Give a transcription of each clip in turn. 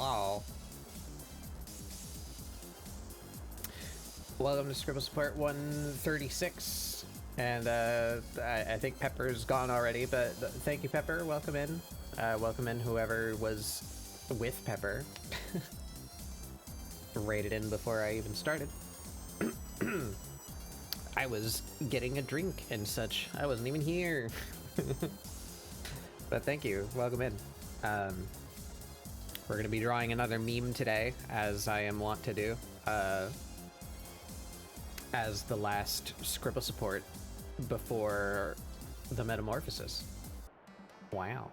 Hello. Welcome to ScribbleSupport 136. And I think Pepper's gone already, but thank you, Pepper. Welcome in. Welcome in whoever was with Pepper. Raided in before I even started. I was getting a drink and such. I wasn't even here. But thank you. Welcome in. We're going to be drawing another meme today, as I am wont to do, as the last ScribbleSupport before the Metamorphosis. Wow.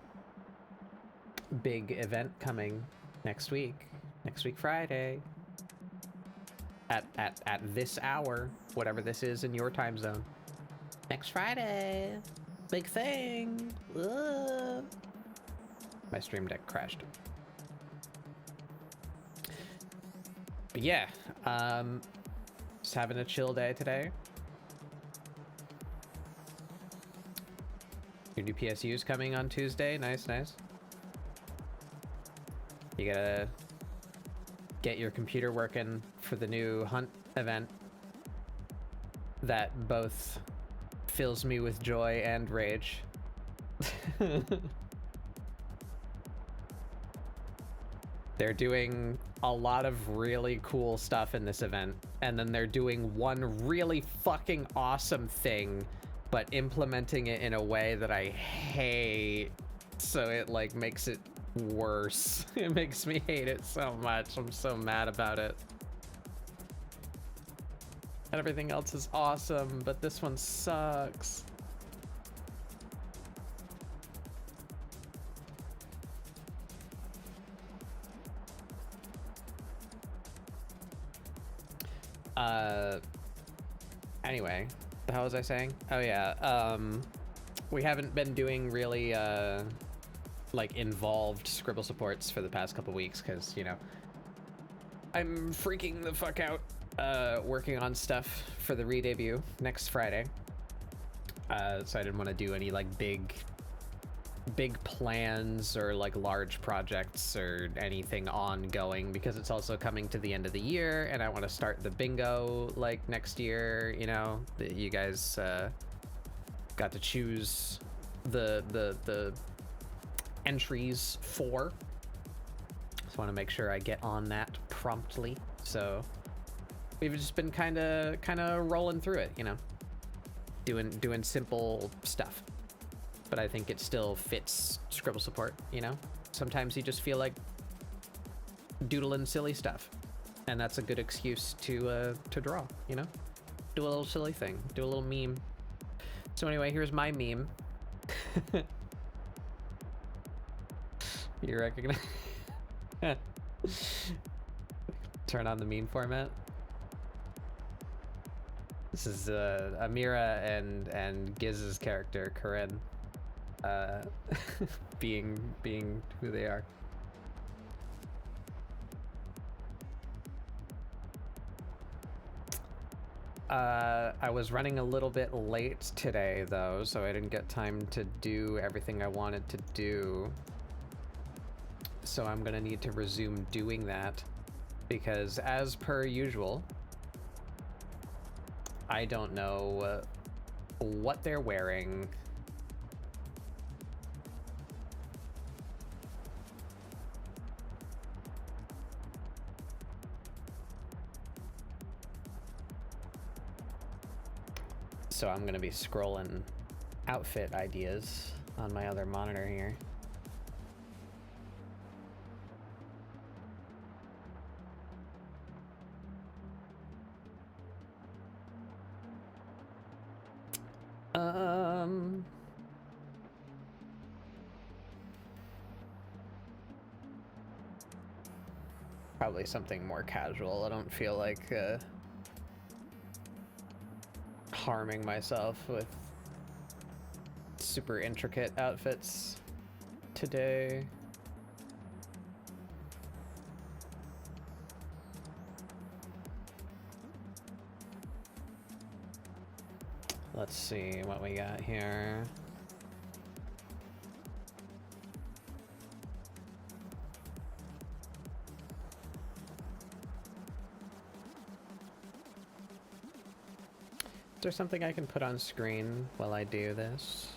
Big event coming next week Friday. At this hour, whatever this is in your time zone. Next Friday. Big thing. Ugh. My Stream Deck crashed. But yeah, just having a chill day today. Your new PSU's coming on Tuesday. Nice, nice. You gotta get your computer working for the new hunt event that both fills me with joy and rage. They're doing a lot of really cool stuff in this event, and then they're doing one really fucking awesome thing, but implementing it in a way that I hate, so it like makes it worse. It makes me hate it so much. I'm so mad about it. Everything else is awesome, but this one sucks. Anyway, the hell was I saying? Oh yeah, we haven't been doing really, like, involved ScribbleSupports for the past couple weeks, because, you know, I'm freaking the fuck out, working on stuff for the re-debut next Friday. So I didn't want to do any, like, big plans or like large projects or anything ongoing, because it's also coming to the end of the year and I want to start the bingo like next year, you know, that you guys got to choose the entries for. So I want to make sure I get on that promptly. So we've just been kind of rolling through it, you know, doing simple stuff. But I think it still fits ScribbleSupport, you know? Sometimes you just feel like doodling silly stuff, and that's a good excuse to draw, you know? Do a little silly thing, do a little meme. So anyway, here's my meme. You recognize? Turn on the meme format. This is Amirah and Giz's character, Corinne. Being who they are. I was running a little bit late today though, so I didn't get time to do everything I wanted to do. So I'm gonna need to resume doing that, because as per usual, I don't know what they're wearing. So I'm gonna be scrolling outfit ideas on my other monitor here. Probably something more casual. I don't feel like harming myself with super intricate outfits today. Let's see what we got here. there something I can put on screen while I do this?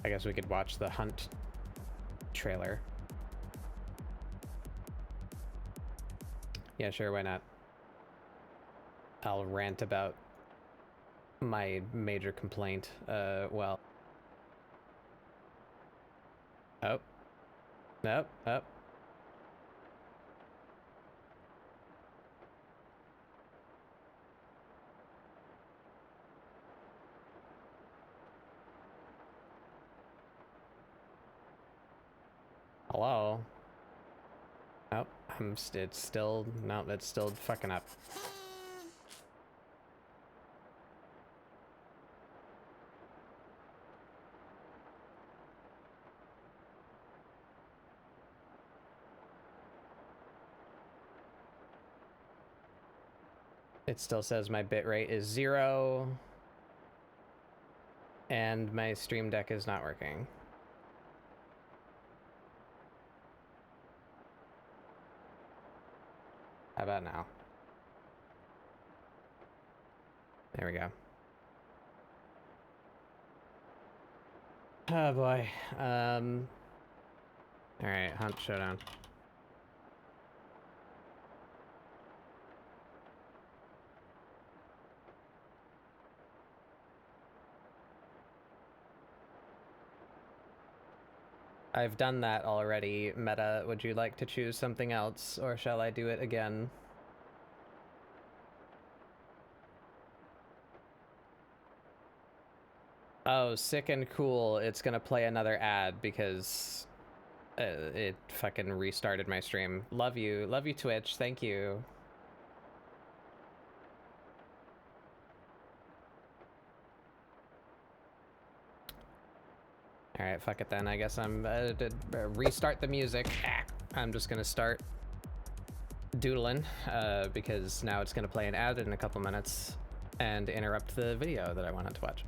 I guess we could watch the Hunt trailer. Yeah, sure, why not? I'll rant about my major complaint. Well. Oh. Nope, up. Hello? Nope, it's still, no, it's still fucking up. It still says my bitrate is 0 and my Stream Deck is not working. How about now? There we go. Oh boy. Alright, Hunt Showdown. I've done that already, Meta. Would you like to choose something else, or shall I do it again? Oh, sick and cool. It's gonna play another ad because it fucking restarted my stream. Love you, Twitch. Thank you. All right, fuck it then. I guess I'm restart the music. I'm just gonna start doodling because now it's gonna play an ad in a couple minutes and interrupt the video that I wanted to watch.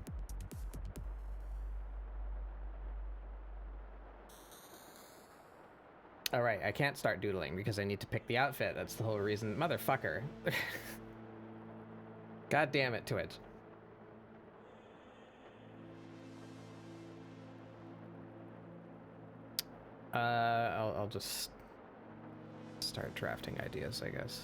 All right, I can't start doodling because I need to pick the outfit. That's the whole reason. Motherfucker. God damn it, Twitch. I'll just start drafting ideas, I guess.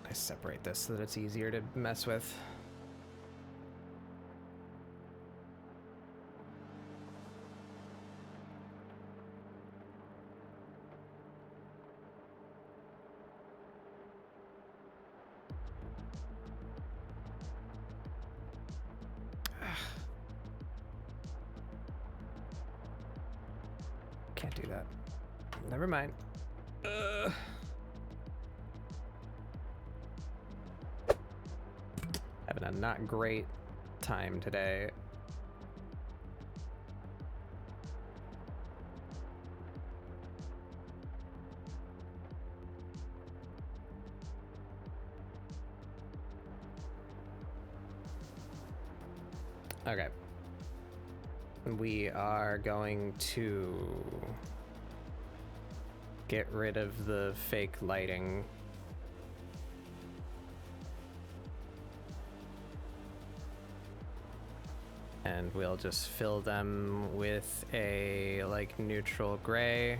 I separate this so that it's easier to mess with. Can't do that. Never mind. Having a not great time today. Okay. We are going to get rid of the fake lighting. And we'll just fill them with a like neutral gray.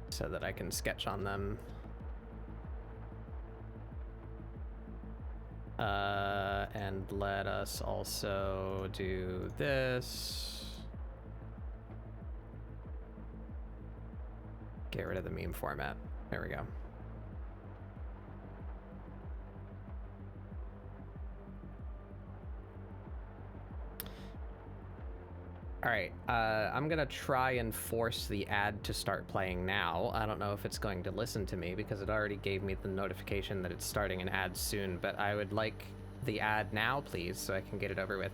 So that I can sketch on them. And let us also do this. Get rid of the meme format. There we go. All right, I'm gonna try and force the ad to start playing now. I don't know if it's going to listen to me because it already gave me the notification that it's starting an ad soon, but I would like the ad now, please, so I can get it over with.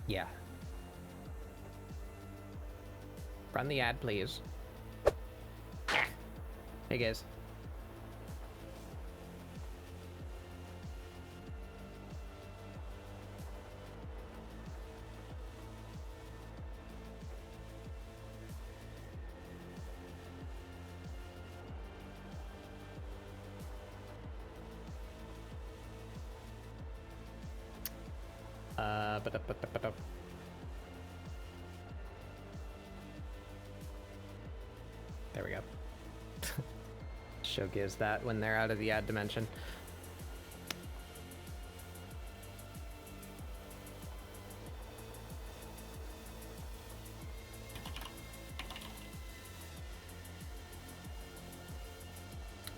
Yeah. Run the ad, please. Hey, guys. There we go. Show gives that when they're out of the ad dimension.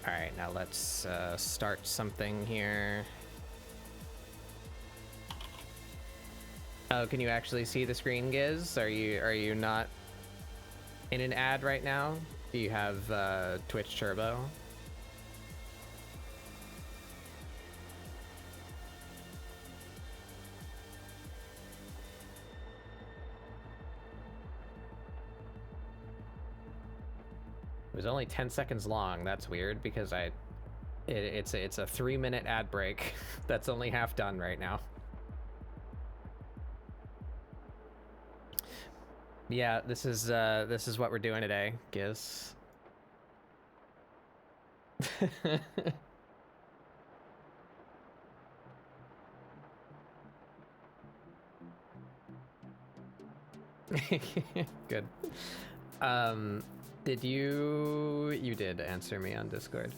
All right, now let's start something here. Oh, can you actually see the screen, Giz? Are you not in an ad right now? Do you have Twitch Turbo? It was only 10 seconds long. That's weird because it's a 3-minute ad break that's only half done right now. Yeah, this is what we're doing today, Giz. Good. Did you did answer me on Discord.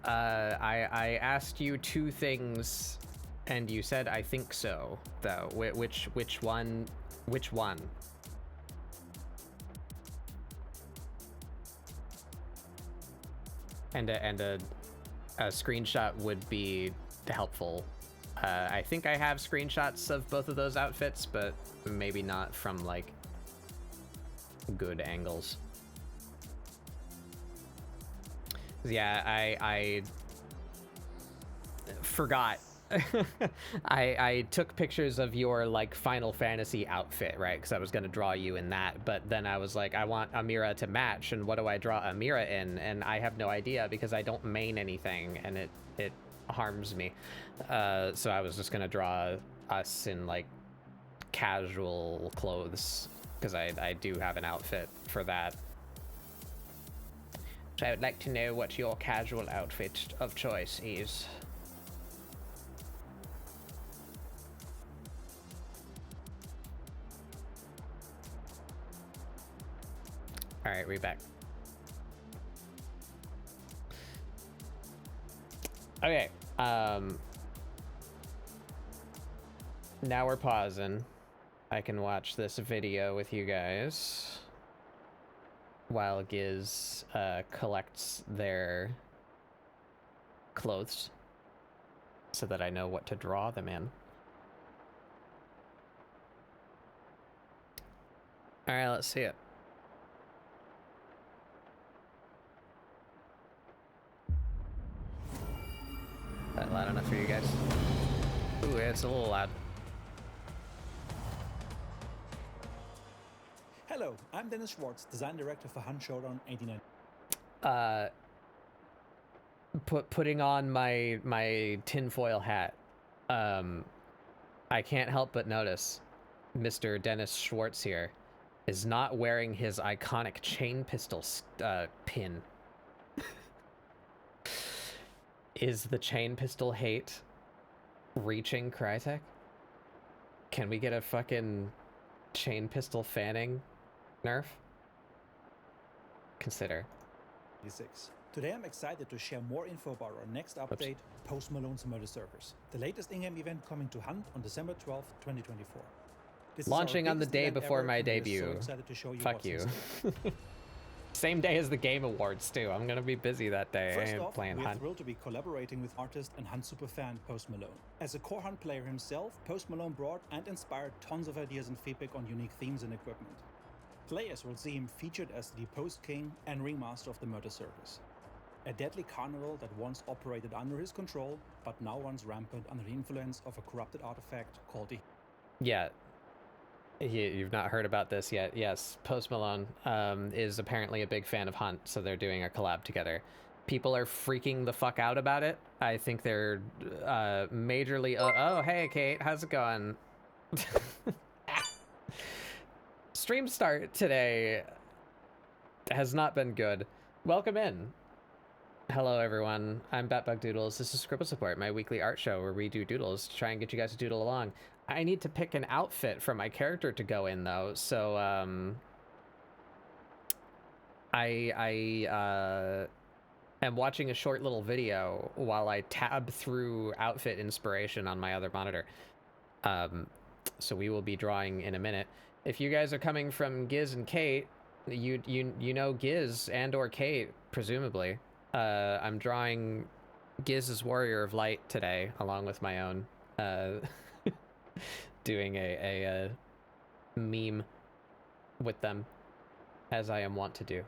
I asked you 2 things and you said I think so, though. Which one? Which one? And a screenshot would be helpful. I think I have screenshots of both of those outfits, but maybe not from like good angles. Yeah, I forgot. I took pictures of your like Final Fantasy outfit, right? Because I was gonna draw you in that, but then I was like, I want Amirah to match, and what do I draw Amirah in? And I have no idea because I don't main anything, and it harms me. So I was just gonna draw us in like casual clothes because I do have an outfit for that. So I would like to know what your casual outfit of choice is. All right, we're back. Okay, now we're pausing. I can watch this video with you guys while Giz collects their clothes so that I know what to draw them in. All right, let's see it. Is that loud enough for you guys? Ooh, it's a little loud. Hello, I'm Dennis Schwartz, design director for Hunt Showdown 89. Putting on my tinfoil hat. I can't help but notice Mr. Dennis Schwartz here is not wearing his iconic chain pistol pin. Is the chain pistol hate reaching Crytek? Can we get a fucking chain pistol fanning nerf? Consider. 86. Today I'm excited to share more info about our next update, Post Malone's Murder Servers, the latest in-game event coming to Hunt on December 12th, 2024. This Launching is our on the biggest day event before ever, my and we're debut. So excited to show you Fuck what's you. inside. Same day as the Game Awards too. I'm gonna be busy that day. First I ain't off, playing we're Hunt. thrilled to be collaborating with artist and Hunt superfan Post Malone. As a core Hunt player himself, Post Malone brought and inspired tons of ideas and feedback on unique themes and equipment. Players will see him featured as the Post King and Ringmaster of the Murder Circus, a deadly carnival that once operated under his control, but now runs rampant under the influence of a corrupted artifact called the... Yeah, You've not heard about this yet. Yes, Post Malone is apparently a big fan of Hunt, so they're doing a collab together. People are freaking the fuck out about it. I think they're majorly... Oh, hey, Kate. How's it going? Stream start today has not been good. Welcome in. Hello, everyone. I'm Batbug Doodles. This is ScribbleSupport, my weekly art show where we do doodles to try and get you guys to doodle along. I need to pick an outfit for my character to go in, though, so I am watching a short little video while I tab through outfit inspiration on my other monitor. So we will be drawing in a minute. If you guys are coming from Giz and Kate, you know Giz and or Kate, presumably. I'm drawing Giz's Warrior of Light today, along with my own, doing a meme with them, as I am wont to do.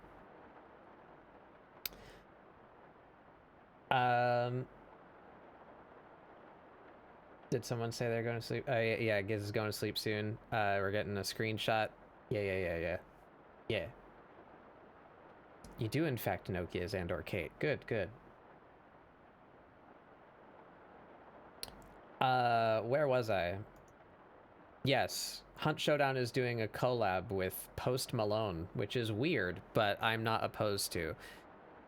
Did someone say they're going to sleep? Yeah, Giz is going to sleep soon. We're getting a screenshot. Yeah. You do, in fact, know Giz and or Kate. Good. Where was I? Yes, Hunt Showdown is doing a collab with Post Malone, which is weird, but I'm not opposed to.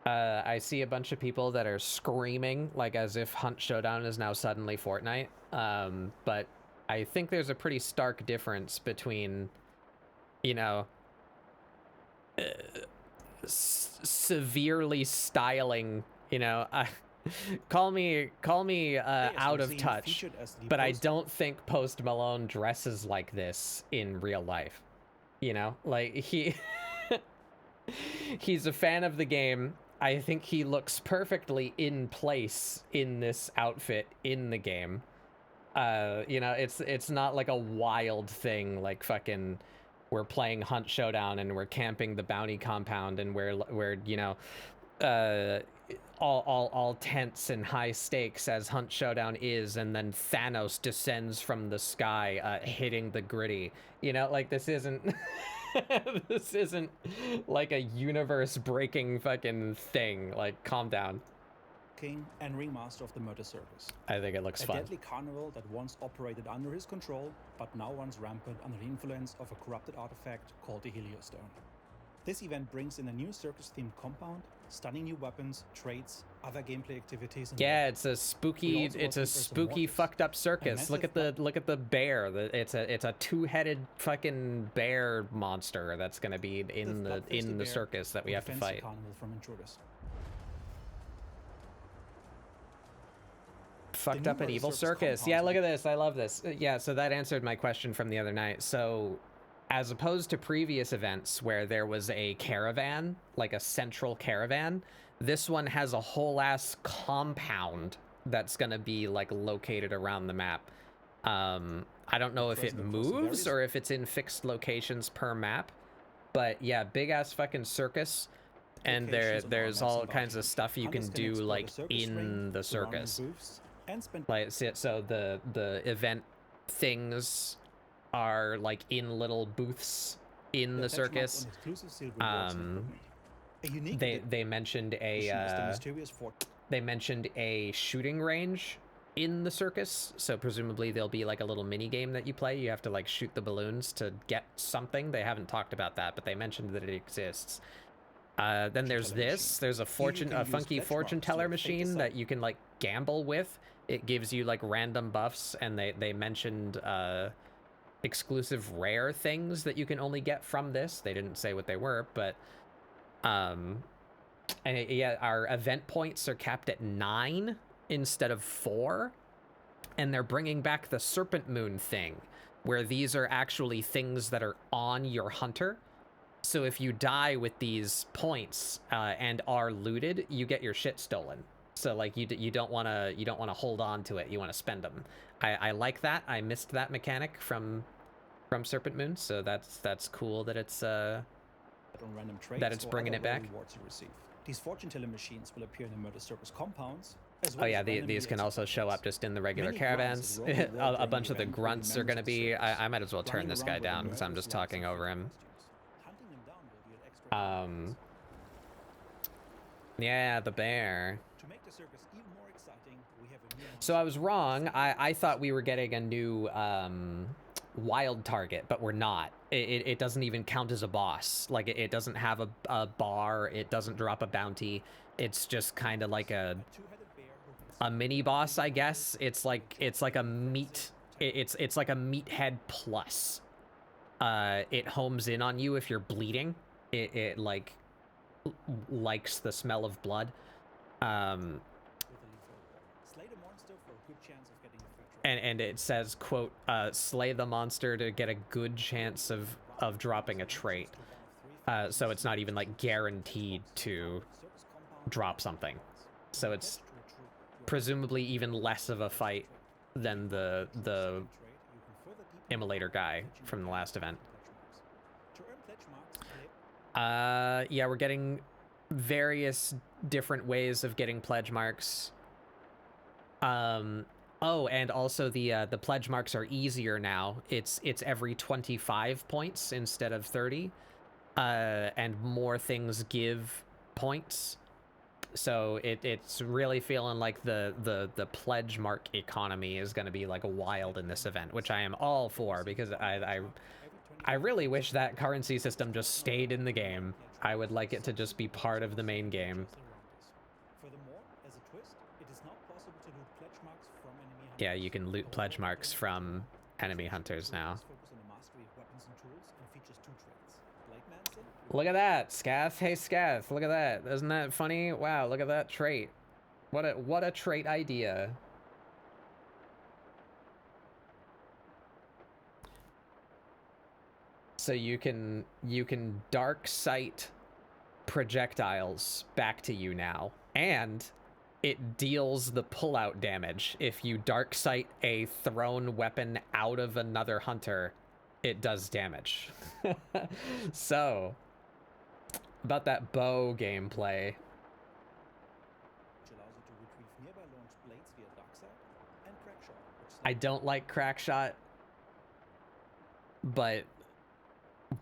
I see a bunch of people that are screaming, like as if Hunt Showdown is now suddenly Fortnite. But I think there's a pretty stark difference between, you know, severely styling, you know, call me out of touch, but I don't think Post Malone dresses like this in real life. You know, like he's a fan of the game. I think he looks perfectly in place in this outfit in the game. You know, it's not like a wild thing like fucking we're playing Hunt Showdown and we're camping the bounty compound and we're you know, all tense and high stakes as Hunt Showdown is, and then Thanos descends from the sky, hitting the gritty. You know, like this isn't this isn't like a universe-breaking fucking thing. Like, calm down. King and ringmaster of the Murder Circus. I think it looks fun. A deadly carnival that once operated under his control, but now runs rampant under the influence of a corrupted artifact called the Heliostone. This event brings in a new circus-themed compound, stunning new weapons, traits, other gameplay activities. And yeah, it's a spooky, fucked up circus. Look at the bear. It's a two-headed fucking bear monster that's gonna be in the circus that we have to fight. Carnival from intruders. Fucked up and evil circus. Yeah, look at this. I love this. Yeah, so that answered my question from the other night. So, as opposed to previous events where there was a caravan, like a central caravan, this one has a whole ass compound that's gonna be like located around the map. I don't know if it moves or if it's in fixed locations per map, but yeah, big ass fucking circus. And there's all kinds of stuff you can do like in the circus. Like, so the event things are like in little booths in the circus. They mentioned a shooting range in the circus, so presumably there'll be like a little mini game that you play. You have to like shoot the balloons to get something. They haven't talked about that, but they mentioned that it exists. Then there's this. There's a funky fortune teller machine that you can like gamble with. It gives you like random buffs, and they mentioned exclusive rare things that you can only get from this. They didn't say what they were, but and yeah, our event points are capped at 9 instead of 4, and they're bringing back the Serpent Moon thing, where these are actually things that are on your hunter. So if you die with these points and are looted, you get your shit stolen. So like you don't want to hold on to it. You want to spend them. I like that. I missed that mechanic from Serpent Moon. So that's cool that it's bringing it back. These fortune teller machines will appear in the Murder Circus compounds, As Oh well yeah, as randomly these can as also show up objects. just in the regular Many grunts caravans. that roam the world A during bunch the of the event will be grunts are members gonna of the be. circus, I might as well turn running this around guy wearing down because I'm miraculous just lights talking and over fake him. costumes. Hunting them down will yield extra rewards. Yeah, the bear. To make the circus even more exciting, we have a new So I was monster. wrong. I thought we were getting a new wild target, but we're not. It doesn't even count as a boss. Like it doesn't have a bar. It doesn't drop a bounty. It's just kind of like a two-headed bear who can mini boss, I guess. It's like a meat. It's like a meathead plus. It homes in on you if you're bleeding. It like likes the smell of blood. with a lethal reward. Slay the monster for a good chance of getting a free try. And it says, quote, slay the monster to get a good chance of dropping a trait. So it's not even like guaranteed to drop something. So it's presumably even less of a fight than the immolator guy from the last event. Yeah, we're getting various different ways of getting pledge marks. Oh, and also the pledge marks are easier now. It's every 25 points instead of 30. And more things give points. So it's really feeling like the pledge mark economy is going to be like wild in this event, which I am all for because I really wish that currency system just stayed in the game. I would like it to just be part of the main game. Furthermore, as a twist, it is not possible to loot pledge marks from enemy hunters. Yeah, you can loot pledge marks from enemy hunters now. Focus on the mastery of weapons and tools and features two traits. Blade Manson. Look at that, Scath. Hey, Scath, look at that. Isn't that funny? Wow, look at that trait. What a trait idea. So you can dark sight projectiles back to you now, and it deals the pullout damage. If you dark sight a thrown weapon out of another hunter, it does damage. So about that bow gameplay. Which allows you to retrieve nearby launched blades via dark sight, and crack shot, which I don't like crack shot, but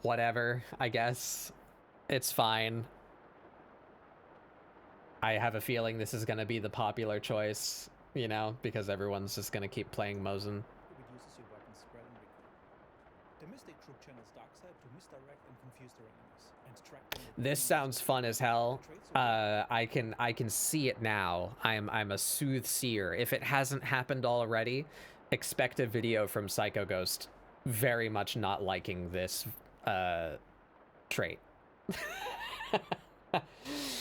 whatever, I guess. It's fine. I have a feeling this is going to be the popular choice, you know, because everyone's just going to keep playing Mosin. reduces your weapon spread and recoil. The Mystic Troop channels dark sight to misdirect and confuse their enemies, and track them with This sounds fun as hell. I can see it now. I'm a soothsayer. If it hasn't happened already, expect a video from Psycho Ghost very much not liking this trait.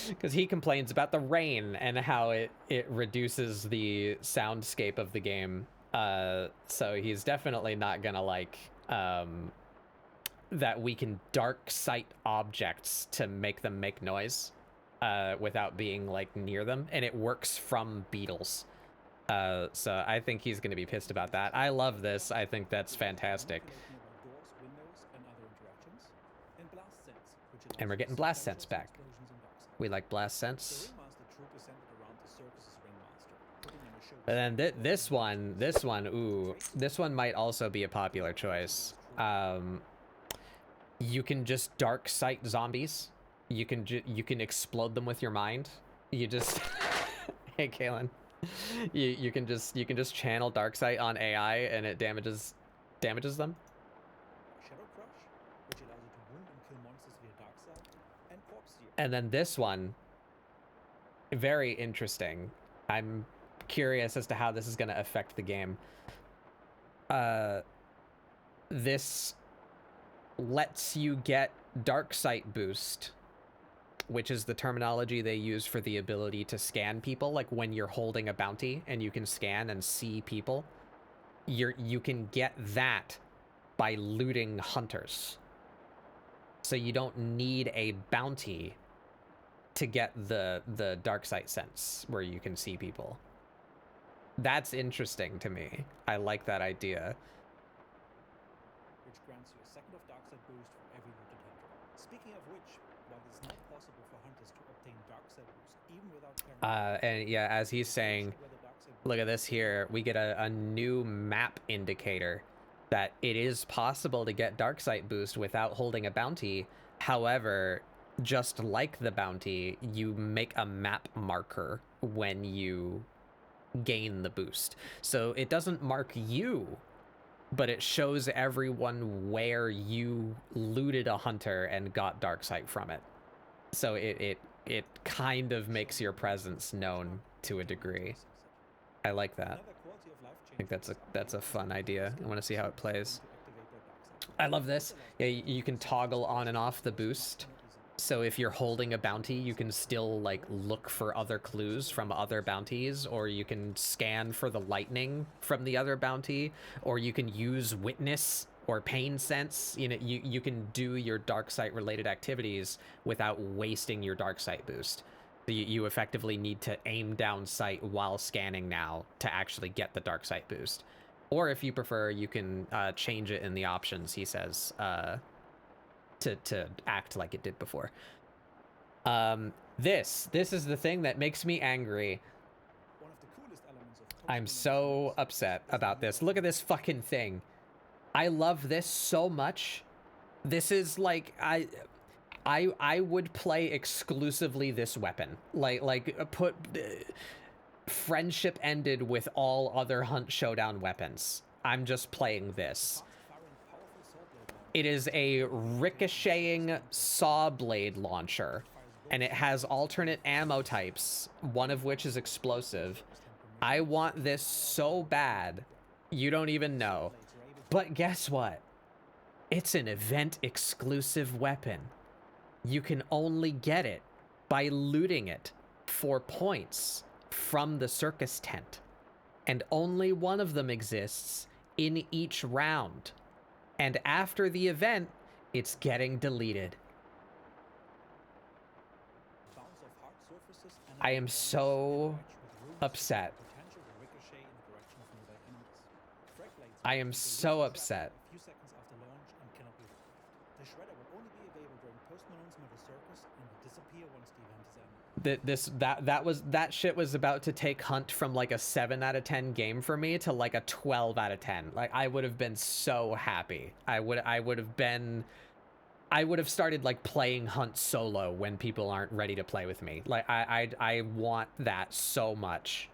Because he complains about the rain and how it reduces the soundscape of the game. So he's definitely not gonna like that we can dark sight objects to make them make noise without being like near them, and it works from beetles. So I think he's gonna be pissed about that. I love this. I think that's fantastic. doors, windows, and other interactions, and blast sense, which allows And we're you to getting see blast gunshots sense and back. explosions in dark sight. We like blast The sense. Ringmaster Troop is centered around the circus's ringmaster, putting in a show. And then this one, ooh, this one might also be a popular choice. You can just dark sight zombies. You can explode them with your mind. You just, hey Kalen, you can just channel dark sight on AI and it damages them. Shadow Crush, which allows you to wound and kill monsters via dark sight, and Corpse Steer. And then this one, very interesting. I'm curious as to how this is going to affect the game. This lets you get dark sight boost, which is the terminology they use for the ability to scan people. Like when you're holding a bounty and you can scan and see people, you can get that by looting hunters. So you don't need a bounty to get the dark sight sense where you can see people. That's interesting to me. I like that idea. Which grants you a second of dark sight boost for every looted hunter. Speaking of which, while it is not possible for hunters to obtain dark sight boost And yeah, as he's saying, look at this here. We get a new map indicator that it is possible to get Darksight boost without holding a bounty. However, just like the bounty, you make a map marker when you gain the boost. So it doesn't mark you, but it shows everyone where you looted a hunter and got Darksight from it. So it kind of makes your presence known to a degree. I like that. I think that's a fun idea. I want to see how it plays. I love this. Yeah, you can toggle on and off the boost. So if you're holding a bounty, you can still like look for other clues from other bounties, or you can scan for the lightning from the other bounty, or you can use witness or pain sense. You know, you can do your Darksight related activities without wasting your Darksight boost. You effectively need to aim down sight while scanning now to actually get the Darksight boost. Or if you prefer, you can change it in the options, he says, to act like it did before. This is the thing that makes me angry. I'm so upset about this. Look at this fucking thing. I love this so much. This is like, I would play exclusively this weapon. Like put friendship ended with all other Hunt Showdown weapons. I'm just playing this. It is a ricocheting saw blade launcher, and it has alternate ammo types, one of which is explosive. I want this so bad, you don't even know. But guess what? It's an event exclusive weapon. You can only get it by looting it for points from the circus tent. And only one of them exists in each round. And after the event, it's getting deleted. I am so upset. I am so upset. That shit was about to take Hunt from like a 7 out of 10 game for me to like a 12 out of 10. Like I would have been so happy. I would have started like playing Hunt solo when people aren't ready to play with me. Like I want that so much.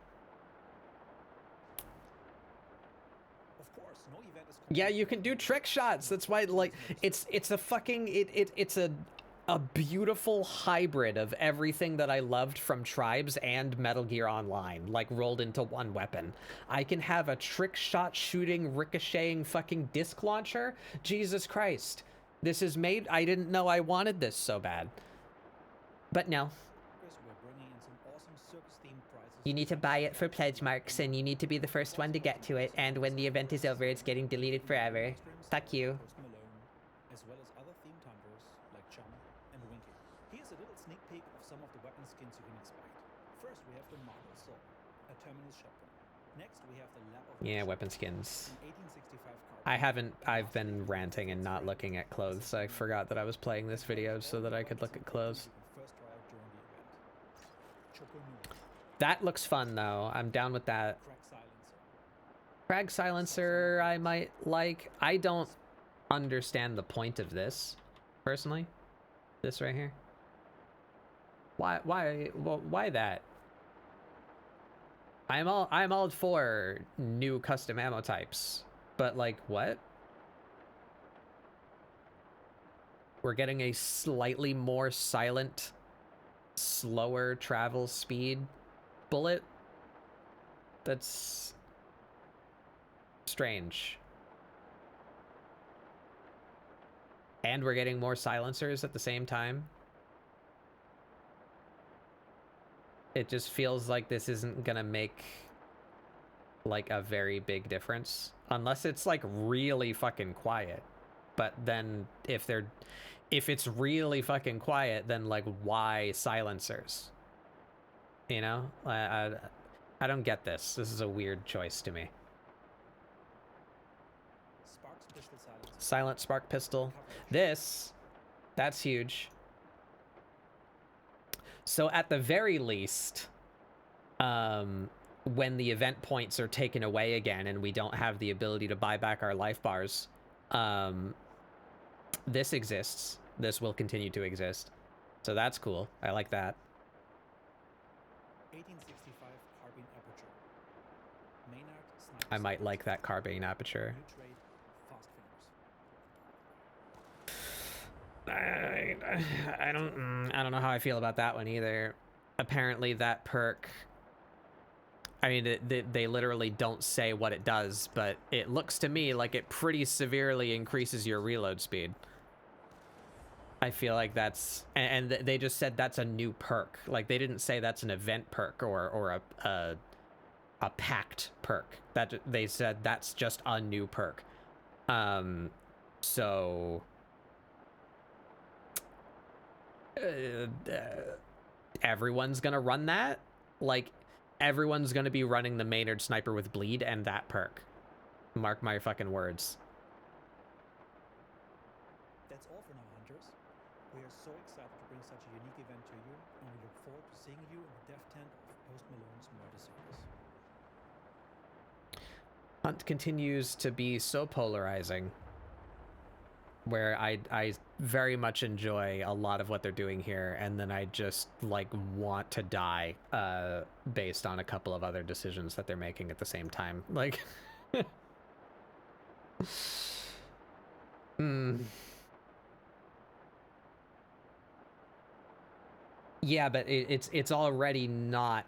Yeah, you can do trick shots. That's why like it's a fucking it's a beautiful hybrid of everything that I loved from Tribes and Metal Gear Online, like rolled into one weapon. I can have a trick shot shooting, ricocheting fucking disc launcher. Jesus Christ. This is made. I didn't know I wanted this so bad. But no. You need to buy it for pledge marks, and you need to be the first one to get to it, and when the event is over, it's getting deleted forever. Fuck you. As well as other themed hunters like Chum and Winky. Here's a little sneak peek of some of the weapon skins you can expect. First, we have the Marble Soul, a terminal shotgun. Next, we have the Lap of Yeah, weapon skins. 1865 I've been ranting and not looking at clothes. I forgot that I was playing this video so that I could look at clothes. That looks fun though. I'm down with that. Crag Silencer I might like. I don't understand the point of this personally. This right here. Why that? I'm all for new custom ammo types, but like what? We're getting a slightly more silent, slower travel speed bullet. That's strange. And we're getting more silencers at the same time. It just feels like this isn't gonna make like a very big difference unless it's like really fucking quiet. But then if it's really fucking quiet, then like why silencers? You know, I don't get this. This is a weird choice to me. Silent spark pistol. That's huge. So at the very least, when the event points are taken away again and we don't have the ability to buy back our life bars, this exists. This will continue to exist. So that's cool. I like that. 1865 carbine aperture. Maynard sniper I might sights. like that carbine aperture. New trait, fast fingers. I don't know how I feel about that one either. Apparently that perk, I mean, they literally don't say what it does, but it looks to me like it pretty severely increases your reload speed. I feel like that's, and they just said that's a new perk. Like, they didn't say that's an event perk or a packed perk. That they said that's just a new perk. So everyone's gonna run that. Like, everyone's gonna be running the Maynard sniper with bleed and that perk. Mark my fucking words. That's all for now, hunters. We are so excited to bring such a unique event to you, and we look forward to seeing you in the death tent of Post Malone's murder circus. Hunt continues to be so polarizing, where I very much enjoy a lot of what they're doing here, and then I just like want to die based on a couple of other decisions that they're making at the same time. Like Yeah, but it's already not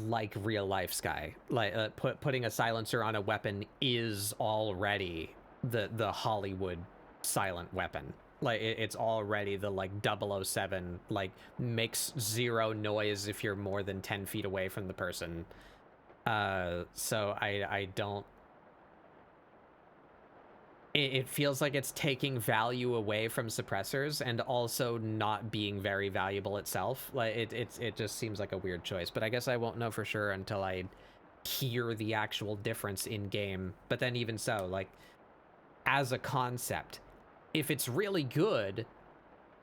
like real life Sky. Like putting a silencer on a weapon is already the Hollywood silent weapon. Like it's already the like 007, like makes zero noise if you're more than 10 feet away from the person. So I don't, it feels like it's taking value away from suppressors and also not being very valuable itself. Like it just seems like a weird choice, but I guess I won't know for sure until I hear the actual difference in game. But then even so, like as a concept, if it's really good,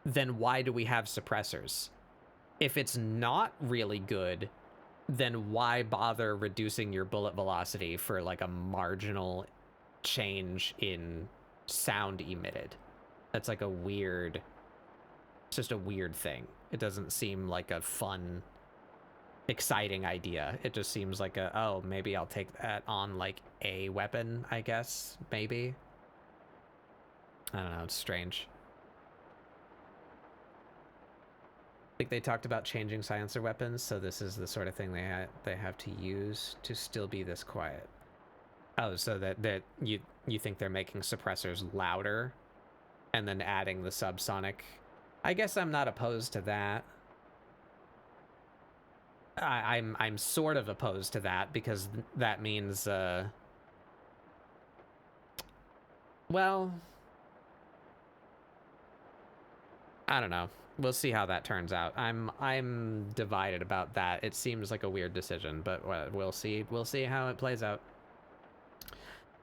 then why do we have suppressors? If it's not really good, then why bother reducing your bullet velocity for like a marginal change in sound emitted? That's like a weird, it's just a weird thing. It doesn't seem like a fun, exciting idea. It just seems like a, oh, maybe I'll take that on like a weapon, I guess, maybe. I don't know, it's strange. I think they talked about changing silencer weapons, so this is the sort of thing they have to use to still be this quiet. Oh, so that you think they're making suppressors louder and then adding the subsonic. I guess I'm not opposed to that. I'm sort of opposed to that because that means well, I don't know. We'll see how that turns out. I'm divided about that. It seems like a weird decision, but we'll see. We'll see how it plays out.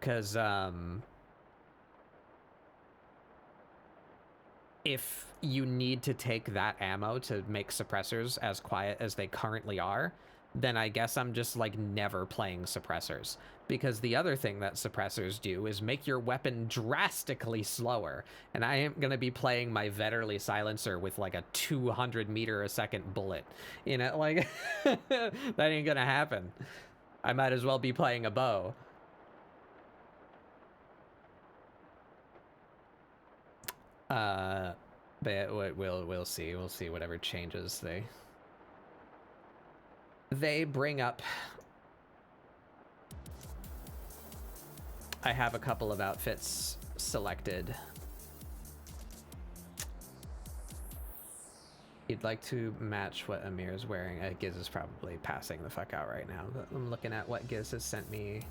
Because if you need to take that ammo to make suppressors as quiet as they currently are, then I guess I'm just like never playing suppressors. Because the other thing that suppressors do is make your weapon drastically slower. And I am going to be playing my Vetterli silencer with like a 200 meter a second bullet. You know, like that ain't going to happen. I might as well be playing a bow. But we'll see. We'll see whatever changes they bring up. I have a couple of outfits selected. You'd like to match what Amir's wearing. Giz is probably passing the fuck out right now, but I'm looking at what Giz has sent me.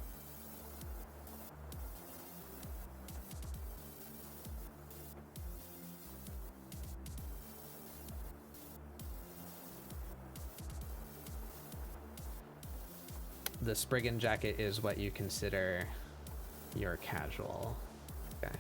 The Spriggan jacket is what you consider your casual. Okay.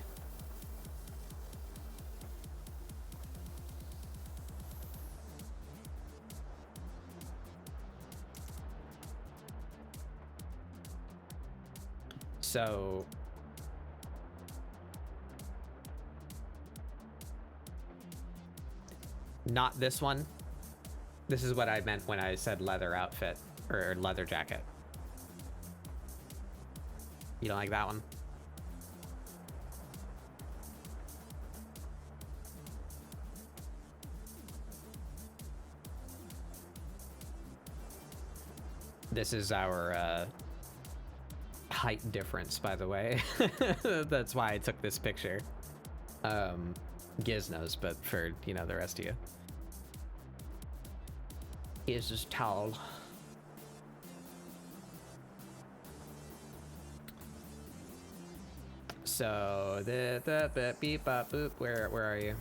So not this one. This is what I meant when I said leather outfit or leather jacket. You don't like that one? This is our height difference, by the way. That's why I took this picture. Giz knows, but for, you know, the rest of you. Giz is tall. So the beep bop boop. Where are you?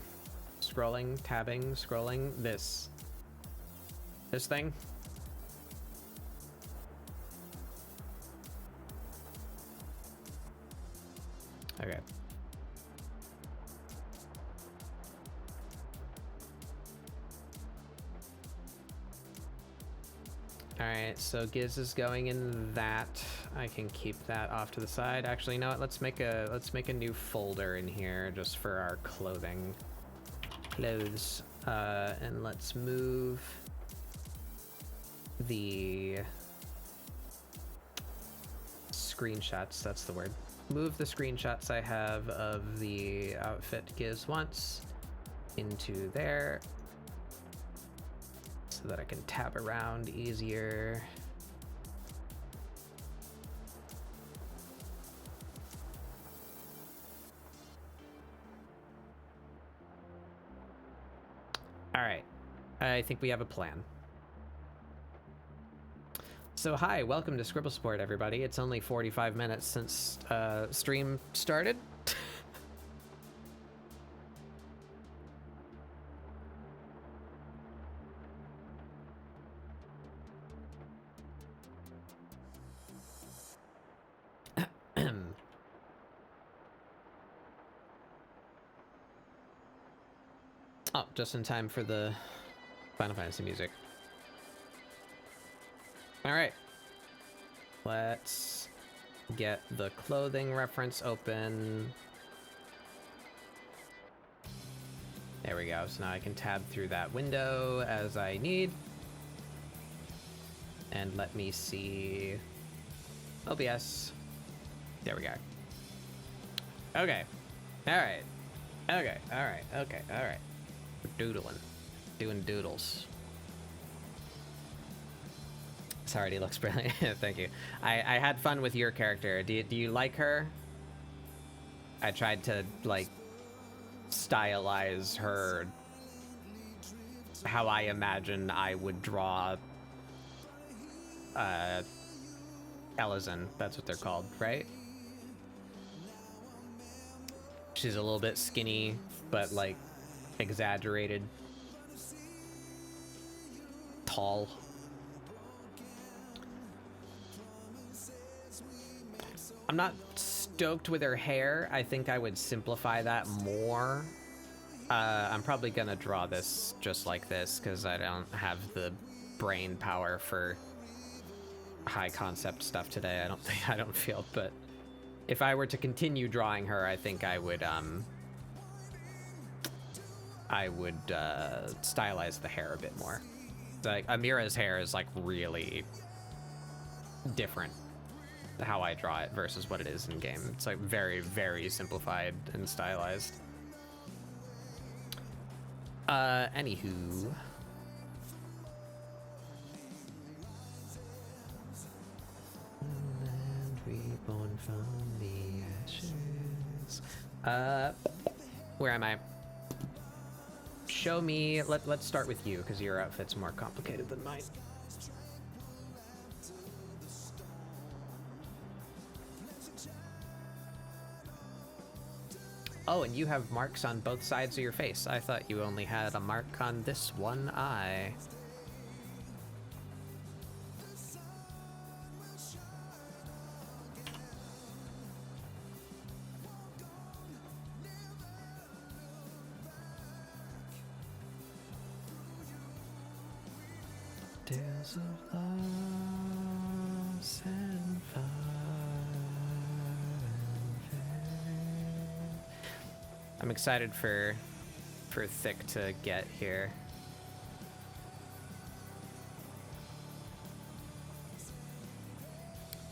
Scrolling, tabbing, scrolling. This thing. Okay. All right, so Giz is going in that. I can keep that off to the side. Actually, you know what? Let's make a new folder in here just for our clothes. And let's move the screenshots. That's the word. Move the screenshots I have of the outfit Giz wants into there so that I can tab around easier. All right, I think we have a plan. So hi, welcome to ScribbleSupport, everybody. It's only 45 minutes since stream started. Oh, just in time for the Final Fantasy music. All right, let's get the clothing reference open. There we go. So now I can tab through that window as I need. And let me see OBS. There we go. Okay. All right. Okay. All right. Okay. All right. We're doodling. Doing doodles. Sorry, he looks brilliant. Thank you. I had fun with your character. Do you like her? I tried to, like, stylize her how I imagine I would draw Elizin. That's what they're called, right? She's a little bit skinny, but, like, exaggerated. Tall. I'm not stoked with her hair. I think I would simplify that more. I'm probably gonna draw this just like this because I don't have the brain power for high concept stuff today. I don't feel, but if I were to continue drawing her, I think I would stylize the hair a bit more. Like Amirah's hair is like really different how I draw it versus what it is in game. It's like very, very simplified and stylized. Anywho. Reborn from the ashes. Where am I? Show me, let's start with you, because your outfit's more complicated than mine. Oh, and you have marks on both sides of your face. I thought you only had a mark on this one eye. Tales of loss and fire. I'm excited for Thick to get here.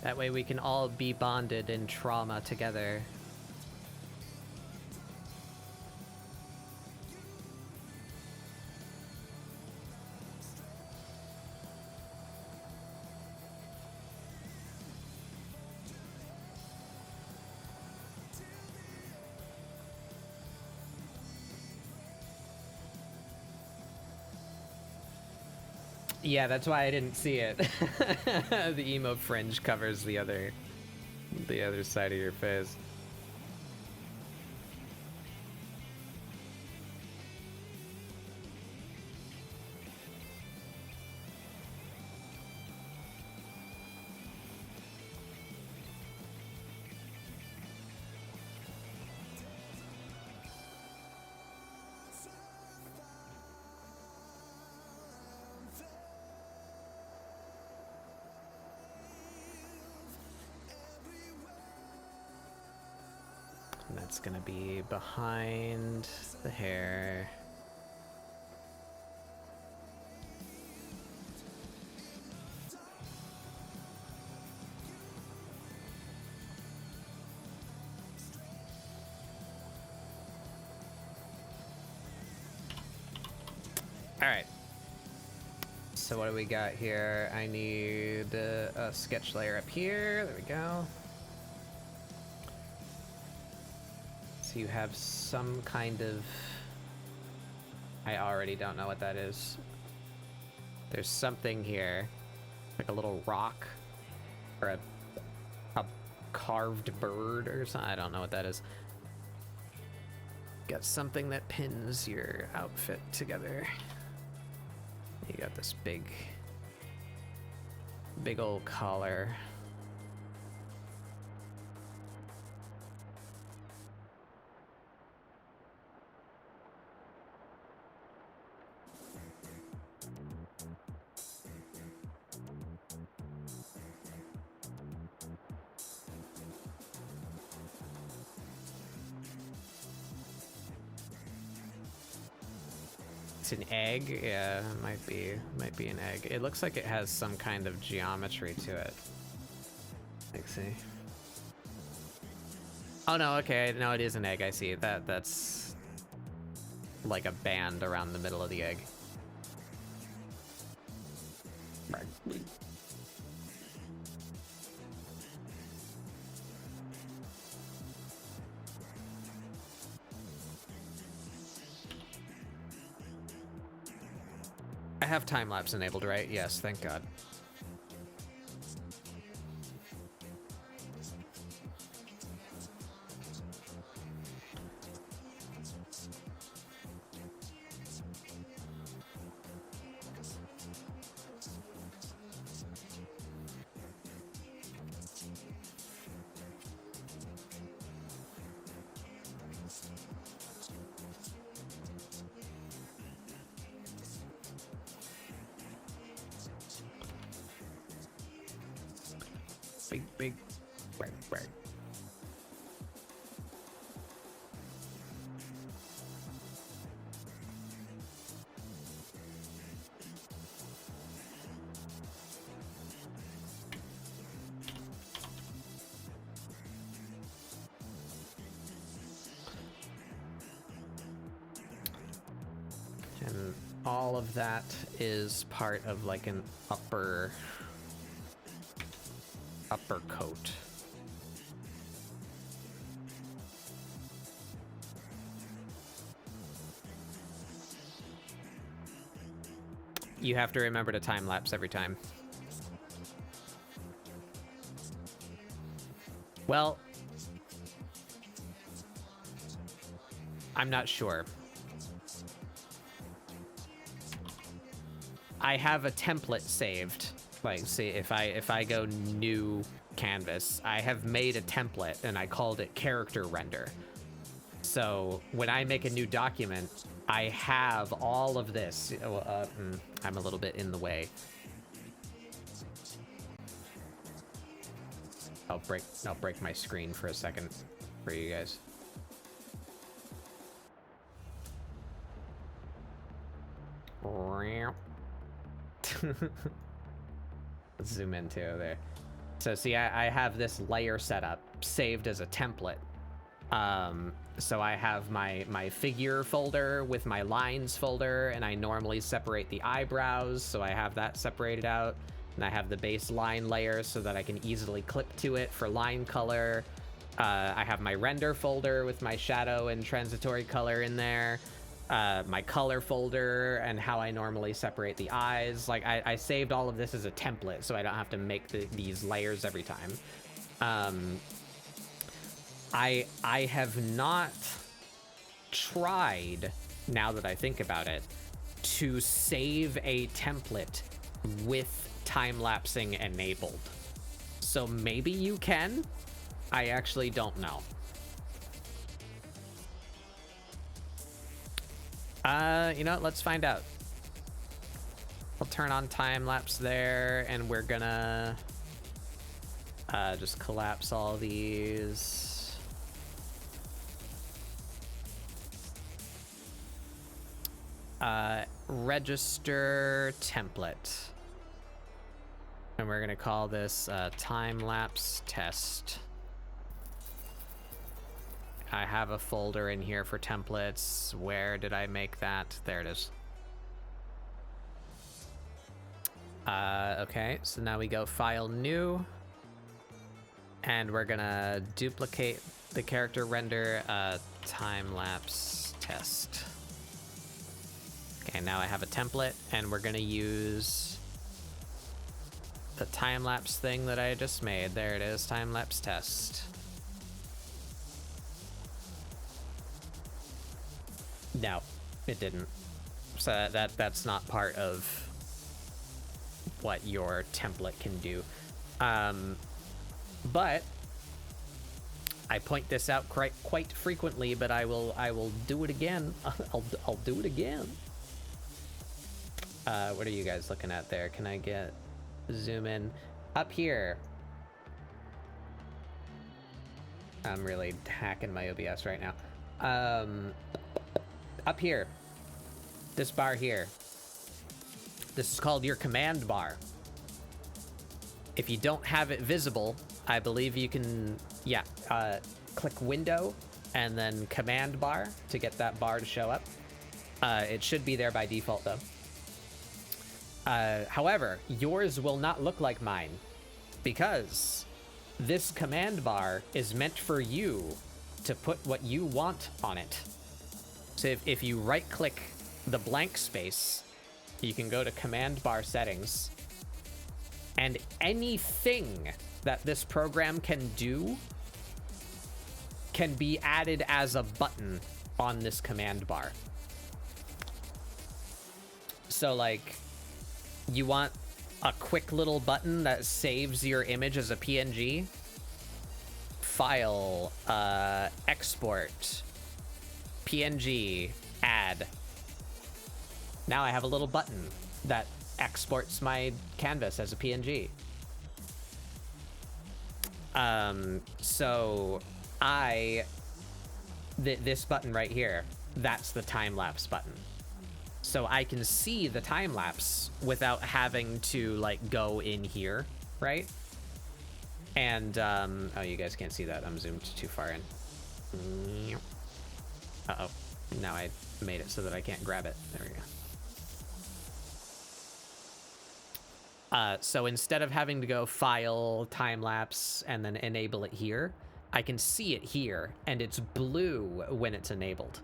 That way we can all be bonded in trauma together. Yeah, that's why I didn't see it. The emo fringe covers the other side of your face. That's gonna be behind the hair. All right. So what do we got here? I need a sketch layer up here. There we go. So you have some kind of... I already don't know what that is. There's something here. Like a little rock. Or a carved bird or something. I don't know what that is. Got something that pins your outfit together. You got this big old collar. An egg? Yeah, it might be an egg. It looks like it has some kind of geometry to it. Let's see. Oh no, okay, no, it is an egg. I see. That's like a band around the middle of the egg. I have time-lapse enabled, right? Yes, thank God. Big. Right. And all of that is part of like an upper coat. You have to remember to time lapse every time. Well, I'm not sure. I have a template saved. Like, see, if I go new canvas, I have made a template and I called it character render. So when I make a new document, I have all of this. I'm a little bit in the way. I'll break my screen for a second for you guys. Let's zoom in too there. So see, I have this layer set up saved as a template. So I have my figure folder with my lines folder, and I normally separate the eyebrows, so I have that separated out. And I have the baseline layer so that I can easily clip to it for line color. I have my render folder with my shadow and transitory color in there. My color folder and how I normally separate the eyes. Like I saved all of this as a template so I don't have to make these layers every time. I have not tried, now that I think about it, to save a template with time-lapsing enabled. So maybe you can. I actually don't know. You know what? Let's find out. I'll turn on time-lapse there, and we're gonna just collapse all these. Register template. And we're gonna call this time-lapse test. I have a folder in here for templates. Where did I make that? There it is. Okay, so now we go File, New. And we're gonna duplicate the character render time-lapse test. Okay, now I have a template, and we're gonna use the time-lapse thing that I just made. There it is, time-lapse test. No, it didn't. So that's not part of what your template can do. But I point this out quite frequently, but I will do it again. I'll do it again. What are you guys looking at there? Can I get zoom in up here? I'm really hacking my OBS right now. Up here, this bar here. This is called your command bar. If you don't have it visible, I believe you can, yeah, click window and then command bar to get that bar to show up. It should be there by default though. However, yours will not look like mine because this command bar is meant for you to put what you want on it. So if you right click the blank space, you can go to command bar settings, and anything that this program can do can be added as a button on this command bar. So like, you want a quick little button that saves your image as a PNG? File, export, PNG, add. Now I have a little button that exports my canvas as a PNG. So this button right here, that's the time-lapse button. So I can see the time-lapse without having to like go in here, right? And, oh, you guys can't see that. I'm zoomed too far in. Uh-oh. Now I made it so that I can't grab it. There we go. So instead of having to go File, time-lapse, and then enable it here, I can see it here, and it's blue when it's enabled.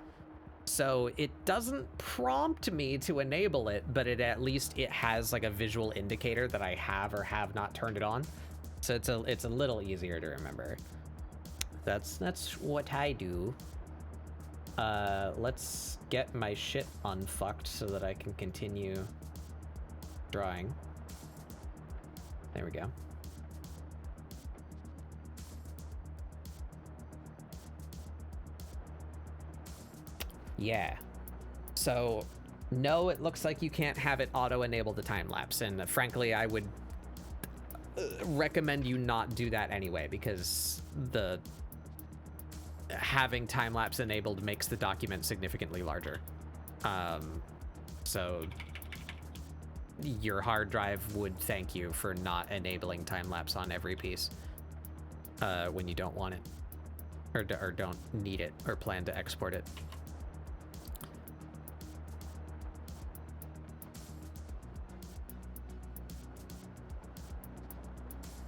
So it doesn't prompt me to enable it, but at least it has like a visual indicator that I have or have not turned it on. So it's a little easier to remember. That's what I do. Let's get my shit unfucked so that I can continue drawing. There we go. Yeah. So, no, it looks like you can't have it auto-enable the time-lapse, and frankly, I would recommend you not do that anyway, because having time-lapse enabled makes the document significantly larger. So, your hard drive would thank you for not enabling time-lapse on every piece when you don't want it, or don't need it, or plan to export it.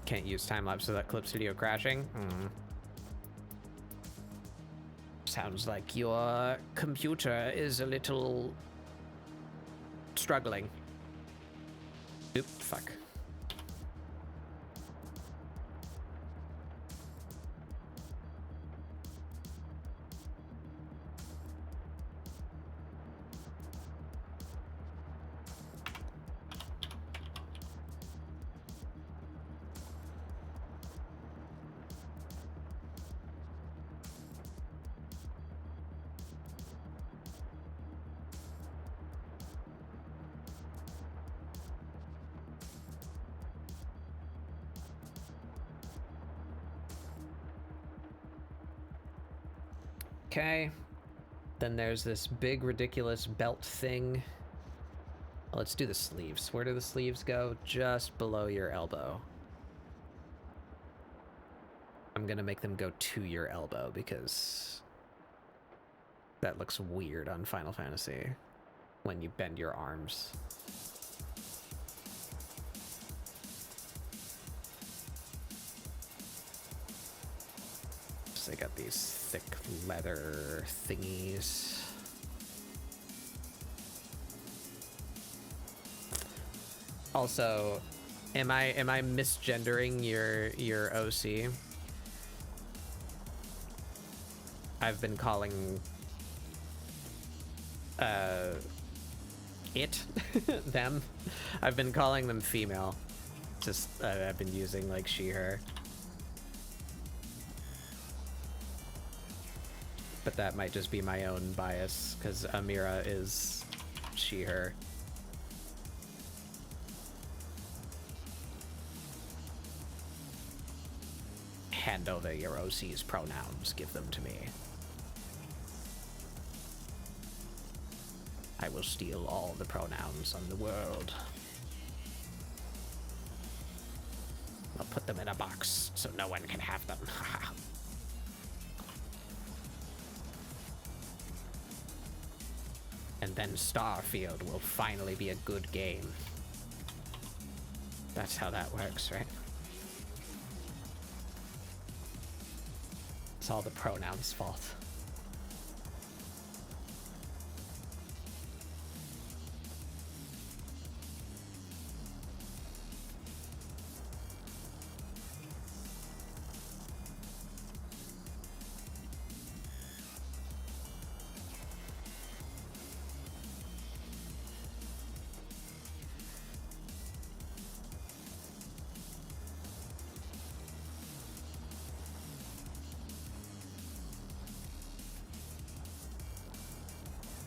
Can't use time-lapse without Clip Studio crashing? Sounds like your computer is a little struggling. Oop, fuck. Okay, then there's this big ridiculous belt thing. Let's do the sleeves. Where do the sleeves go? Just below your elbow. I'm gonna make them go to your elbow because that looks weird on Final Fantasy when you bend your arms. They got these thick leather thingies. Also, am I misgendering your OC? I've been calling it them. I've been calling them female. Just I've been using like she, her. But that might just be my own bias, because Amirah is she, her. Hand over your OC's pronouns. Give them to me. I will steal all the pronouns on the world. I'll put them in a box so no one can have them. And then Starfield will finally be a good game. That's how that works, right? It's all the pronouns' fault.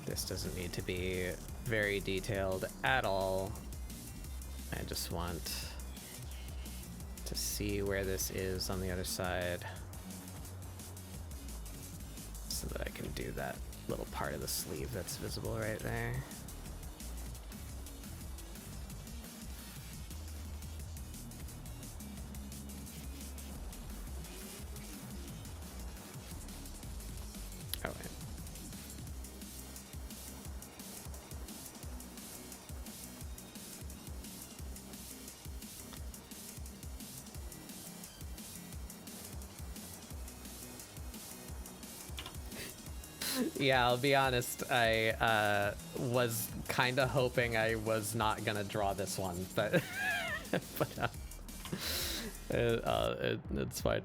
This doesn't need to be very detailed at all. I just want to see where this is on the other side so that I can do that little part of the sleeve that's visible right there. Oh, wait. Yeah, I'll be honest, I was kind of hoping I was not gonna draw this one, but but it's fine.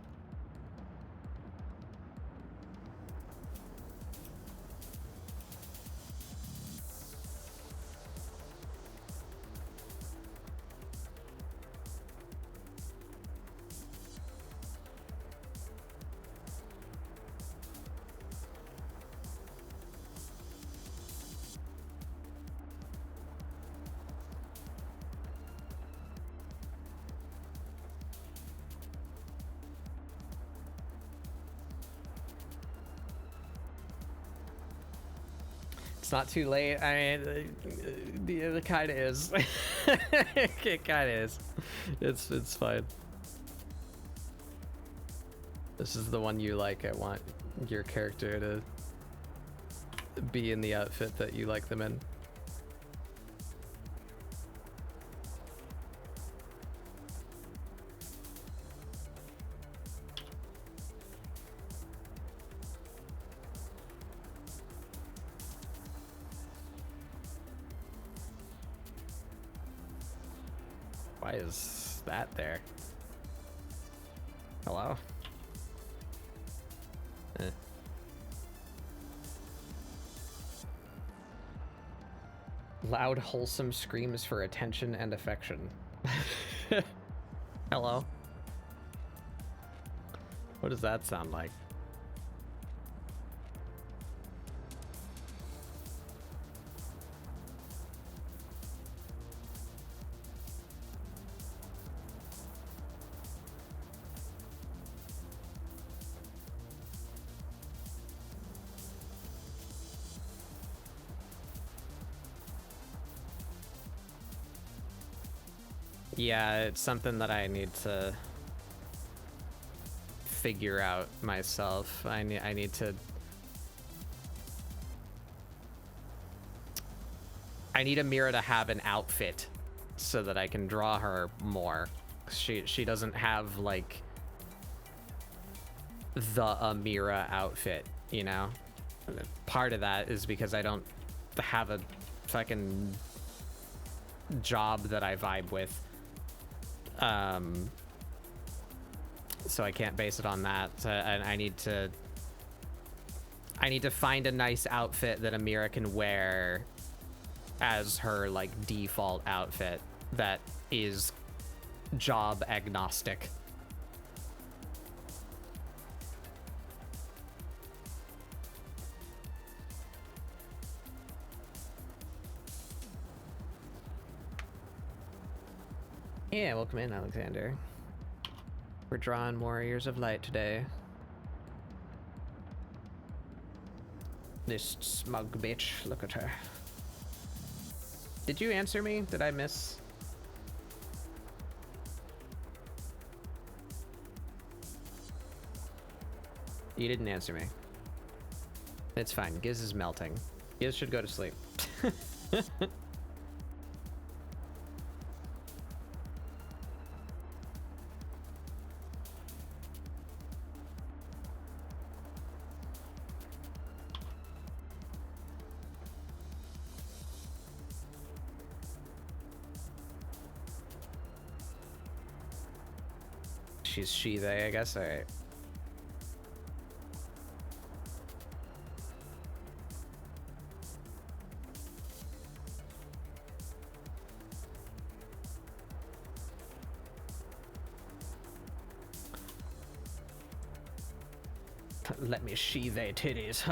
It's not too late. I mean, it kind of is. It kind of is. It's fine. This is the one you like. I want your character to be in the outfit that you like them in. Why is that there? Hello? Eh. Loud, wholesome screams for attention and affection. Hello? What does that sound like? Yeah, it's something that I need to figure out myself. I need to Amirah to have an outfit so that I can draw her more. She doesn't have like the Amirah outfit, you know? And part of that is because I don't have a fucking job that I vibe with. So I can't base it on that. And I need to find a nice outfit that Amirah can wear as her like default outfit that is job agnostic. Yeah, welcome in, Alexander. We're drawing Warriors of Light today. This smug bitch, look at her. Did you answer me? Did I miss? You didn't answer me. It's fine. Giz is melting. Giz should go to sleep. She's she, they, I guess. All right. Let me she, they titties.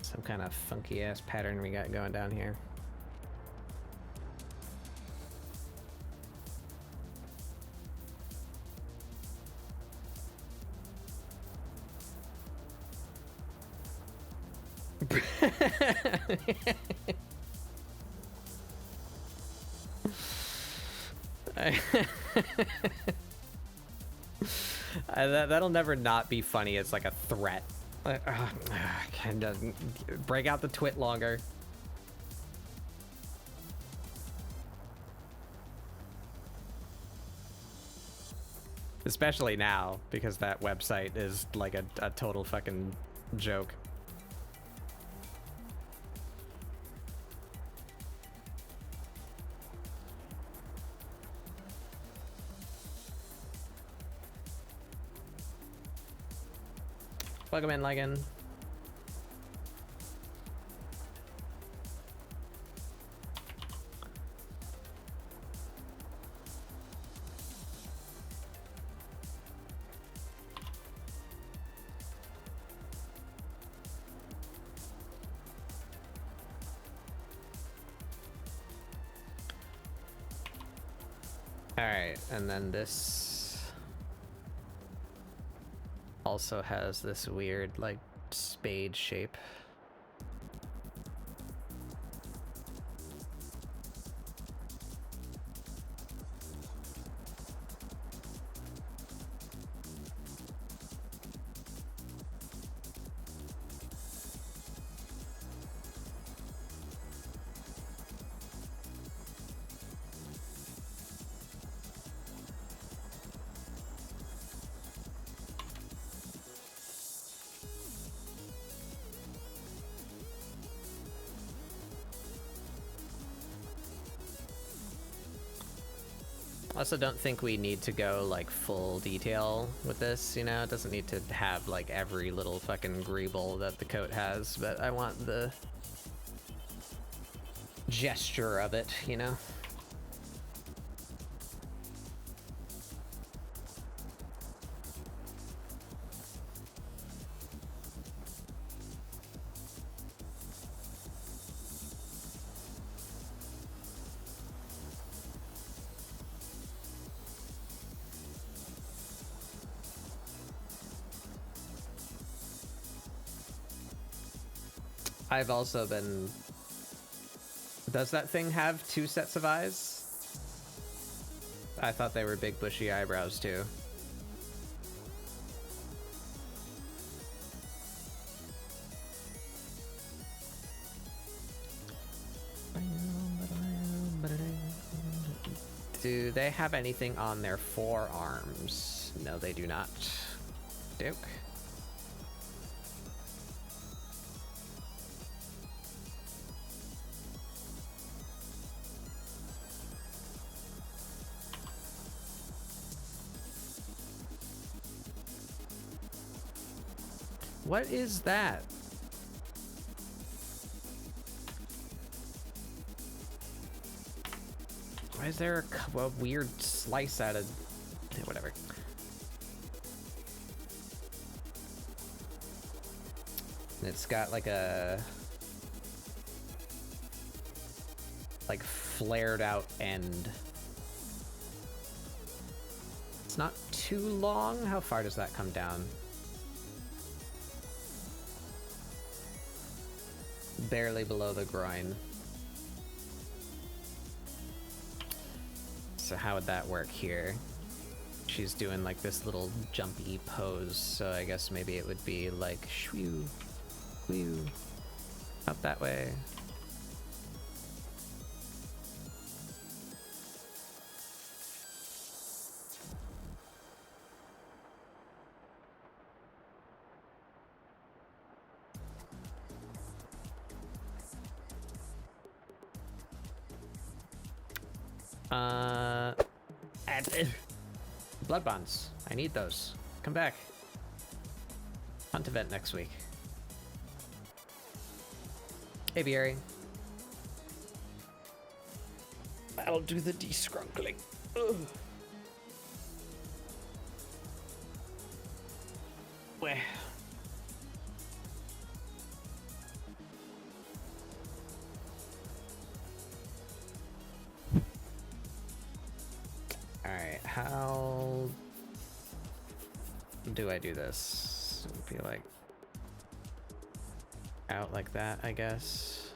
Some kind of funky ass pattern we got going down here. That'll never not be funny. It's like a threat. Break out the twit longer. Especially now, because that website is like a total fucking joke. Welcome in, Ligon. All right, and then this also has this weird, like, spade shape. I also don't think we need to go like full detail with this, you know? It doesn't need to have like every little fucking greeble that the coat has, but I want the gesture of it, you know? I've also been... Does that thing have 2 sets of eyes? I thought they were big bushy eyebrows too. Do they have anything on their forearms? No, they do not. Duke. What is that? Why is there a weird slice out of... whatever. It's got like a... like flared out end. It's not too long. How far does that come down? Barely below the groin. So how would that work here? She's doing like this little jumpy pose, so I guess maybe it would be like shoo, whew, up that way. Blood bonds. I need those. Come back. Hunt event next week. Aviary. That'll do the descrunkling. Ugh. Where? Alright, how do I do this? It would be like out like that, I guess.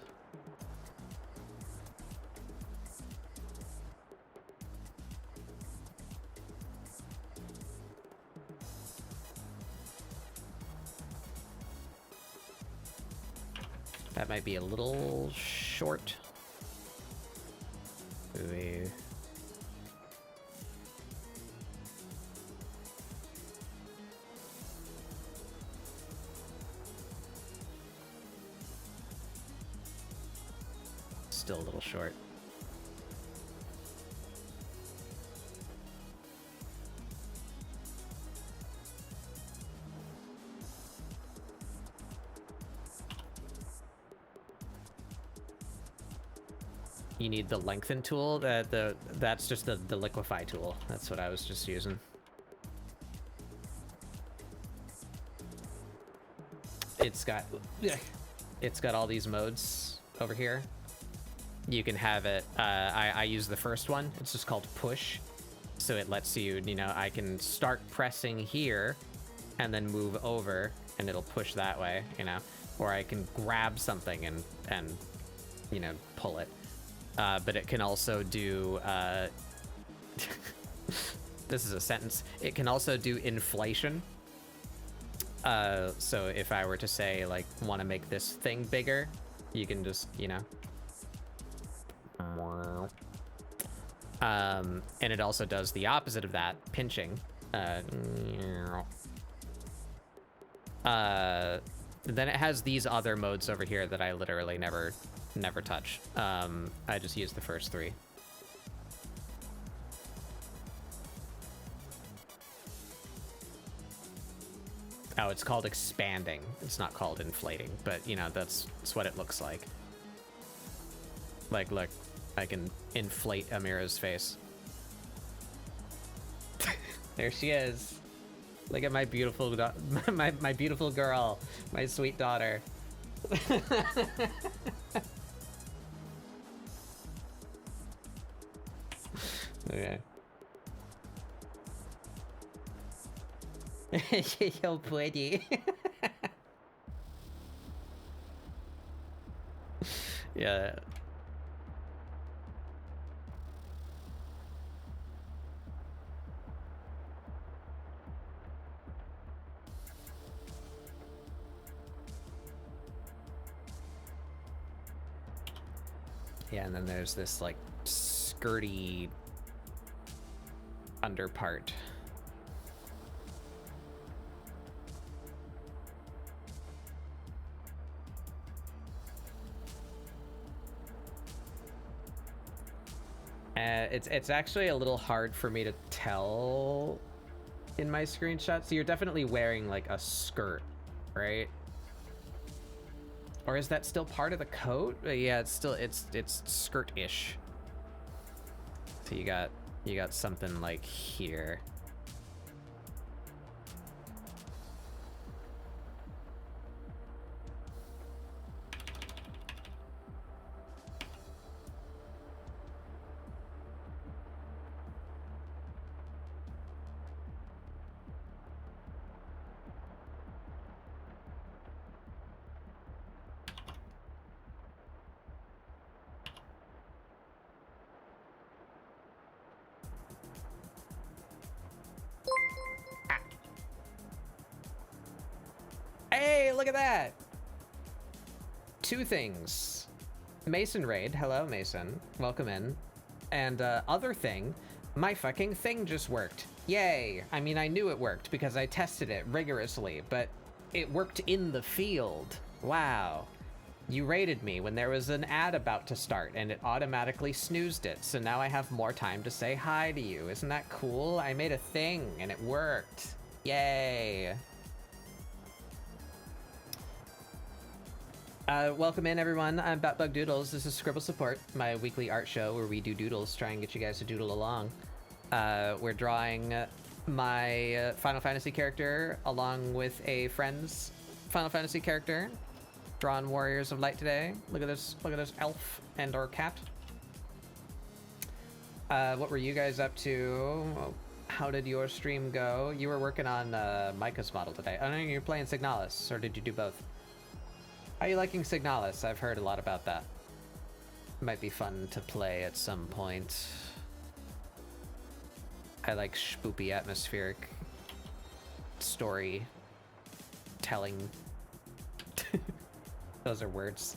That might be a little short. Ooh. Still a little short. You need the lengthen tool. That's just the liquefy tool. That's what I was just using. It's got all these modes over here. You can have it. I use the first one. It's just called push. So it lets you, you know, I can start pressing here and then move over and it'll push that way, you know, or I can grab something and you know, pull it. But it can also do, this is a sentence. It can also do inflation. So if I were to say, like, want to make this thing bigger, you can just, you know. And it also does the opposite of that, pinching. Then it has these other modes over here that I literally never touch. I just use the first three. Oh, it's called expanding. It's not called inflating, but you know, that's what it looks like. Like, look, I can inflate Amirah's face. There she is. Look at my beautiful, my beautiful girl, my sweet daughter. Okay. She's so pretty. Yeah. Yeah, and then there's this like skirty under part. It's actually a little hard for me to tell in my screenshot. So you're definitely wearing like a skirt, right? Or is that still part of the coat? Yeah, it's still it's skirt-ish. So you got something like here. Hey, look at that! Two things. Mason raid. Hello, Mason. Welcome in. And other thing, my fucking thing just worked. Yay! I mean, I knew it worked because I tested it rigorously, but it worked in the field. Wow. You raided me when there was an ad about to start, and it automatically snoozed it, so now I have more time to say hi to you. Isn't that cool? I made a thing, and it worked. Yay! Welcome in, everyone. I'm Batbug Doodles. This is ScribbleSupport, my weekly art show where we do doodles, try and get you guys to doodle along. We're drawing my Final Fantasy character along with a friend's Final Fantasy character. Drawn Warriors of Light today. Look at this elf and or cat. What were you guys up to? How did your stream go? You were working on Micah's model today. I don't know, you're playing Signalis, or did you do both? How are you liking Signalis? I've heard a lot about that. Might be fun to play at some point. I like spoopy atmospheric story telling. Those are words.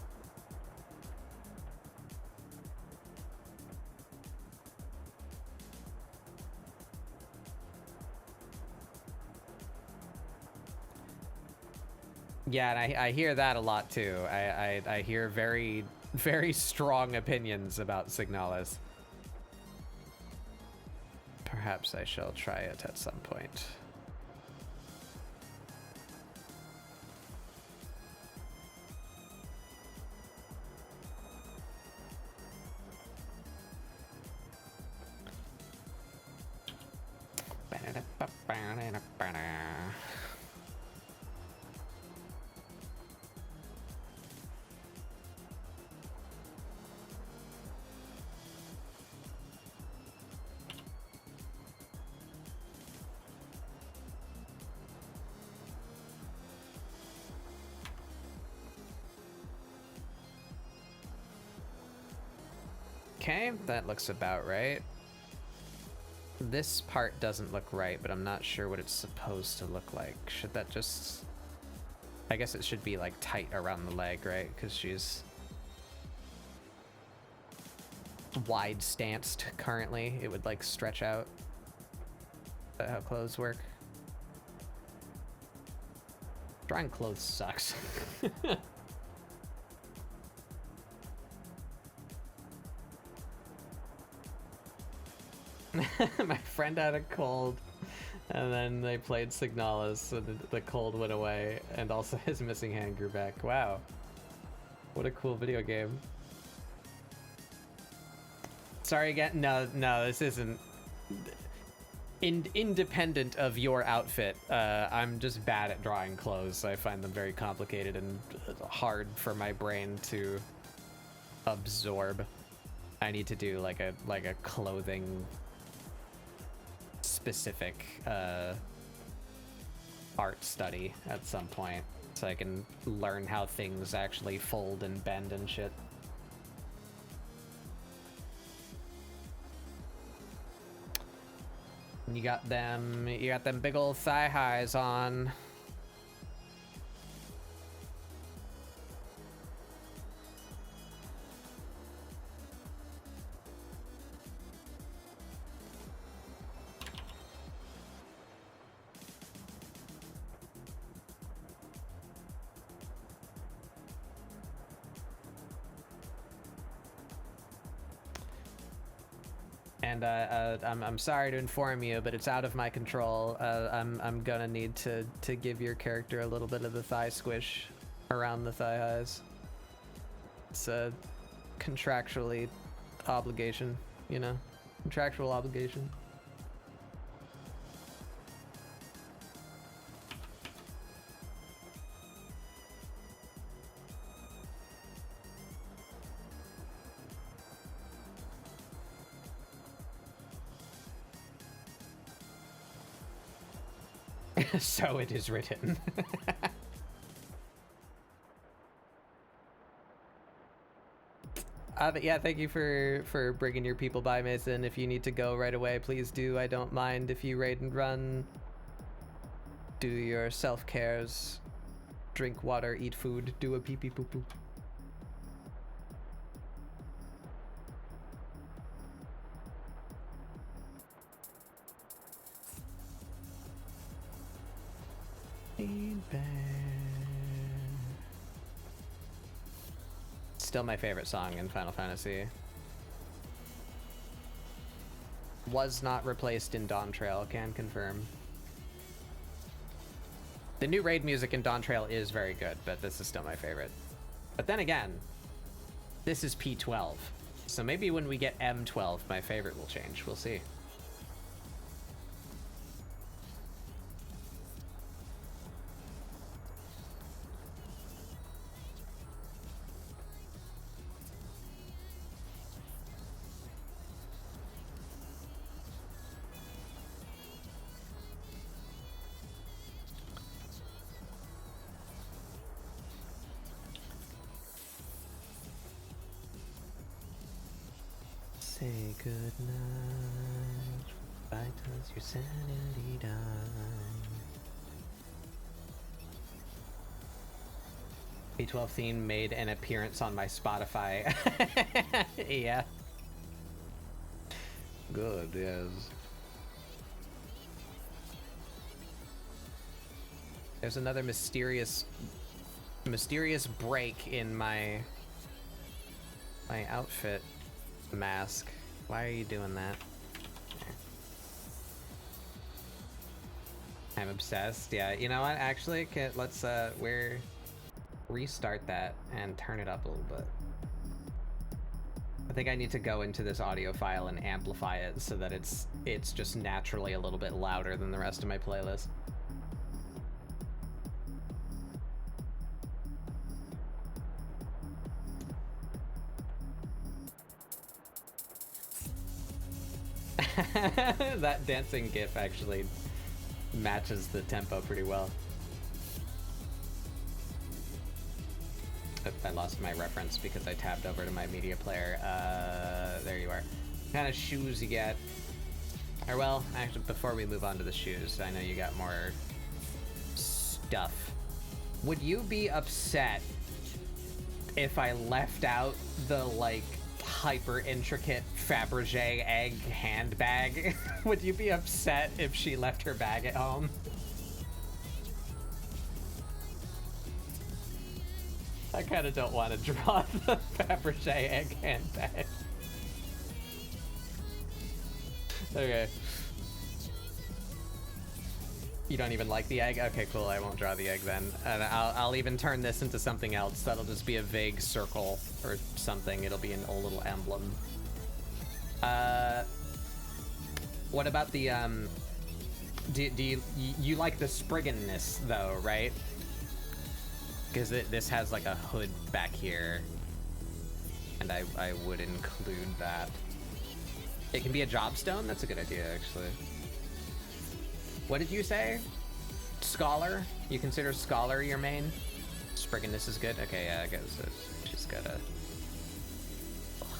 Yeah, and I hear that a lot too. I hear very, very strong opinions about Signalis. Perhaps I shall try it at some point. Okay, that looks about right. This part doesn't look right, but I'm not sure what it's supposed to look like. Should that just... I guess it should be like tight around the leg, right? Because she's wide stanced currently. It would like stretch out. Is that how clothes work? Drawing clothes sucks. My friend had a cold, and then they played Signalis, so the cold went away, and also his missing hand grew back. Wow. What a cool video game. Sorry again. No, this isn't... Independent of your outfit, I'm just bad at drawing clothes. I find them very complicated and hard for my brain to absorb. I need to do like a clothing specific art study at some point so I can learn how things actually fold and bend and shit. You got them big old thigh highs on. And I'm sorry to inform you, but it's out of my control. I'm gonna need to give your character a little bit of the thigh squish around the thigh highs. It's a contractually obligation, you know, contractual obligation. So it is written. But yeah, thank you for bringing your people by, Mason. If you need to go right away, please do. I don't mind if you raid and run. Do your self-cares. Drink water, eat food, do a pee-pee poo-poo. Still my favorite song in Final Fantasy. Was not replaced in Dawn Trail, can confirm. The new raid music in Dawn Trail is very good, but this is still my favorite. But then again, this is P12, so maybe when we get M12, my favorite will change. We'll see. Say good night. Why does your sanity die? P12 theme made an appearance on my Spotify. Yeah. Good, yes. There's another mysterious break in my outfit mask. Why are you doing that? I'm obsessed. Yeah, you know what? Actually, let's restart that and turn it up a little bit. I think I need to go into this audio file and amplify it so that it's just naturally a little bit louder than the rest of my playlist. That dancing gif actually matches the tempo pretty well. I lost my reference because I tabbed over to my media player. There you are. What kind of shoes you get? Or well, actually, before we move on to the shoes, I know you got more stuff. Would you be upset if I left out the, like, hyper intricate Fabergé egg handbag? Would you be upset if she left her bag at home? I kind of don't want to draw the Fabergé egg handbag. Okay. You don't even like the egg? Okay, cool. I won't draw the egg then. And I'll even turn this into something else. That'll just be a vague circle or something. It'll be an old little emblem. What about the, do you like the sprigganness though, right? Because this has like a hood back here. And I would include that. It can be a jobstone? That's a good idea, actually. What did you say? Scholar? You consider Scholar your main? Sprigganness is good? Okay, yeah, I guess she's got a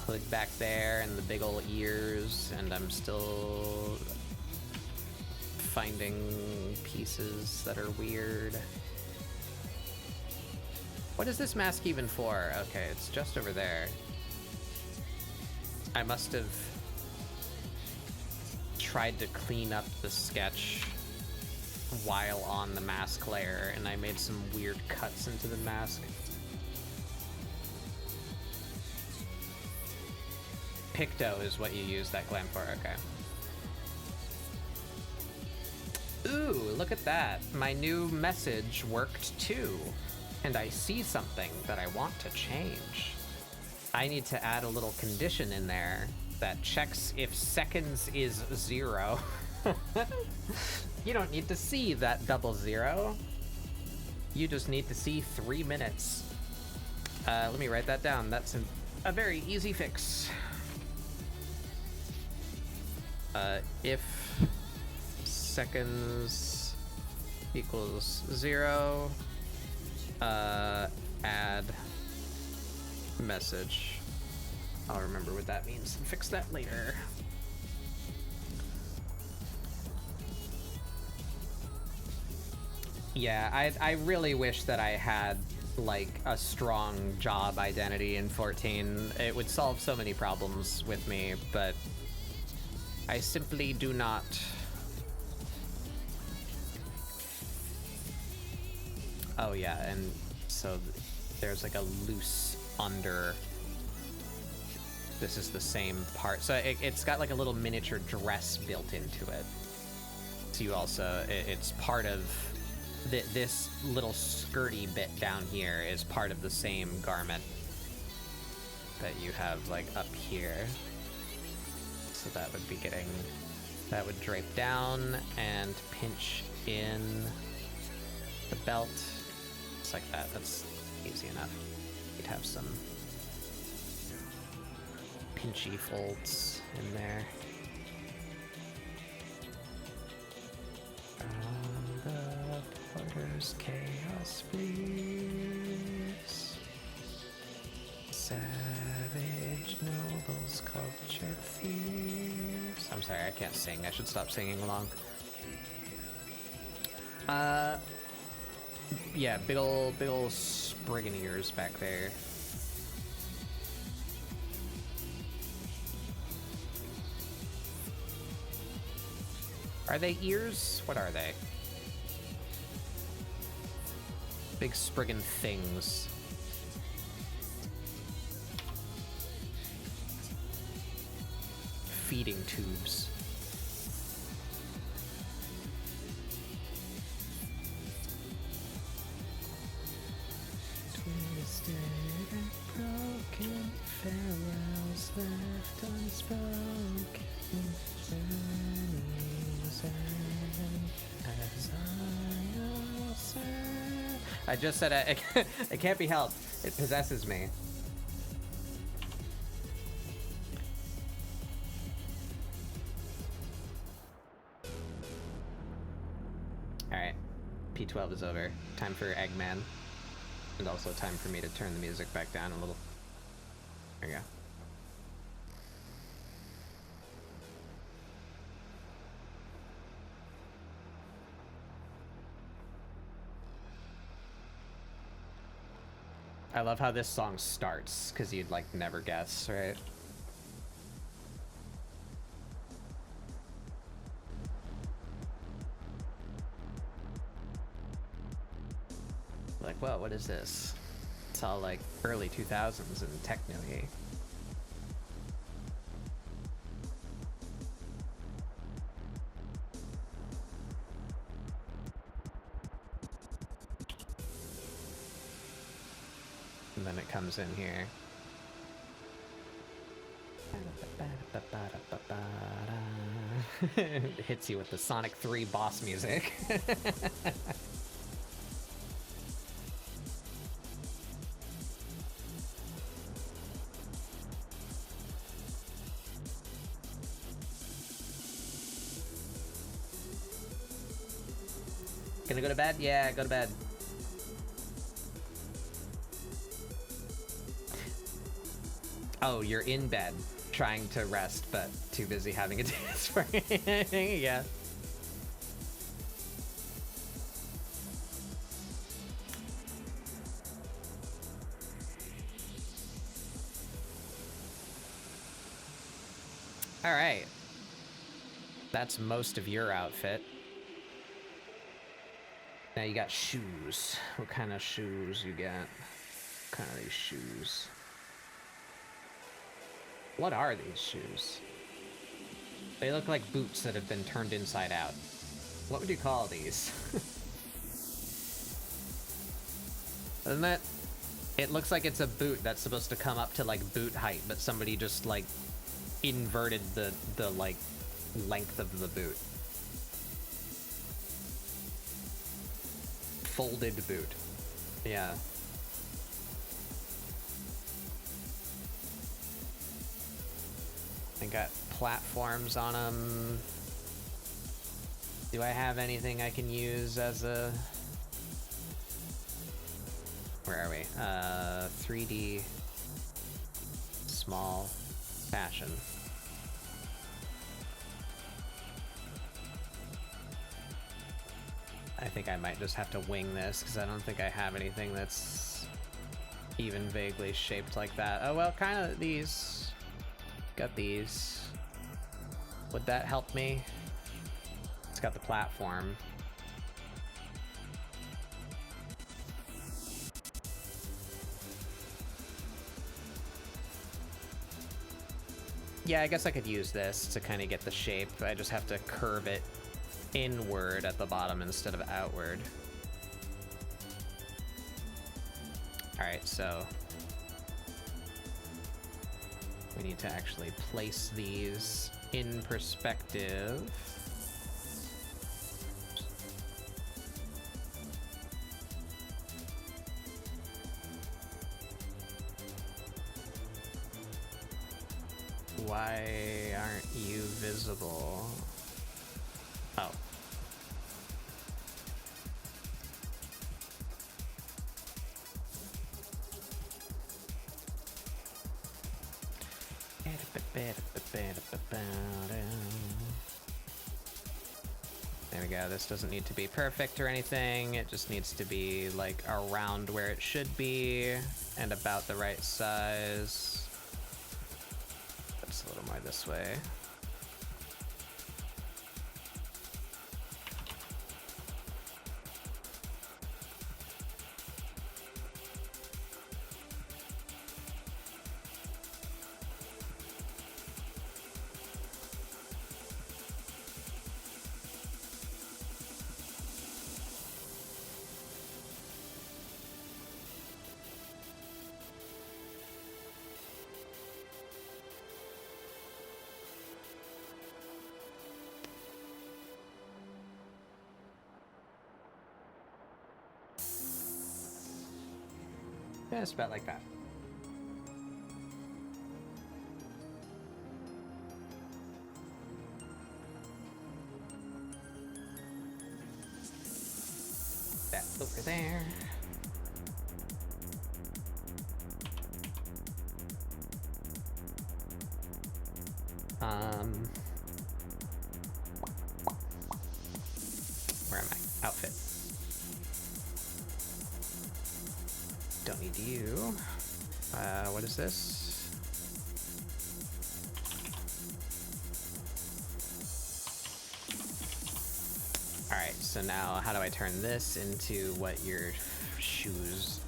hood back there and the big ol' ears, and I'm still finding pieces that are weird. What is this mask even for? Okay, it's just over there. I must have tried to clean up the sketch while on the mask layer, and I made some weird cuts into the mask. Picto is what you use that glam for, okay. Ooh, look at that. My new message worked too. And I see something that I want to change. I need to add a little condition in there that checks if seconds is 0. You don't need to see that 00. You just need to see 3 minutes. Let me write that down. That's a very easy fix. If seconds equals 0, add message. I'll remember what that means and fix that later. Yeah, I really wish that I had like a strong job identity in 14. It would solve so many problems with me, but I simply do not. Oh yeah, and so there's like a loose under. This is the same part. So it's got like a little miniature dress built into it. So you also, it's part of this little skirty bit down here is part of the same garment that you have like up here. So that would be getting, that would drape down and pinch in the belt. Just like that, that's easy enough. You'd have some pinchy folds in there. On the porter's chaos flees, savage nobles, cultured thieves. I'm sorry, I can't sing. I should stop singing along. Yeah, big ol' spriggin' ears back there. Are they ears? What are they? Big spriggin' things. Feeding tubes. Twisted and broken, farewells left unspoken. I just said it can't be helped. It possesses me. Alright. P12 is over. Time for Eggman. And also time for me to turn the music back down a little. There you go. I love how this song starts, because you'd like never guess, right? Like, whoa, what is this? It's all like early 2000s and techno-y. And then it comes in here. It hits you with the Sonic 3 boss music. Gonna go to bed? Yeah, go to bed. Oh, you're in bed, trying to rest, but too busy having a dance party. Yeah. All right. That's most of your outfit. Now you got shoes. What kind of shoes you got? What kind of these shoes? What are these shoes? They look like boots that have been turned inside out. What would you call these? Doesn't it? It looks like it's a boot that's supposed to come up to like boot height, but somebody just like inverted the like length of the boot. Folded boot. Yeah. They got platforms on them. Do I have anything I can use as a... Where are we? 3D small fashion. I think I might just have to wing this, because I don't think I have anything that's even vaguely shaped like that. Oh, well, kind of these. Got these. Would that help me? It's got the platform. Yeah, I guess I could use this to kind of get the shape. I just have to curve it inward at the bottom instead of outward. Alright, so we need to actually place these in perspective. Why aren't you visible? Oh. There we go. This doesn't need to be perfect or anything. It just needs to be like around where it should be and about the right size. That's a little more this way. Yeah, it's about like that. That over there. Where am I? Outfit. Don't need you. What is this? Alright, so now how do I turn this into what your shoes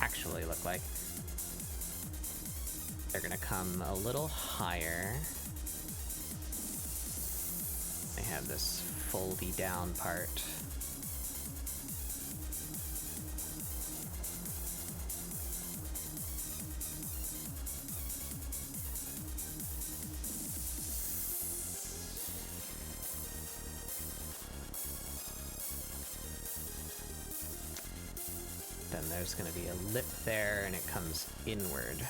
actually look like? They're gonna come a little higher. They have this foldy down part. Then there's going to be a lip there, and it comes inward.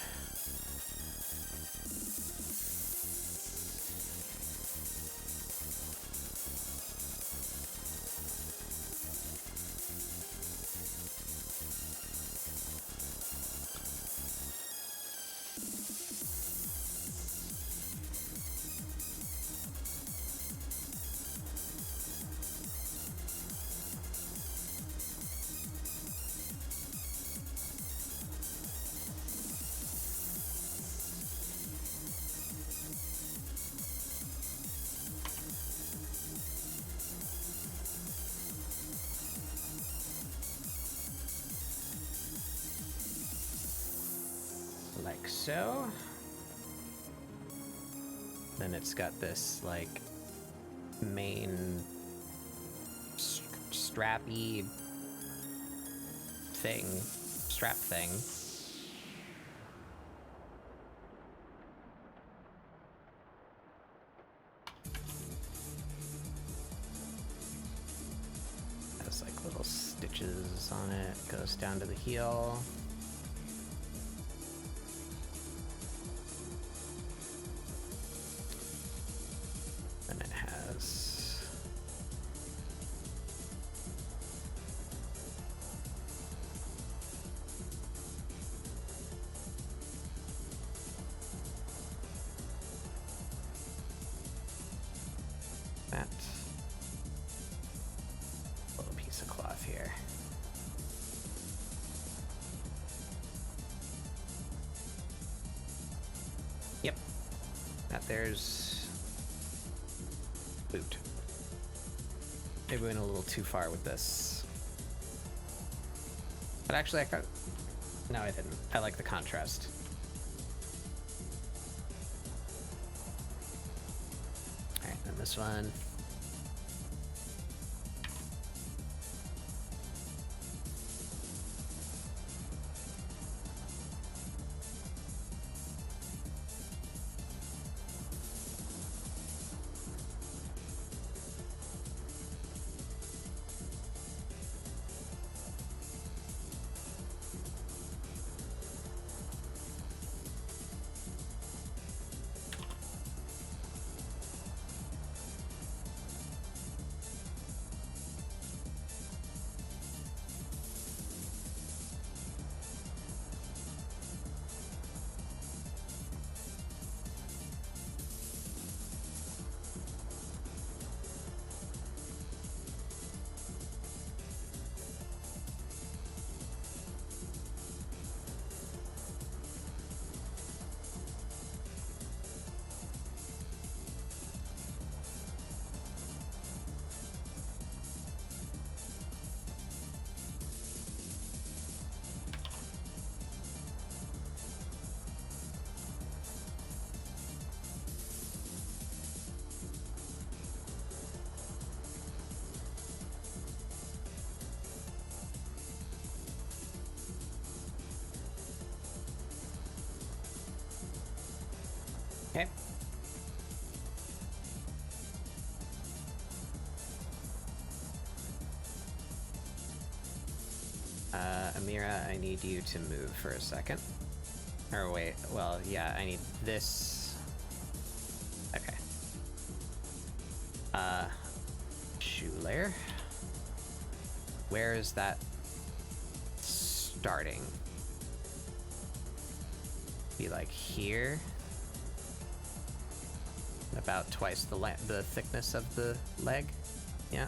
Like so. Then it's got this, like, main strappy thing, strap thing. Has, like, little stitches on it, goes down to the heel. That little piece of cloth here. Yep. That there's boot. Maybe we went a little too far with this. But actually, I got. No, I didn't. I like the contrast. Alright, then this one. Okay. Amirah, I need you to move for a second. Or wait, well, yeah, I need this. Okay. Shoe layer. Where is that starting? Be like here. about twice the thickness of the leg. Yeah.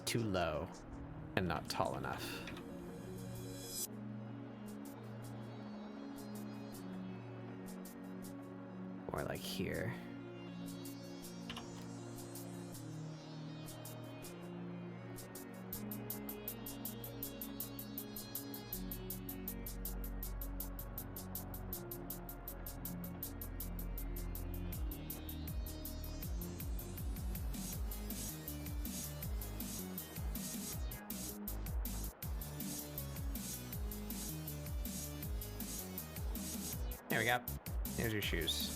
Too low and not tall enough. Or like here. There we go. Here's your shoes.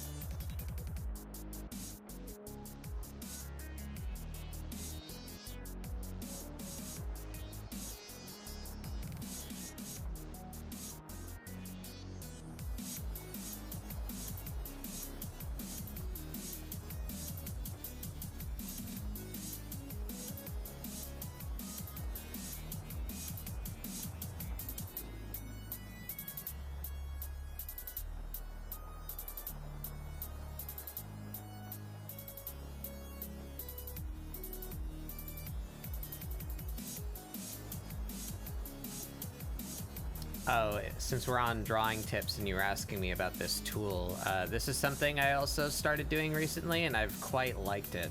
Oh, since we're on drawing tips and you were asking me about this tool, this is something I also started doing recently and I've quite liked it.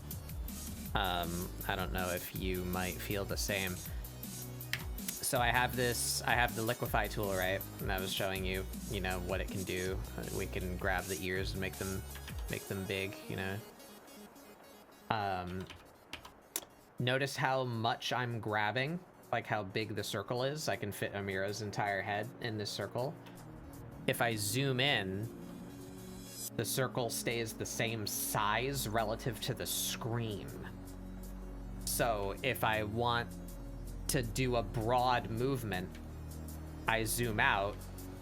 I don't know if you might feel the same. So I have the liquefy tool, right? And I was showing you, you know, what it can do. We can grab the ears and make them big, you know. Notice how much I'm grabbing. Like how big the circle is. I can fit Amirah's entire head in this circle. If I zoom in, the circle stays the same size relative to the screen. So if I want to do a broad movement, I zoom out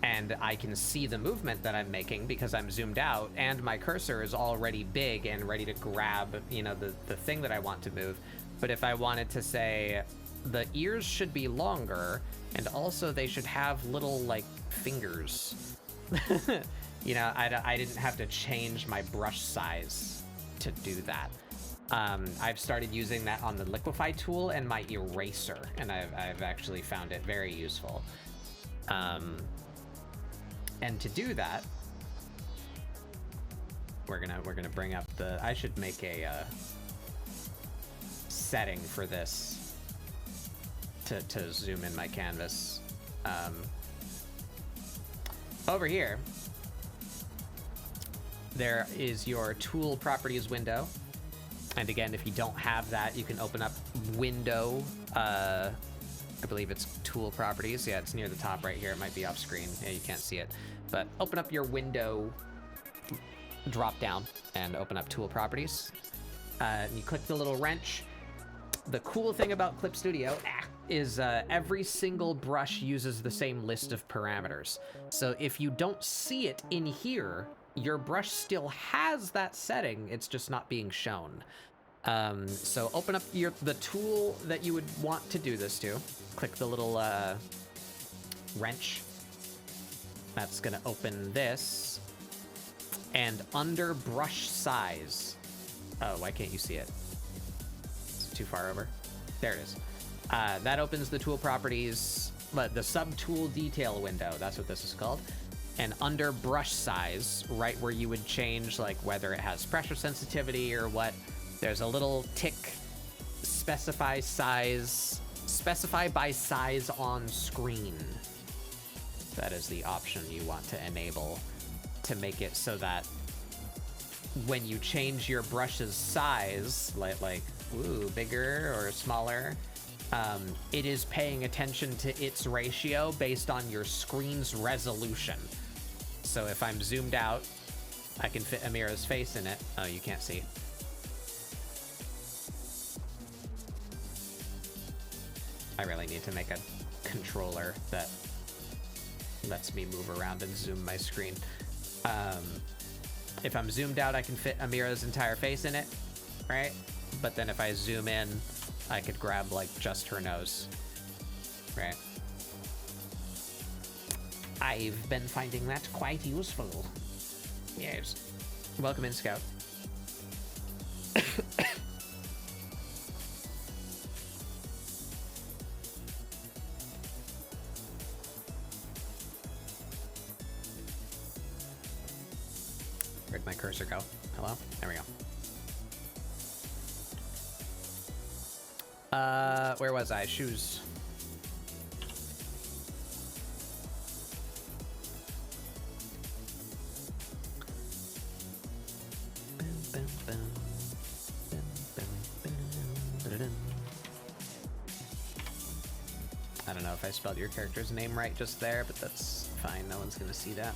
and I can see the movement that I'm making because I'm zoomed out and my cursor is already big and ready to grab, you know, the thing that I want to move. But if I wanted to say, the ears should be longer, and also they should have little, like, fingers. You know, I didn't have to change my brush size to do that. I've started using that on the liquefy tool and my eraser, and I've actually found it very useful. And to do that, we're gonna bring up the. I should make a setting for this. To zoom in my canvas. Over here, there is your tool properties window. And again, if you don't have that, you can open up window. I believe it's tool properties. Yeah, it's near the top right here. It might be off screen. Yeah, you can't see it. But open up your window drop down and open up tool properties. And you click the little wrench. The cool thing about Clip Studio is every single brush uses the same list of parameters. So if you don't see it in here, your brush still has that setting, it's just not being shown. So open up the tool that you would want to do this to. Click the little wrench. That's gonna open this. And under brush size, oh, why can't you see it? It's too far over. There it is. That opens the tool properties, the sub-tool detail window. That's what this is called. And under brush size, right where you would change like whether it has pressure sensitivity or what, there's a little tick, specify by size on screen. That is the option you want to enable to make it so that when you change your brush's size, like ooh, bigger or smaller, it is paying attention to its ratio based on your screen's resolution. So if I'm zoomed out, I can fit Amirah's face in it. Oh, you can't see. I really need to make a controller that lets me move around and zoom my screen. If I'm zoomed out, I can fit Amirah's entire face in it, right? But then if I zoom in, I could grab like just her nose, right? I've been finding that quite useful. Yes. Welcome in, Scout. Where'd my cursor go? Hello? There we go. Where was I? Shoes. I don't know if I spelled your character's name right just there, but that's fine. No one's gonna see that.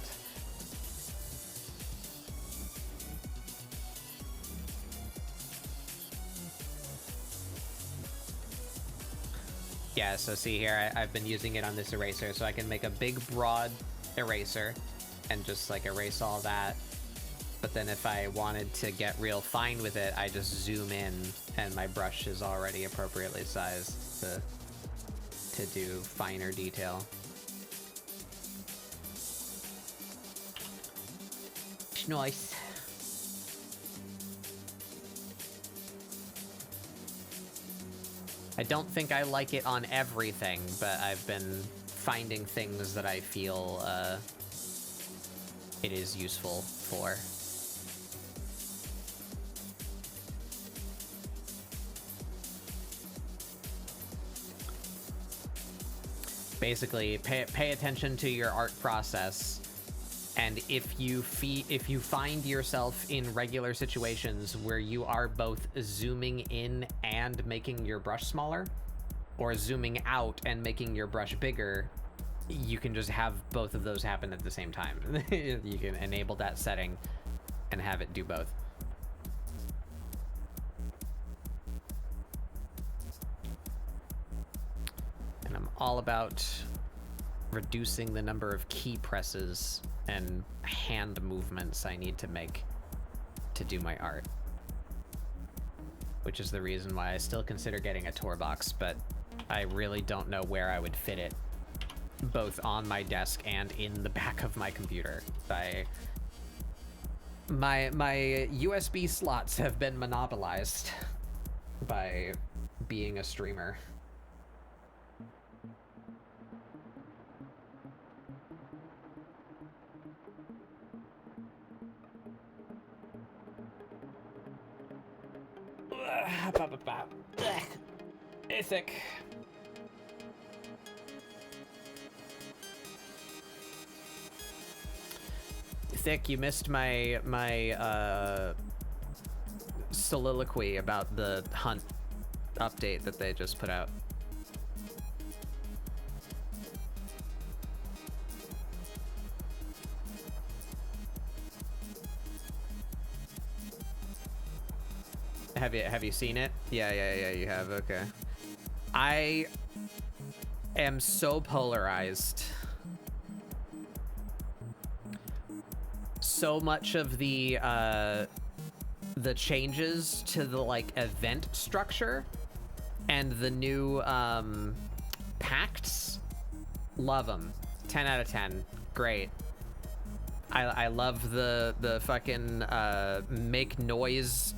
Yeah, so see here, I've been using it on this eraser, so I can make a big, broad eraser and just like erase all that. But then if I wanted to get real fine with it, I just zoom in and my brush is already appropriately sized to do finer detail. Nice. I don't think I like it on everything, but I've been finding things that I feel it is useful for. Basically, pay attention to your art process, and if you find yourself in regular situations where you are both zooming in and making your brush smaller, or zooming out and making your brush bigger, you can just have both of those happen at the same time. You can enable that setting and have it do both. And I'm all about reducing the number of key presses and hand movements I need to make to do my art. Which is the reason why I still consider getting a tour box, but I really don't know where I would fit it, both on my desk and in the back of my computer. My USB slots have been monopolized by being a streamer. Thick. Thick, you missed my soliloquy about the hunt update that they just put out. Have you seen it? Yeah, you have. Okay. I am so polarized. So much of the changes to the like event structure and the new pacts, love them. 10 out of 10. Great. I love the fucking make noise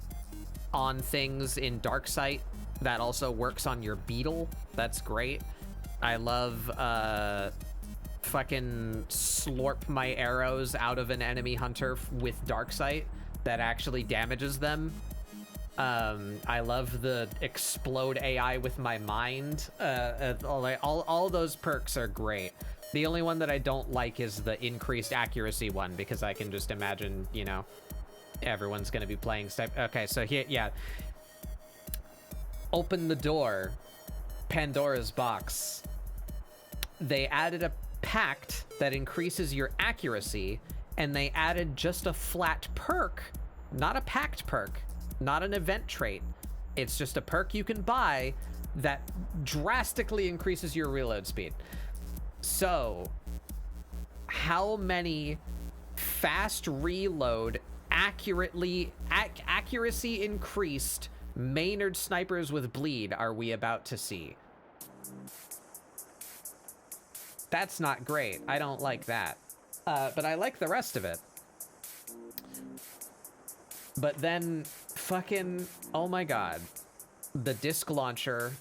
on things in Darksight that also works on your beetle. That's great. I love fucking slurp my arrows out of an enemy hunter with Darksight that actually damages them. I love the explode AI with my mind. All those perks are great. The only one that I don't like is the increased accuracy one, because I can just imagine, you know, everyone's gonna be playing stuff. Okay, so here, yeah. Open the door, Pandora's box. They added a pact that increases your accuracy, and they added just a flat perk, not a pact perk, not an event trait. It's just a perk you can buy that drastically increases your reload speed. So, how many fast reload, accuracy increased Maynard snipers with bleed are we about to see? That's not great. I don't like that. But I like the rest of it. But then, fucking, oh my god. The disc launcher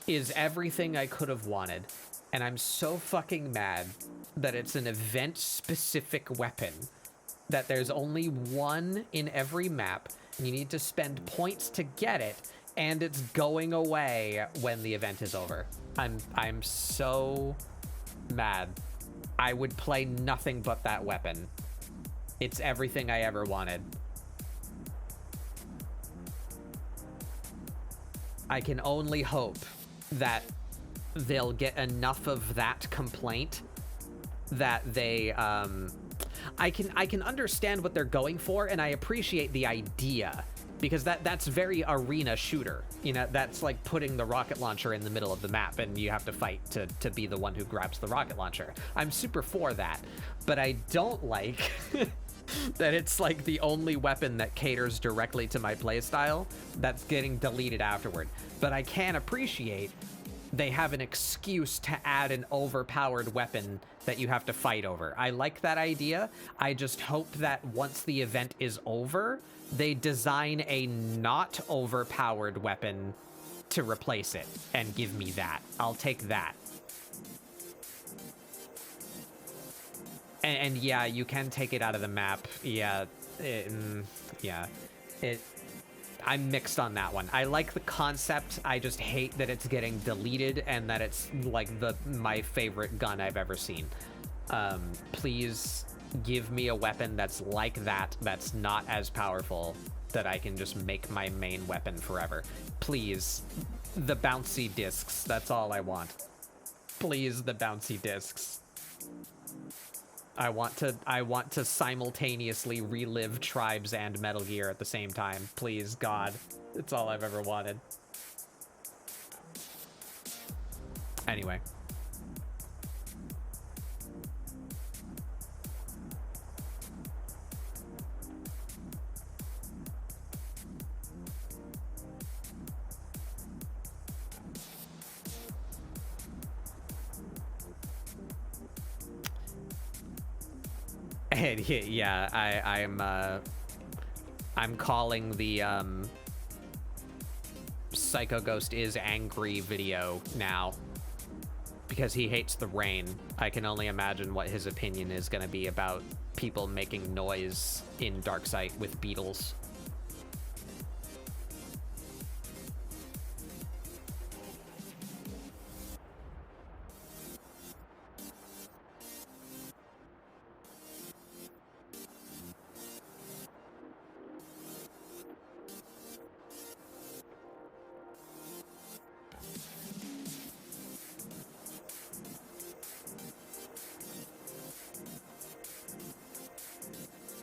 is everything I could have wanted. And I'm so fucking mad that it's an event-specific weapon. That there's only one in every map, and you need to spend points to get it, and it's going away when the event is over. I'm so mad. I would play nothing but that weapon. It's everything I ever wanted. I can only hope that they'll get enough of that complaint that they I can understand what they're going for, and I appreciate the idea, because that's very arena shooter. You know, that's like putting the rocket launcher in the middle of the map and you have to fight to be the one who grabs the rocket launcher. I'm super for that, but I don't like that it's like the only weapon that caters directly to my playstyle that's getting deleted afterward. But I can appreciate they have an excuse to add an overpowered weapon that you have to fight over. I like that idea. I just hope that once the event is over, they design a not overpowered weapon to replace it and give me that. I'll take that. And yeah, you can take it out of the map. Yeah, I'm mixed on that one. I like the concept. I just hate that it's getting deleted and that it's like my favorite gun I've ever seen. Please give me a weapon that's like that, that's not as powerful, that I can just make my main weapon forever. Please, the bouncy discs. That's all I want. Please, the bouncy discs. I want to simultaneously relive Tribes and Metal Gear at the same time. Please, God. It's all I've ever wanted. Anyway. And yeah, I'm calling the Psycho Ghost is angry video now because he hates the rain. I can only imagine what his opinion is going to be about people making noise in Darkseid with beetles.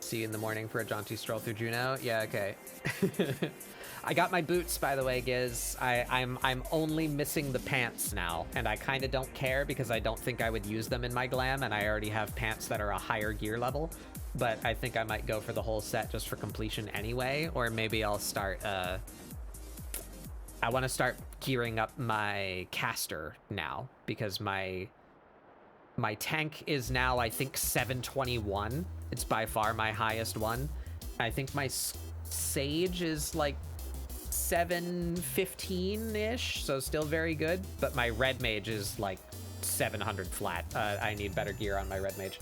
See you in the morning for a jaunty stroll through Juneau. Yeah, okay. I got my boots, by the way, Giz. I'm only missing the pants now, and I kind of don't care because I don't think I would use them in my glam, and I already have pants that are a higher gear level. But I think I might go for the whole set just for completion anyway, or maybe I'll start. I want to start gearing up my caster now because my tank is now, I think, 721. It's by far my highest one. I think my Sage is like 715-ish, so still very good. But my Red Mage is like 700 flat. I need better gear on my Red Mage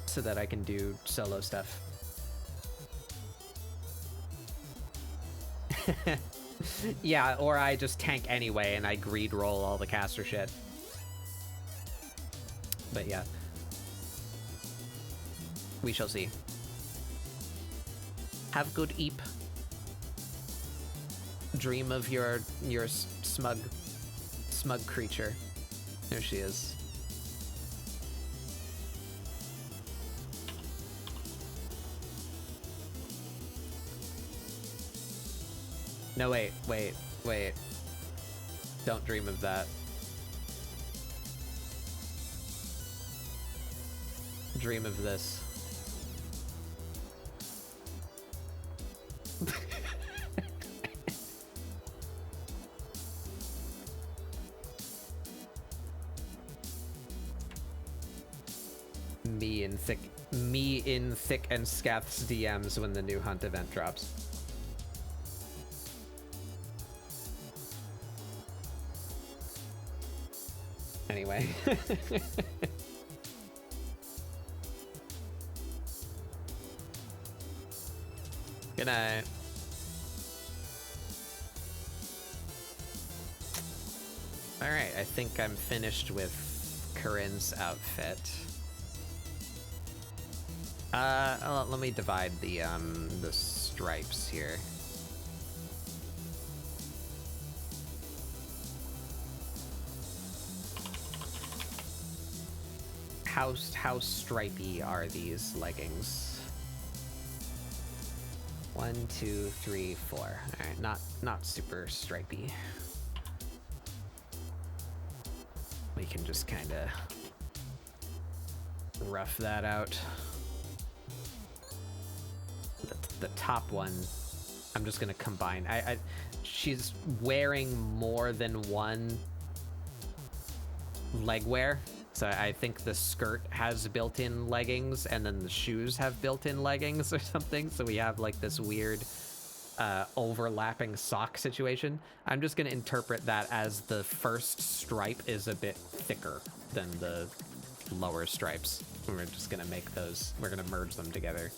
so that I can do solo stuff. Yeah, or I just tank anyway and I greed roll all the caster shit. But yeah. We shall see. Have good eep. Dream of your smug creature. There she is. No, wait. Don't dream of that. Dream of this. Me in thick and Scath's DMs when the new hunt event drops. Anyway. Good night. Alright, I think I'm finished with Corinne's outfit. Let me divide the stripes here. How stripy are these leggings? 1, 2, 3, 4. All right, not super stripy. We can just kind of rough that out. The top one, I'm just gonna combine. She's wearing more than one leg wear. So I think the skirt has built-in leggings and then the shoes have built-in leggings or something. So we have like this weird overlapping sock situation. I'm just gonna interpret that as the first stripe is a bit thicker than the lower stripes. And we're just gonna make those, we're gonna merge them together.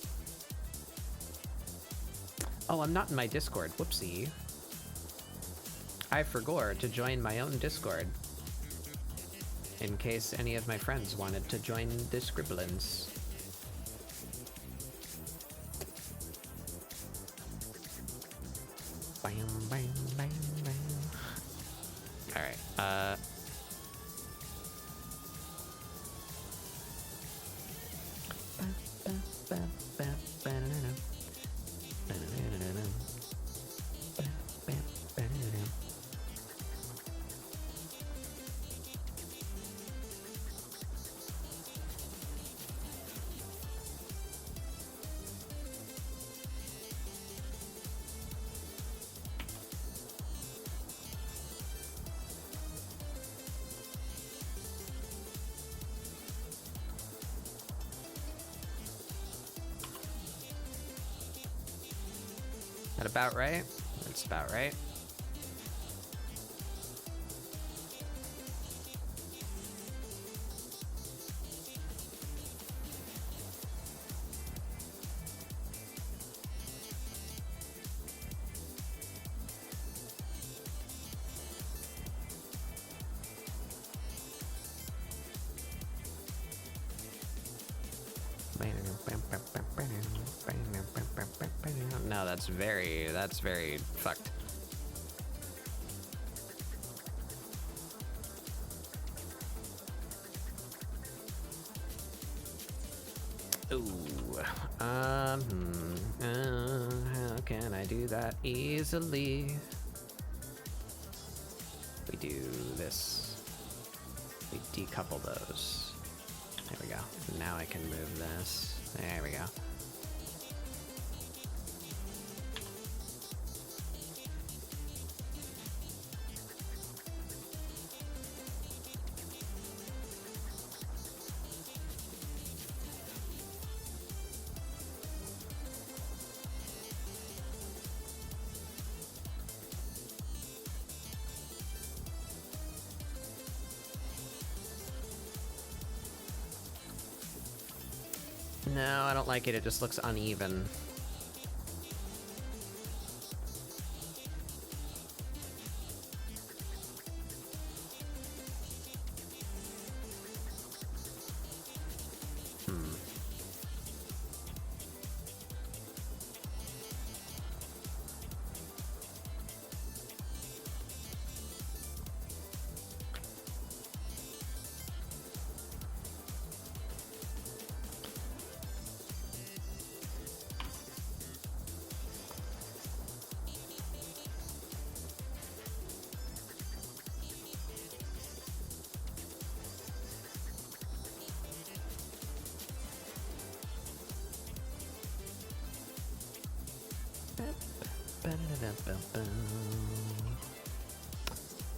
Oh, I'm not in my Discord. Whoopsie. I forgot to join my own Discord. In case any of my friends wanted to join the Scribblins. Bam, bam, bam, bam. Alright, that about right? That's about right. No, that's very fucked. Ooh, how can I do that easily? We do this. We decouple those. There we go. Now I can move this. There we go. No, I don't like it. It just looks uneven.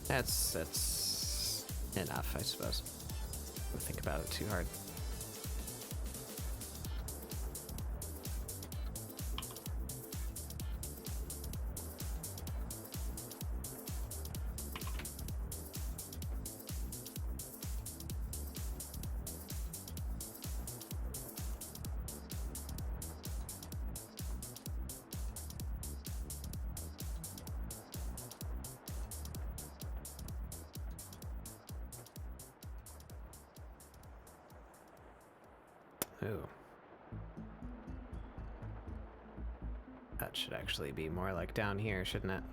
That's enough, I suppose. Don't think about it too hard. Ooh. That should actually be more like down here, shouldn't it?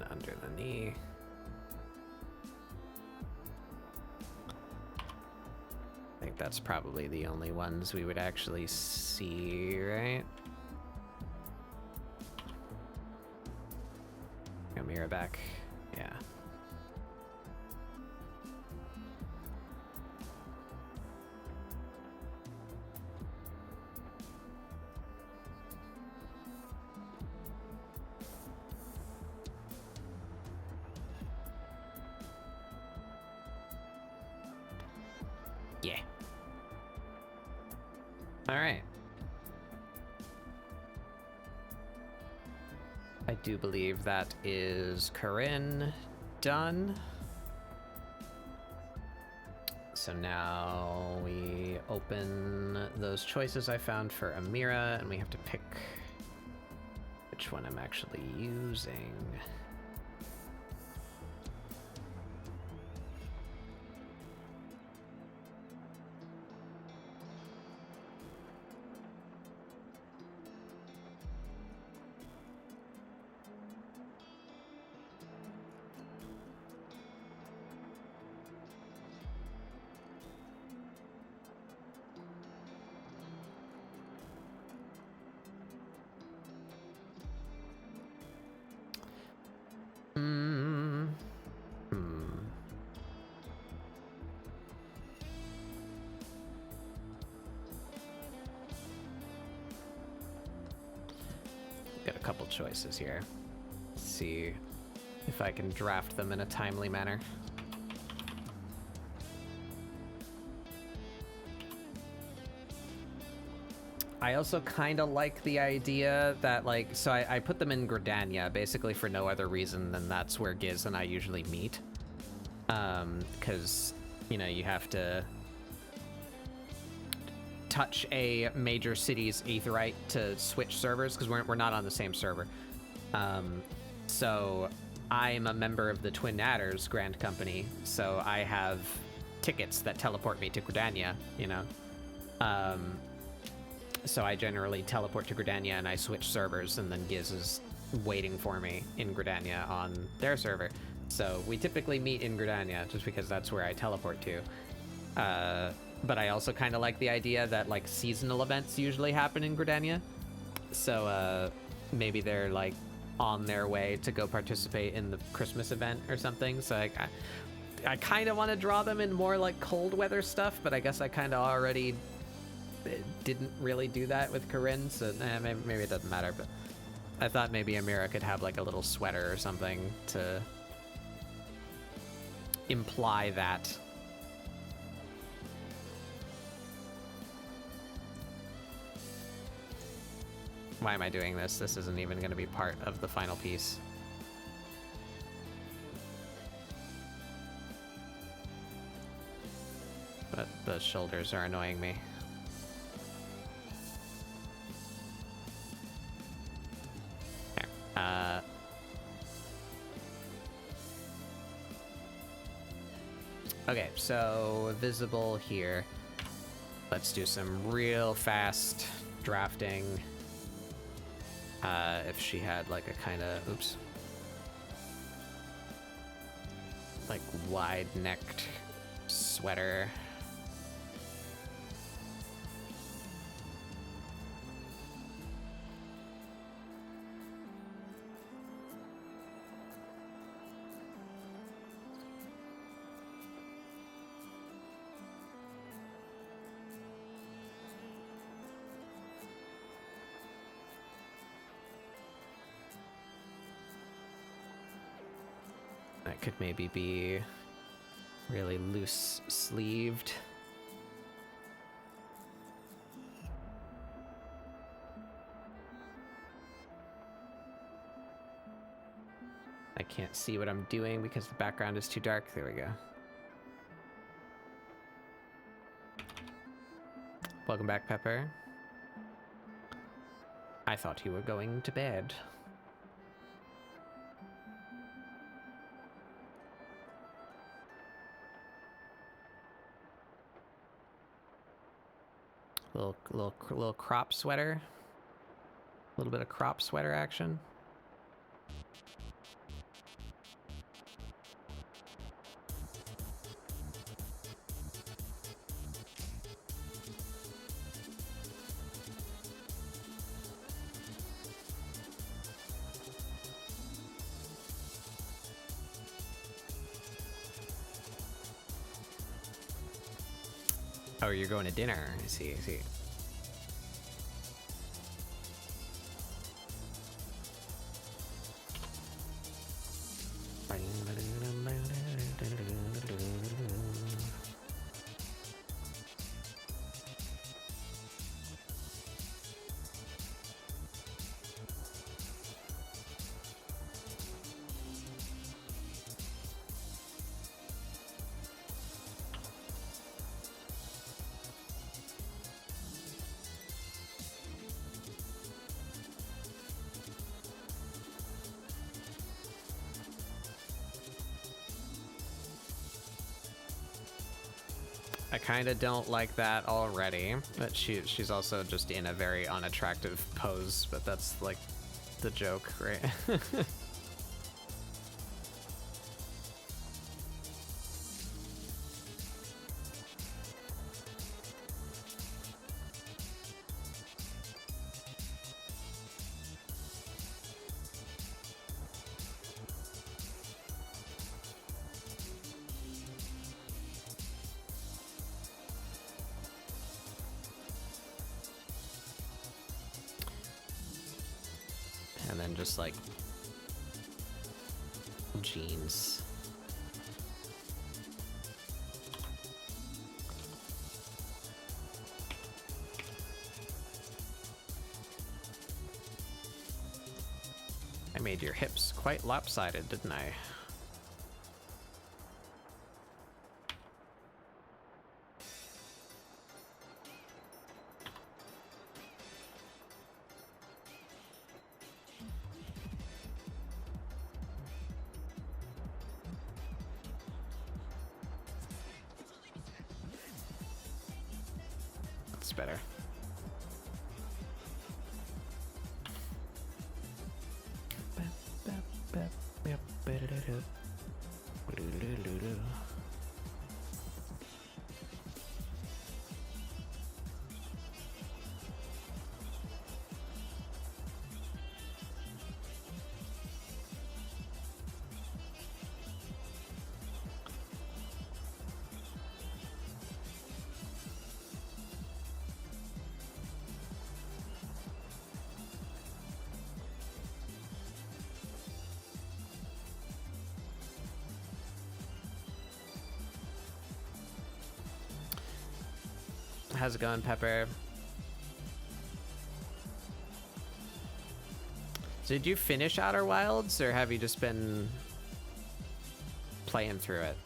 Under the knee. I think that's probably the only ones we would actually see, right? Amirah back. Yeah. Yeah. All right. I do believe that is Corinne done. So now we open those choices I found for Amirah, and we have to pick which one I'm actually using. Got a couple choices here. Let's see if I can draft them in a timely manner. I also kind of like the idea that, like, so I put them in Gridania basically for no other reason than that's where Giz and I usually meet. Because, you know, you have to touch a major city's aetherite to switch servers, because we're not on the same server. So I'm a member of the Twin Adders Grand Company, so I have tickets that teleport me to Gridania, you know? So I generally teleport to Gridania and I switch servers, and then Giz is waiting for me in Gridania on their server. So we typically meet in Gridania just because that's where I teleport to. But I also kind of like the idea that, like, seasonal events usually happen in Gridania. So maybe they're, like, on their way to go participate in the Christmas event or something. So I kind of want to draw them in more, like, cold weather stuff, but I guess I kind of already didn't really do that with Corinne, so maybe it doesn't matter. But I thought maybe Amirah could have, like, a little sweater or something to imply that. Why am I doing this? This isn't even going to be part of the final piece. Those shoulders are annoying me. There. Okay, so visible here. Let's do some real fast drafting. If she had like a kind of, oops, like wide-necked sweater. That could maybe be really loose sleeved. I can't see what I'm doing because the background is too dark. There we go. Welcome back, Pepper. I thought you were going to bed. Little crop sweater. A little bit of crop sweater action. Oh, you're going to dinner. I see, I see. I kind of don't like that already, but she's also just in a very unattractive pose, but that's like the joke, right? And then just like jeans. I made your hips quite lopsided, didn't I? Better. How's it going, Pepper? So did you finish Outer Wilds, or have you just been playing through it?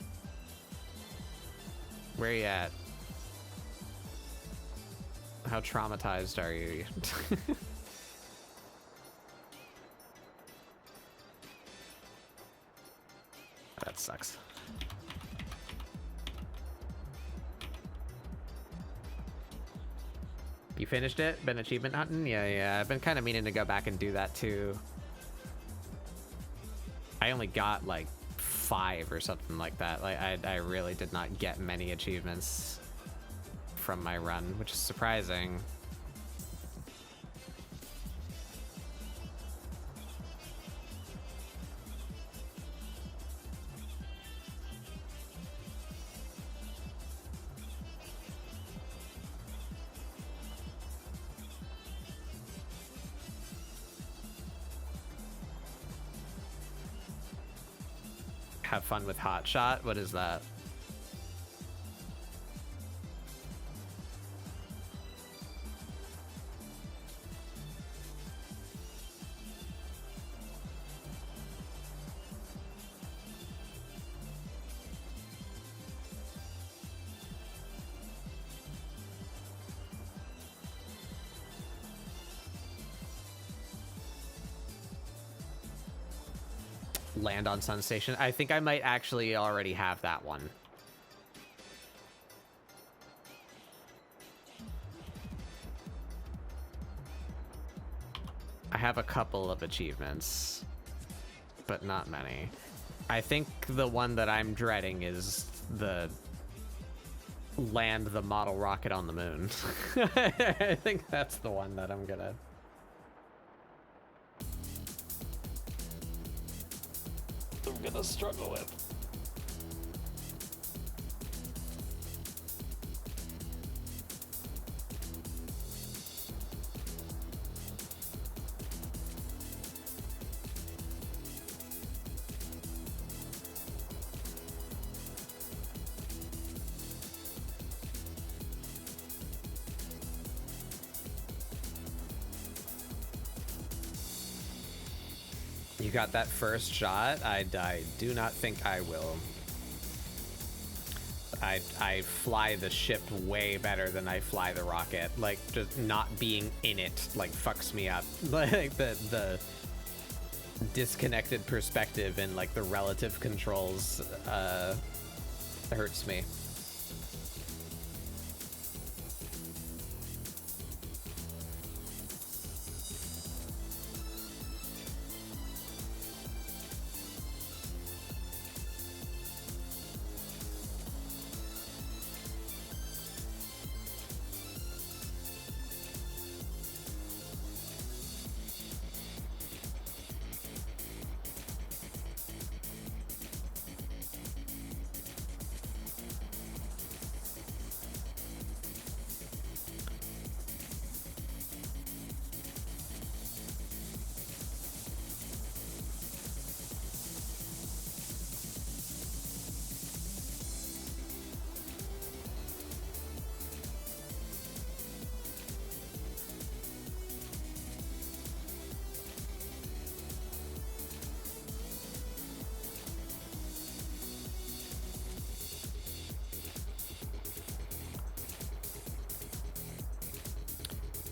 Where are you at? How traumatized are you? That sucks. You finished it? Been achievement hunting? Yeah. I've been kind of meaning to go back and do that too. I only got like 5 or something like that. Like I really did not get many achievements from my run, which is surprising. Have fun with Hot Shot? What is that? Land on Sun Station. I think I might actually already have that one. I have a couple of achievements, but not many. I think the one that I'm dreading is the land the model rocket on the moon. I think that's the one that I'm gonna struggle with. You got that first shot? I do not think I will. I fly the ship way better than I fly the rocket. Like, just not being in it, like, fucks me up. Like, the disconnected perspective and, like, the relative controls, hurts me.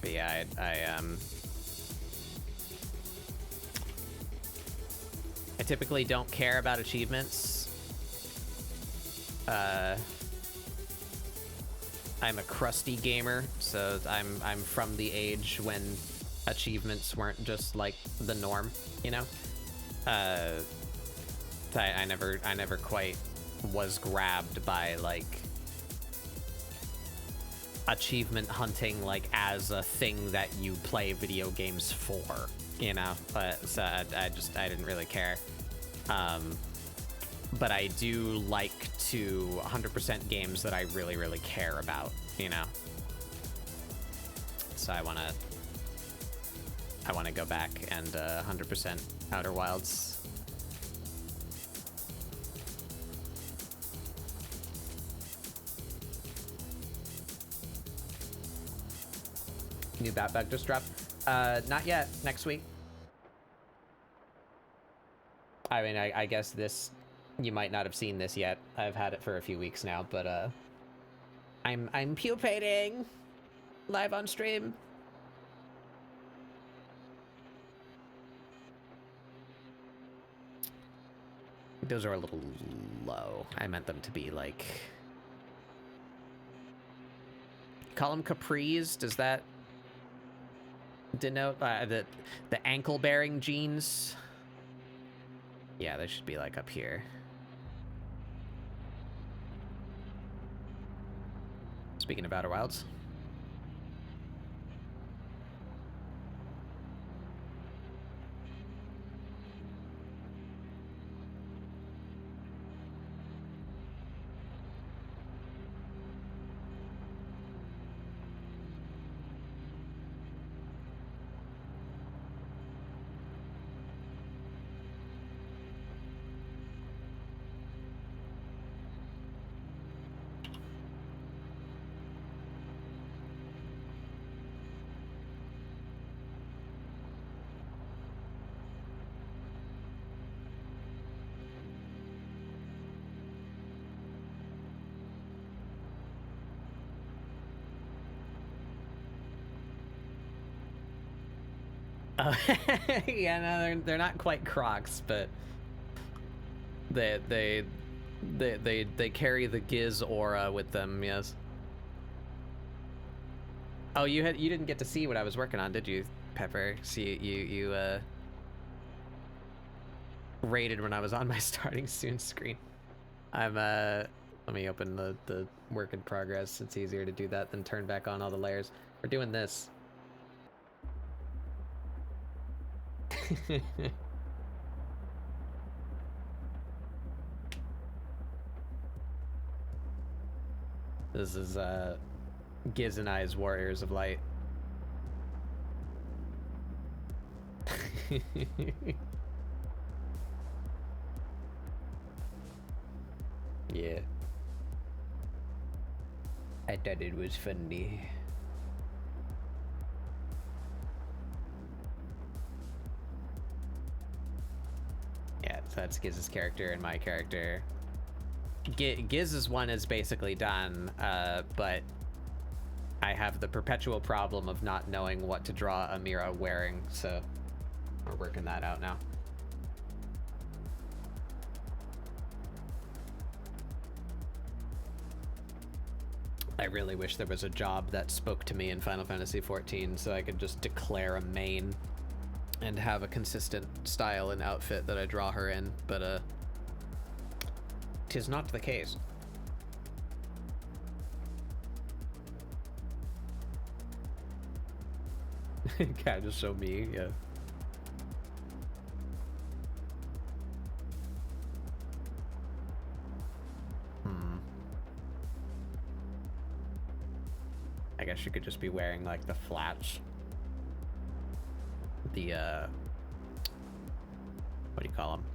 But yeah, I typically don't care about achievements. I'm a crusty gamer, so I'm from the age when achievements weren't just like the norm, you know? I never quite was grabbed by like achievement hunting like as a thing that you play video games for, you know? So I didn't really care. But I do like to 100% games that I really, really care about, you know? So I wanna go back and 100% Outer Wilds. New Bat Bug just dropped? Not yet. Next week. I mean, I guess this, you might not have seen this yet. I've had it for a few weeks now, but I'm pupating. live on stream. Those are a little low. I meant them to be like... Call them capris? Does that denote the ankle-bearing jeans? Yeah, they should be like up here. Speaking of Outer Wilds. Yeah, no, they're not quite Crocs, but they carry the Giz aura with them. Yes. Oh, you didn't get to see what I was working on, did you, Pepper? See, you raided when I was on my starting soon screen. I'm let me open the work in progress. It's easier to do that than turn back on all the layers. We're doing this. This is Giz and I's Warriors of Light. Yeah. I thought it was funny. Yeah, so that's Giz's character and my character. Giz's one is basically done, but I have the perpetual problem of not knowing what to draw Amirah wearing, so we're working that out now. I really wish there was a job that spoke to me in Final Fantasy XIV so I could just declare a main and have a consistent style and outfit that I draw her in, but 'tis not the case. Kind of show me, yeah. I guess you could just be wearing like the flats. The what do you call them?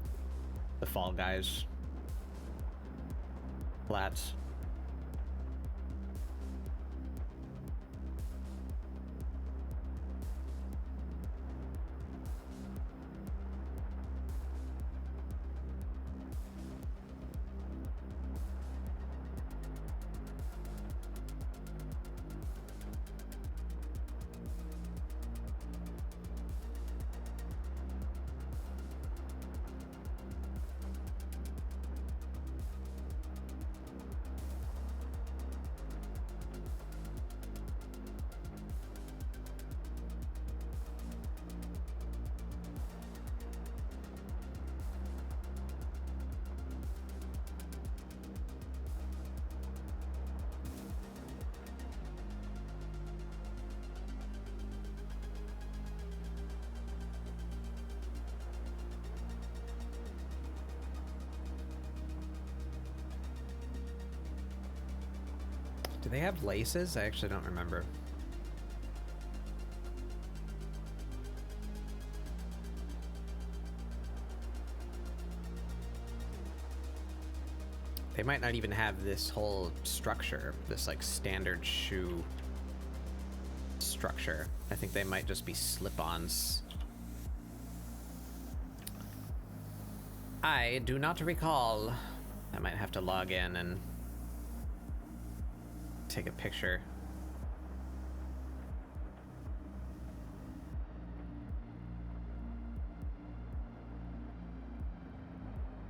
The Fall Guys flats. Do they have laces? I actually don't remember. They might not even have this whole structure, this like standard shoe structure. I think they might just be slip-ons. I do not recall. I might have to log in and take a picture.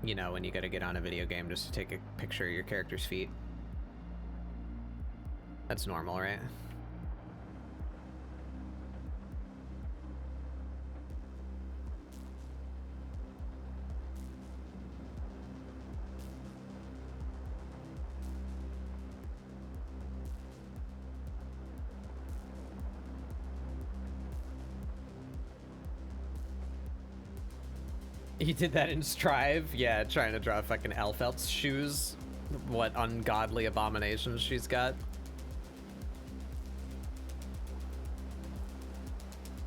you know, when you gotta get on a video game just to take a picture of your character's feet. That's normal, right? He did that in Strive? Yeah, trying to draw fucking Elfelt's shoes. What ungodly abominations she's got.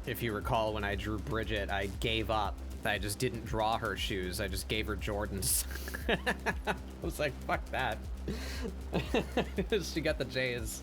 If you recall, when I drew Bridget, I gave up. I just didn't draw her shoes. I just gave her Jordans. I was like, fuck that. She got the J's.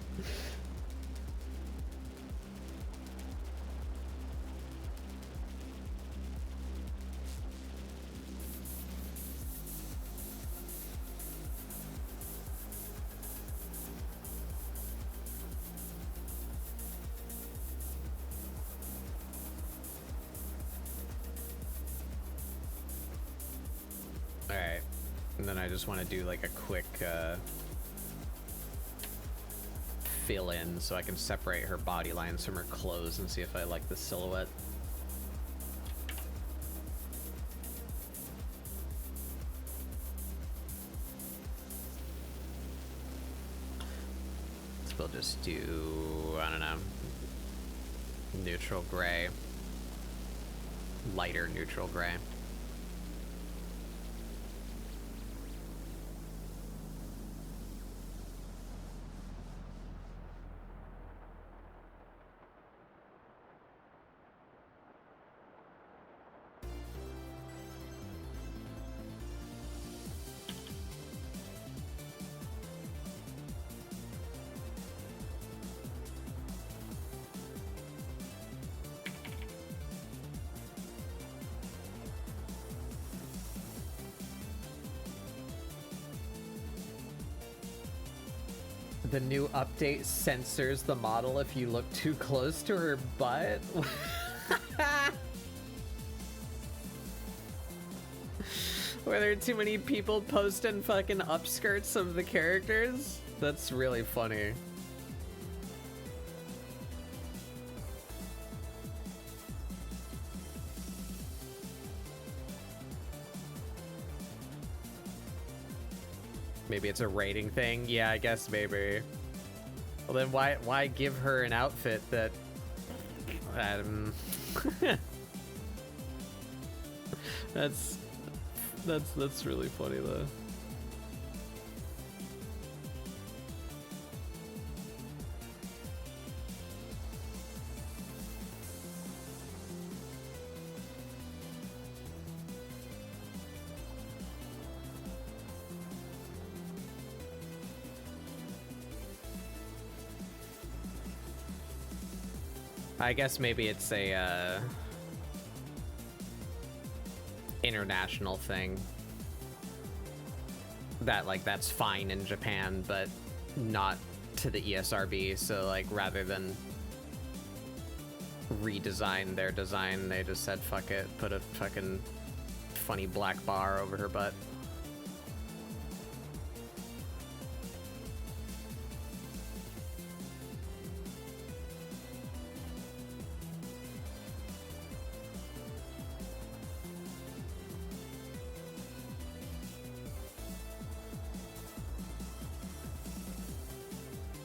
And then I just want to do like a quick fill in so I can separate her body lines from her clothes and see if I like the silhouette. So we'll just do, I don't know, neutral gray, lighter neutral gray. The new update censors the model if you look too close to her butt. Were there too many people posting fucking upskirts of the characters? That's really funny. Maybe it's a rating thing. Yeah, I guess maybe. Well, then why give her an outfit that that's really funny though. I guess maybe it's a international thing that like that's fine in Japan but not to the ESRB, so like rather than redesign their design they just said fuck it, put a fucking funny black bar over her butt.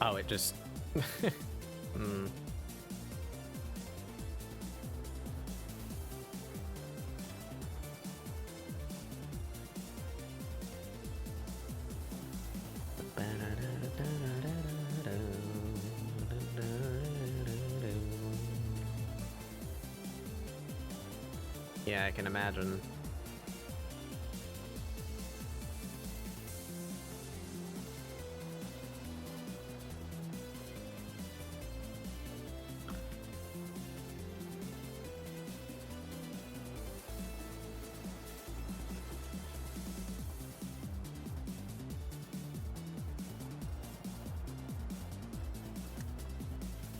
Oh, it just... Yeah, I can imagine.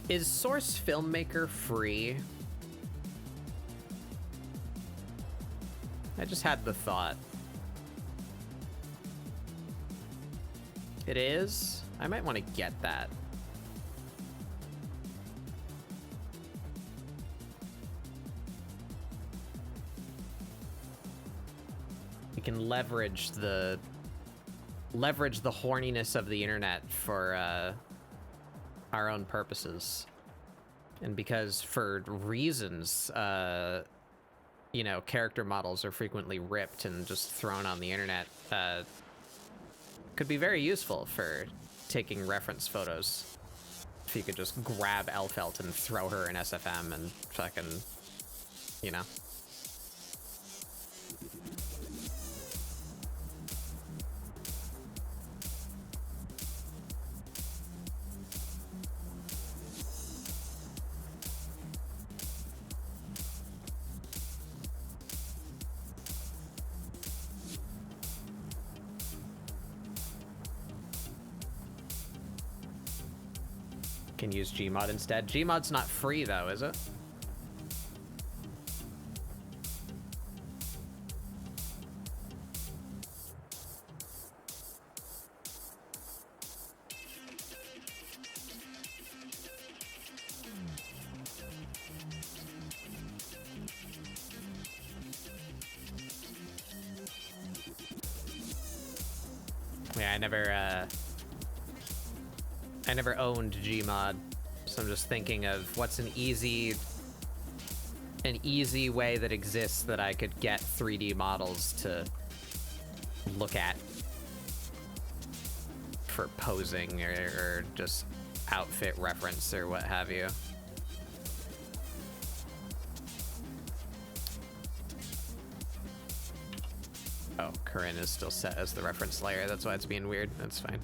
Is Source Filmmaker free? I just had the thought. It is? I might want to get that. We can leverage the horniness of the internet for our own purposes. And because for reasons, you know, character models are frequently ripped and just thrown on the internet, could be very useful for taking reference photos. If you could just grab Elfelt and throw her in SFM and fucking, you know. Can use Gmod instead. Gmod's not free though, is it? Yeah, I never owned Gmod, so I'm just thinking of what's an easy way that exists that I could get 3D models to look at for posing or just outfit reference or what have you. Oh, Corinne is still set as the reference layer. That's why it's being weird. That's fine.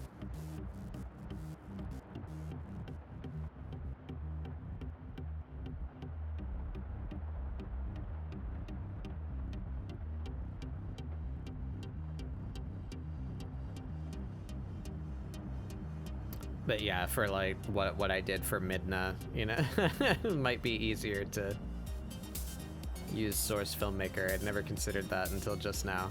But yeah, for like what I did for Midna, you know, it might be easier to use Source Filmmaker. I'd never considered that until just now.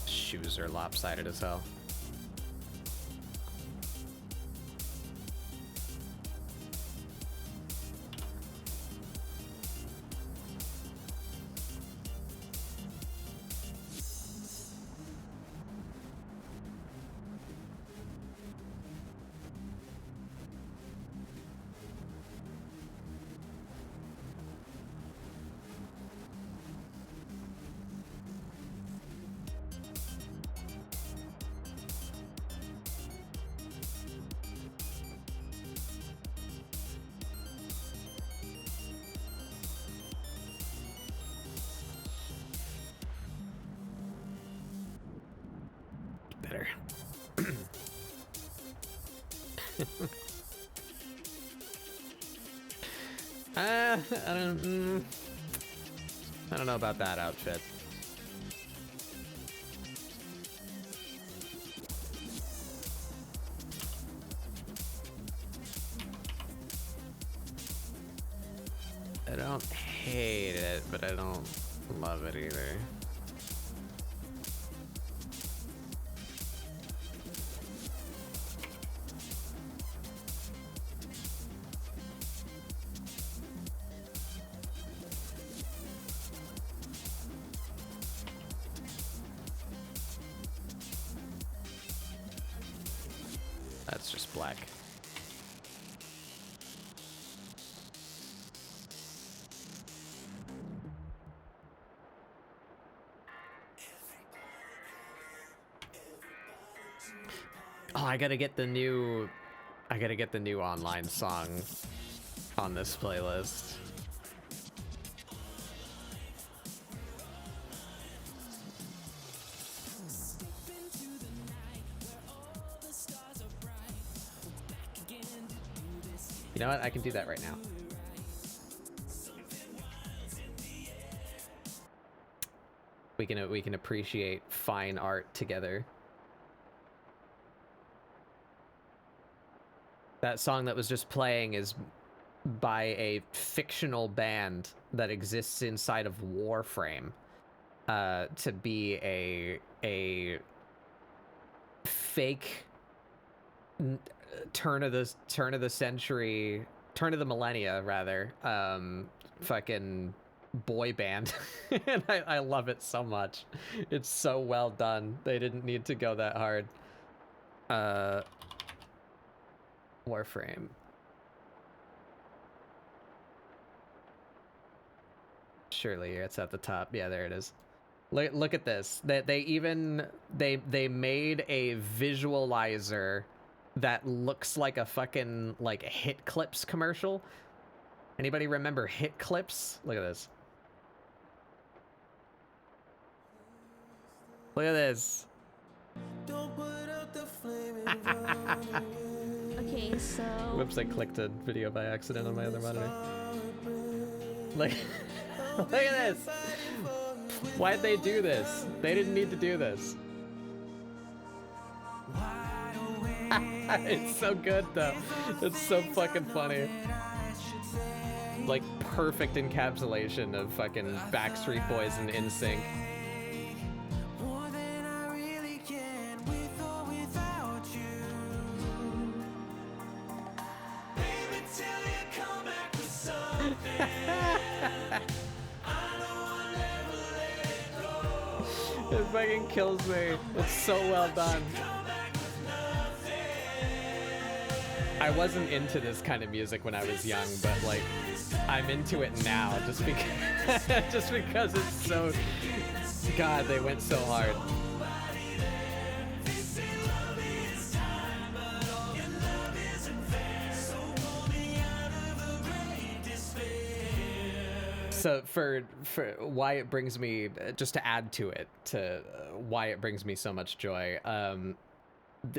Shoes are lopsided as hell. Better. I don't know about that outfit. I don't hate it, but I don't love it either. That's just black. Oh, I gotta get the new online song on this playlist. know what? I can do that right now. We can appreciate fine art together. That song that was just playing is by a fictional band that exists inside of Warframe, to be a fake turn of the millennia rather, fucking boy band. And I love it so much. It's so well done. They didn't need to go that hard. Warframe. Surely it's at the top. Yeah, there it is. Look at this. They made a visualizer that looks like a fucking like Hit Clips commercial. Anybody remember Hit Clips? Look at this. Look at this. Okay, so... Whoops, I clicked a video by accident on my other monitor. Look, look at this. Why'd they do this? They didn't need to do this. It's so good though. It's so fucking funny. Like perfect encapsulation of fucking Backstreet Boys and NSYNC. It fucking kills me. It's so well done. I wasn't into this kind of music when I was young, but like I'm into it now just because just because it's so, God, they went so hard. So for why it brings me, just to add to it, why it brings me so much joy,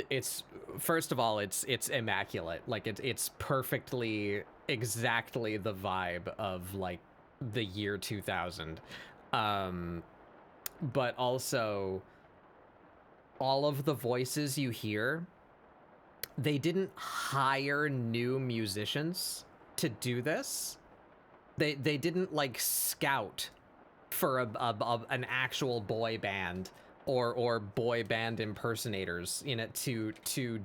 it's, first of all, it's immaculate. Like it's perfectly, exactly the vibe of like the year 2000. But also all of the voices you hear, they didn't hire new musicians to do this. They didn't like scout for an actual boy band or boy band impersonators in it to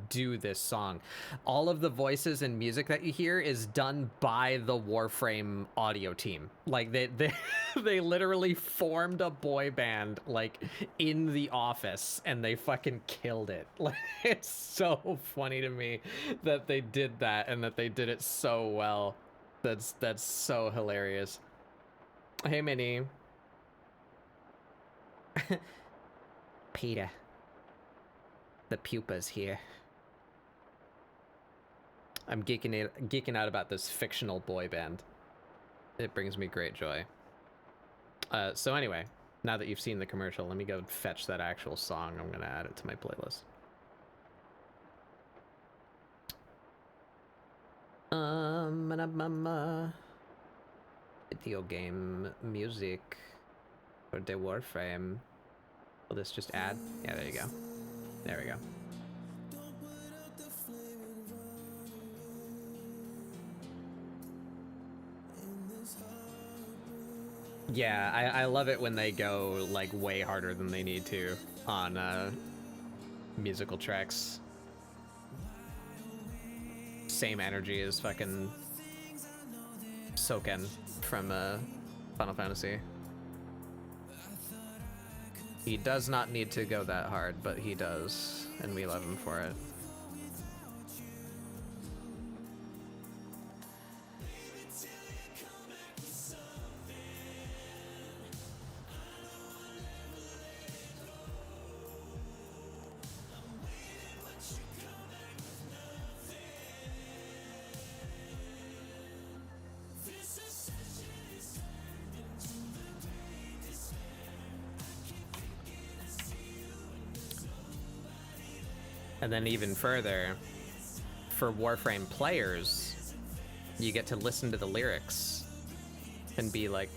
do this song. All of the voices and music that you hear is done by the Warframe audio team. Like they literally formed a boy band like in the office and they fucking killed it. Like it's so funny to me that they did that and that they did it so well. That's so hilarious. Hey, Minnie. Peter. The pupa's here. I'm geeking out about this fictional boy band. It brings me great joy. So anyway, now that you've seen the commercial, let me go fetch that actual song. I'm gonna add it to my playlist. Video game music for the Warframe. Will this just add? Yeah, there you go. There we go. Yeah, I love it when they go like way harder than they need to on musical tracks. Same energy as fucking Soken from Final Fantasy. He does not need to go that hard, but he does, and we love him for it. And then even further, for Warframe players, You get to listen to the lyrics and be like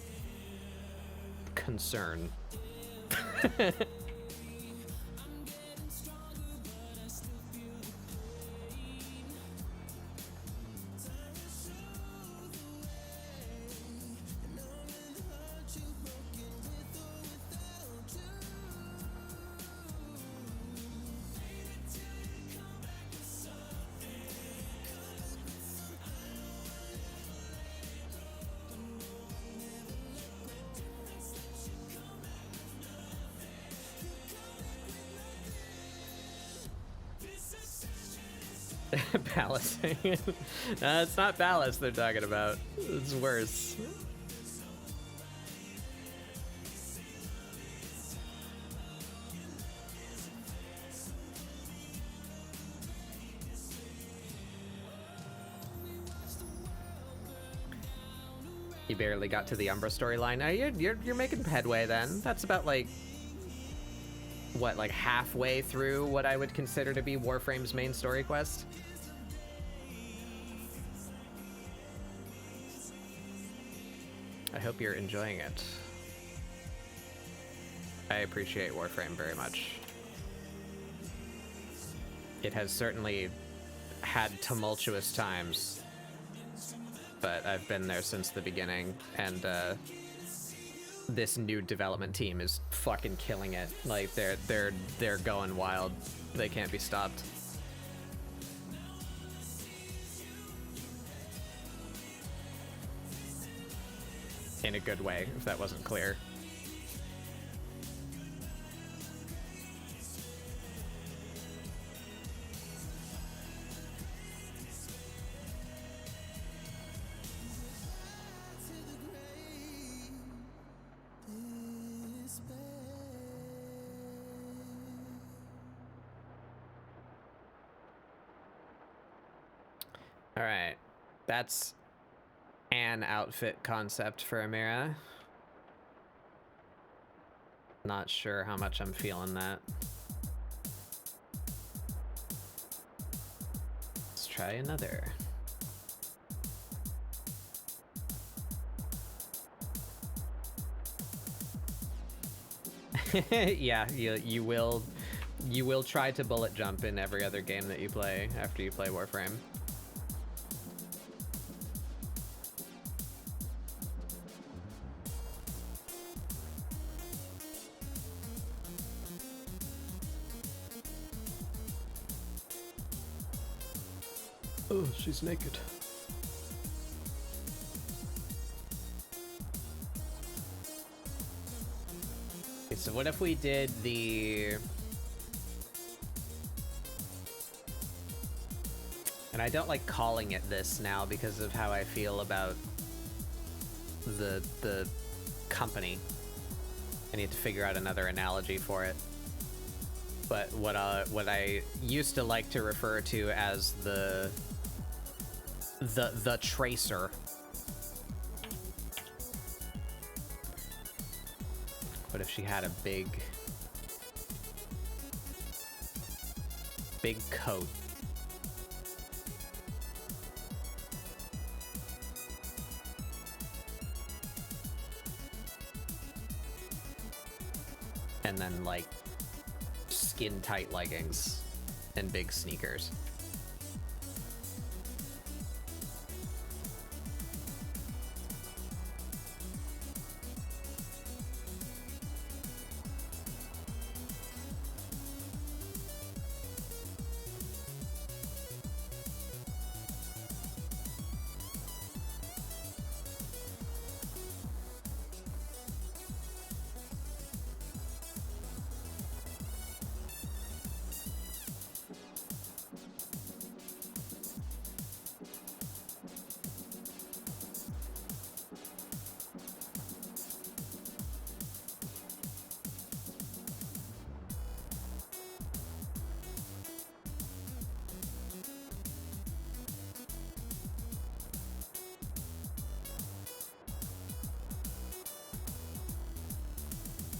concerned. Palace. It's not Palace they're talking about. It's worse. You barely got to the Umbra storyline. You're making headway then. That's about like what, like halfway through what I would consider to be Warframe's main story quest? I hope you're enjoying it. I appreciate Warframe very much. It has certainly had tumultuous times, but I've been there since the beginning, and this new development team is fucking killing it. Like they're going wild. They can't be stopped. In a good way, if that wasn't clear. All right, that's an outfit concept for Amirah. Not sure how much I'm feeling that. Let's try another. Yeah, you will try to bullet jump in every other game that you play after you play Warframe. Oh, she's naked. Okay, so what if we did the... And I don't like calling it this now because of how I feel about the company. I need to figure out another analogy for it. But what I used to like to refer to as the tracer. What if she had a big coat? And then like skin tight leggings and big sneakers.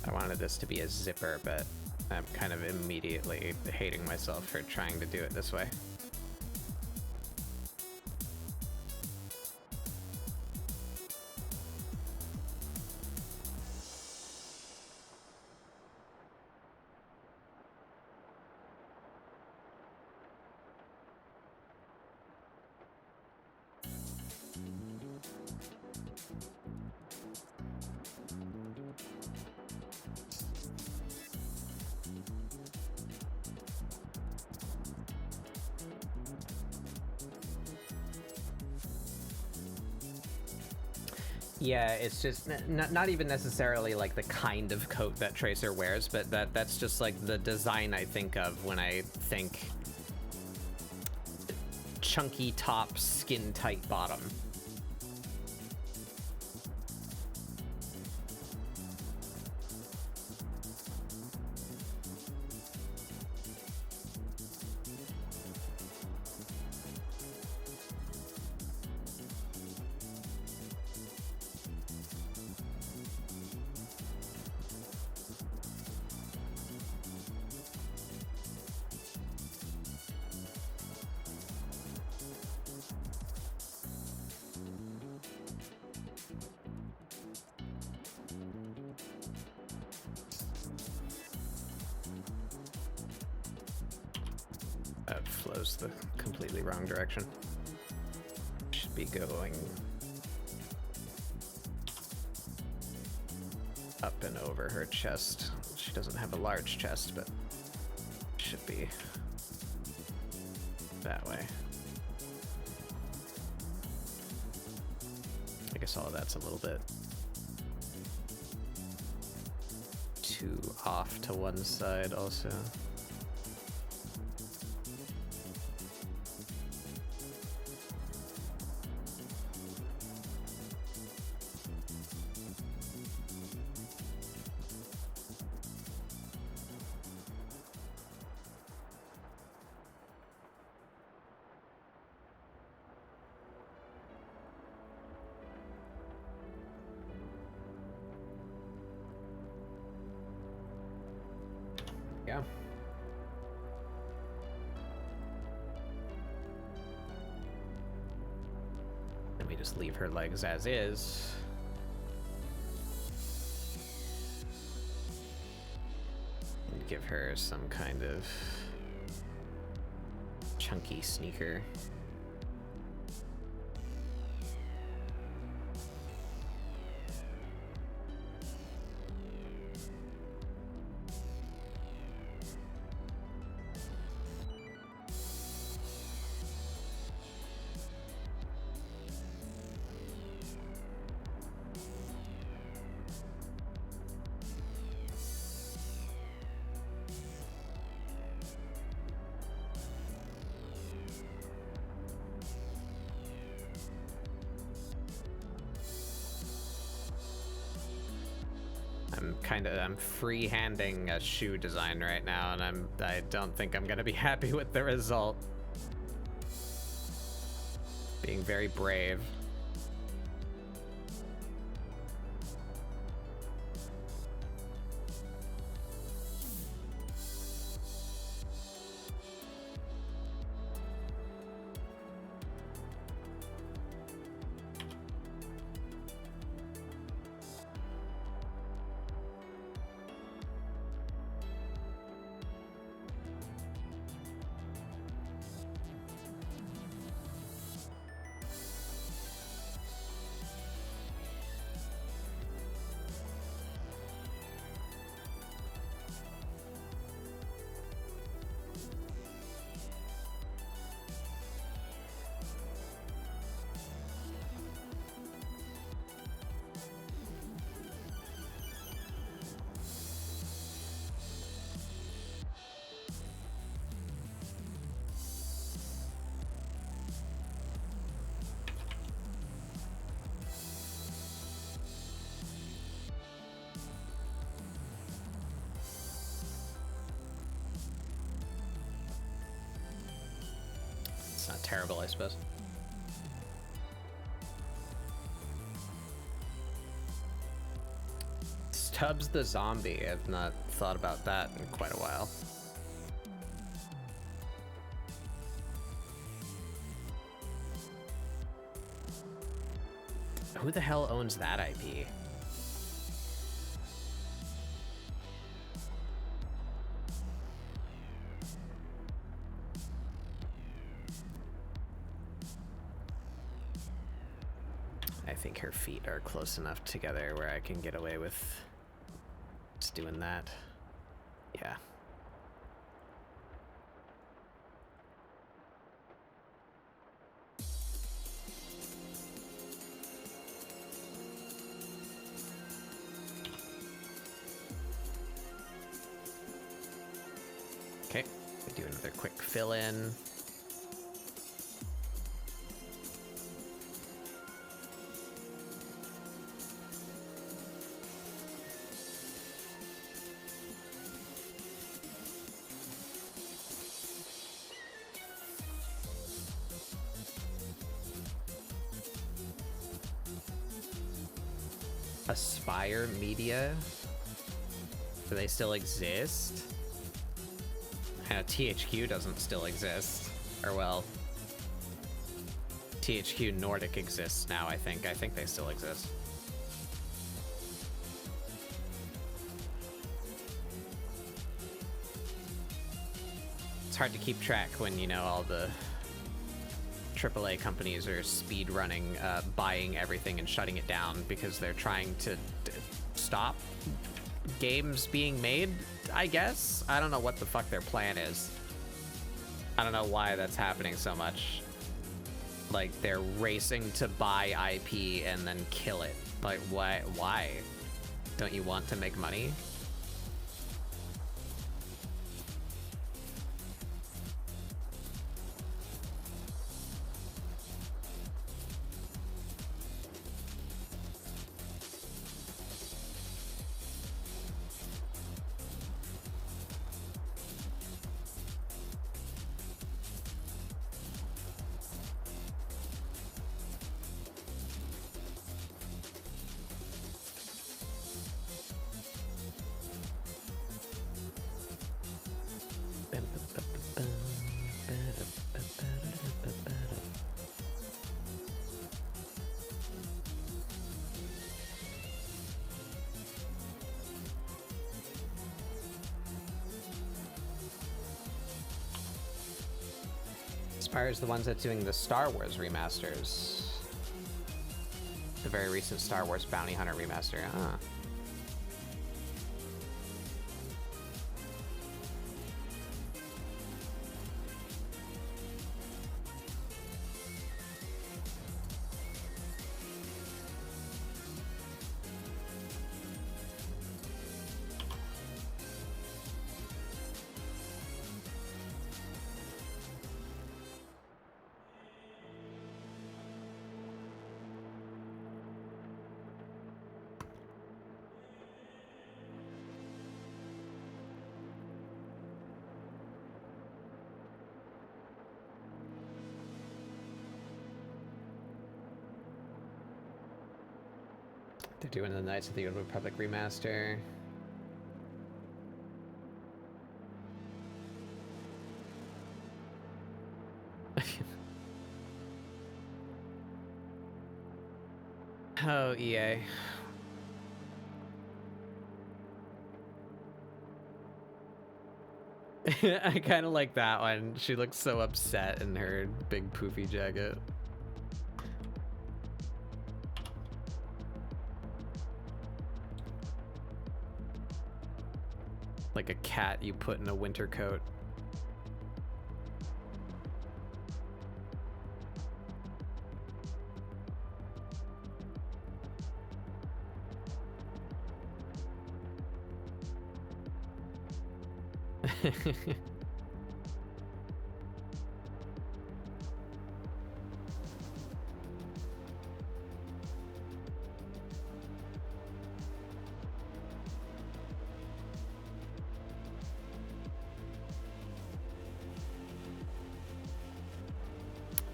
I wanted this to be a zipper, but I'm kind of immediately hating myself for trying to do it this way. Yeah, it's just not even necessarily like the kind of coat that Tracer wears, but that's just like the design I think of when I think chunky top, skin tight bottom. That flows the completely wrong direction. Should be going up and over her chest. She doesn't have a large chest, but should be that way. I guess all of that's a little bit too off to one side also. Yeah. Let me just leave her legs as is. And give her some kind of chunky sneaker. I'm free-handing a shoe design right now, and I don't think I'm gonna be happy with the result. Being very brave. It's not terrible, I suppose. Stubbs the zombie. I've not thought about that in quite a while. Who the hell owns that IP? I think her feet are close enough together where I can get away with just doing that. Yeah. Okay, we do another quick fill in. Aspire Media? Do they still exist? THQ doesn't still exist. Or well, THQ Nordic exists now, I think. I think they still exist. It's hard to keep track when, you know, all the AAA companies are speed running, buying everything and shutting it down because they're trying to stop games being made, I guess. I don't know what the fuck their plan is. I don't know why that's happening so much. Like, they're racing to buy IP and then kill it. Like, why? Don't you want to make money? Aspire's the ones that's doing the Star Wars remasters. The very recent Star Wars Bounty Hunter remaster. Ah. They're doing the Knights of the Old Republic remaster. Oh, EA. I kind of like that one. She looks so upset in her big poofy jacket. Like a cat you put in a winter coat.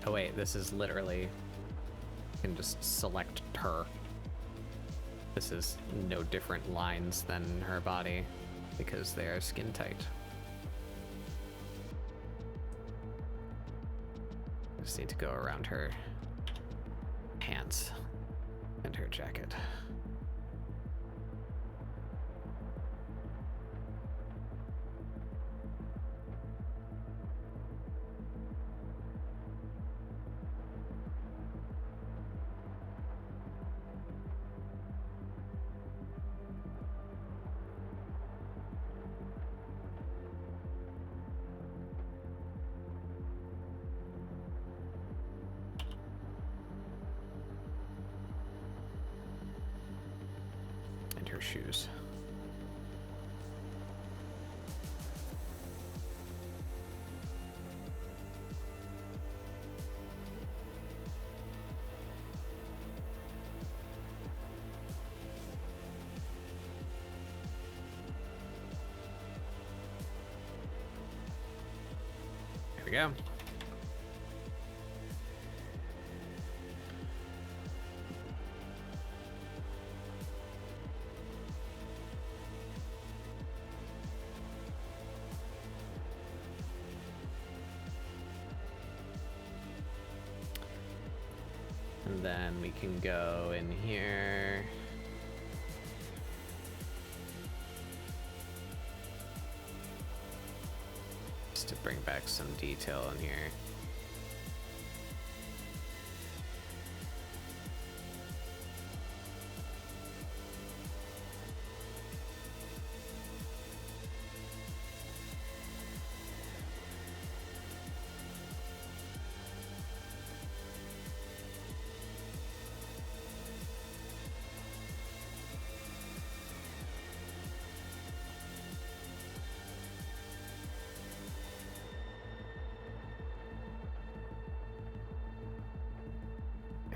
Oh wait, this is literally, you can just select her. This is no different lines than her body because they are skin tight. Just need to go around her pants and her jacket. Her shoes. we go. And then we can go in here. Just to bring back some detail in here.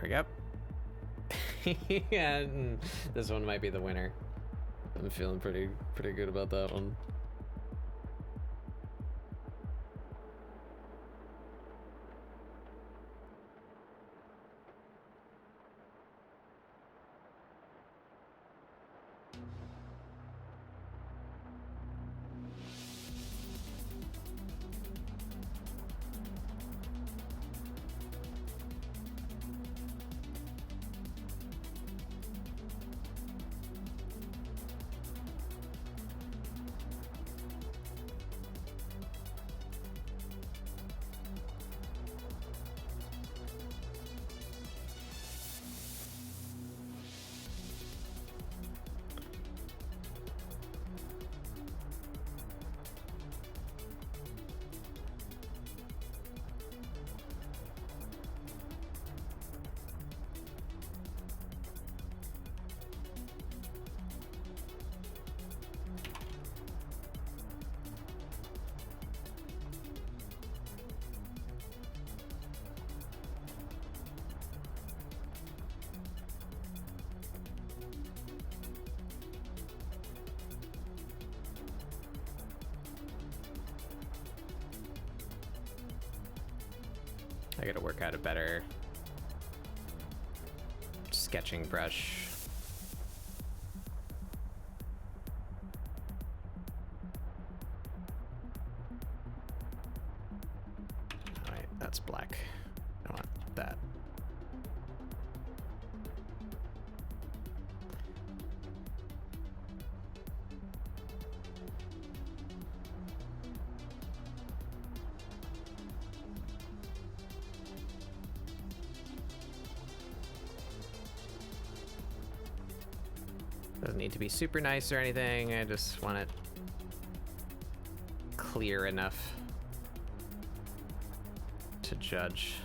There we go. And this one might be the winner. I'm feeling pretty good about that one. I gotta work out a better sketching brush. All right, that's black. I want that. Doesn't need to be super nice or anything. I just want it clear enough to judge.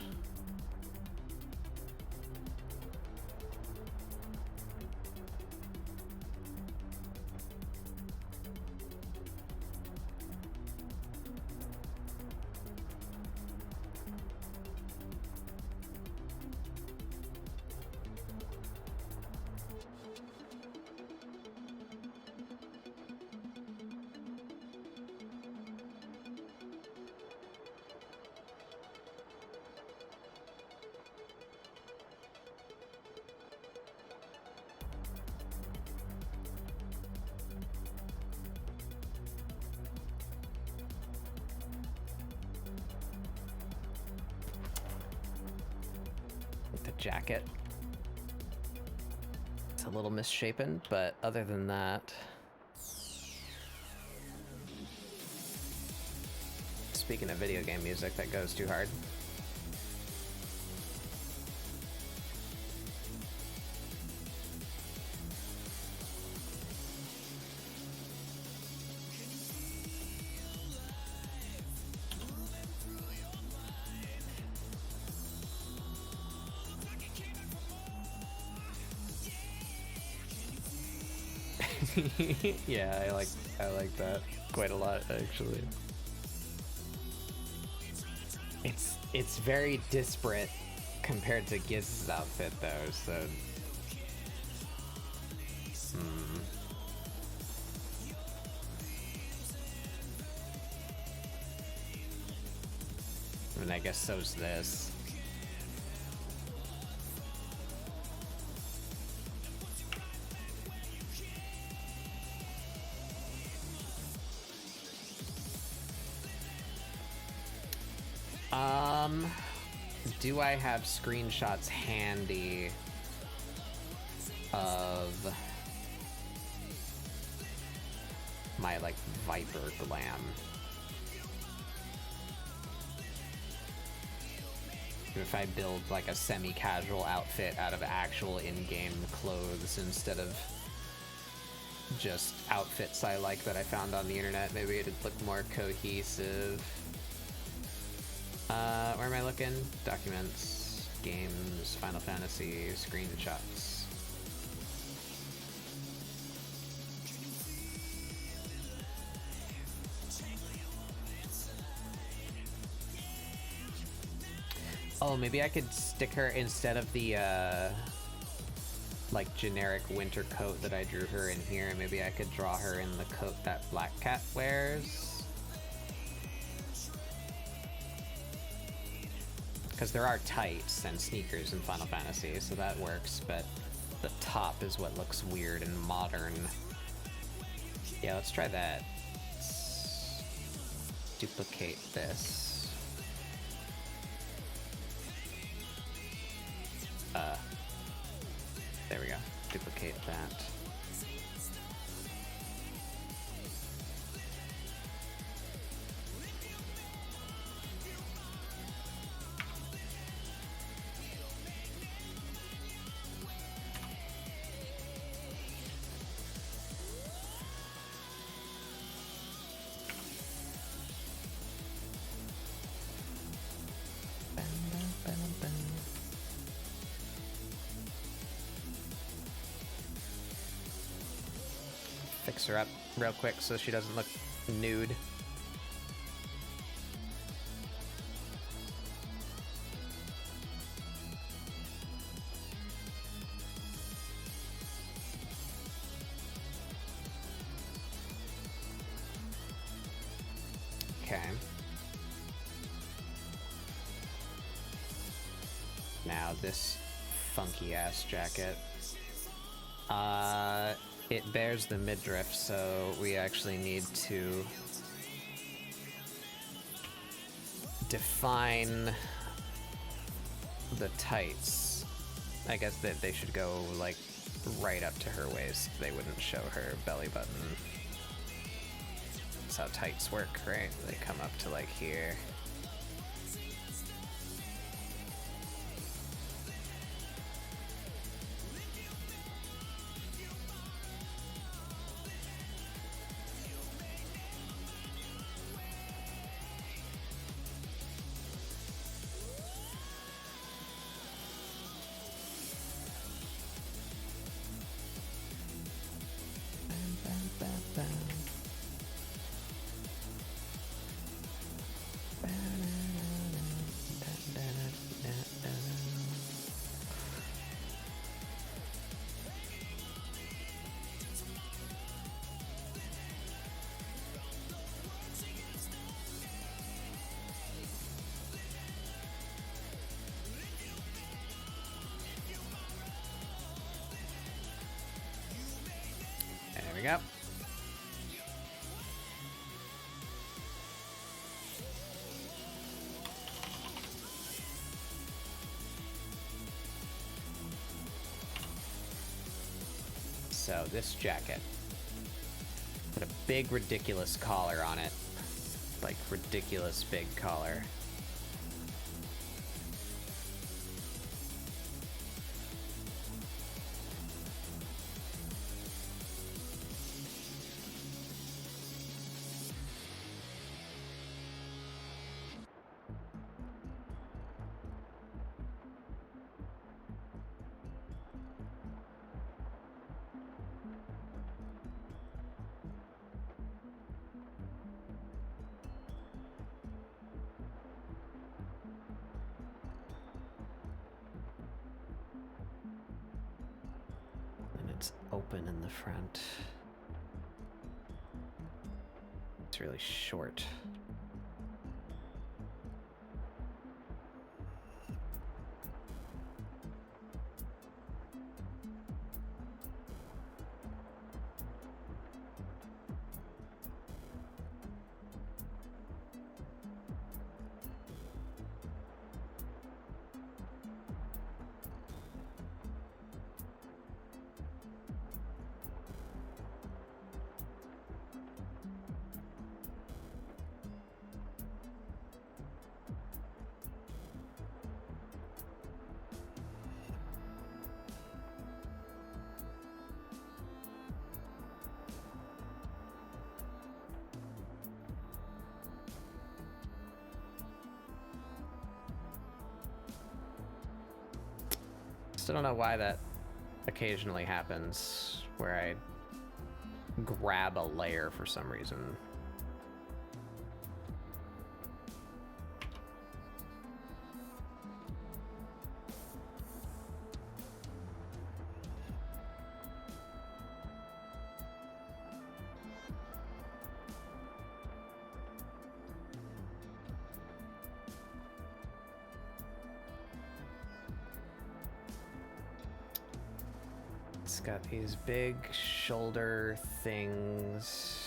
The jacket, it's a little misshapen, but other than that, speaking of video game music that goes too hard, yeah, I like that quite a lot actually. It's very disparate compared to Giz's outfit though, so and I guess so's this. Do I have screenshots handy of my, like, Viper glam? If I build, like, a semi-casual outfit out of actual in-game clothes instead of just outfits I like that I found on the internet, maybe it'd look more cohesive. Where am I looking? Documents, games, Final Fantasy, screenshots. Oh, maybe I could stick her instead of the, like, generic winter coat that I drew her in here. Maybe I could draw her in the coat that Black Cat wears. Because there are tights and sneakers in Final Fantasy, so that works, but the top is what looks weird and modern. Yeah, let's try that. Let's duplicate this. There we go. Duplicate that. Fix her up real quick so she doesn't look nude. Okay. Now this funky ass jacket. It bears the midriff, so we actually need to define the tights. I guess that they should go, like, right up to her waist. They wouldn't show her belly button. That's how tights work, right? They come up to, like, here. There we go. So this jacket, put a big ridiculous collar on it, like ridiculous big collar. It's open in the front. It's really short. Still don't know why that occasionally happens, where I grab a layer for some reason. It's got these big shoulder things.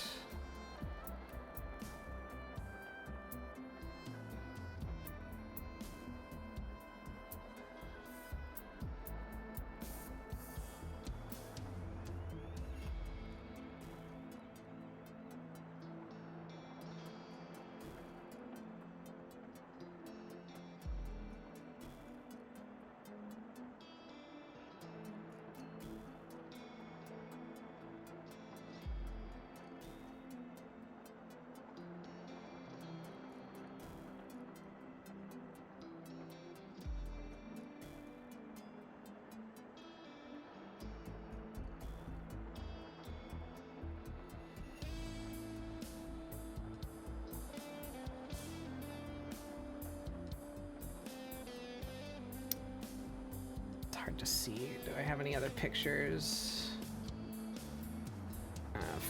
Hard to see. Do I have any other pictures?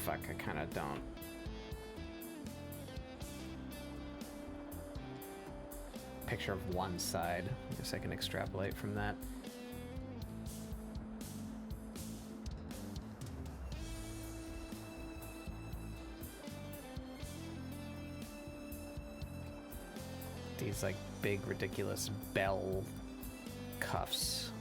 Fuck, I kind of don't. Picture of one side. I guess I can extrapolate from that. These like big ridiculous bell cuffs.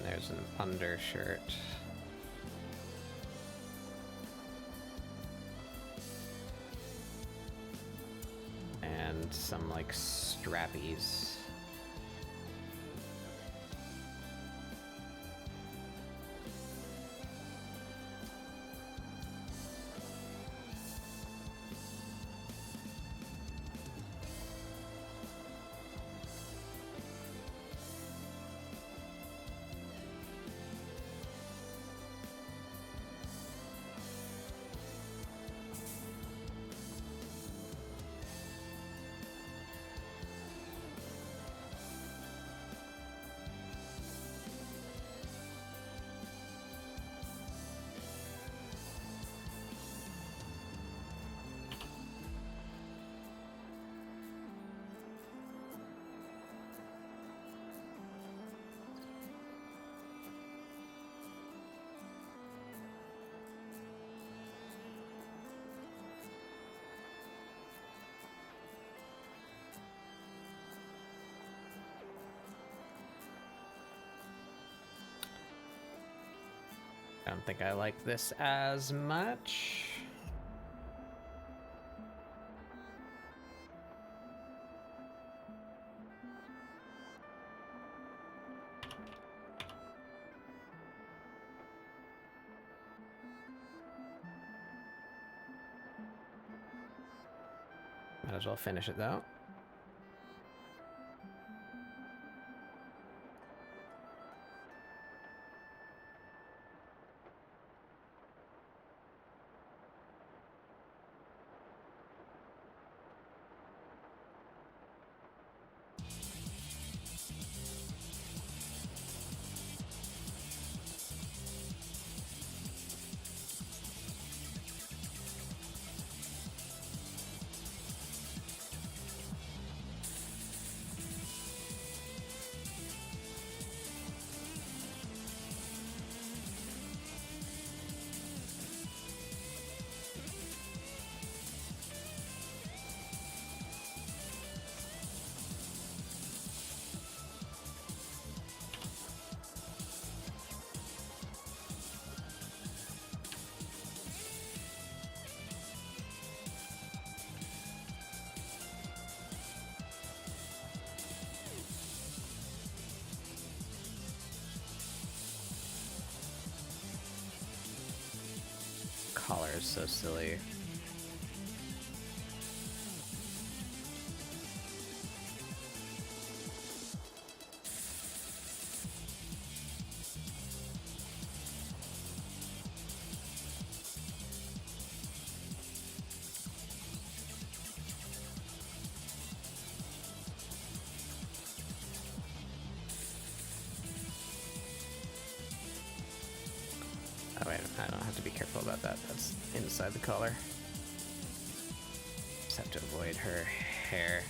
There's an undershirt. And some like strappies. I don't think I like this as much. Might as well finish it though. is so silly. Oh wait, I don't have to be careful about that. That's inside the collar. Just have to avoid her hair.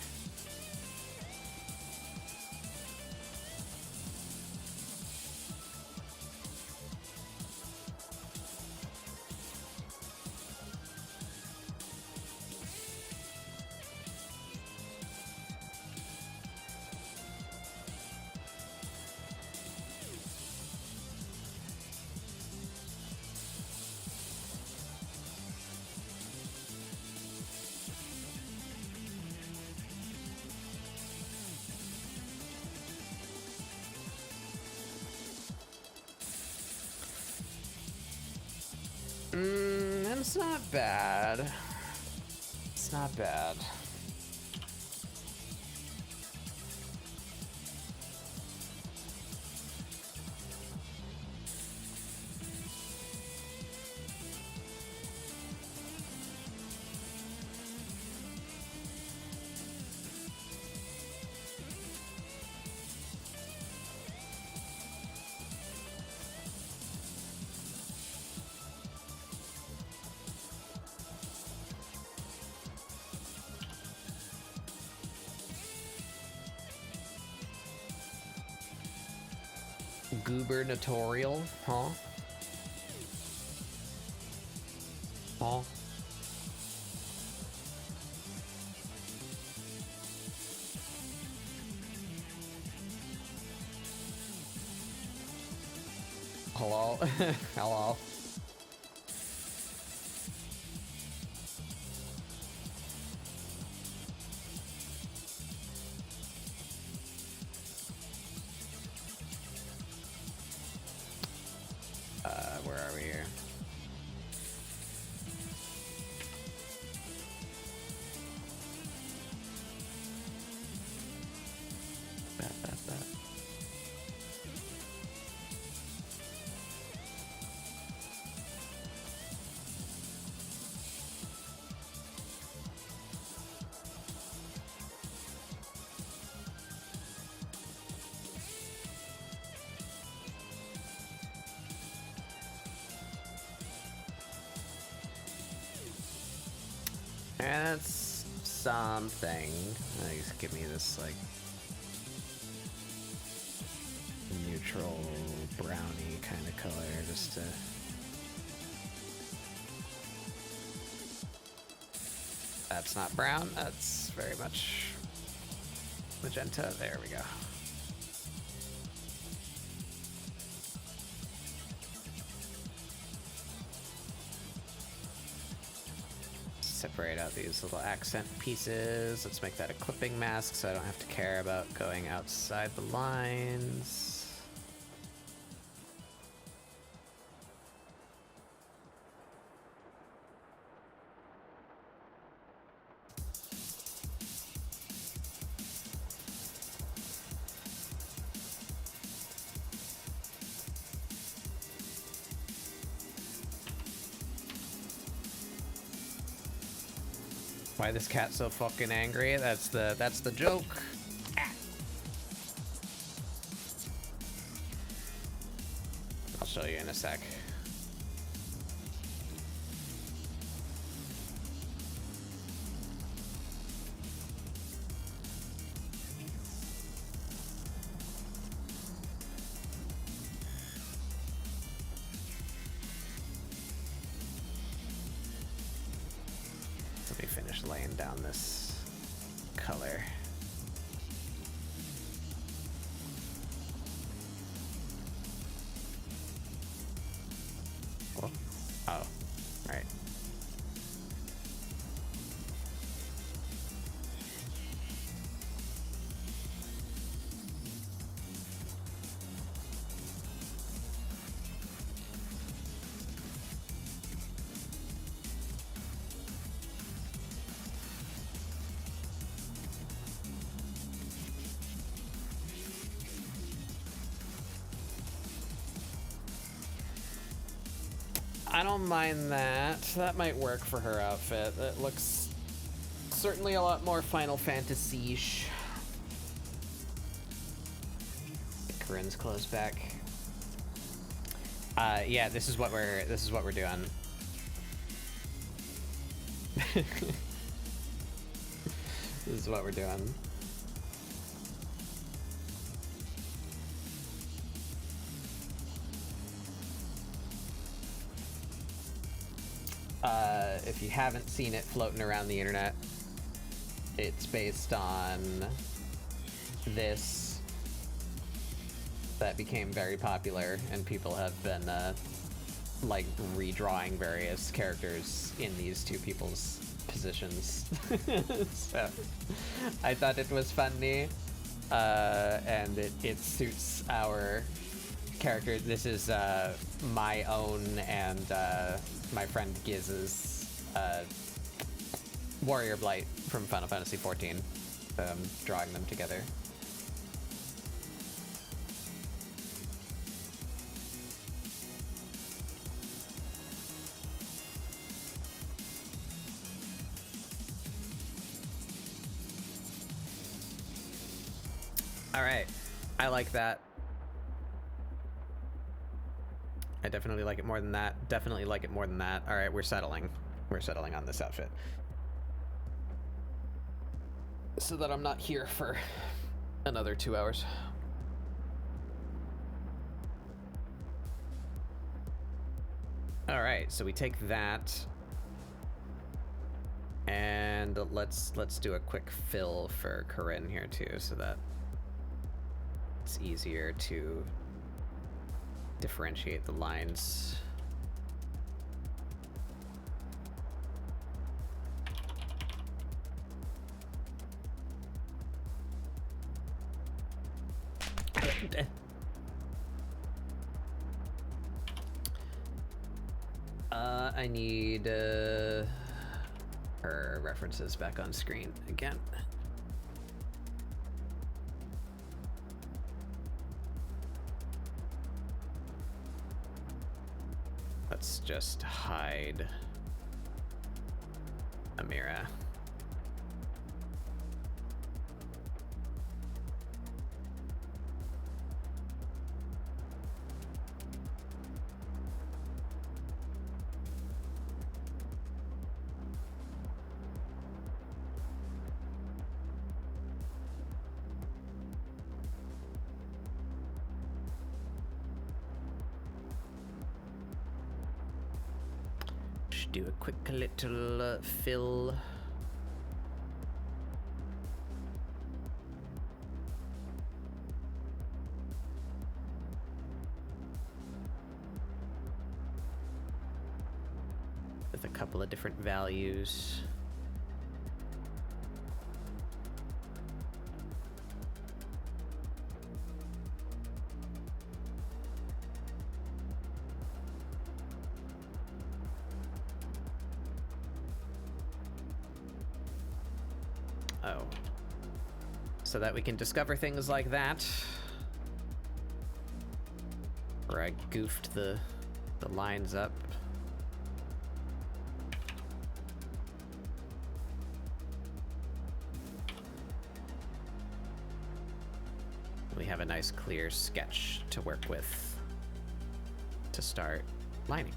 It's not bad. It's not bad. Gubernatorial, huh? Huh? Hello? Hello? Where are we here? Bat. And that's something. Just give me this like neutral brownie kind of color just to that's not brown, that's very much magenta. There we go. Separate out these little accent pieces. Let's make that a clipping mask so I don't have to care about going outside the lines. Why this cat so fucking angry? That's the joke. Ah. I'll show you in a sec. Let me finish laying down this color. Oh, right. I don't mind that. That might work for her outfit. It looks certainly a lot more Final Fantasy-ish. Corinne's clothes back. Yeah, this is what we're doing. This is what we're doing. If you haven't seen it floating around the internet, it's based on this that became very popular, and people have been like redrawing various characters in these two people's positions. So I thought it was funny, and it suits our character. This is my own and my friend Giz's Warrior Blight from Final Fantasy XIV. Drawing them together. All right, I like that. I definitely like it more than that. Definitely like it more than that. All right, we're settling. We're settling on this outfit. So that I'm not here for another 2 hours. All right, so we take that. And let's do a quick fill for Corinne here too, so that it's easier to differentiate the lines. I need her references back on screen again. Let's just hide Amirah. Do a quick little fill. With a couple of different values. Oh. So that we can discover things like that. Where I goofed the lines up. We have a nice clear sketch to work with to start lining.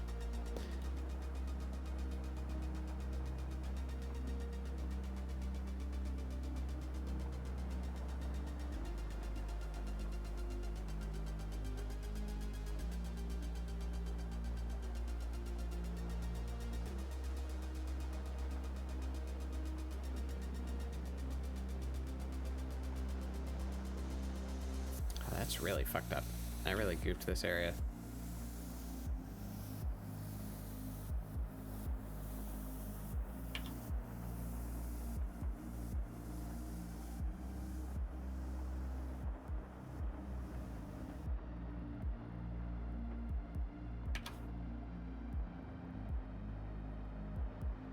That's really fucked up. I really goofed this area.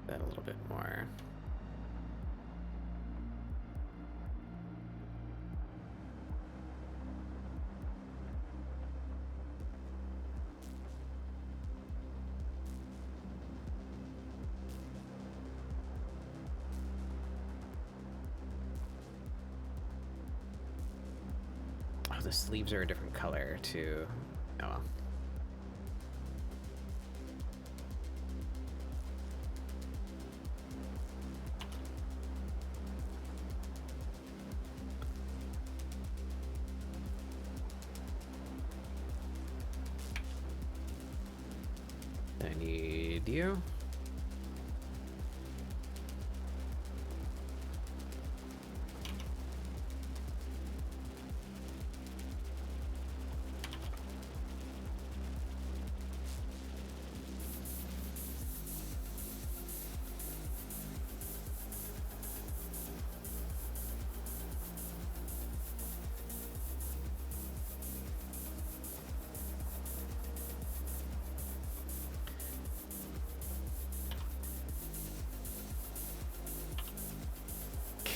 That a little bit more. the sleeves are a different color too. Oh well. I need you.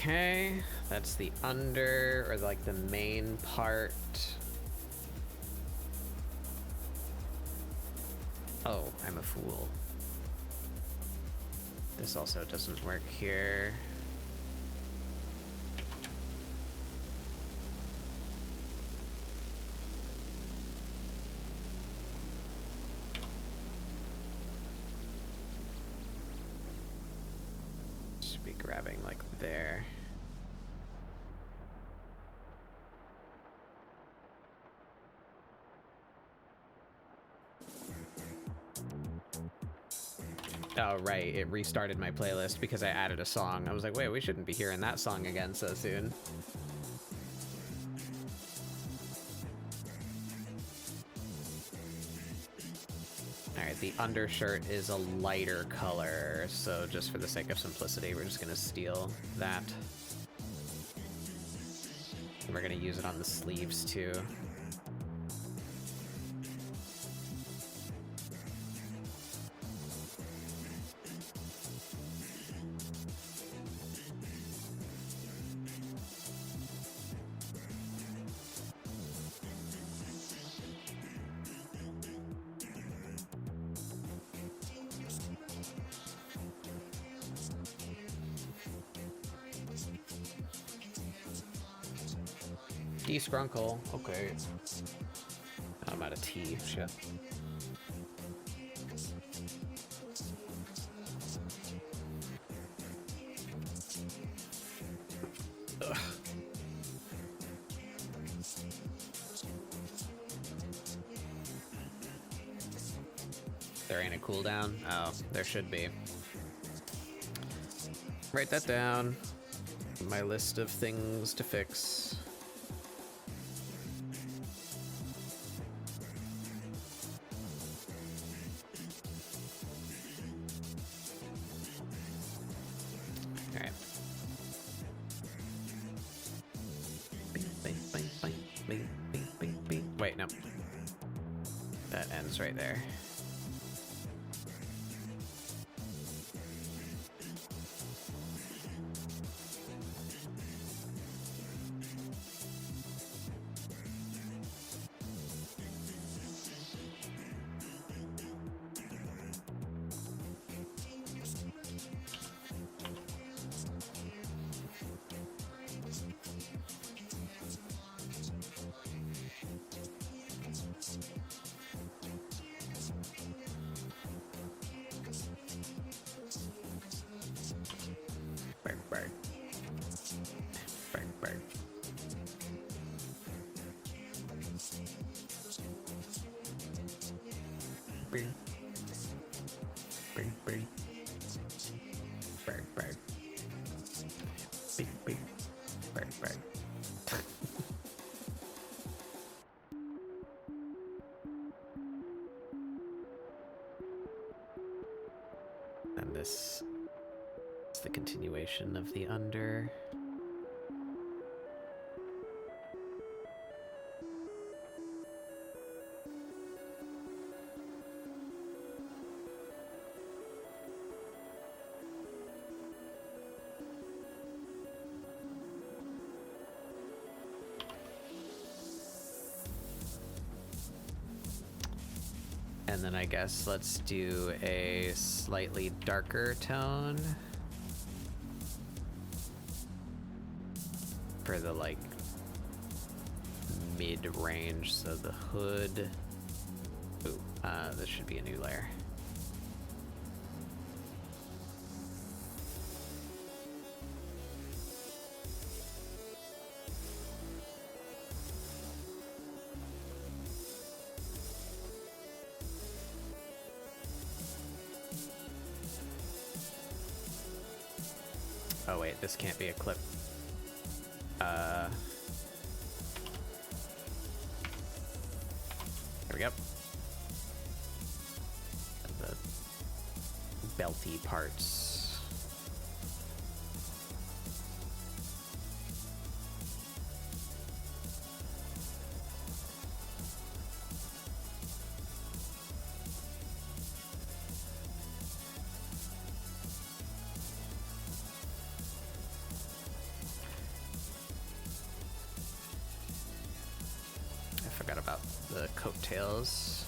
Okay, that's the under, or like the main part. Oh, I'm a fool. This also doesn't work here. Should be grabbing like there. Oh, right, it restarted my playlist because I added a song. I was like, wait, we shouldn't be hearing that song again so soon. Alright, the undershirt is a lighter color, so just for the sake of simplicity, we're just gonna steal that. And we're gonna use it on the sleeves too. Scrunkle. Okay. I'm out of tea. Shit. Ugh. There ain't a cooldown? Oh, there should be. Write that down. My list of things to fix. Wait, no. That ends right there. And this is the continuation of the under. And then I guess let's do a slightly darker tone for the like mid-range, so the hood. Ooh, this should be a new layer. Oh wait, this can't be a clip. There we go. The belty parts. I forgot about the coattails.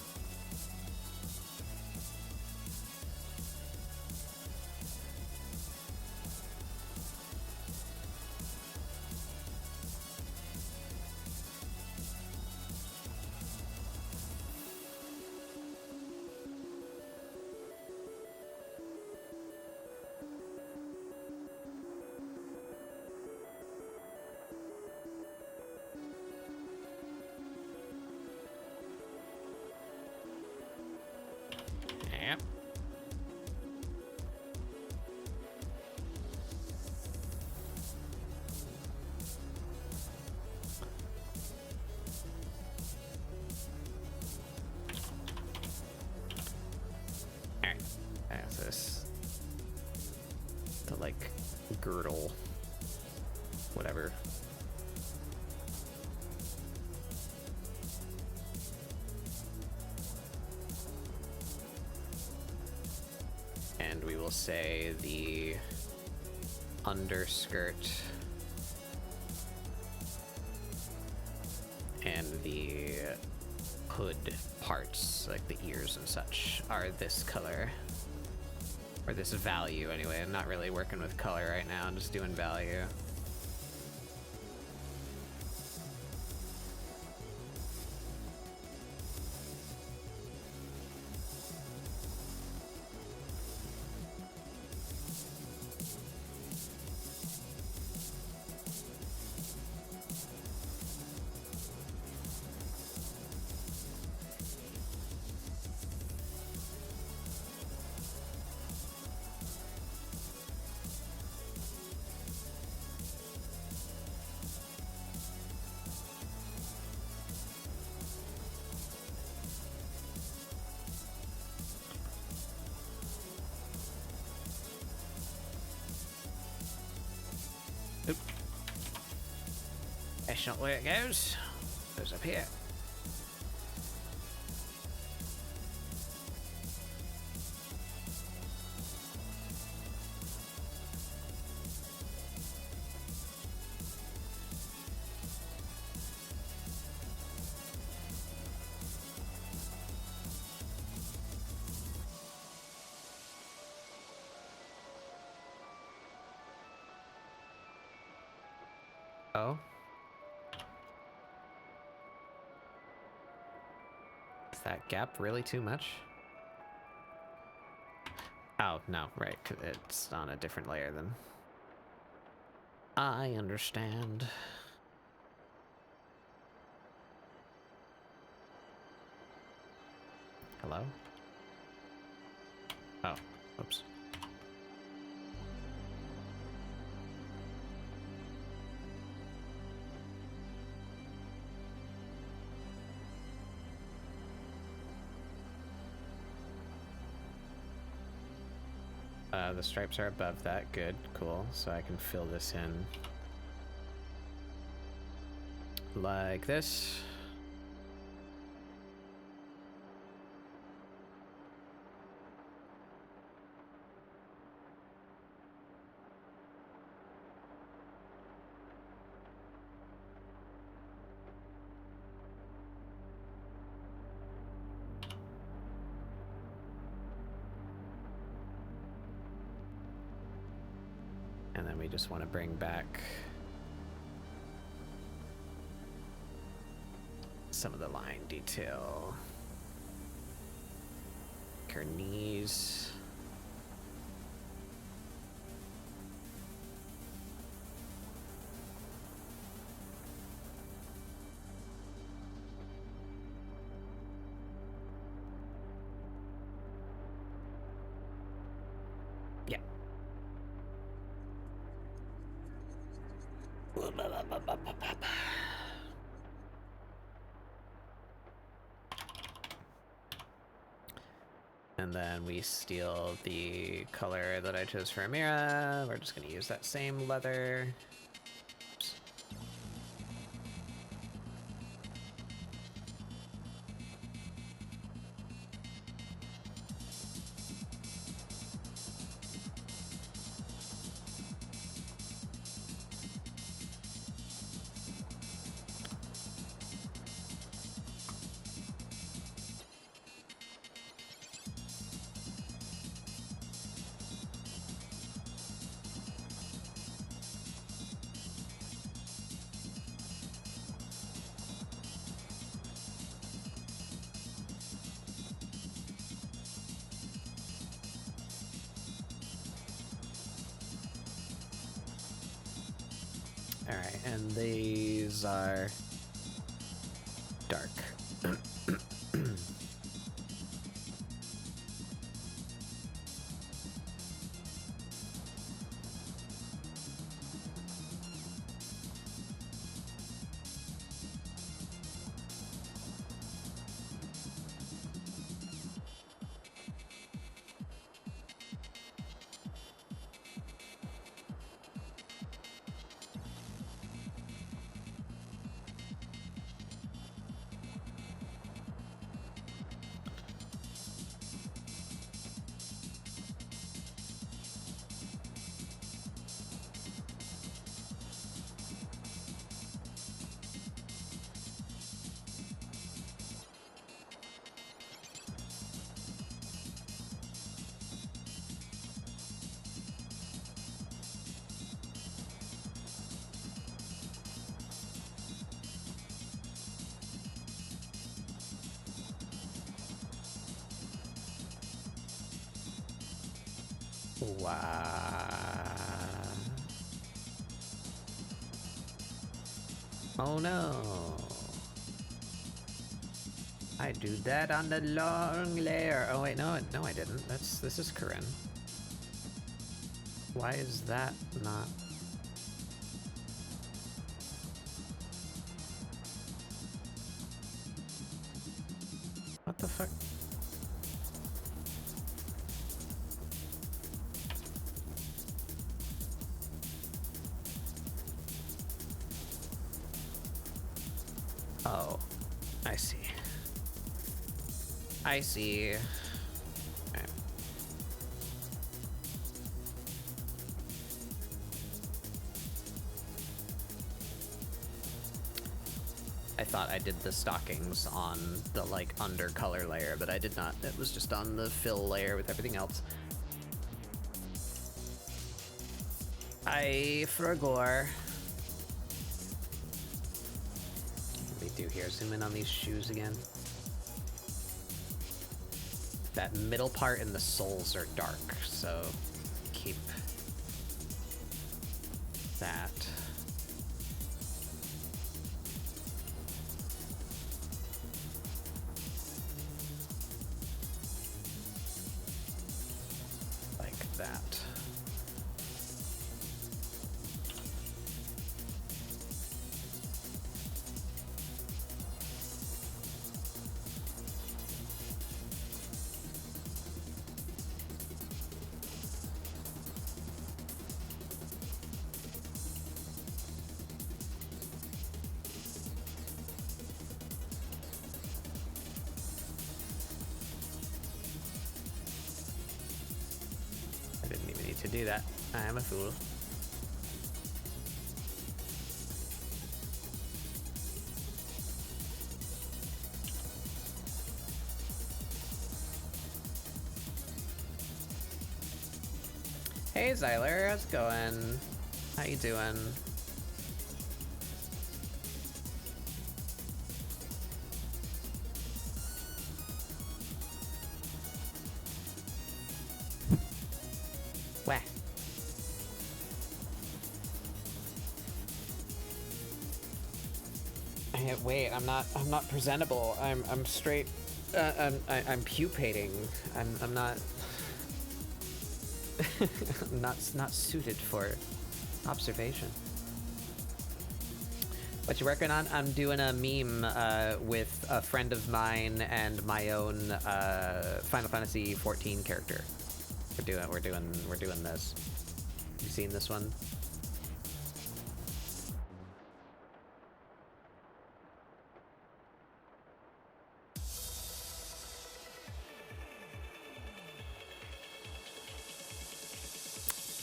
Yep. Alright, that's this. The like girdle, whatever. And we will say the underskirt and the hood parts, like the ears and such, are this color. Or this value anyway. I'm not really working with color right now, I'm just doing value. Oop. That's not where it goes. It goes up here. Oh. Is that gap really too much? Oh, no, right. It's on a different layer then. I understand. Hello? Oh, oops. The stripes are above that. Good, cool. So I can fill this in like this. And then we just want to bring back some of the line detail. Her knees. Yeah. And then we steal the color that I chose for Amirah. We're just gonna use that same leather. Oops. All right, and these are dark. Wow. Oh no. I do that on the long layer. Oh wait, no, I didn't. This is Corinne. Why is that not? What the fuck? Oh, I see. I see. Okay. I thought I did the stockings on the like under color layer, but I did not. It was just on the fill layer with everything else. I forgot. What do we do here? Zoom in on these shoes again. That middle part and the soles are dark, so keep that. Like that. To do that. I am a fool. Hey Zyler, how's it going? How you doing? Wah. Hey, wait, I'm not presentable. I'm straight. I'm pupating. I'm not. not suited for observation. What you working on? I'm doing a meme with a friend of mine and my own Final Fantasy 14 character. We're doing this. You seen this one?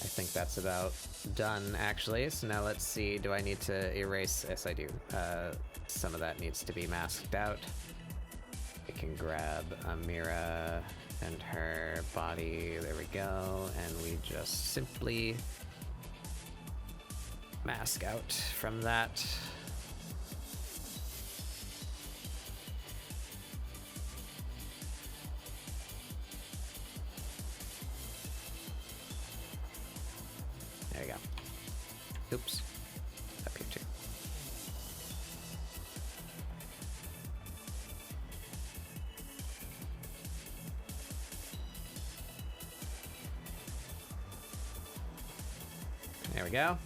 I think that's about done, actually. So now let's see. Do I need to erase? Yes, I do. Some of that needs to be masked out. I can grab Amirah and her body. There we go. And we just simply mask out from that. There you go. Oops. Up here too. There we go.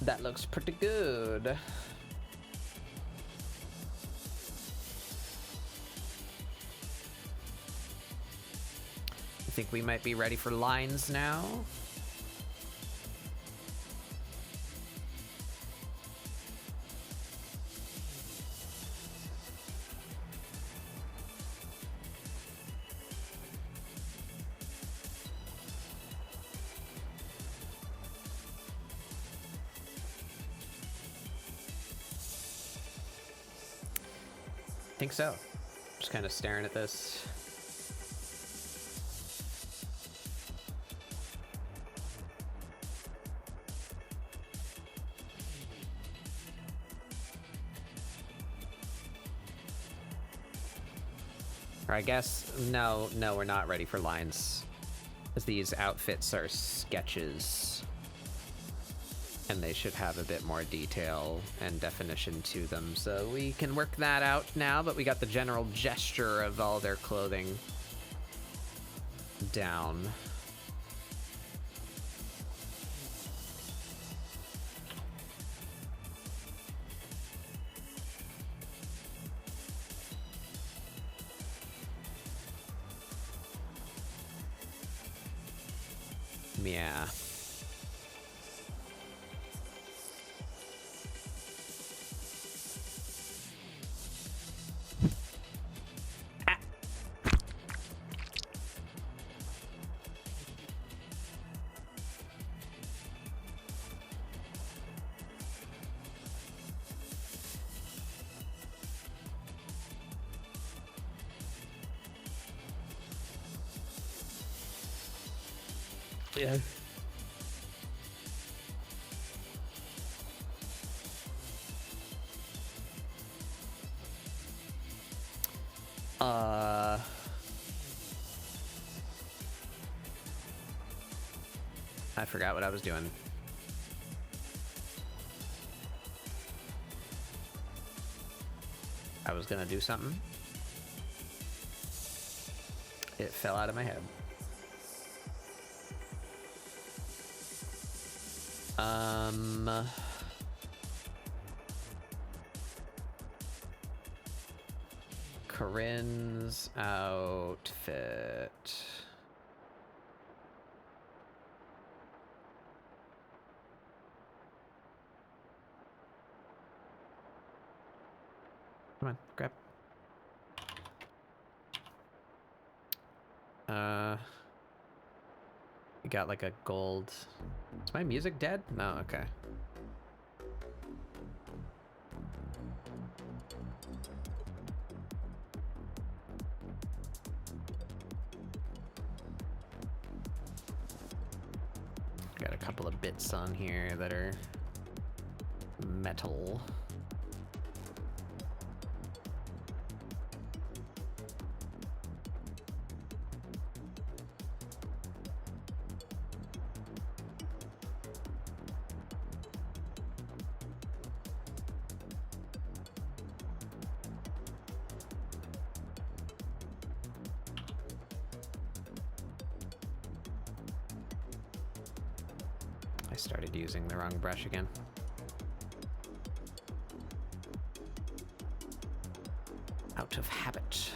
That looks pretty good. I think we might be ready for lines now. I think so. Just kind of staring at this. Or I guess, no, we're not ready for lines. Because these outfits are sketches. And they should have a bit more detail and definition to them. So we can work that out now, but we got the general gesture of all their clothing down. Yeah. Yeah. I forgot what I was doing. I was gonna do something. It fell out of my head. Corinne's outfit. Come on, grab. You got like a gold. Is my music dead? No, okay. Got a couple of bits on here that are metal. I started using the wrong brush again. Out of habit.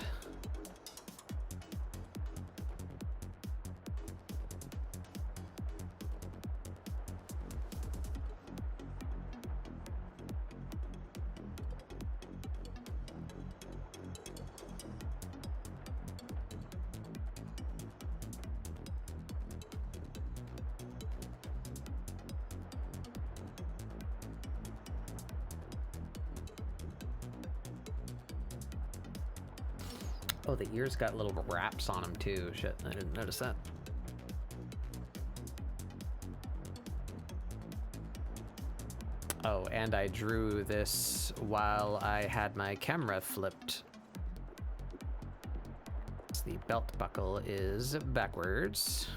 Oh, the ears got little wraps on them too. Shit, I didn't notice that. Oh, and I drew this while I had my camera flipped. The belt buckle is backwards.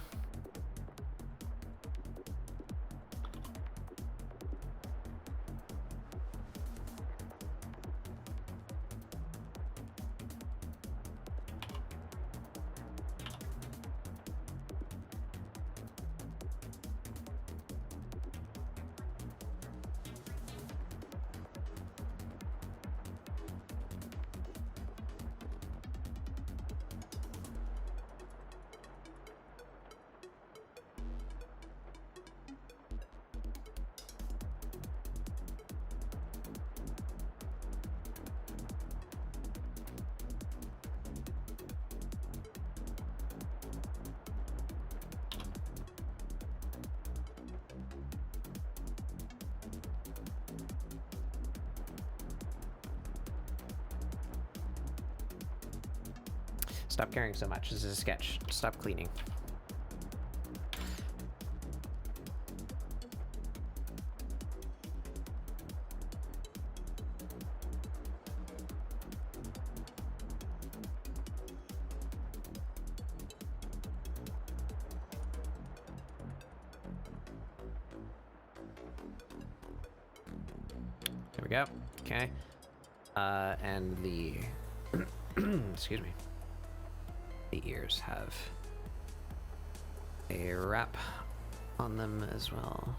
Stop caring so much. This is a sketch. Stop cleaning. There we go. Okay. And the excuse me. The ears have a wrap on them as well.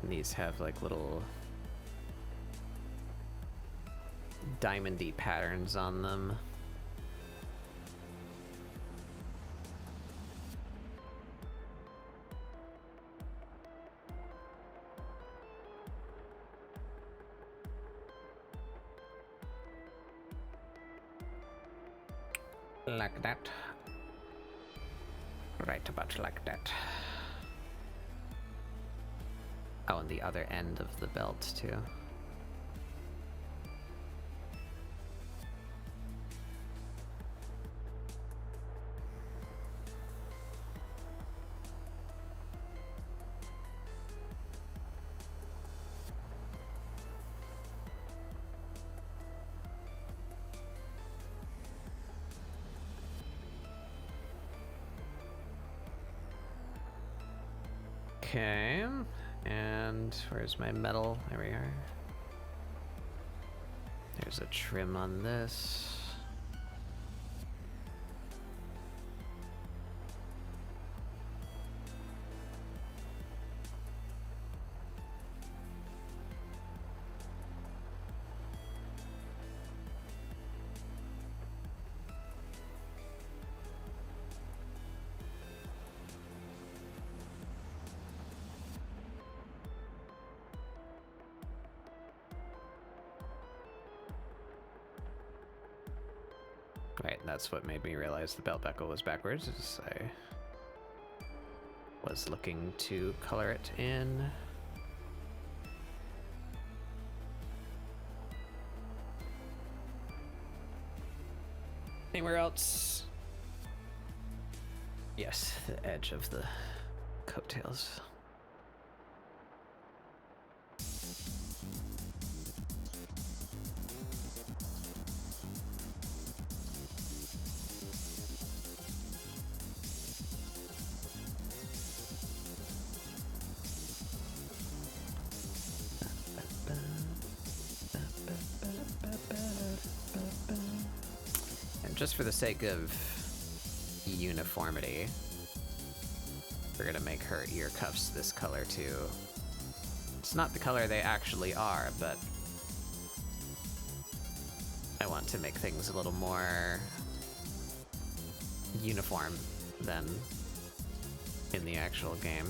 And these have like little diamondy patterns on them. Like that. Right about like that. Oh, and the other end of the belt, too. Okay. And where's my metal? There we are. There's a trim on this. Right, that's what made me realize the belt buckle was backwards, is I was looking to color it in. Anywhere else? Yes, the edge of the coattails. And just for the sake of uniformity, we're gonna make her ear cuffs this color too. It's not the color they actually are, but I want to make things a little more uniform than in the actual game.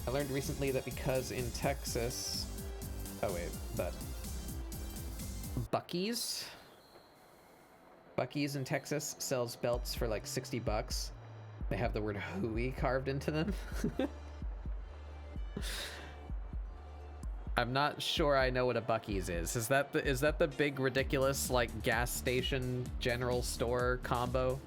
I learned recently that because in Texas... Oh wait, but... Buc-ee's in Texas sells belts for like 60 bucks. They have the word hooey carved into them. I'm not sure I know what a Buc-ee's is. Is that the big ridiculous like gas station general store combo?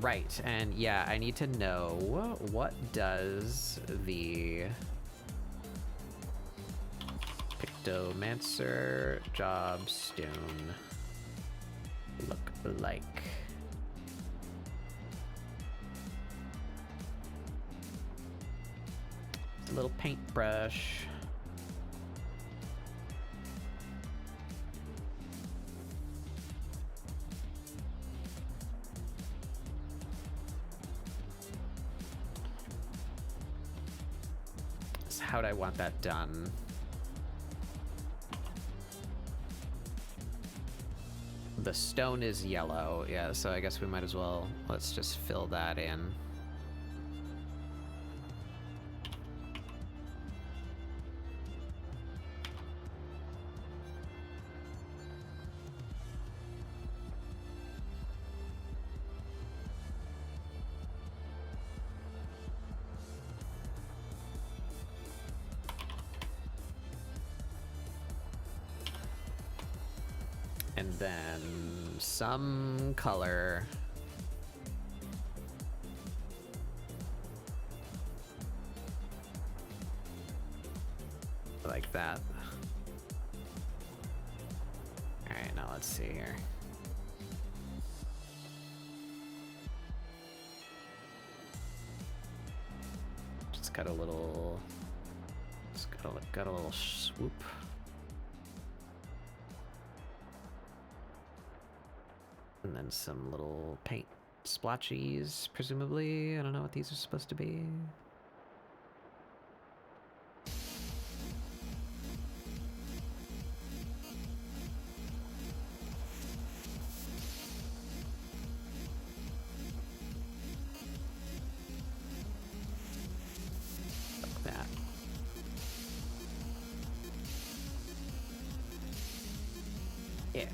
Right, and yeah, I need to know what does the Pictomancer Jobstone look like? It's a little paintbrush. How'd I want that done? The stone is yellow, yeah, so I guess we might as well, let's just fill that in. And then some color like that. All right, now let's see here. Just got a little, got a little swoop. And then some little paint splotchies, presumably. I don't know what these are supposed to be. Like that. Yeah.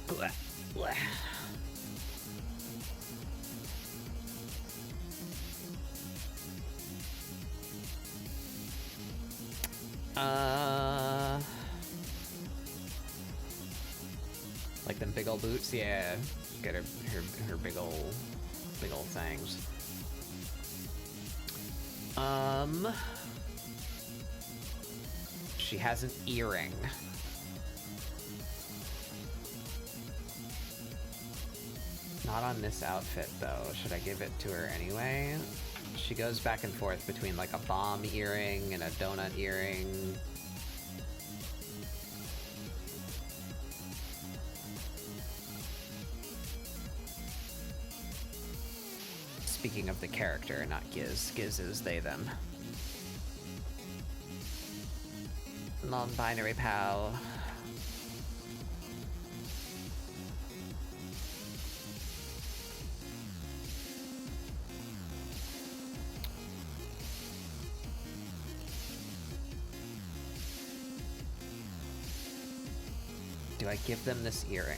Blah, blah. Like them big old boots, yeah. Get her big old things. she has an earring. Not on this outfit, though. Should I give it to her anyway? She goes back and forth between, like, a bomb earring and a donut earring. Speaking of the character, not Giz. Giz is they, them. Non-binary pal. Do I give them this earring?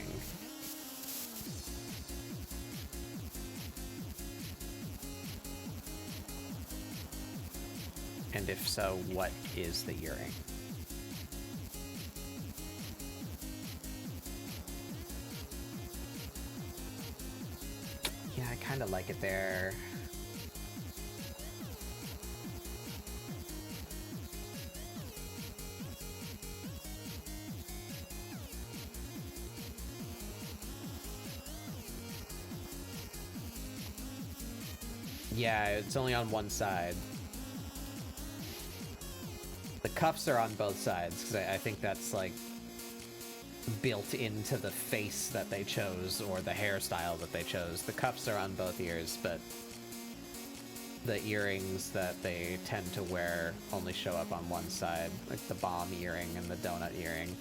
And if so, what is the earring? Yeah, I kind of like it there. Yeah, it's only on one side. The cuffs are on both sides, because I think that's, like, built into the face that they chose, or the hairstyle that they chose. The cuffs are on both ears, but the earrings that they tend to wear only show up on one side, like the bomb earring and the donut earring.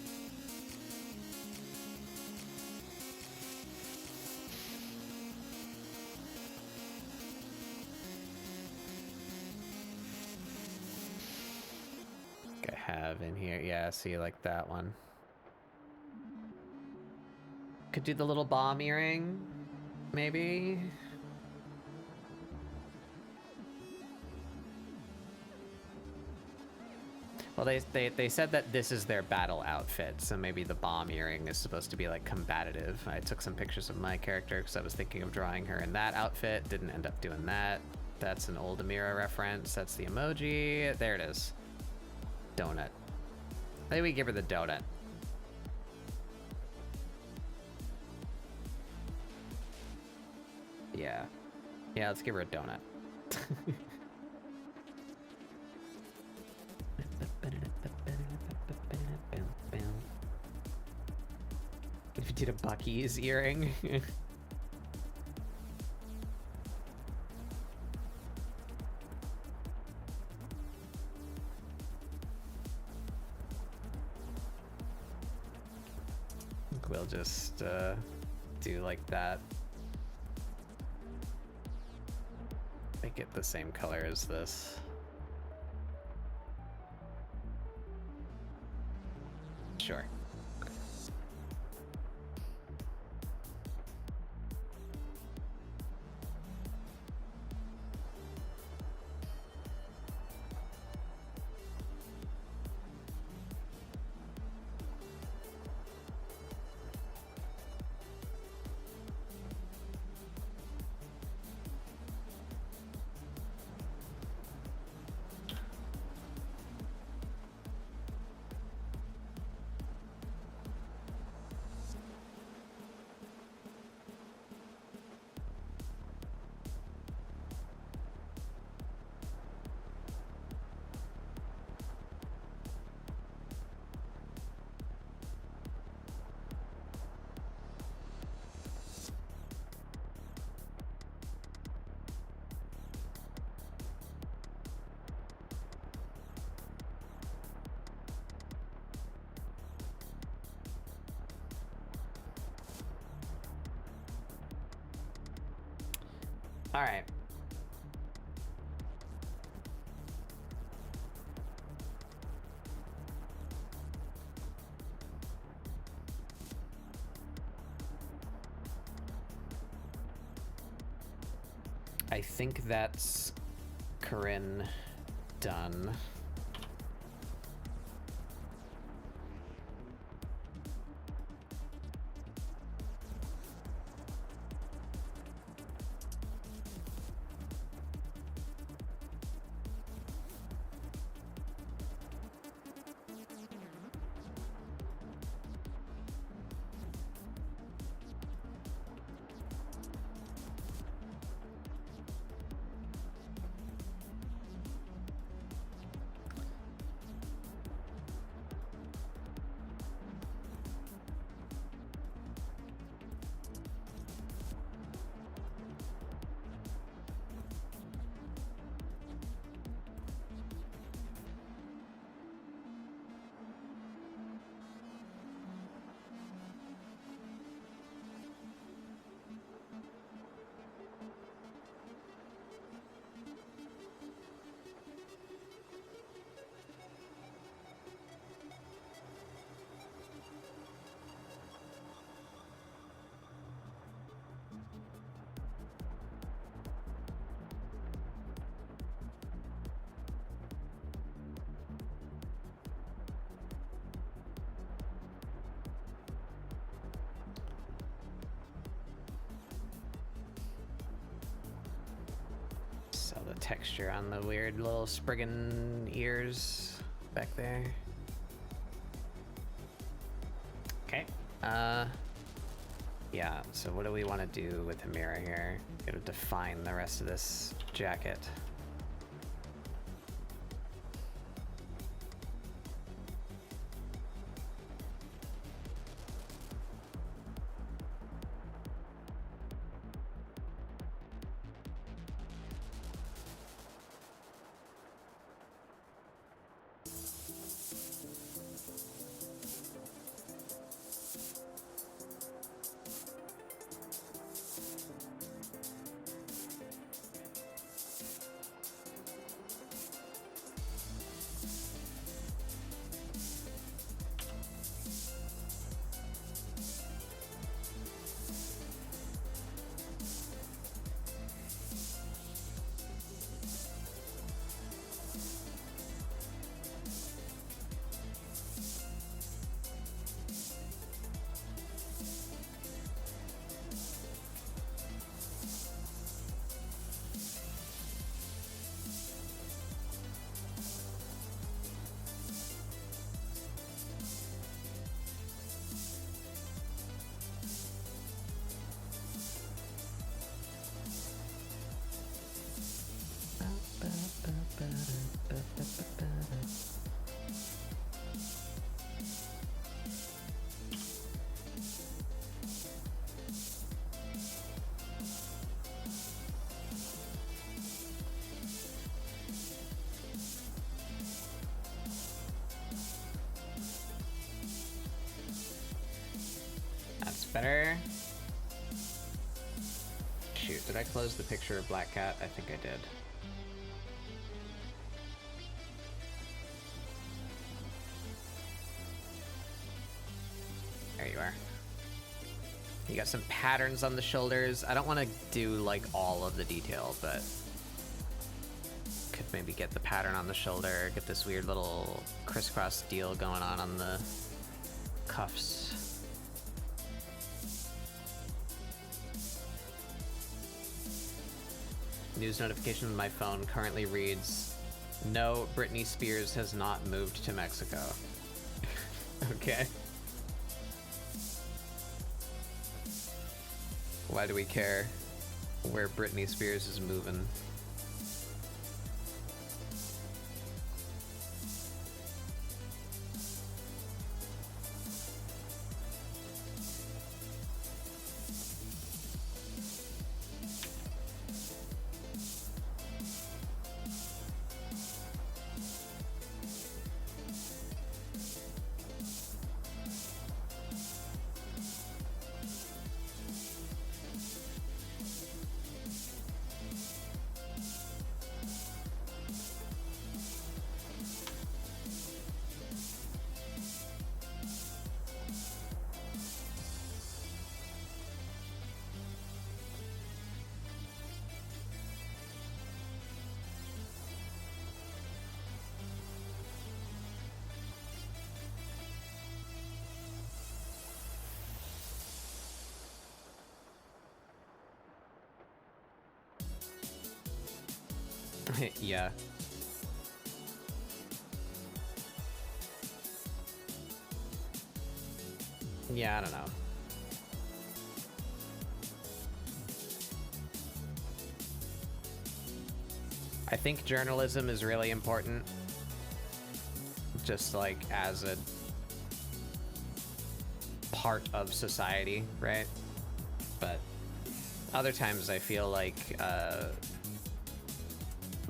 I have in here, yeah, see, like that one. Could do the little bomb earring, maybe? Well, they said that this is their battle outfit, so maybe the bomb earring is supposed to be, like, combative. I took some pictures of my character because I was thinking of drawing her in that outfit. Didn't end up doing that. That's an old Amirah reference. That's the emoji. There it is. Donut. Maybe we give her the donut. Yeah. Yeah, let's give her a donut. If you did a Bucky's earring. We'll just do like that. Make it the same color as this. Sure. All right. I think that's Corinne done. the texture on the weird little Spriggan ears back there. Okay. Yeah, so what do we want to do with Amirah here? Gotta define the rest of this jacket. That's better. Shoot, did I close the picture of Black Cat? I think I did. There you are. You got some patterns on the shoulders. I don't want to do like all of the detail, but could maybe get the pattern on the shoulder, get this weird little crisscross deal going on the cuffs. News notification on my phone currently reads, "No, Britney Spears has not moved to Mexico." Okay. Why do we care where Britney Spears is moving? Yeah. Yeah, I don't know. I think journalism is really important. Just like as a part of society, right? But other times I feel like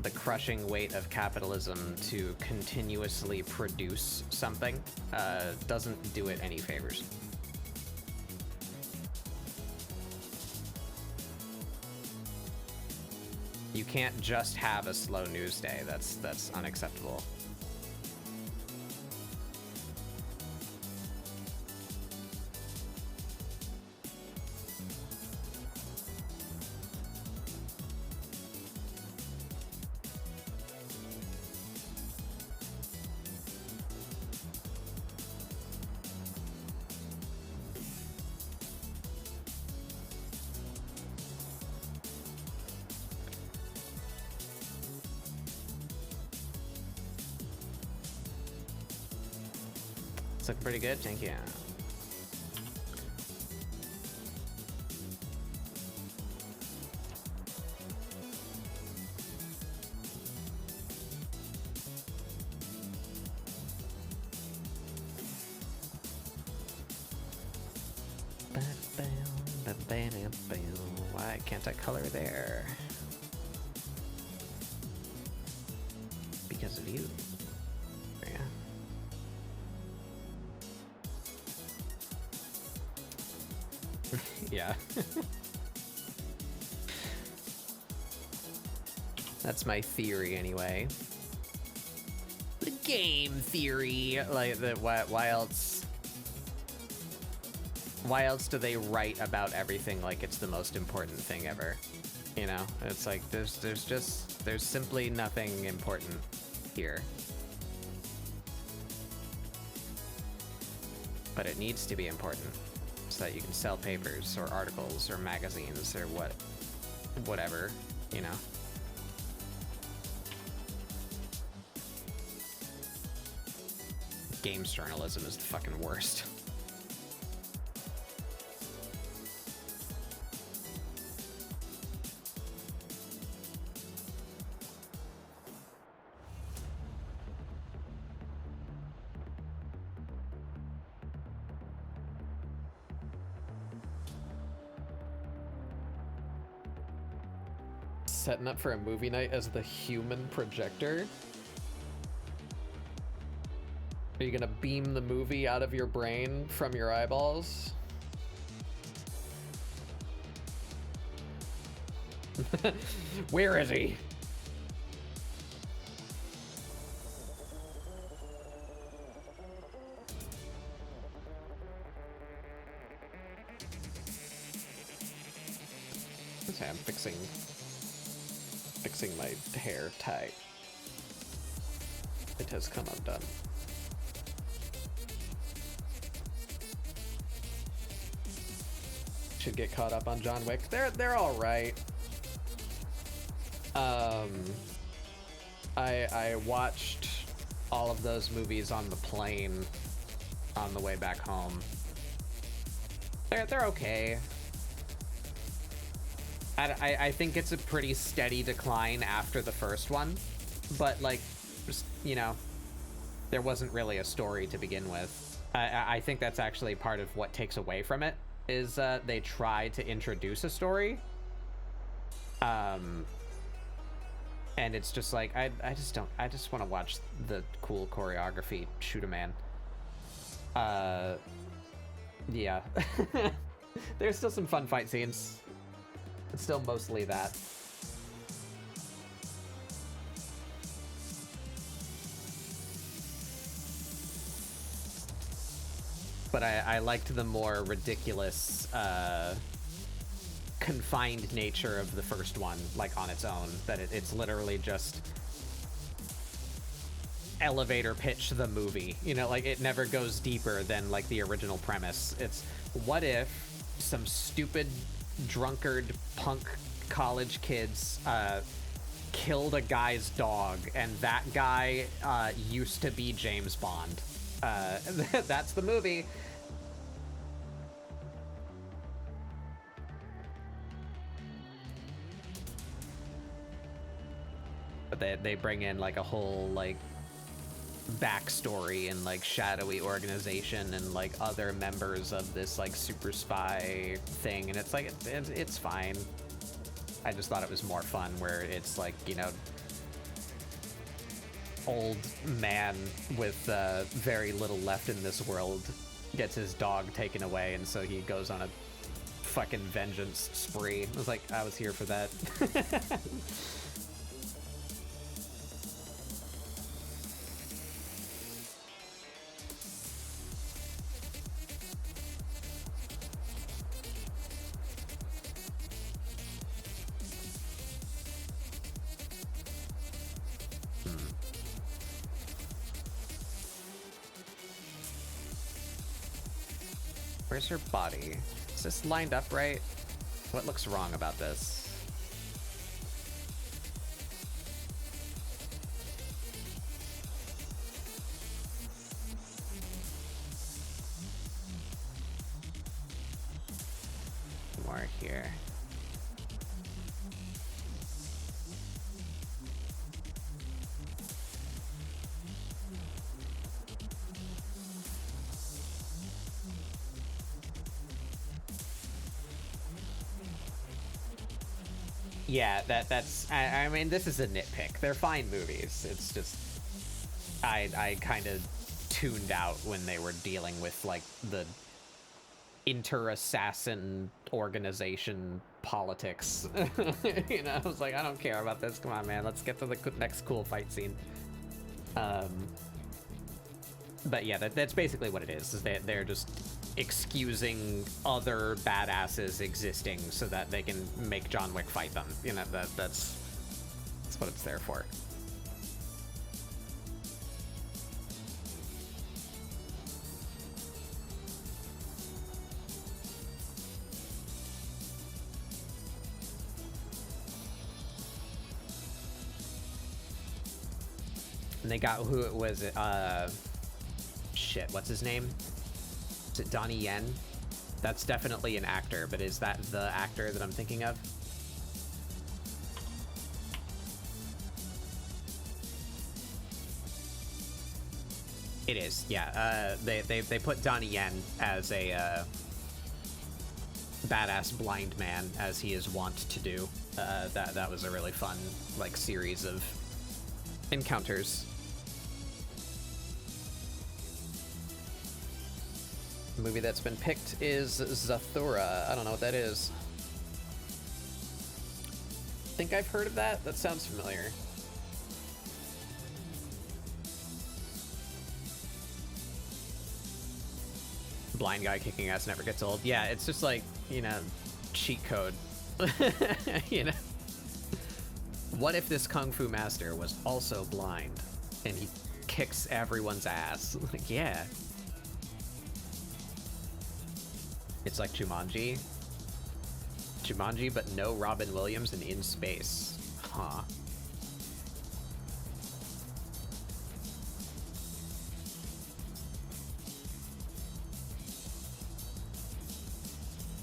the crushing weight of capitalism to continuously produce something doesn't do it any favors. You can't just have a slow news day. That's unacceptable. It's looking pretty good, thank you. Why can't I color there? Because of you. Yeah. That's my theory anyway. The game theory. Like, why else? Why else do they write about everything like it's the most important thing ever? You know, it's like there's simply nothing important here. But it needs to be important so that you can sell papers or articles or magazines or whatever, you know. Games journalism is the fucking worst. Setting up for a movie night as the human projector? Are you gonna beam the movie out of your brain from your eyeballs? Where is he? Okay, I'm fixing my hair tie. It has come undone. Should get caught up on John Wick. They're all right. I watched all of those movies on the plane on the way back home. They're okay. I think it's a pretty steady decline after the first one, but like, just, you know, there wasn't really a story to begin with. I think that's actually part of what takes away from it, is they try to introduce a story. And it's just like, I just want to watch the cool choreography, shoot a man. Yeah. There's still some fun fight scenes. It's still mostly that. But I liked the more ridiculous, confined nature of the first one, like on its own. That it's literally just elevator pitch the movie. You know, like it never goes deeper than like the original premise. It's, what if some stupid drunkard punk college kids killed a guy's dog, and that guy used to be James Bond. That's the movie. But they bring in like a whole like backstory and like shadowy organization and like other members of this like super spy thing, and it's like it's fine. I just thought it was more fun where it's like, you know, old man with very little left in this world gets his dog taken away, and so he goes on a fucking vengeance spree. I was like, I was here for that. Where's her body? Is this lined up right? What looks wrong about this? more here. Yeah, that's I mean, this is a nitpick. They're fine movies. It's just I kind of tuned out when they were dealing with like the inter-assassin organization politics. You know, I was like, I don't care about this. Come on, man. Let's get to the next cool fight scene. But yeah, that's basically what it is they're just excusing other badasses existing so that they can make John Wick fight them. You know, that's what it's there for. And they got, who was it? Shit, what's his name? Is it Donnie Yen? That's definitely an actor, but is that the actor that I'm thinking of? It is, yeah. They put Donnie Yen as a badass blind man, as he is wont to do. That was a really fun, like, series of encounters. The movie that's been picked is Zathura. I don't know what that is. I think I've heard of that. That sounds familiar. Blind guy kicking ass never gets old. Yeah, it's just like, you know, cheat code. You know? What if this Kung Fu master was also blind and he kicks everyone's ass? Like, yeah. It's like Jumanji. Jumanji, but no Robin Williams and in space. Huh.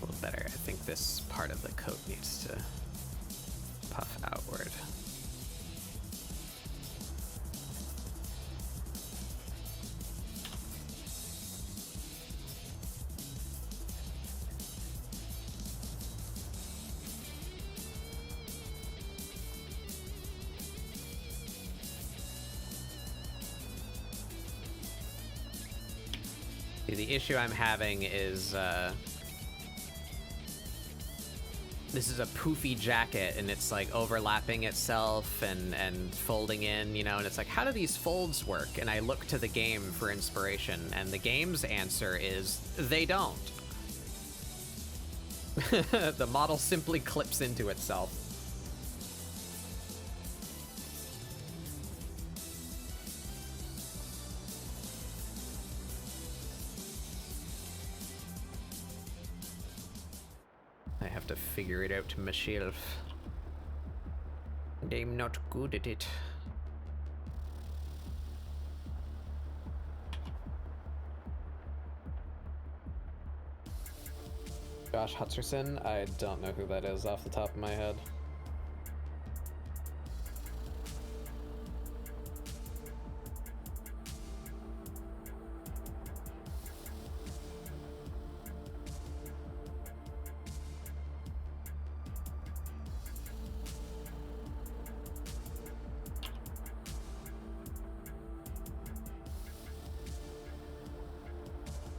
A little better. I think this part of the coat needs to puff outward. The issue I'm having is, this is a poofy jacket and it's like overlapping itself and folding in, you know, and it's like, how do these folds work? And I look to the game for inspiration, and the game's answer is they don't. The model simply clips into itself. Figure it out myself. I'm not good at it. Josh Hutcherson? I don't know who that is off the top of my head.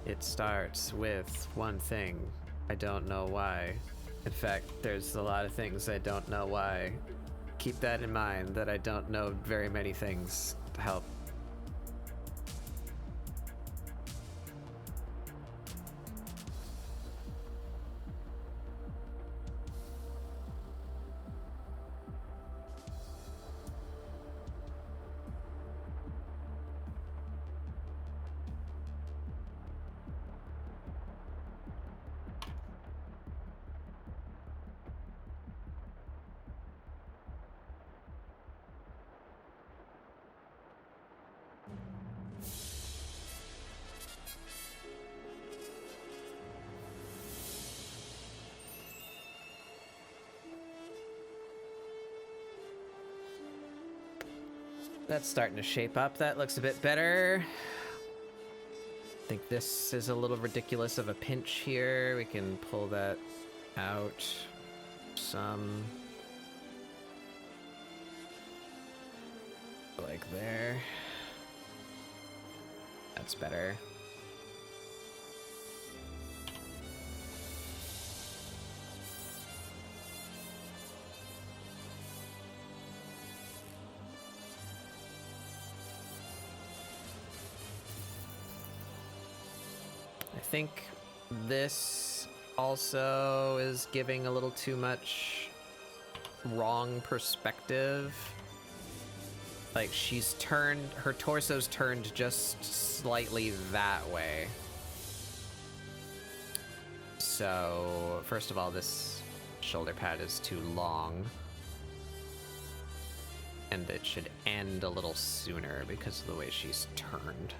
It starts with one thing. I don't know why. In fact, there's a lot of things I don't know why. Keep that in mind, that I don't know very many things to help. That's starting to shape up. That looks a bit better. I think this is a little ridiculous of a pinch here. We can pull that out some. Like there. That's better. I think this also is giving a little too much wrong perspective. Like, she's turned, her torso's turned just slightly that way. So, first of all, this shoulder pad is too long. And it should end a little sooner because of the way she's turned.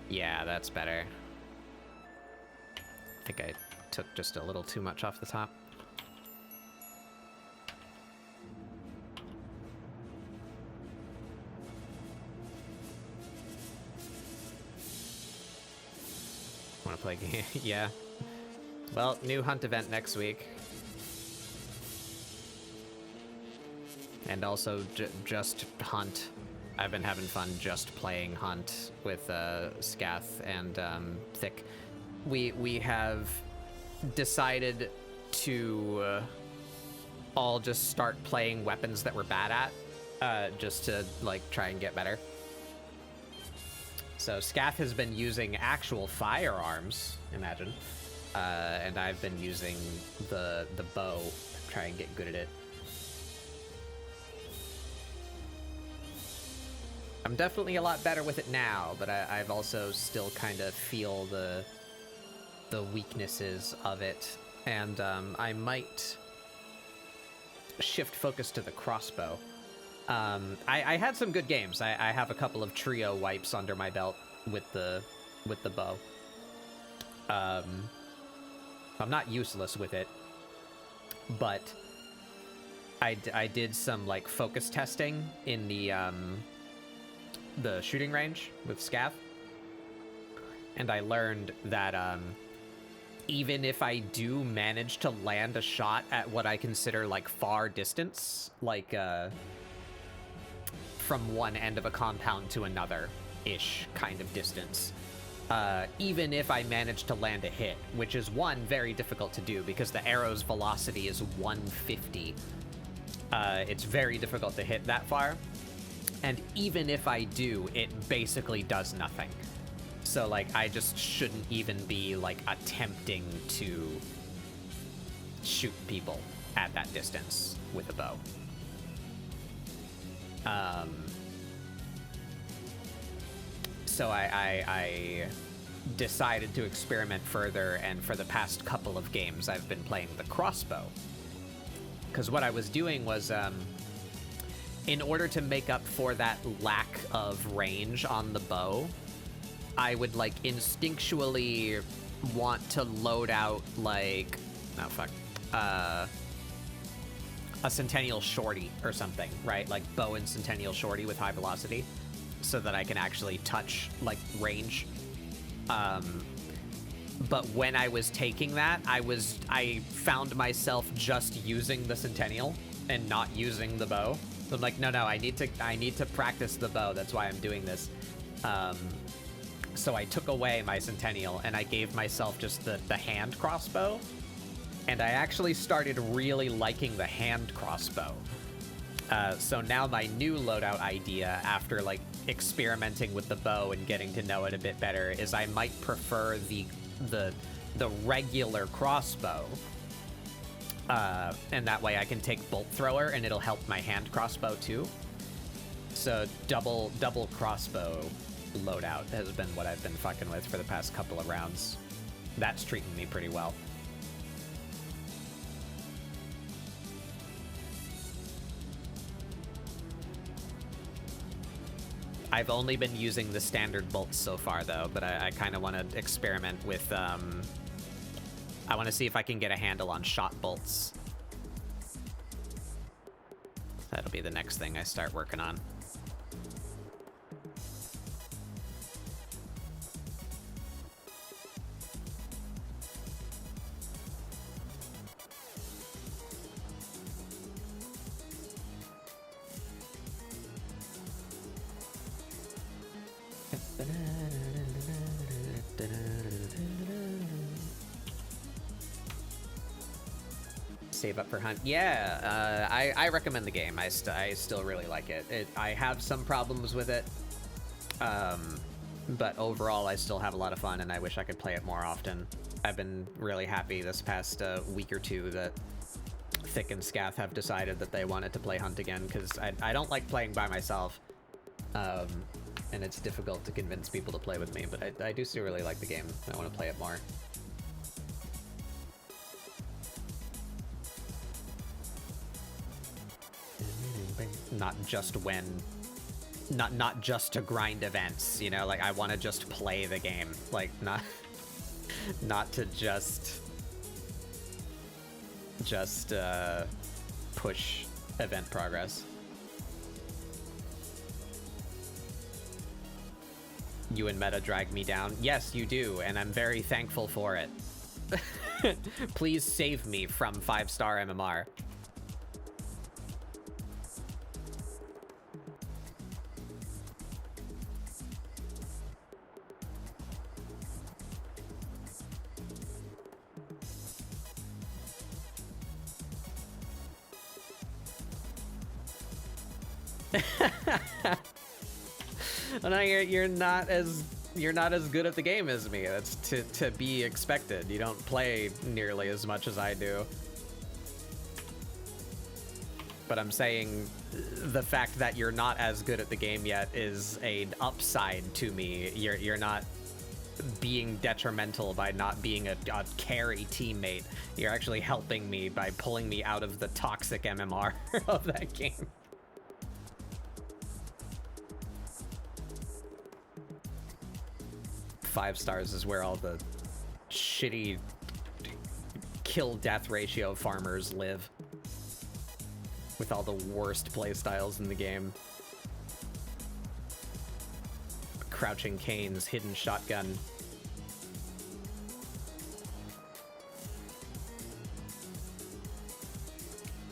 Yeah, that's better. I think I took just a little too much off the top. Want to play game? Yeah. Well, new hunt event next week. And also just hunt. I've been having fun just playing Hunt with Scath and Thick. We have decided to all just start playing weapons that we're bad at, just to like try and get better. So Scath has been using actual firearms, imagine, and I've been using the bow to try and get good at it. I'm definitely a lot better with it now, but I've also still kind of feel the weaknesses of it, and I might shift focus to the crossbow. I had some good games. I have a couple of trio wipes under my belt with the bow. I'm not useless with it, but I did some like focus testing in the shooting range with Scath, and I learned that even if I do manage to land a shot at what I consider like far distance, like from one end of a compound to another ish kind of distance, even if I manage to land a hit, which is one, very difficult to do because the arrow's velocity is 150, it's very difficult to hit that far. And even if I do, it basically does nothing. So, like, I just shouldn't even be, like, attempting to shoot people at that distance with a bow. So I decided to experiment further, and for the past couple of games, I've been playing the crossbow. Because what I was doing was, in order to make up for that lack of range on the bow, I would like instinctually want to load out like, oh fuck, a Centennial Shorty or something, right? Like bow and Centennial Shorty with high velocity, so that I can actually touch like range. But when I was taking that, I found myself just using the Centennial and not using the bow. So I'm like, no, I need to practice the bow. That's why I'm doing this. So I took away my Centennial and I gave myself just the hand crossbow. And I actually started really liking the hand crossbow. So now my new loadout idea, after like experimenting with the bow and getting to know it a bit better, is I might prefer the regular crossbow. And that way I can take bolt thrower and it'll help my hand crossbow too. So double crossbow loadout has been what I've been fucking with for the past couple of rounds. That's treating me pretty well. I've only been using the standard bolts so far, though, but I kind of want to experiment with, I want to see if I can get a handle on shot bolts. That'll be the next thing I start working on. Save up for hunt. Yeah, I recommend the game. I still really like it. I have some problems with it, but overall I still have a lot of fun, and I wish I could play it more often. I've been really happy this past week or two that Thick and Scath have decided that they wanted to play Hunt again, because I don't like playing by myself, and it's difficult to convince people to play with me, but I do still really like the game. I want to play it more. Not just when, not just to grind events, you know, like I want to just play the game, like not to just push event progress. You and Meta drag me down. Yes, you do, and I'm very thankful for it. Please save me from 5-star MMR. Well, no, you're not as good at the game as me. That's to be expected. You don't play nearly as much as I do. But I'm saying the fact that you're not as good at the game yet is an upside to me. You're not being detrimental by not being a carry teammate. You're actually helping me by pulling me out of the toxic MMR of that game. Five stars is where all the shitty kill-death ratio farmers live, with all the worst playstyles in the game. Crouching canes, hidden shotgun.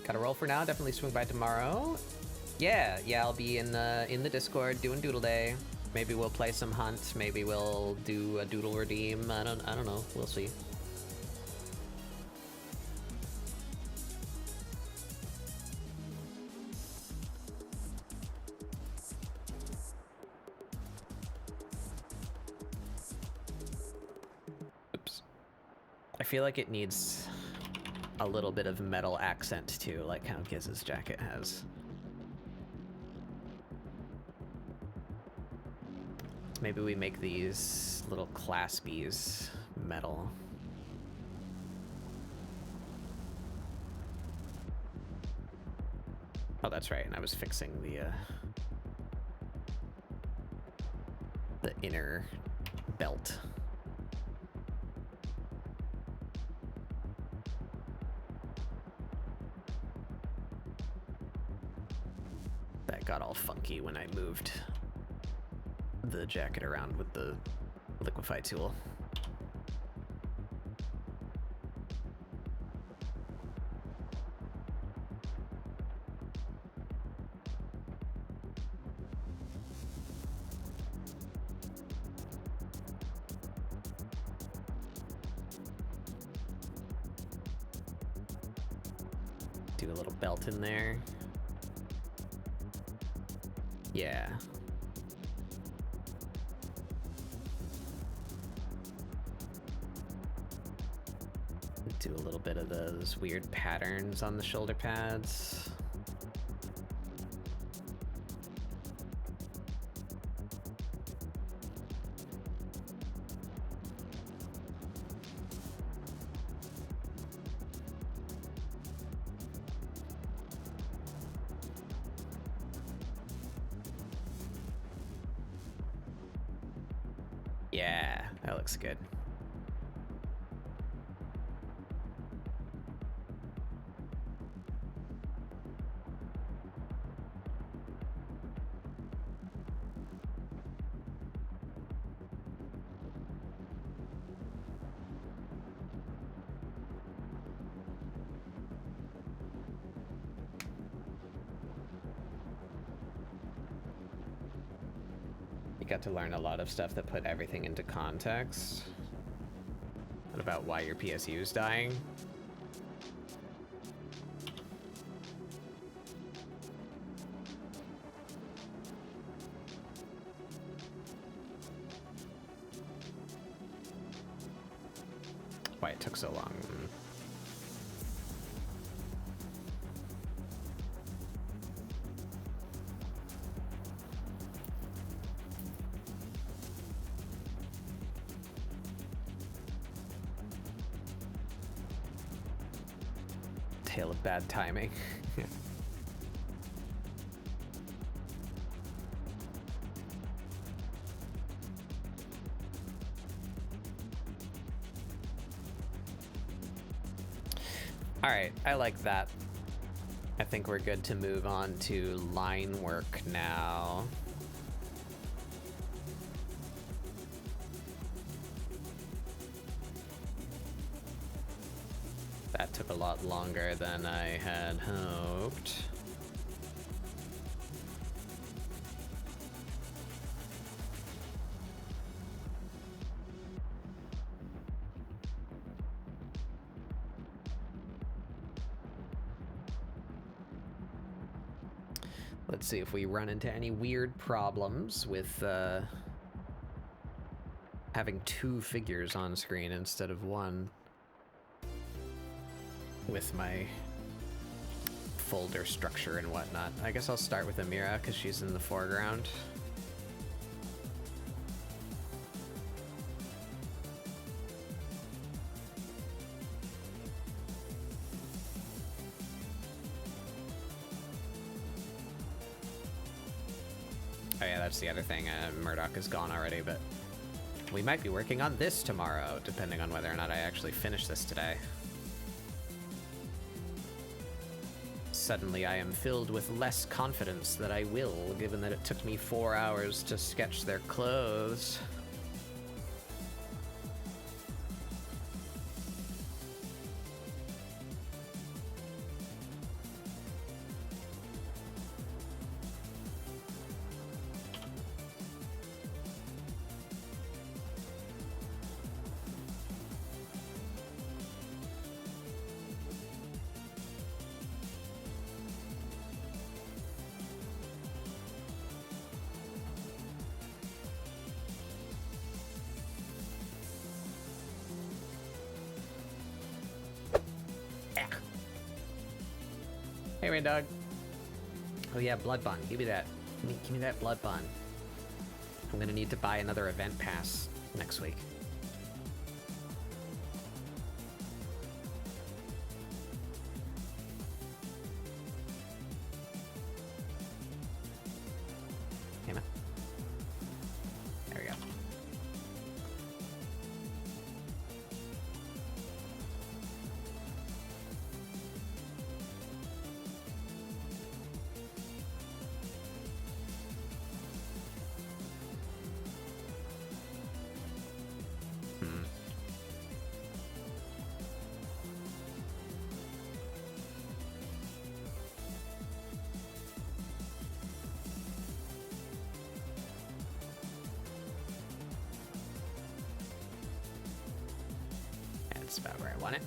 Gotta roll for now. Definitely swing by tomorrow. Yeah, I'll be in the Discord doing Doodle Day. Maybe we'll play some Hunt. Maybe we'll do a Doodle Redeem. I don't know. We'll see. Oops. I feel like it needs a little bit of metal accent too, like how Giz's jacket has. Maybe we make these little claspies metal. Oh, that's right, and I was fixing the inner belt. That got all funky when I moved the jacket around with the liquefy tool. Do a little belt in there. Yeah. Do a little bit of those weird patterns on the shoulder pads. Yeah, that looks good. Got to learn a lot of stuff that put everything into context. What about why your PSU is dying? Why it took so long. Tale of bad timing. All right, I like that. I think we're good to move on to line work now. That took a lot longer than I had hoped. Let's see if we run into any weird problems with having two figures on screen instead of one. With my folder structure and whatnot. I guess I'll start with Amirah because she's in the foreground. Oh yeah, that's the other thing. Murdoch is gone already, but we might be working on this tomorrow, depending on whether or not I actually finish this today. Suddenly I am filled with less confidence that I will, given that it took me 4 hours to sketch their clothes. Hey, Rain Dog. Oh yeah, Blood Bond. Give me that. Give me that Blood Bond. I'm gonna need to buy another event pass next week. Hey, man. There we go. That's about where I want it.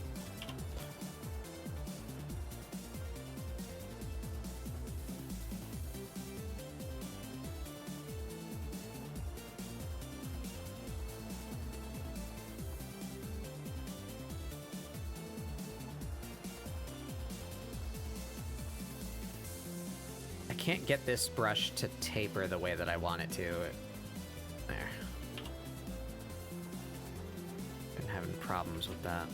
I can't get this brush to taper the way that I want it to. There. Been having problems with that.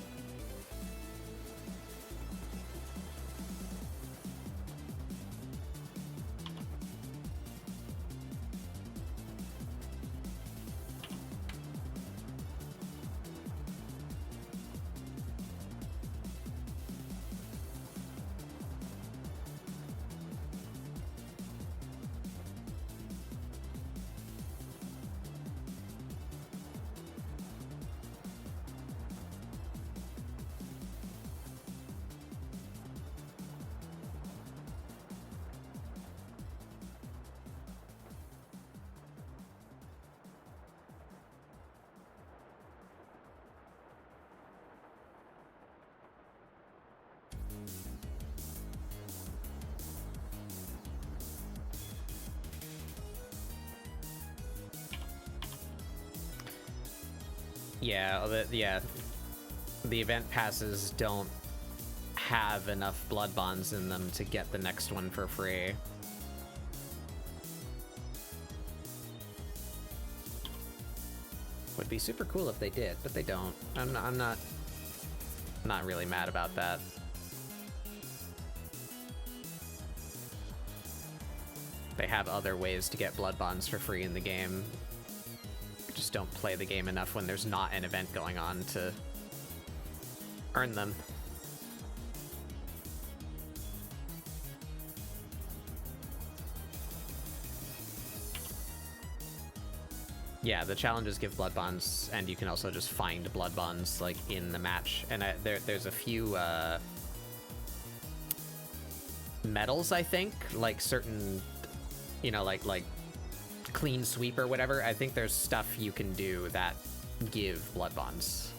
Yeah, the event passes don't have enough blood bonds in them to get the next one for free. Would be super cool if they did, but they don't. I'm not really mad about that. They have other ways to get blood bonds for free in the game. Just don't play the game enough when there's not an event going on to earn them. Yeah, the challenges give blood bonds, and you can also just find blood bonds like in the match. And there's a few medals, I think, like certain, you know, like clean sweep or whatever. I think there's stuff you can do that give blood bonds.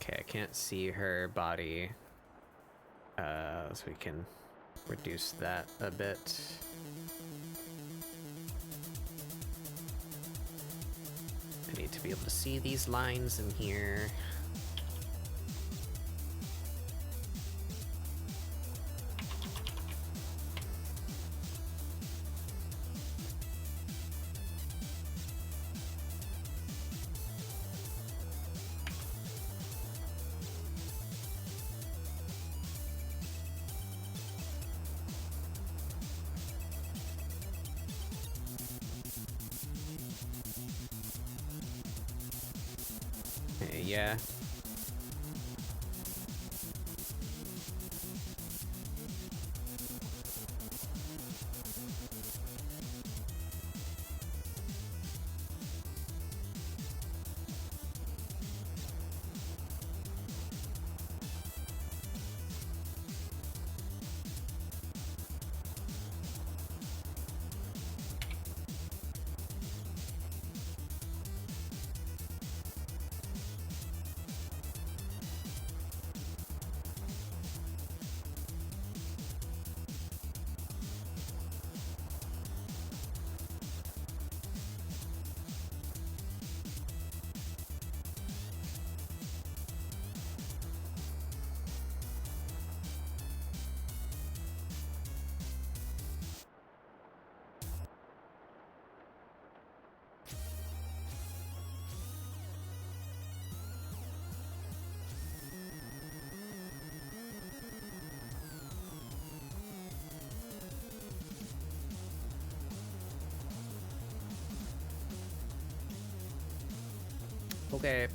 Okay, I can't see her body, so we can reduce that a bit. I need to be able to see these lines in here. Yeah. Okay.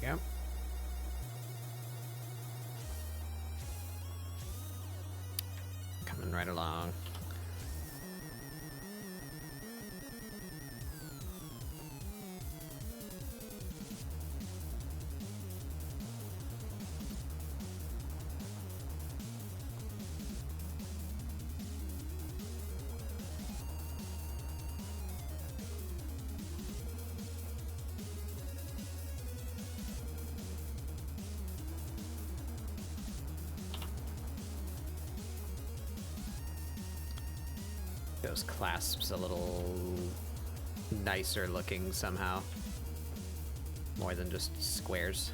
Yep. Coming right along. Those clasps a little nicer looking somehow. More than just squares.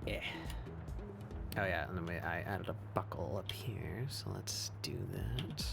Yeah. Oh yeah, and then I added a buckle up here, so let's do that.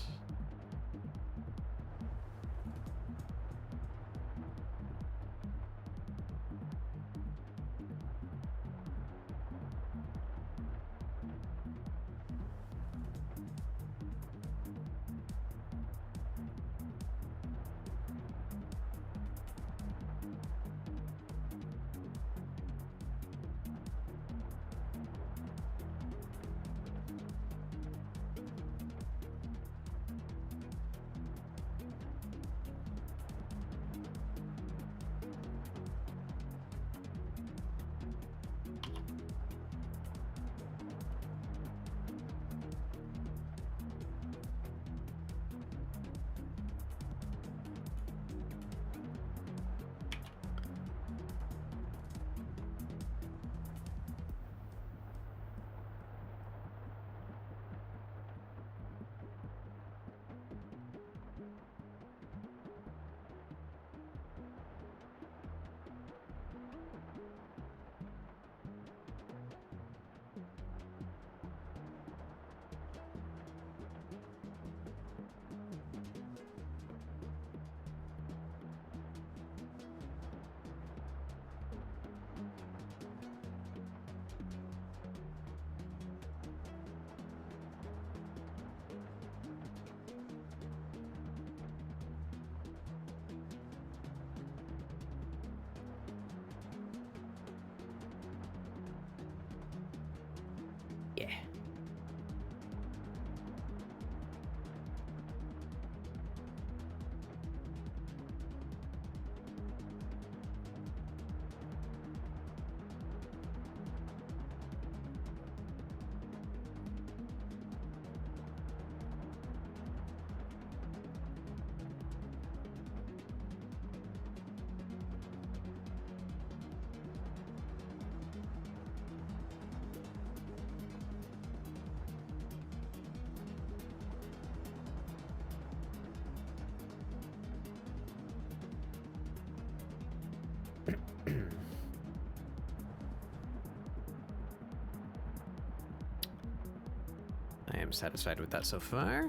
I am satisfied with that so far.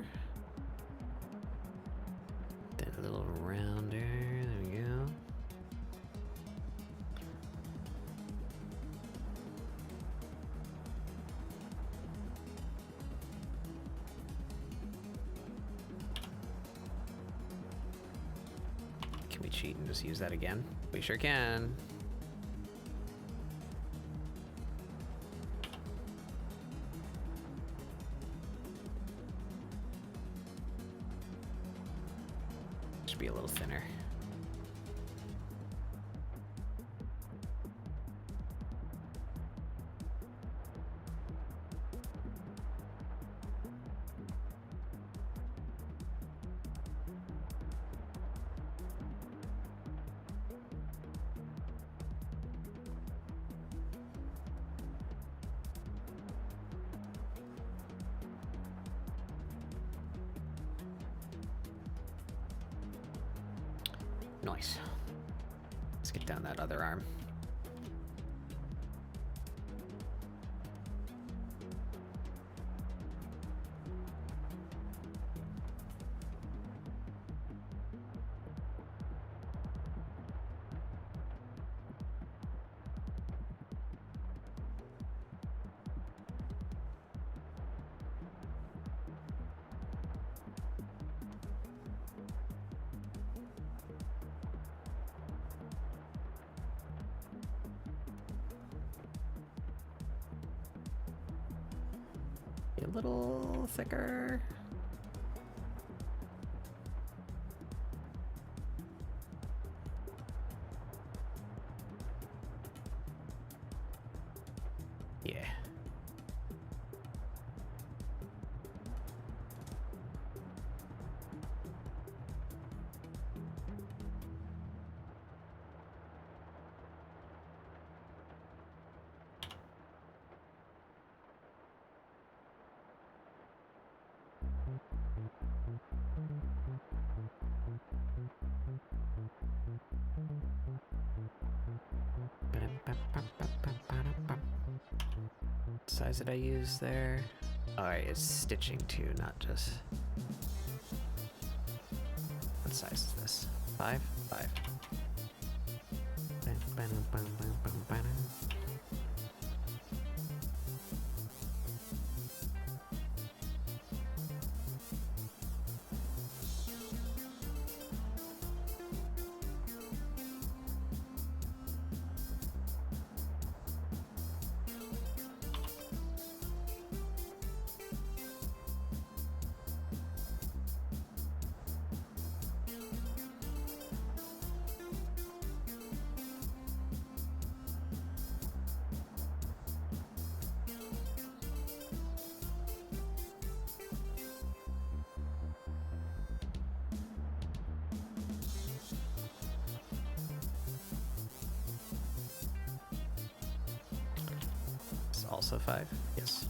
Then a little rounder. There we go. Can we cheat and just use that again? We sure can. Be a little thinner. Nice. Let's get down that other arm. A little thicker. Yeah. What size did I use there? Alright, it's stitching too, not just... What size is this? 5? 5. Also 5? Yes.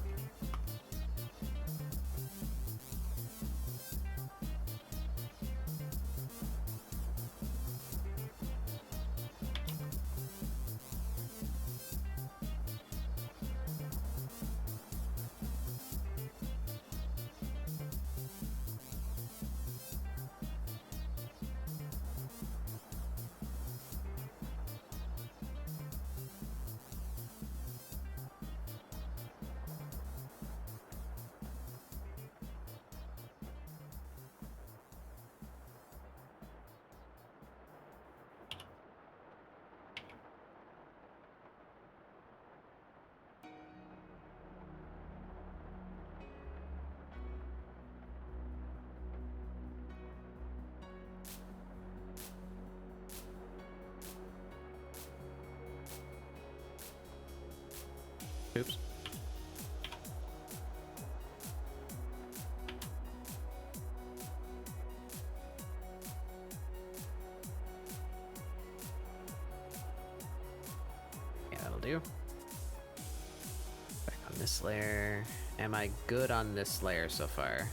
Oops. Yeah, that'll do. Back on this layer. Am I good on this layer so far?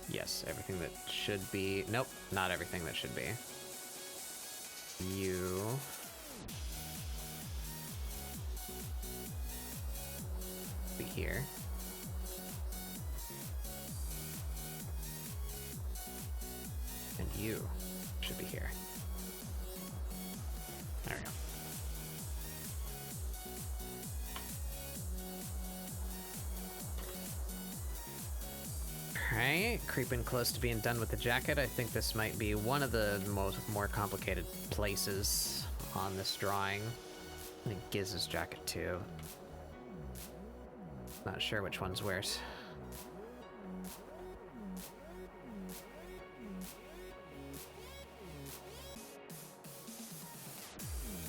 Yes, everything that should be. Nope, not everything that should be. You. Be here. And you should be here. There we go. Alright, creeping close to being done with the jacket. I think this might be one of the more complicated places on this drawing. I think Giz's jacket too. Not sure which one's worse.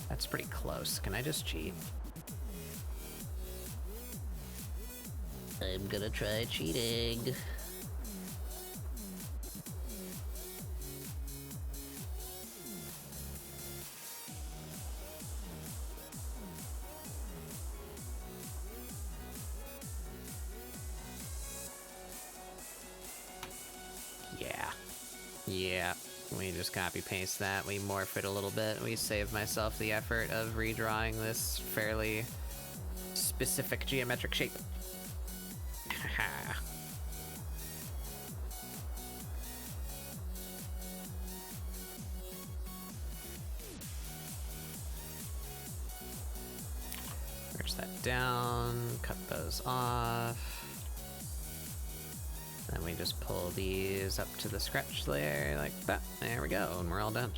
That's pretty close. Can I just cheat? I'm gonna try cheating. Yeah, we just copy paste that, we morph it a little bit, we save myself the effort of redrawing this fairly specific geometric shape. Haha. Merge that down, cut those off. Then we just pull these up to the scratch layer like that. There we go, and we're all done.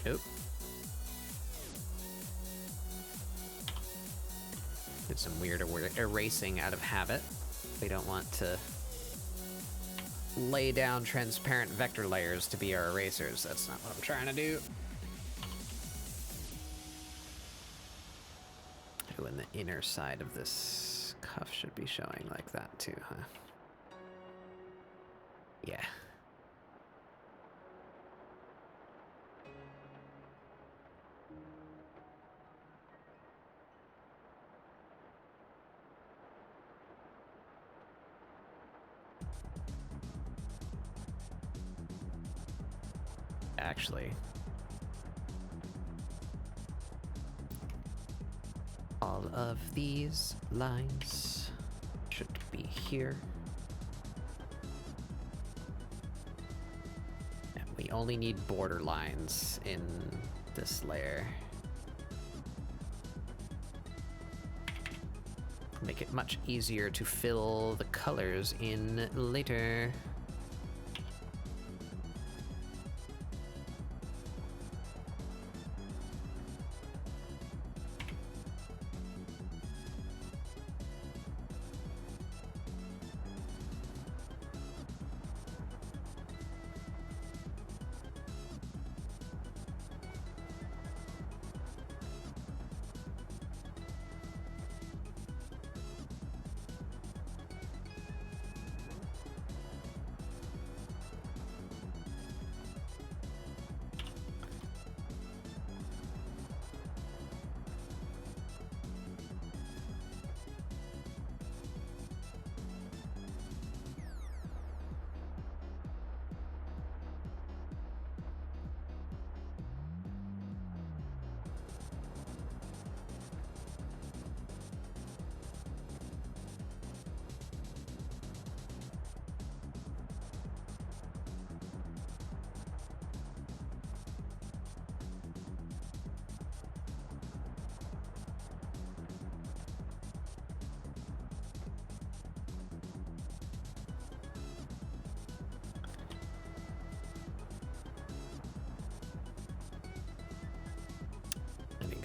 Oop. Did some weird erasing out of habit. We don't want to lay down transparent vector layers to be our erasers. That's not what I'm trying to do. Oh, and the inner side of this cuff should be showing like that too, huh? Yeah. Actually, all of these lines should be here. And we only need border lines in this layer. Make it much easier to fill the colors in later.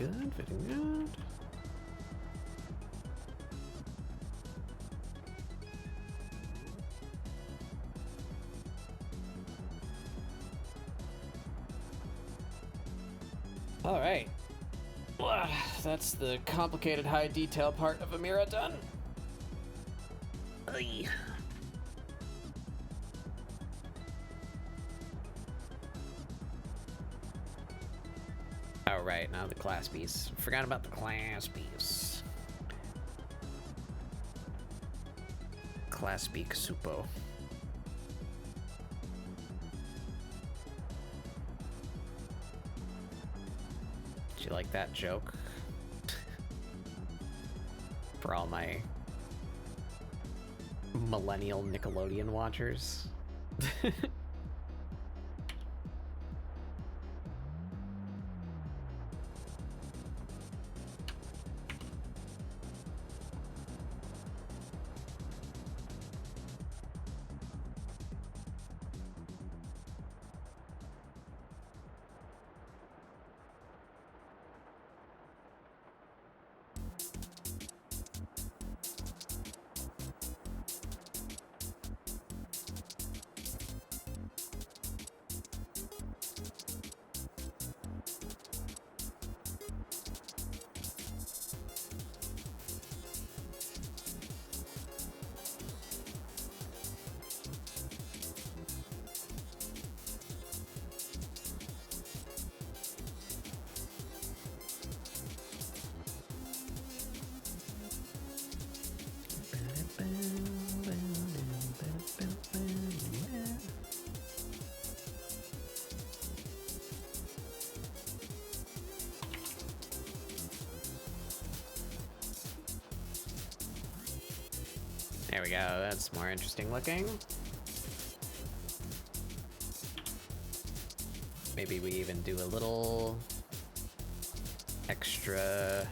good, fitting good. All right. That's the complicated high detail part of Amirah done. Oy. Oh, right, now the class piece. Forgot about the class piece. Class speak supo. Did you like that joke? For all my millennial Nickelodeon watchers. There we go, that's more interesting looking. Maybe we even do a little extra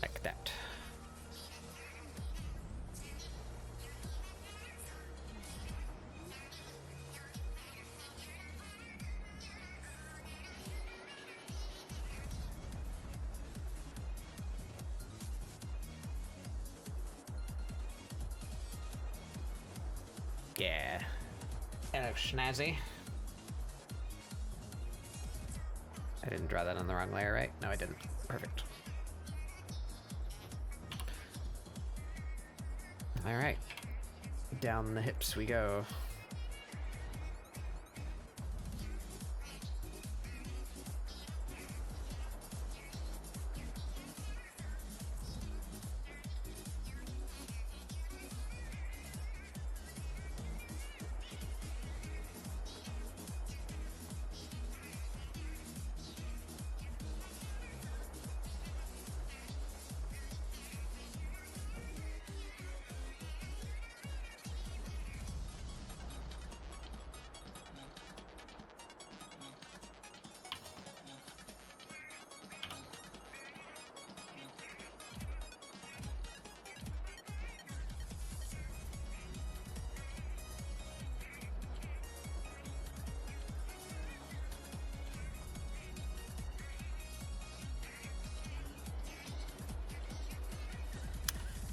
like that. Yeah. That looks snazzy. I didn't draw that on the wrong layer, right? No, I didn't. Perfect. All right. Down the hips we go.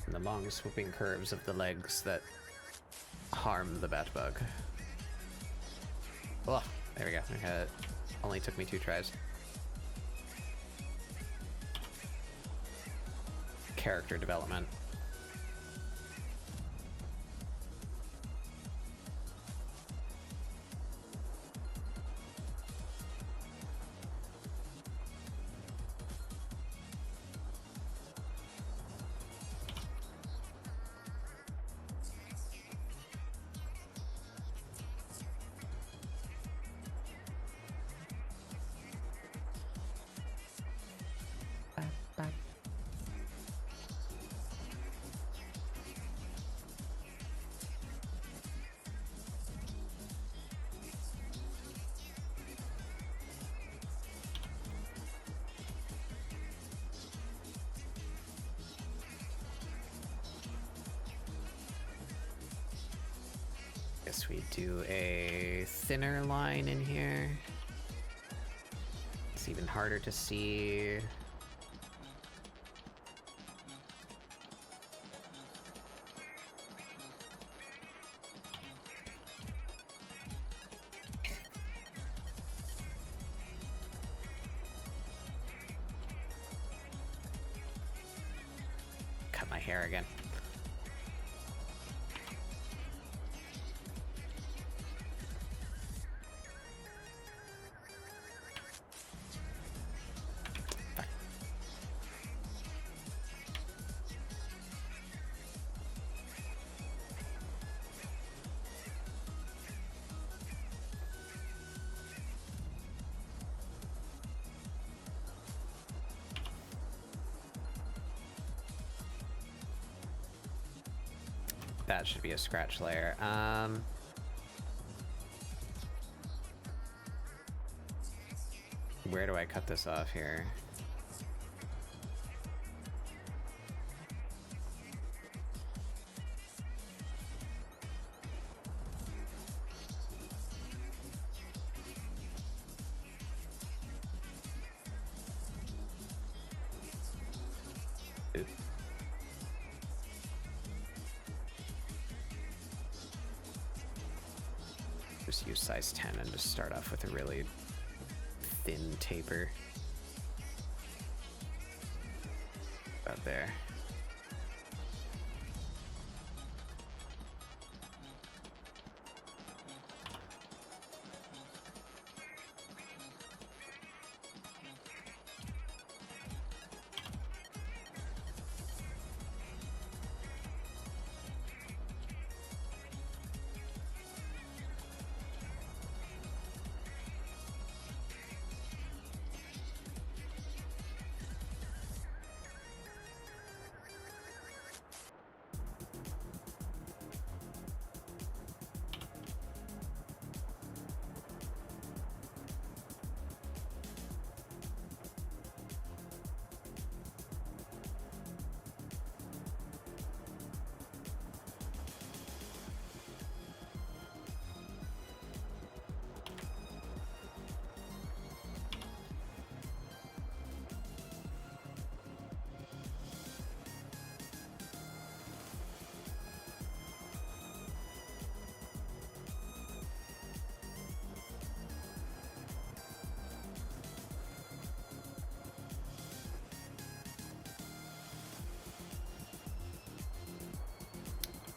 And the long swooping curves of the legs that harm the bat bug. Oh, there we go. Okay, it only took me 2 tries. Character development. we do a thinner line in here? It's even harder to see. Cut my hair again. That should be a scratch layer. Where do I cut this off here? Oop. Just use size 10 and just start off with a really thin taper. About there.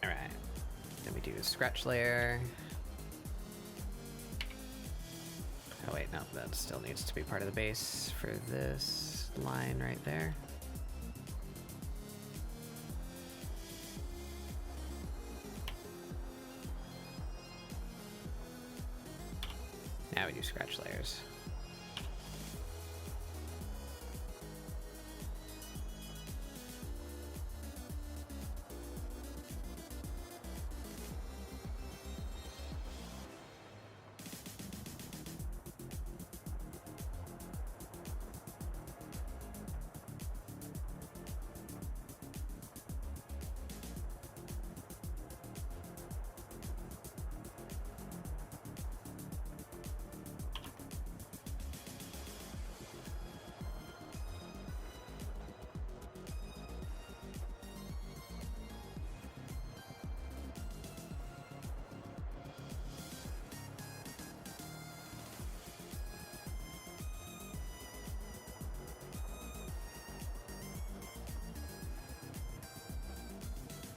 Alright, then we do a scratch layer. Oh wait, no, that still needs to be part of the base for this line right there. Now we do scratch layers.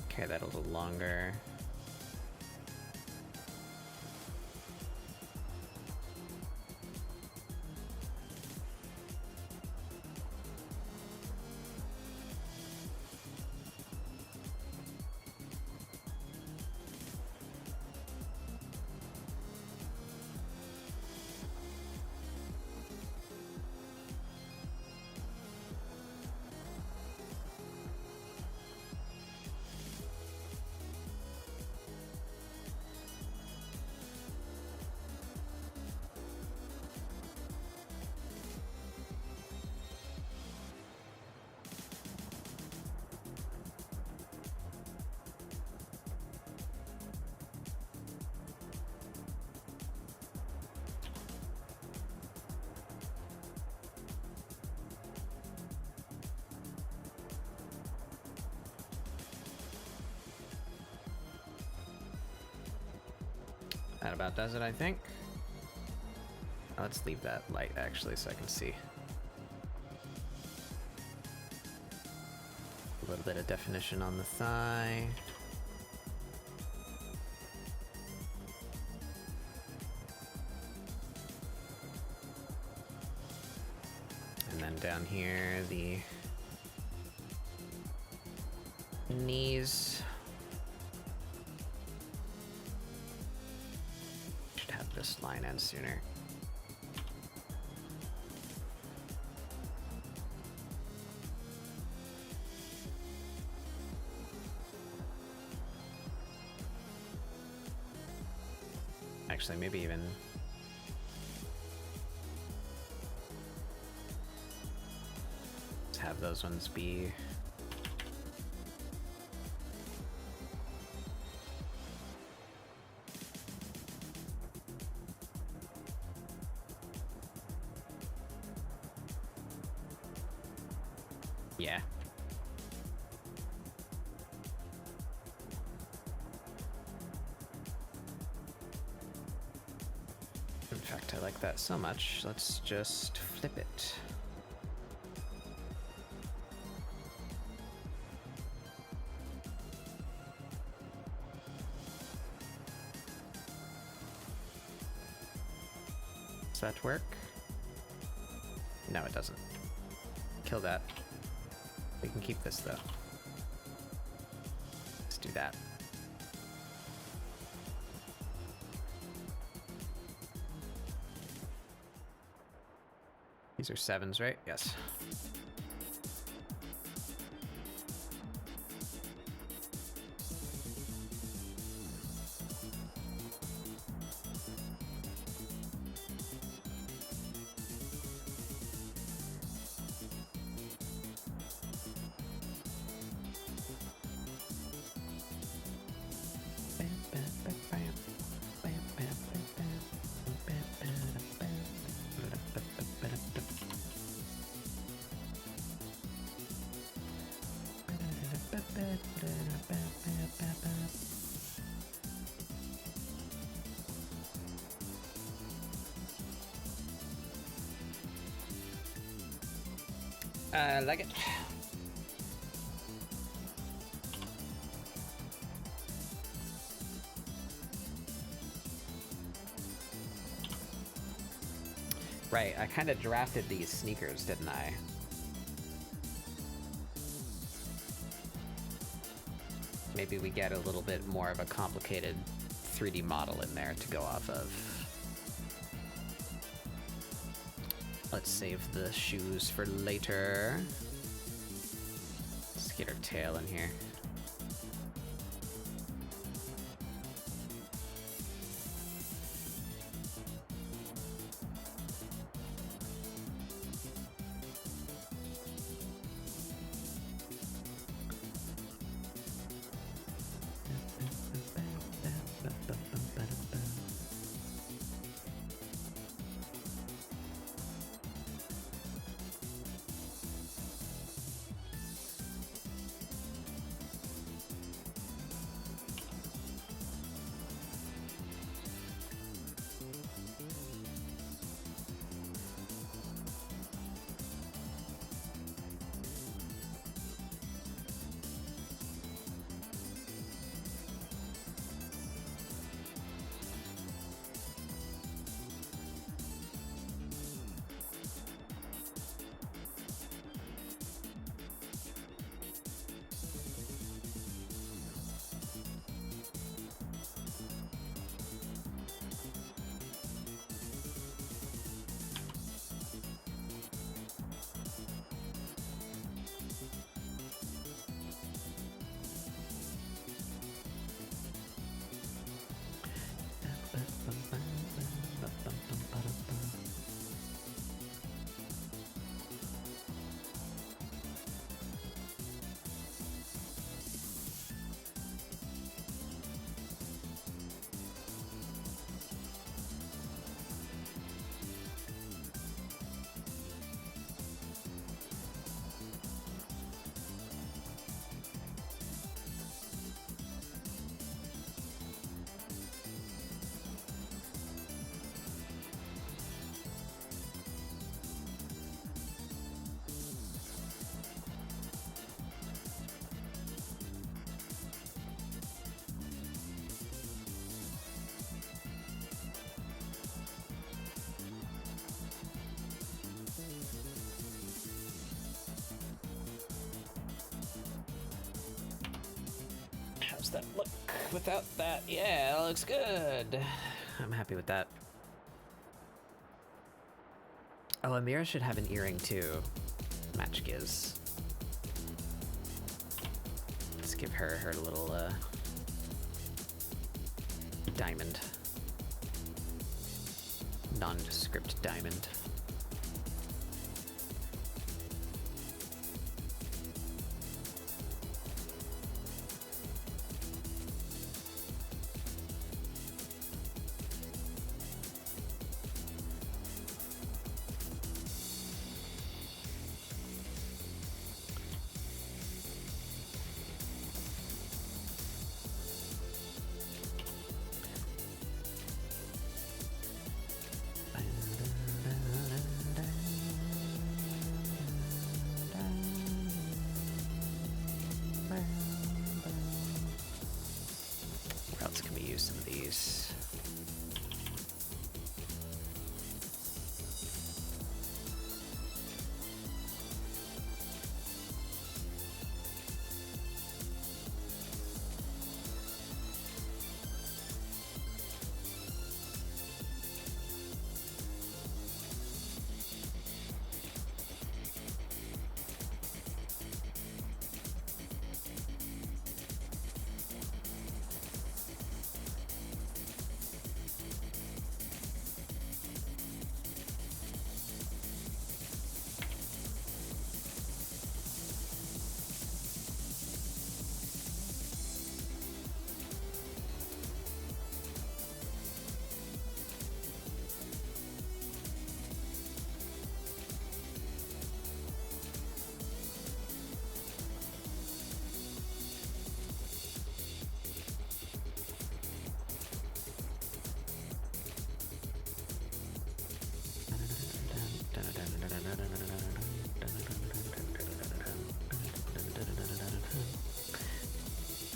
Carry that a little longer. That about does it, I think. Let's leave that light, actually, so I can see. A little bit of definition on the thigh. And then down here, the knees. Should have this line end sooner. Actually, maybe even... let's have those ones be... yeah. In fact, I like that so much. Let's just flip it. Does that work? No, it doesn't. Kill that. We can keep this, though. Let's do that. These are 7s, right? Yes. I like it. Right, I kind of drafted these sneakers, didn't I? Maybe we get a little bit more of a complicated 3D model in there to go off of. Let's save the shoes for later. Let's get our tail in here. does that look without that? Yeah, it looks good. I'm happy with that. Oh, Amirah should have an earring too. Match Giz. Let's give her her little diamond. Nondescript diamond. Where else can we use some of these?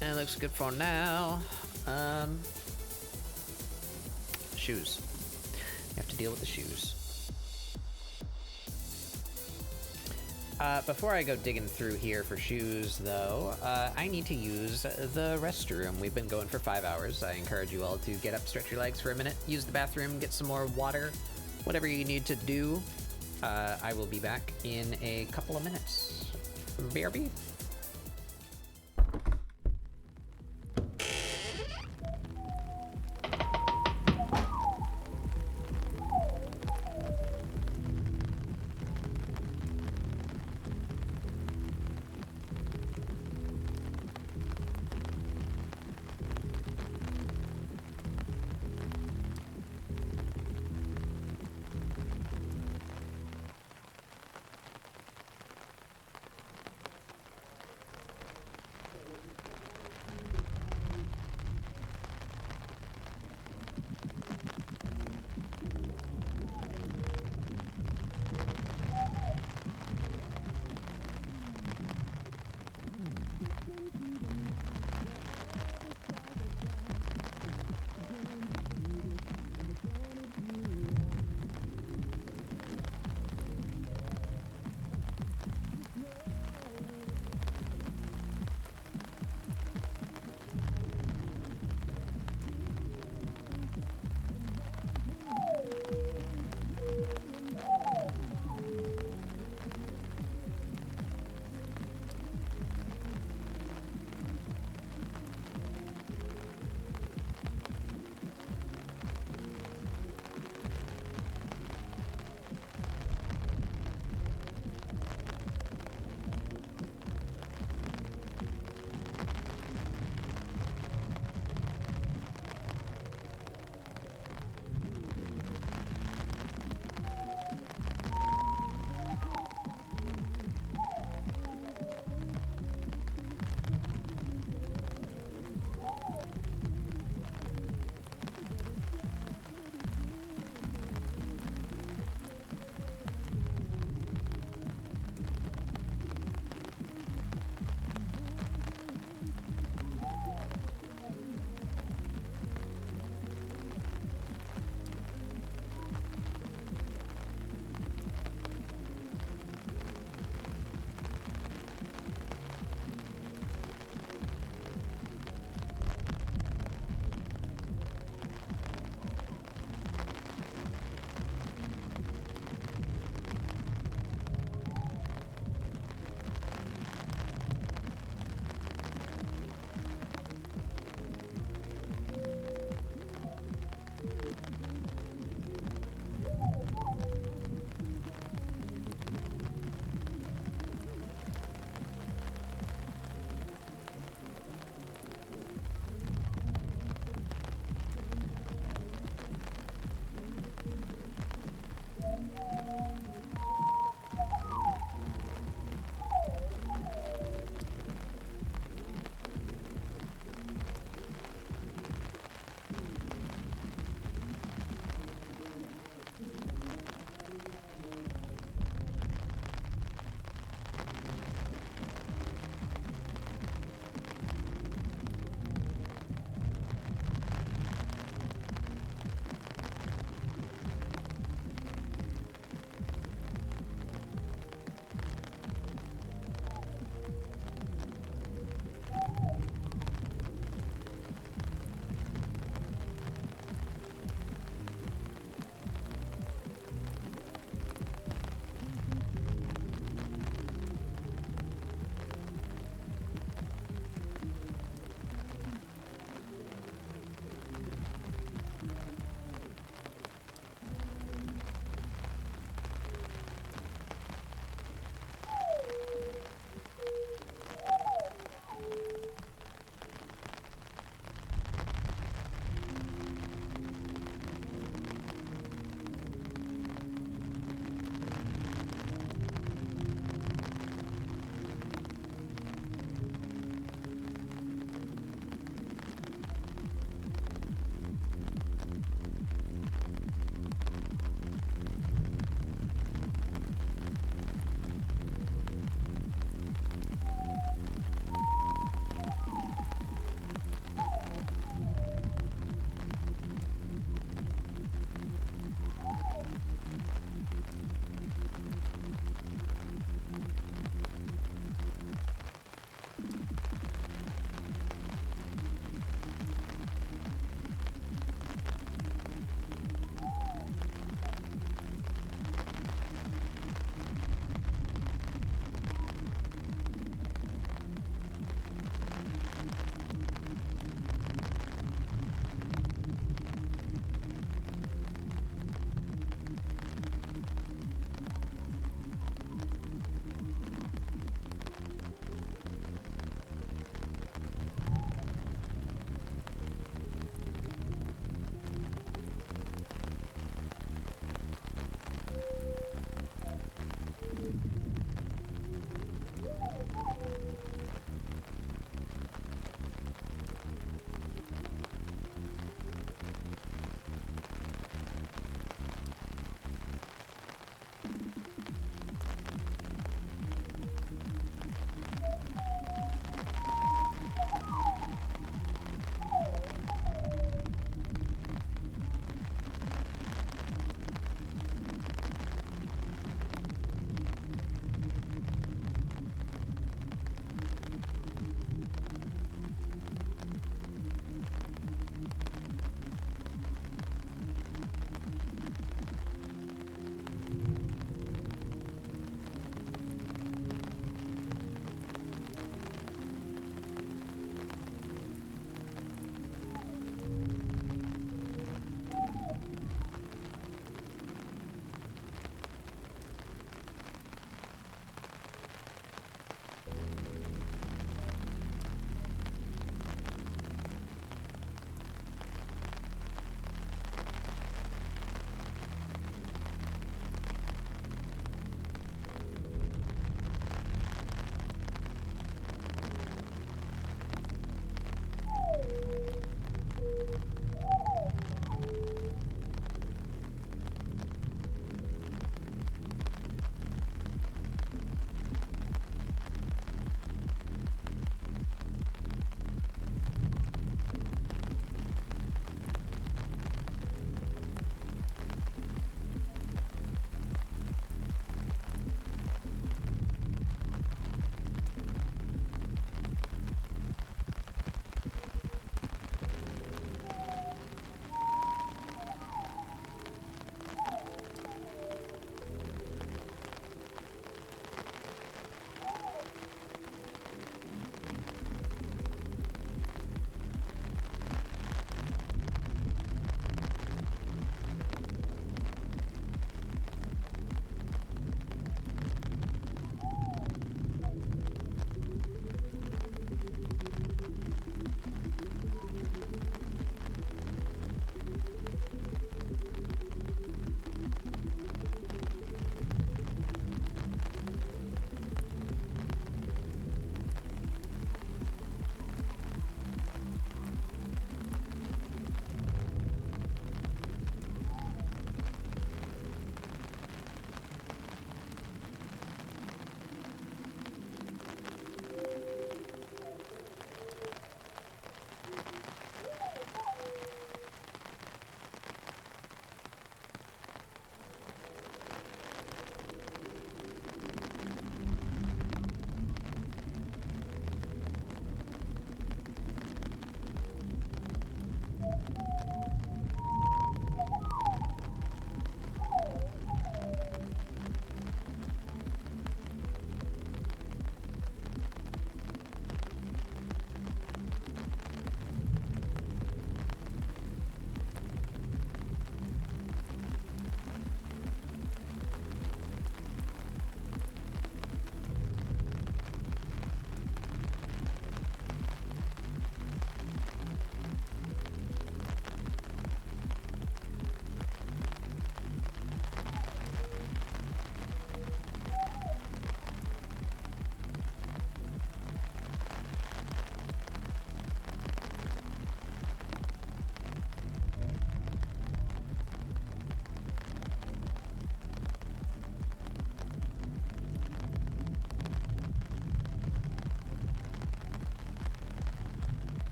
It looks good for now. Shoes. You have to deal with the shoes. Before I go digging through here for shoes, though, I need to use the restroom. We've been going for 5 hours. I encourage you all to get up, stretch your legs for a minute, use the bathroom, get some more water, whatever you need to do. I will be back in a couple of minutes. BRB.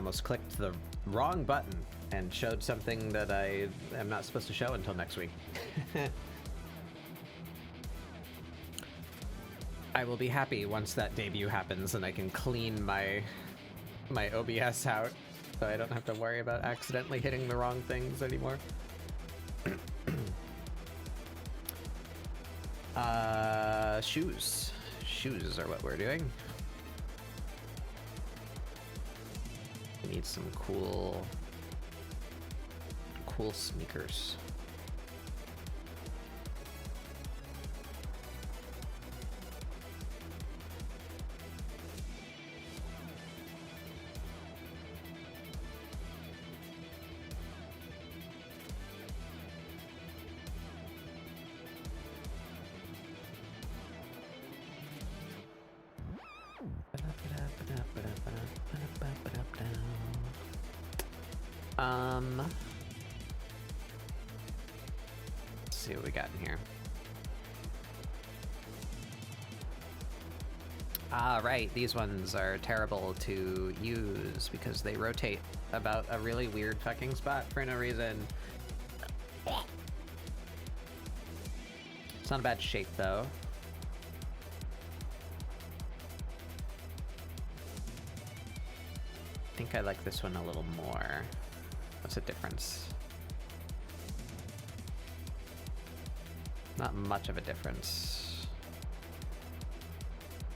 almost clicked the wrong button and showed something that I am not supposed to show until next week. I will be happy once that debut happens and I can clean my OBS out so I don't have to worry about accidentally hitting the wrong things anymore. Shoes. Shoes are what we're doing. We need some cool sneakers. Let's see what we got in here. Ah, right, these ones are terrible to use because they rotate about a really weird fucking spot for no reason. It's not a bad shape though. I think I like this one a little more. What's the difference? Not much of a difference.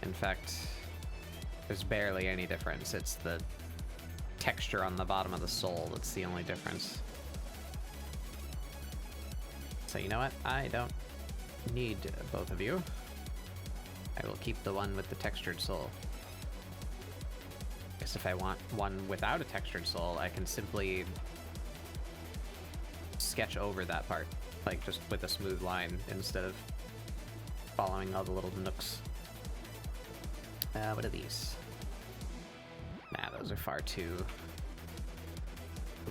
In fact, there's barely any difference. It's the texture on the bottom of the sole that's the only difference. So you know what? I don't need both of you. I will keep the one with the textured sole. Guess if I want one without a textured sole, I can simply sketch over that part, like just with a smooth line instead of following all the little nooks. What are these? Nah, those are far too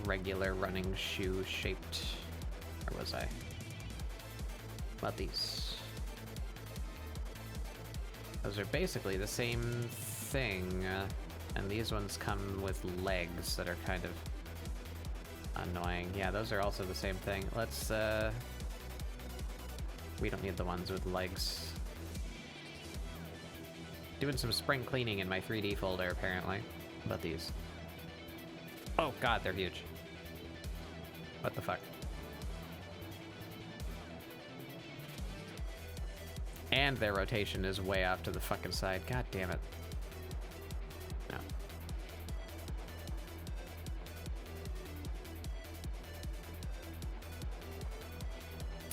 regular running shoe shaped. Where was I? What about these? Those are basically the same thing, and these ones come with legs that are kind of annoying. Yeah, those are also the same thing. Let's, we don't need the ones with legs. Doing some spring cleaning in my 3D folder, apparently. How about these? Oh god, they're huge. What the fuck? And their rotation is way off to the fucking side. God damn it. No.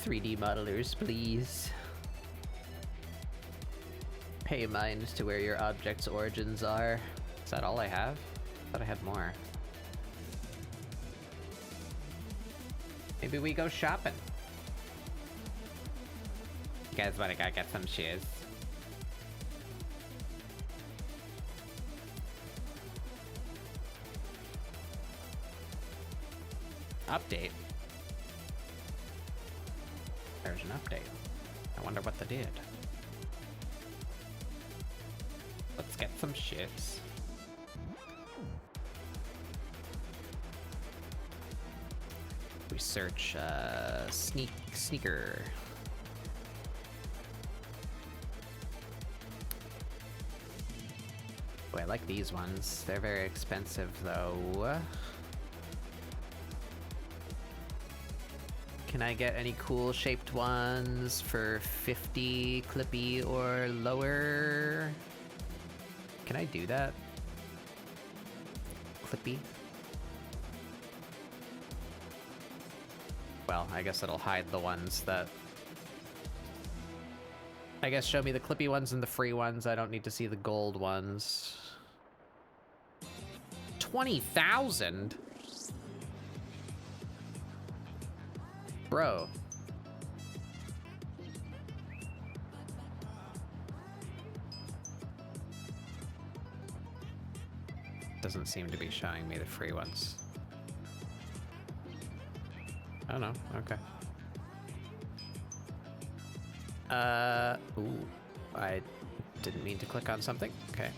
3D modelers, please. Pay mind to where your object's origins are. Is that all I have? I thought I had more. Maybe we go shopping. You guys wanna go get some shoes? Update? There's an update. I wonder what they did. Let's get some shits. We search sneaker. Oh, I like these ones. They're very expensive though. Can I get any cool shaped ones for 50 clippy or lower? Can I do that? Clippy? Well, I guess it'll hide the ones that... I guess show me the clippy ones and the free ones. I don't need to see the gold ones. 20,000? Bro. Doesn't seem to be showing me the free ones. Oh no, okay. Ooh, I didn't mean to click on something. Okay.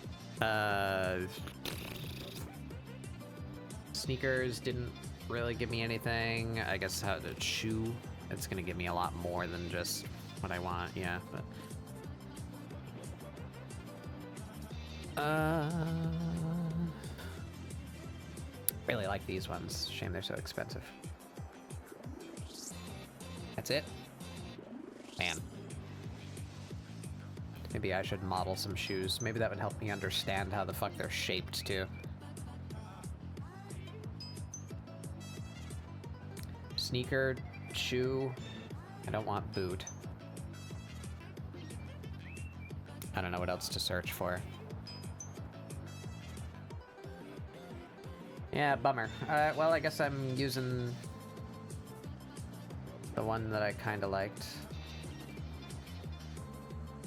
Sneakers didn't really give me anything. I guess how to shoe, it's gonna give me a lot more than just what I want, yeah, but... Really like these ones. Shame they're so expensive. That's it? Man. Maybe I should model some shoes. Maybe that would help me understand how the fuck they're shaped, too. Sneaker, shoe. I don't want boot. I don't know what else to search for. Yeah, bummer. Well, I guess I'm using the one that I kind of liked.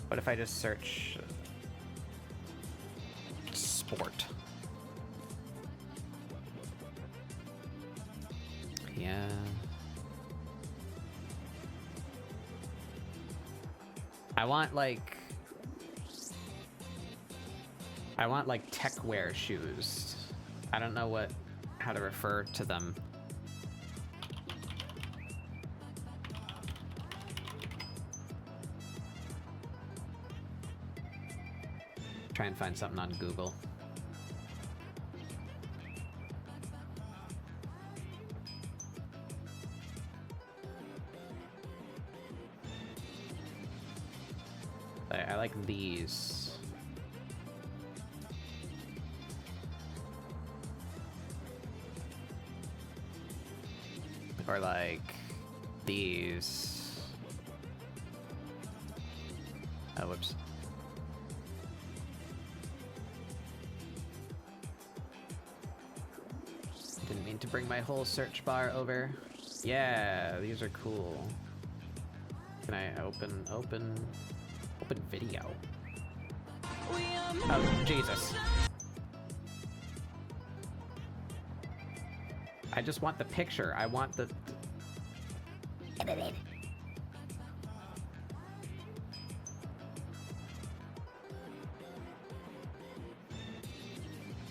What if I just search sport? Yeah. I want like tech wear shoes. I don't know how to refer to them. Try and find something on Google. I like these. Or like these. Oh, whoops. Didn't mean to bring my whole search bar over. Yeah, these are cool. Can I open video? Oh, Jesus. I just want the picture. I want the...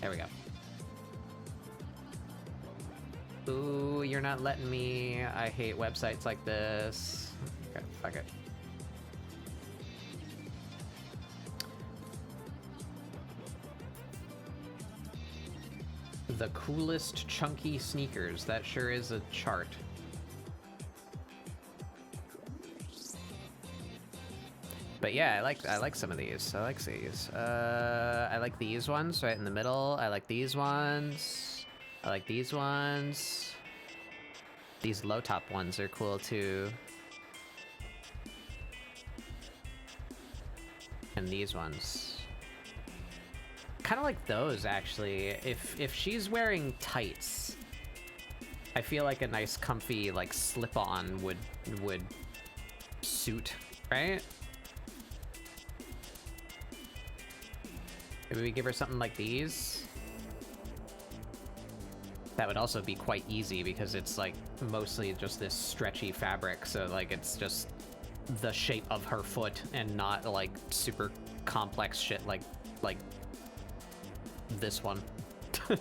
There we go. Ooh, you're not letting me. I hate websites like this. Okay, fuck it. The coolest chunky sneakers. That sure is a chart. But yeah, I like some of these. I like these. I like these ones right in the middle. I like these ones. I like these ones. These low top ones are cool too. And these ones. Kind of like those, actually. If she's wearing tights, I feel like a nice comfy like slip-on would suit, right? Maybe we give her something like these. That would also be quite easy because it's like mostly just this stretchy fabric, so like it's just the shape of her foot and not like super complex shit like this one. I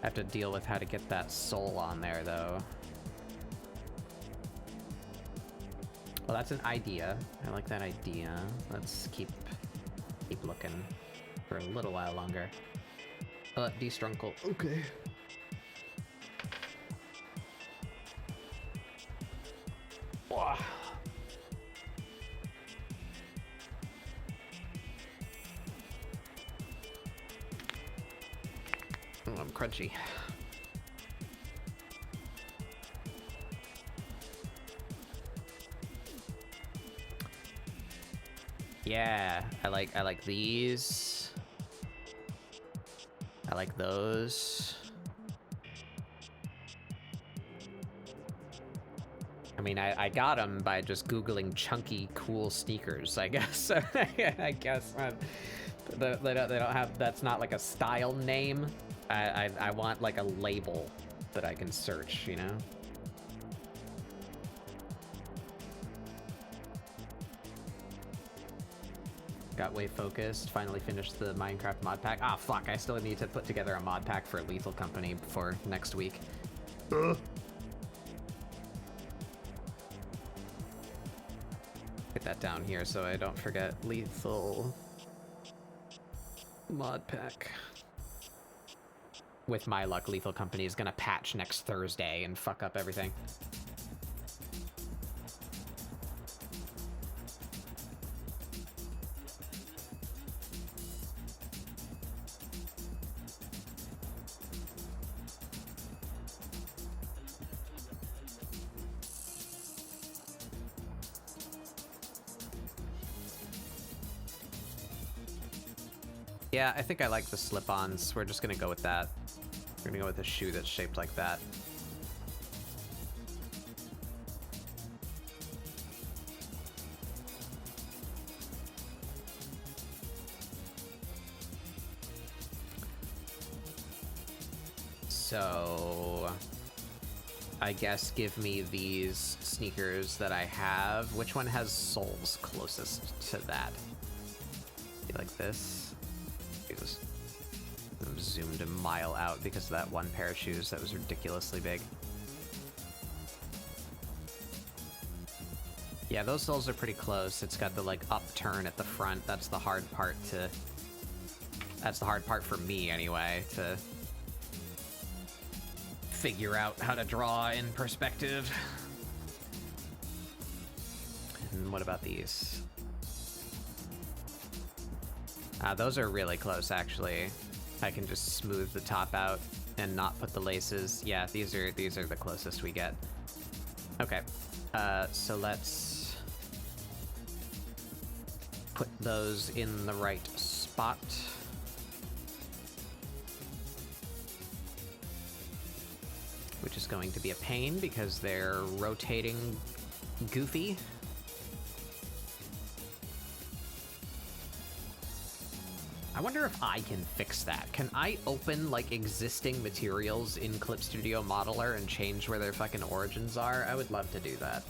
have to deal with how to get that sole on there though. Well, that's an idea. I like that idea. Let's keep looking for a little while longer. Destrunkle. Okay. Wow. Oh, I'm crunchy. Yeah, I like these. I like those. I mean, I got them by just Googling chunky, cool sneakers, I guess. I guess they don't have, that's not like a style name. I want like a label that I can search, you know? got way focused. Finally finished the Minecraft mod pack. Ah, fuck, I still need to put together a mod pack for Lethal Company before next week. Get that down here so I don't forget. Lethal mod pack. With my luck, Lethal Company is gonna patch next Thursday and fuck up everything. Yeah, I think I like the slip-ons. We're just gonna go with that. We're gonna go with a shoe that's shaped like that. So I guess give me these sneakers that I have. Which one has soles closest to that? Like this. I'm zoomed a mile out because of that one pair of shoes that was ridiculously big. Yeah, those soles are pretty close. It's got the like upturn at the front. That's the hard part to... That's the hard part for me anyway, to figure out how to draw in perspective. And what about these? Those are really close, actually. I can just smooth the top out and not put the laces. Yeah, these are the closest we get. Okay, so let's put those in the right spot. Which is going to be a pain because they're rotating goofy. I wonder if I can fix that. Can I open, like, existing materials in Clip Studio Modeler and change where their fucking origins are? I would love to do that.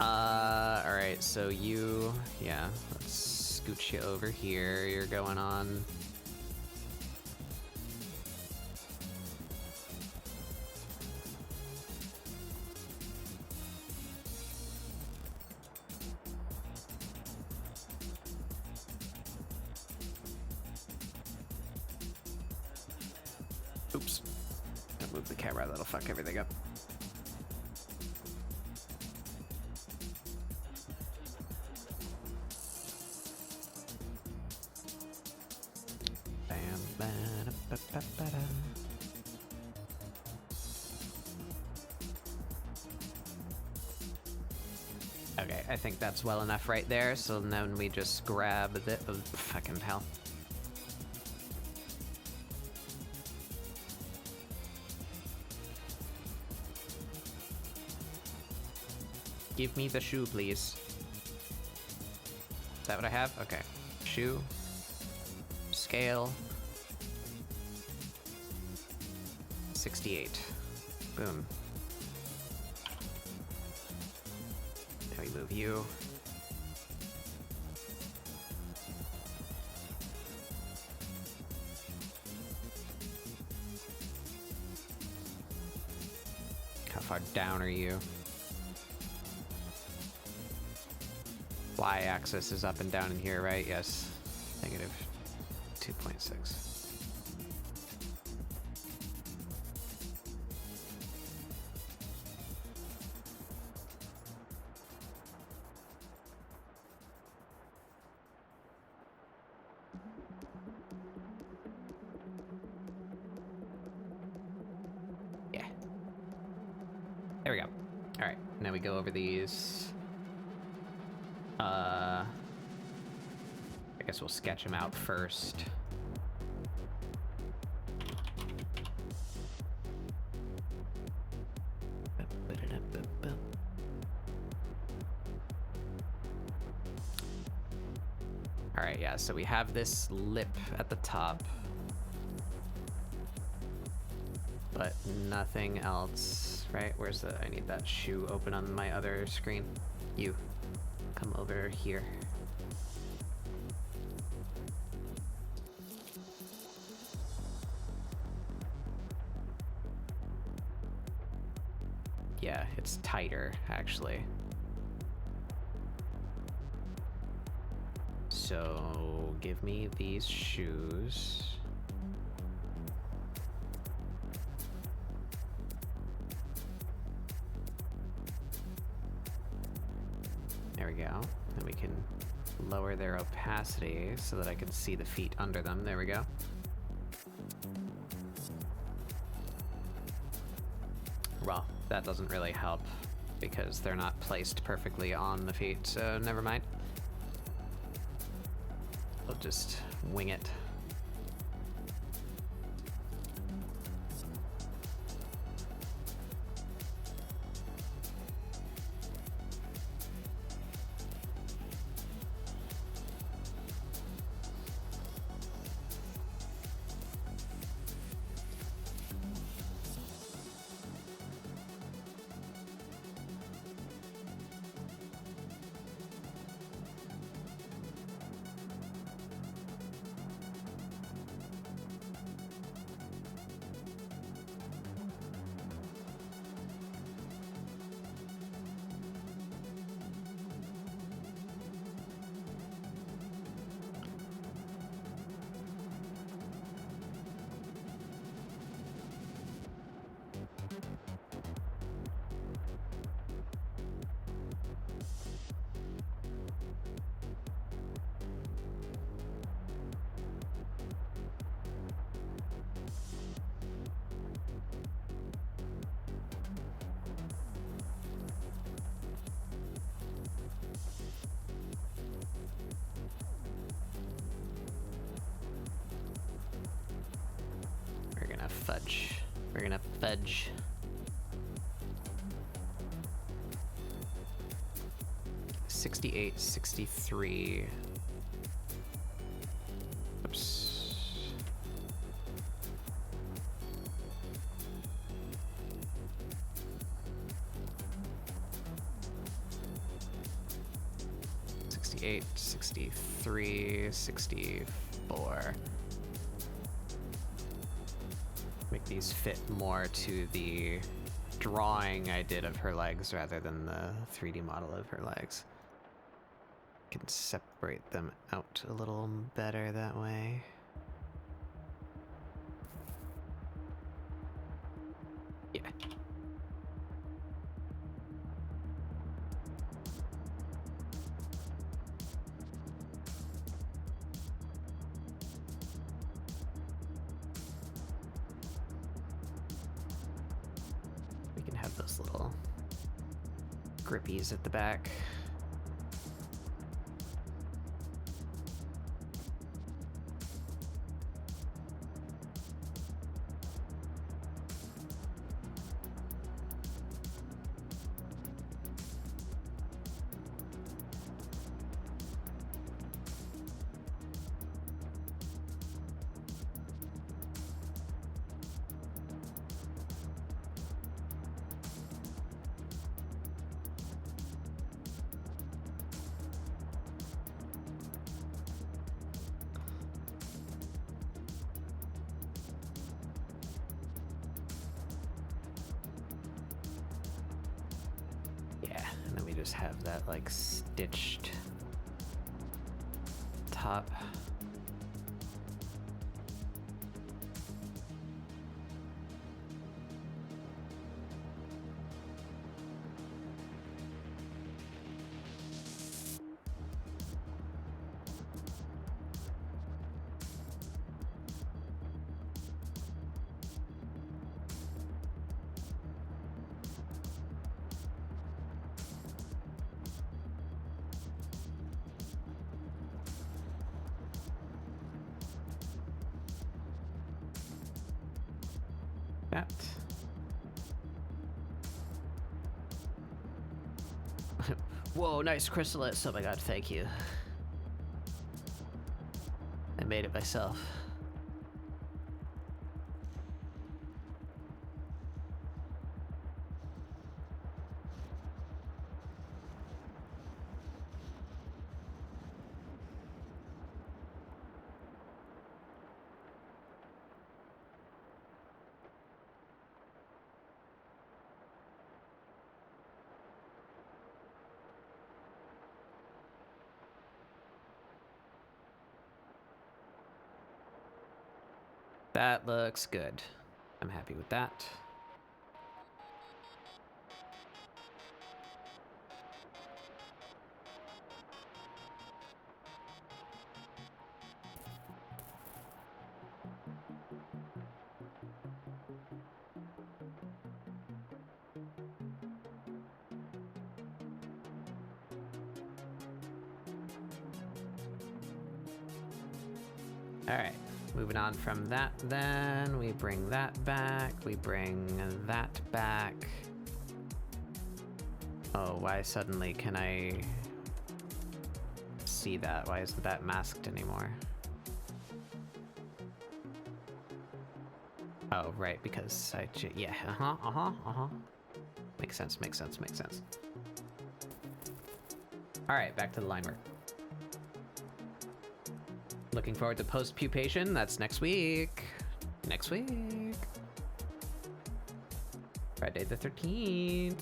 Alright, so you... Yeah, let's scooch you over here. You're going on... Oops. Don't move the camera, that'll fuck everything up. Bam, ba-da-ba-ba-ba-da. Okay, I think that's well enough right there, so then we just grab the... Oh, fucking hell. Give me the shoe, please. Is that what I have? Okay. Shoe. Scale. 68. Boom. Now we move you. How far down are you? Y-axis is up and down in here, right? Yes. Negative 2.6. Yeah. There we go. All right, now we go over these. I guess we'll sketch them out first. All right, yeah, so we have this lip at the top. but nothing else, right? Where's the, I need that shoe open on my other screen. You, come over here. Yeah, it's tighter, actually. So, give me these shoes. There we go. Then we can lower their opacity so that I can see the feet under them. There we go. Well, that doesn't really help because they're not placed perfectly on the feet, so never mind. We'll just wing it. Fudge. We're gonna fudge. $68, $63. Oops. $68, $63, $64. Make these fit more to the drawing I did of her legs rather than the 3D model of her legs. Can separate them out a little better that way. Yeah. Have those little grippies at the back. Just have that like stitched top. That. Whoa, nice chrysalis. Oh my god, thank you. I made it myself. That looks good. I'm happy with that. All right, moving on from that, then we bring that back. We bring that back. Oh, why suddenly can I see that? Why isn't that masked anymore? Oh, right, because yeah, Makes sense, makes sense, makes sense. All right, back to the line work. Looking forward to post-pupation. That's next week. Next week. Friday the 13th.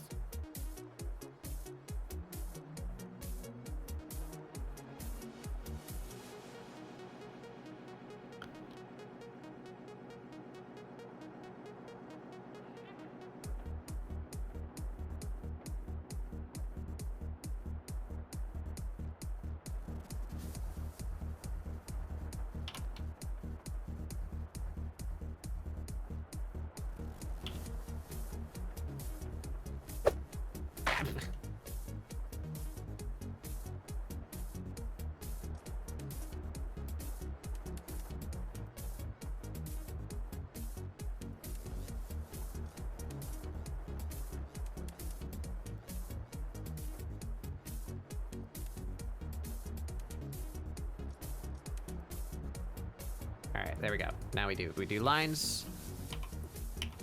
All right, there we go. Now we do lines,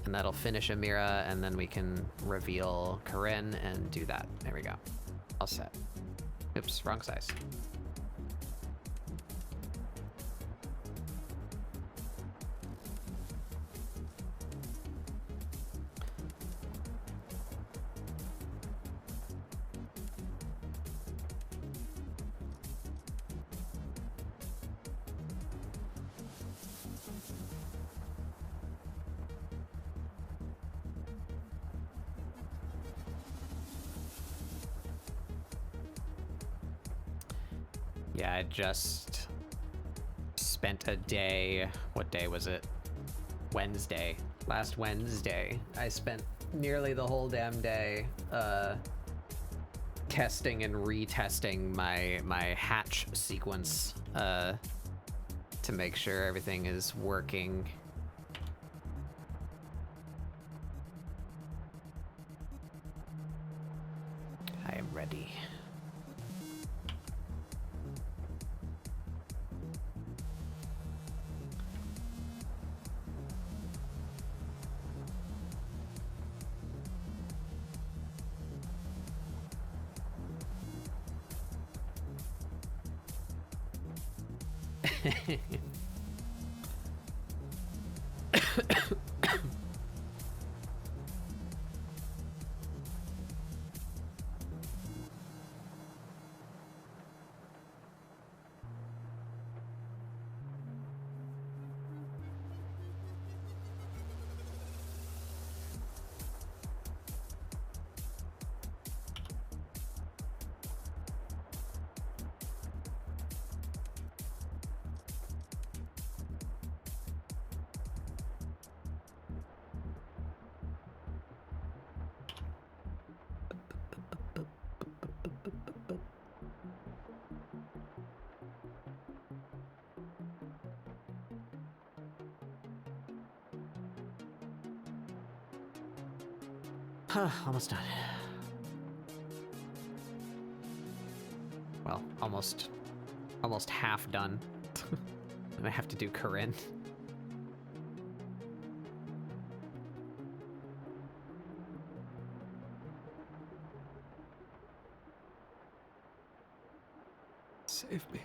and that'll finish Amirah, and then we can reveal Corinne and do that. There we go. All set. Oops, wrong size. Yeah, I just spent a day. What day was it? Wednesday. Last Wednesday. I spent nearly the whole damn day testing and retesting my hatch sequence to make sure everything is working. I am ready. Almost done. Well, almost half done. And I have to do Corinne. Save me.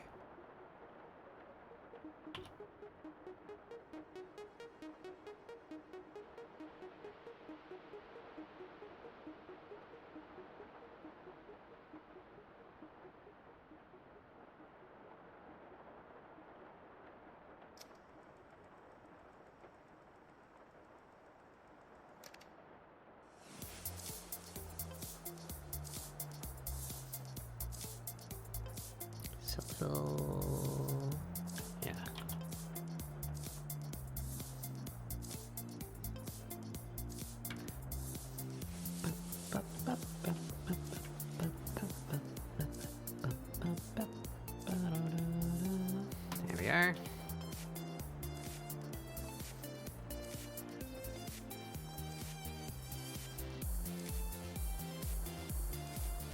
we are.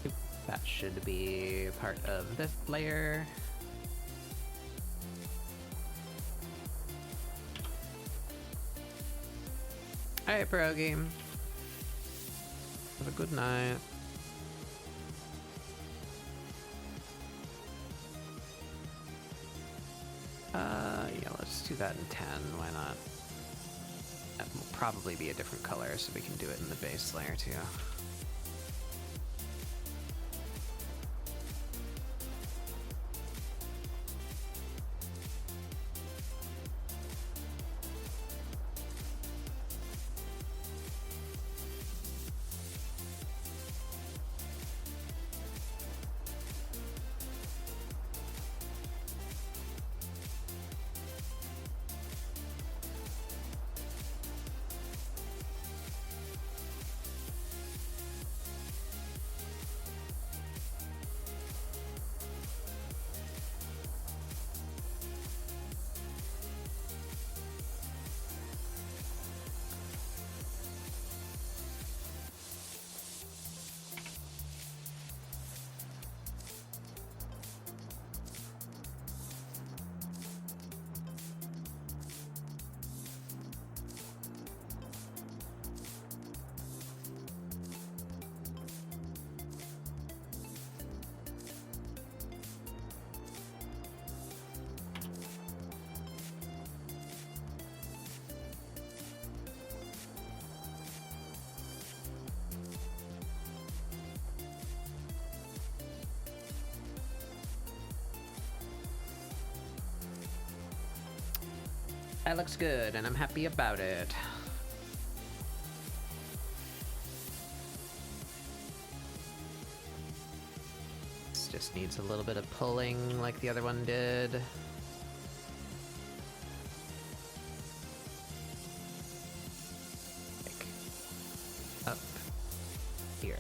Oop, that should be part of this layer. Alright, pro game. Have a good night. Yeah, let's do that in 10. Why not? That will probably be a different color, so we can do it in the base layer too. That looks good, and I'm happy about it. This just needs a little bit of pulling like the other one did. Like, up here.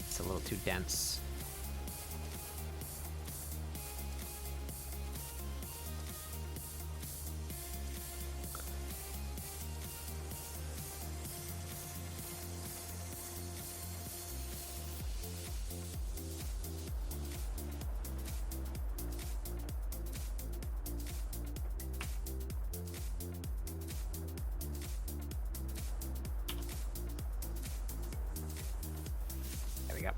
It's a little too dense. There we go.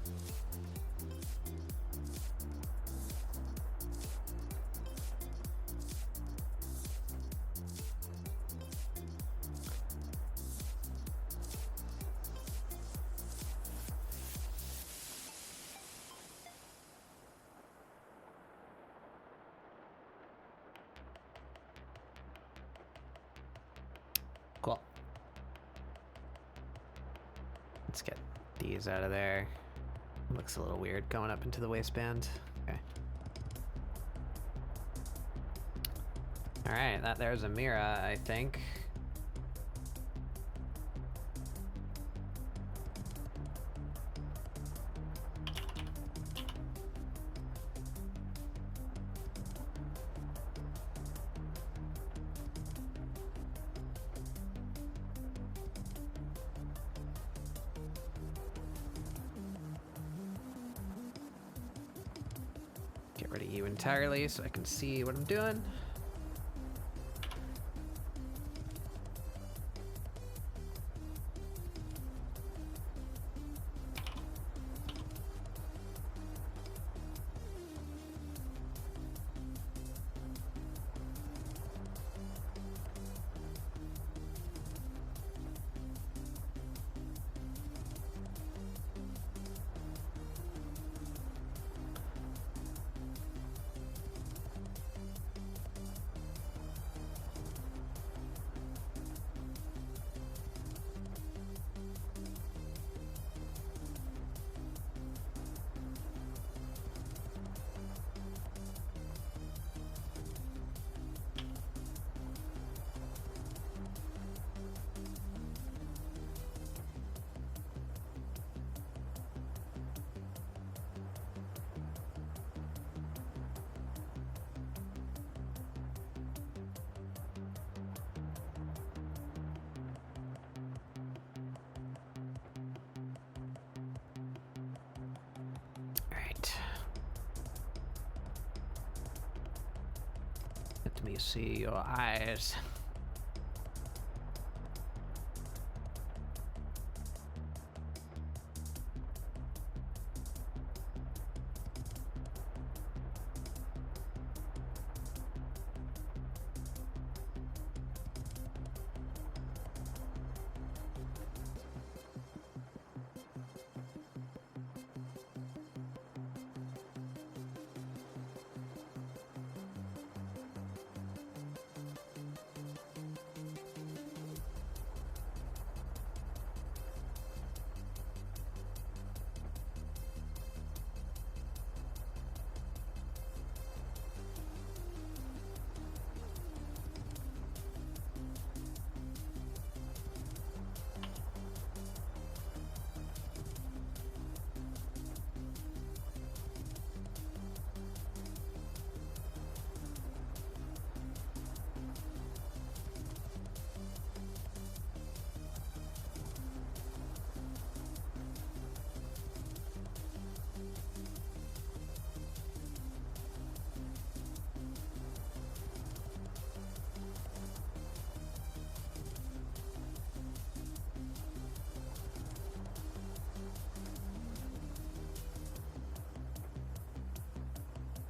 Cool. Let's get these out of there. Looks a little weird going up into the waistband. Okay. Alright, that there's Amirah, I think. Get rid of you entirely so I can see what I'm doing. me see your eyes.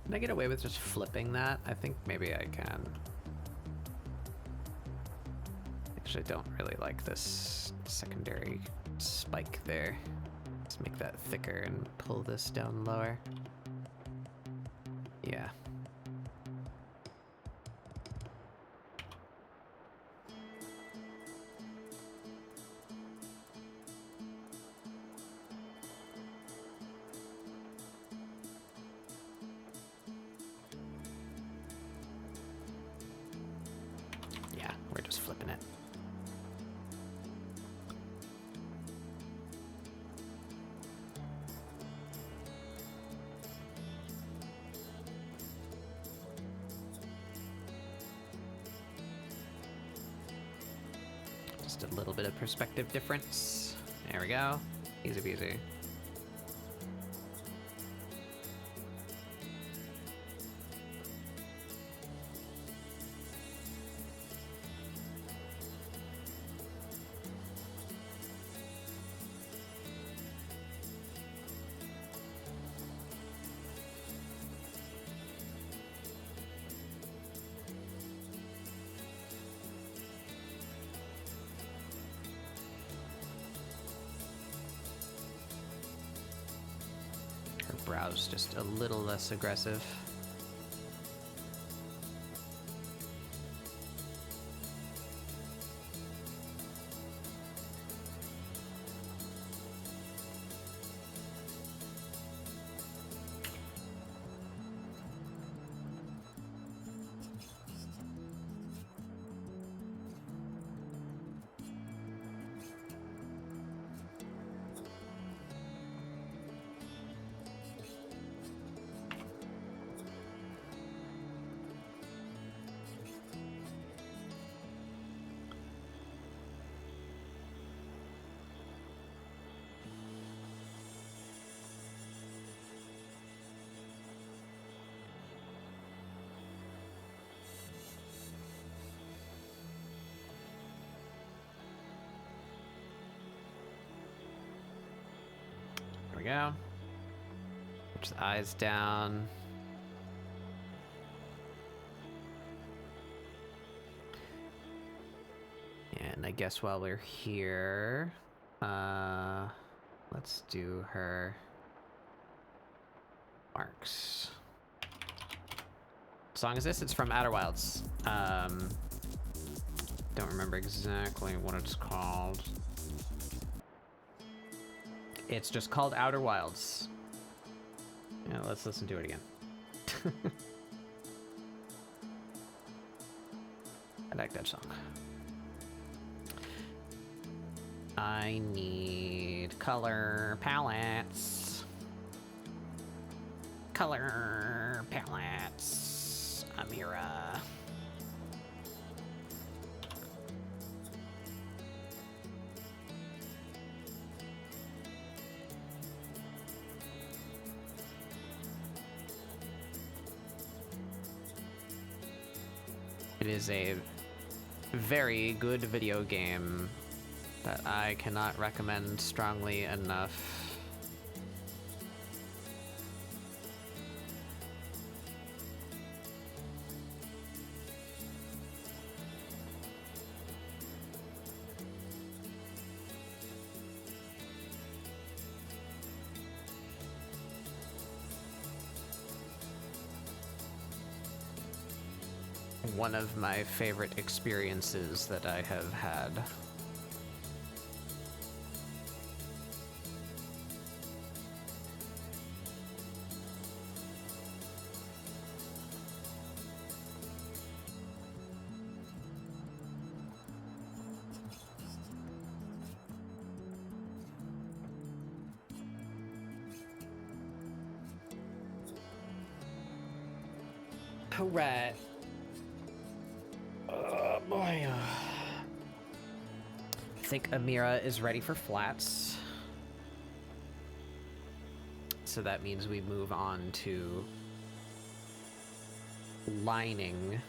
Can I get away with just flipping that? I think maybe I can. Actually, I don't really like this secondary spike there. Let's make that thicker and pull this down lower. Yeah. We're just flipping it. Just a little bit of perspective difference. There we go. Easy peasy. Brow's just a little less aggressive. There we go. Push the eyes down. And I guess while we're here, let's do her marks. What song is this? It's from Outer Wilds. Don't remember exactly what it's called. It's just called Outer Wilds. Yeah, let's listen to it again. I like that song. I need color palettes. Color palettes. Amirah. It is a very good video game that I cannot recommend strongly enough. One of my favorite experiences that I have had. All right. Oh boy. I think Amirah is ready for flats. So that means we move on to lining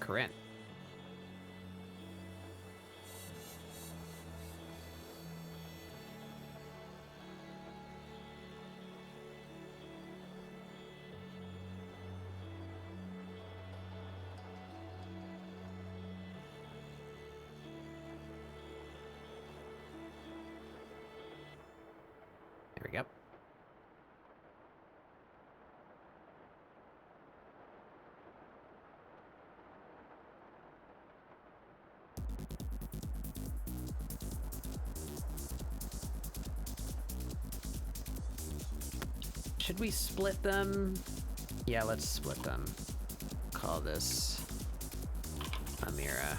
Corinne. There we go. Should we split them? Yeah, let's split them. Call this Amirah.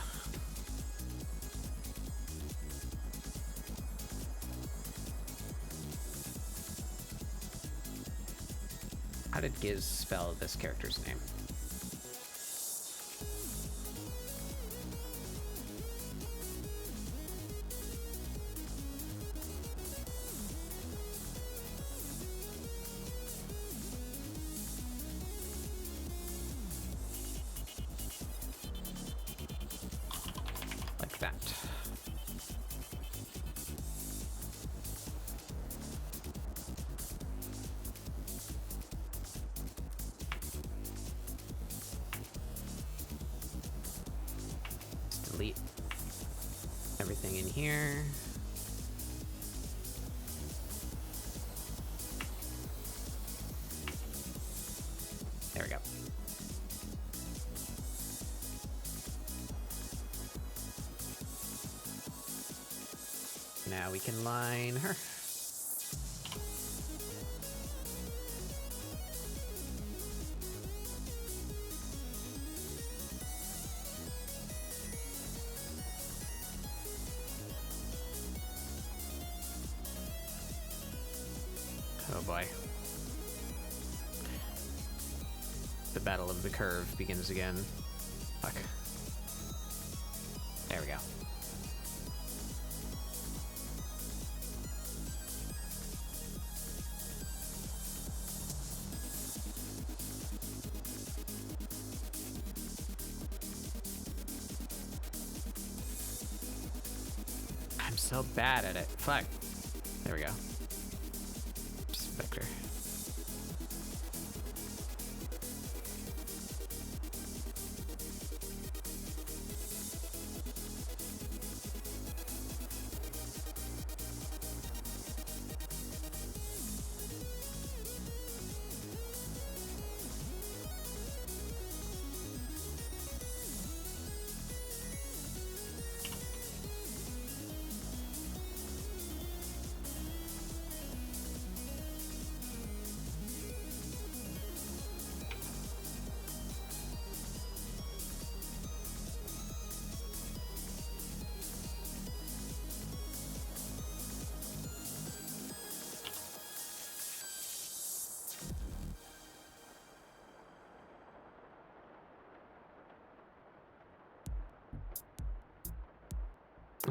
How did Giz spell this character's name? Like that. Delete everything in here. There we go. Now we can line her. Oh boy. The battle of the curve begins again. Fuck. There we go. I'm so bad at it. Fuck. There we go. Vector.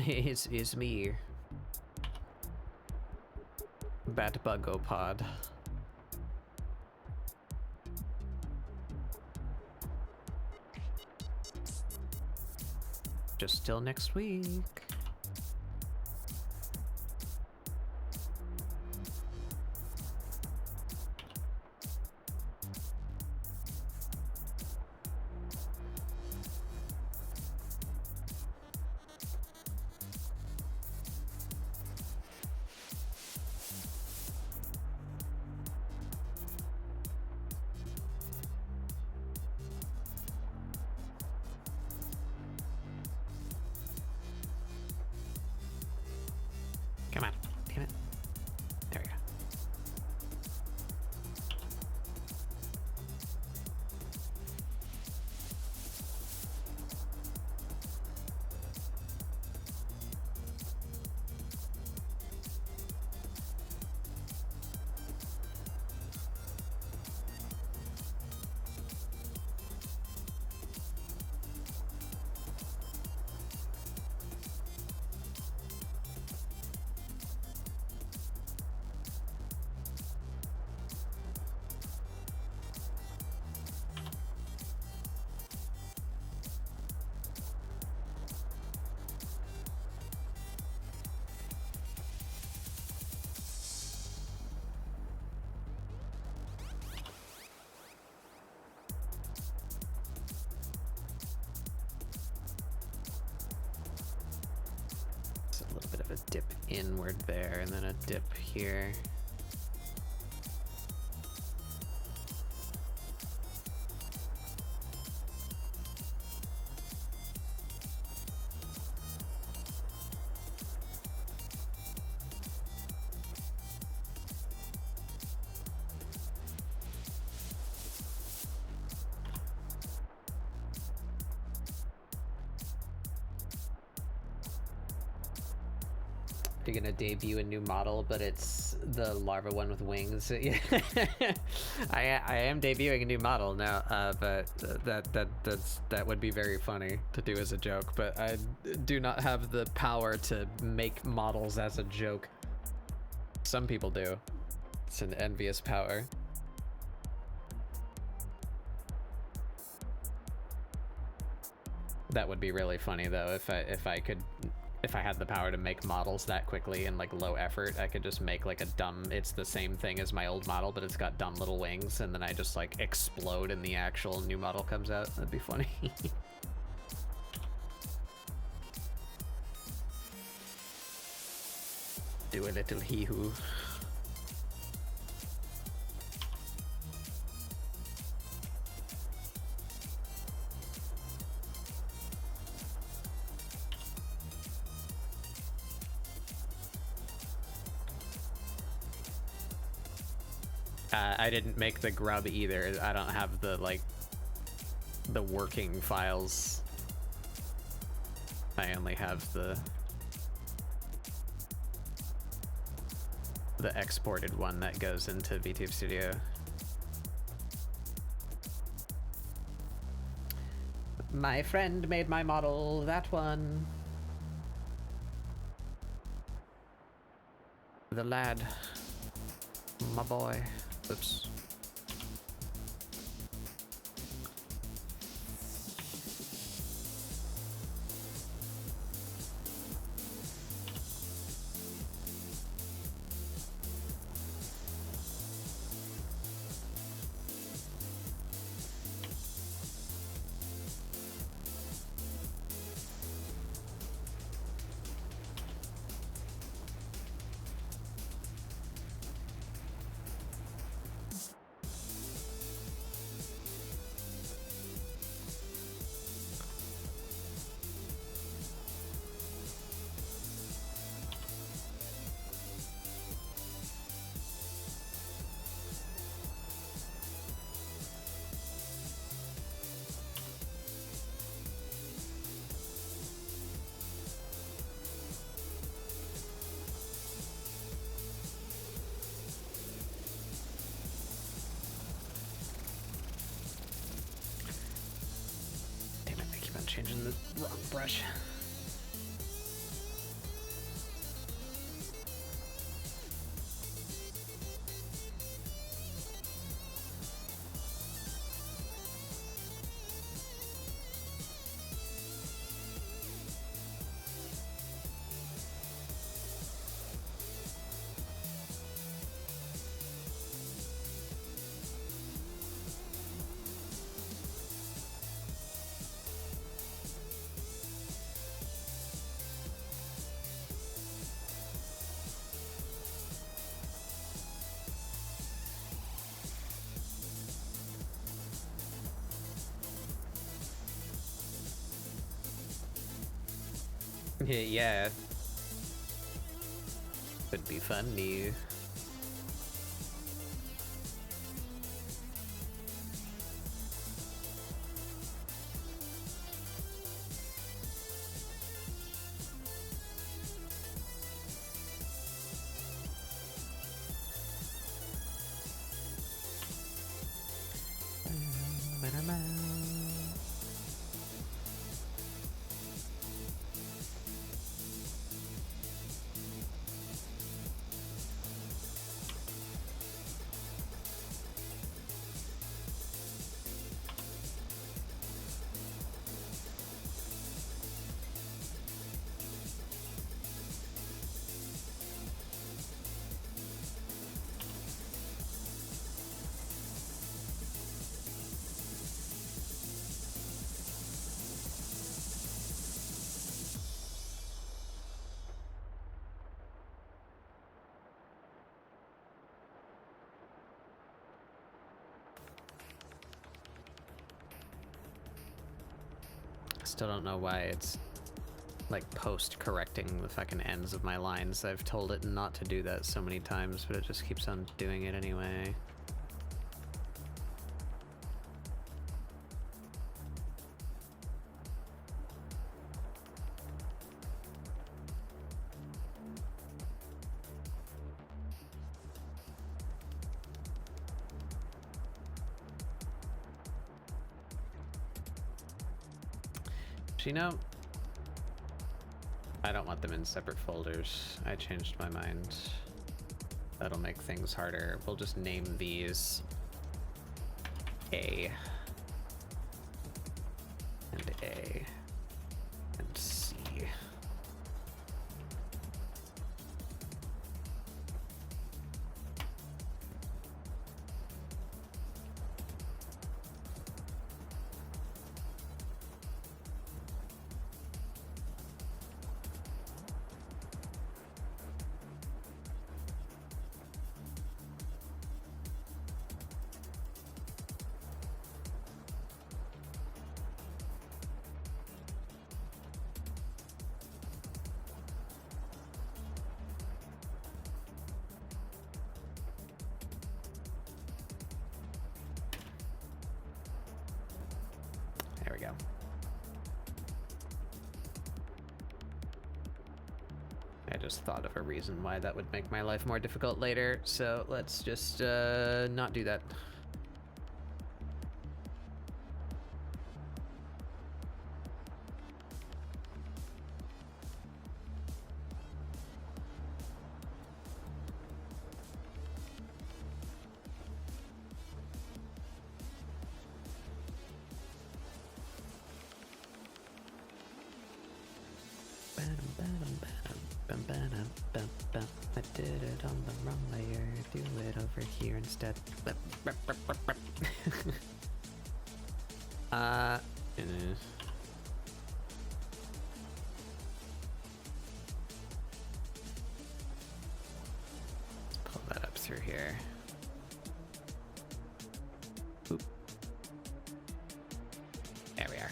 It's me. Batbugopod. just till next week. Come on, damn it. There we go. A little bit of a dip inward there, and then a dip here. You're gonna debut a new model, but it's the larva one with wings. I am debuting a new model now, but that would be very funny to do as a joke. But I do not have the power to make models as a joke. Some people do. It's an envious power. That would be really funny though if I had the power to make models that quickly and like low effort. I could just make like a dumb, it's the same thing as my old model, but it's got dumb little wings, and then I just like explode and the actual new model comes out. That'd be funny. Do a little hee-hoo. I didn't make the grub either. I don't have the like the working files. I only have the exported one that goes into VTube Studio. My friend made my model, that one. The lad. My boy. Oops. Changing the wrong brush. Yeah. Could be funny. Still don't know why it's like post-correcting the fucking ends of my lines. I've told it not to do that so many times, but it just keeps on doing it anyway. You know, I don't want them in separate folders. I changed my mind. That'll make things harder. We'll just name these A and A and C. I just thought of a reason why that would make my life more difficult later, so let's just not do that. I did it on the wrong layer. Do it over here instead. Pull that up through here. Oop. There we are.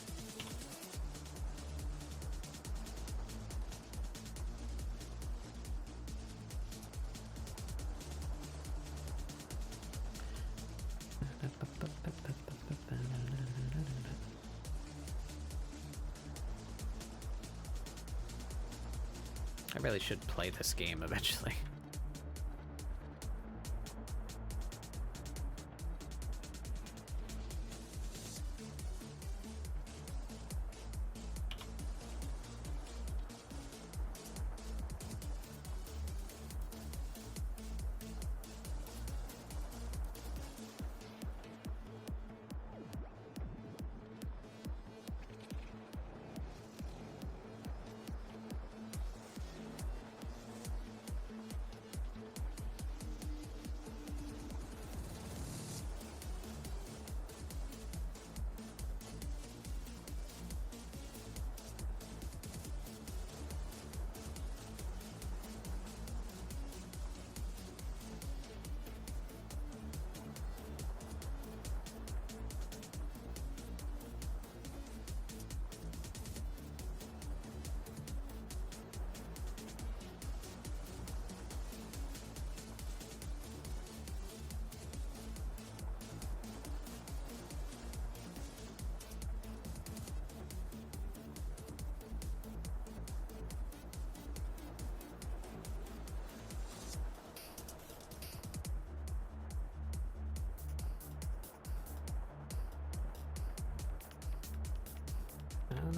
I really should play this game eventually.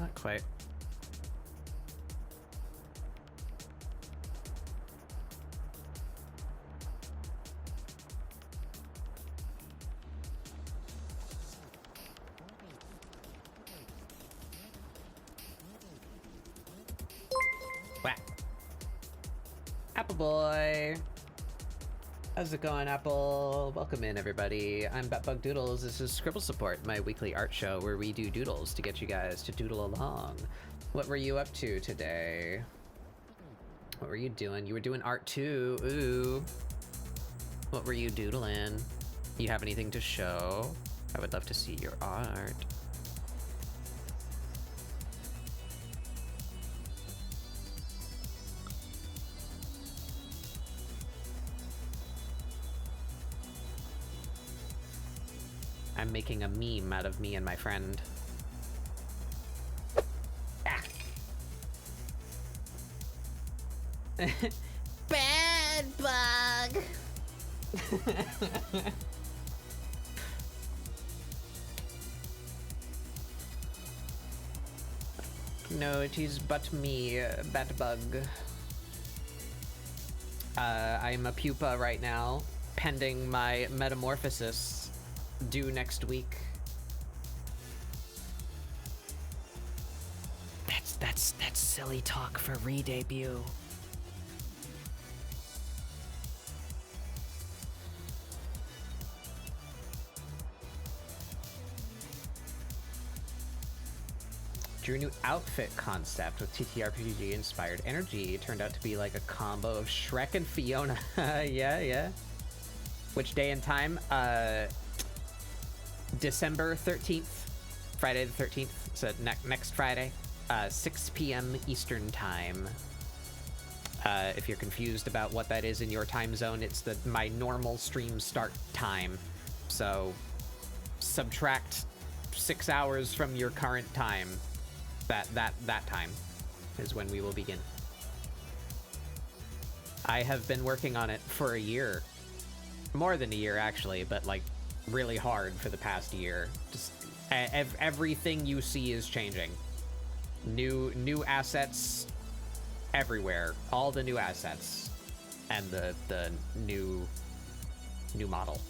Not quite. Whack. Apple boy. How's it going, Apple? Welcome in, everybody. I'm Batbug Doodles. This is ScribbleSupport, my weekly art show where we do doodles to get you guys to doodle along. What were you up to today? What were you doing? You were doing art too. Ooh. What were you doodling? You have anything to show? I would love to see your art. I'm making a meme out of me and my friend. Ah. Bad bug. No, it is but me, Batbug. I'm a pupa right now, pending my metamorphosis. Due next week. That's silly talk for re-debut. Drew a new outfit concept with TTRPG inspired energy. It turned out to be like a combo of Shrek and Fiona. Yeah. Which day and time? December 13th, Friday the 13th, so next Friday, 6 p.m. Eastern time. If you're confused about what that is in your time zone, it's my normal stream start time. So subtract 6 hours from your current time. That time is when we will begin. I have been working on it for a year. More than a year, actually, but like really hard for the past year. Just everything you see is changing. New assets everywhere. All the new assets and the new model.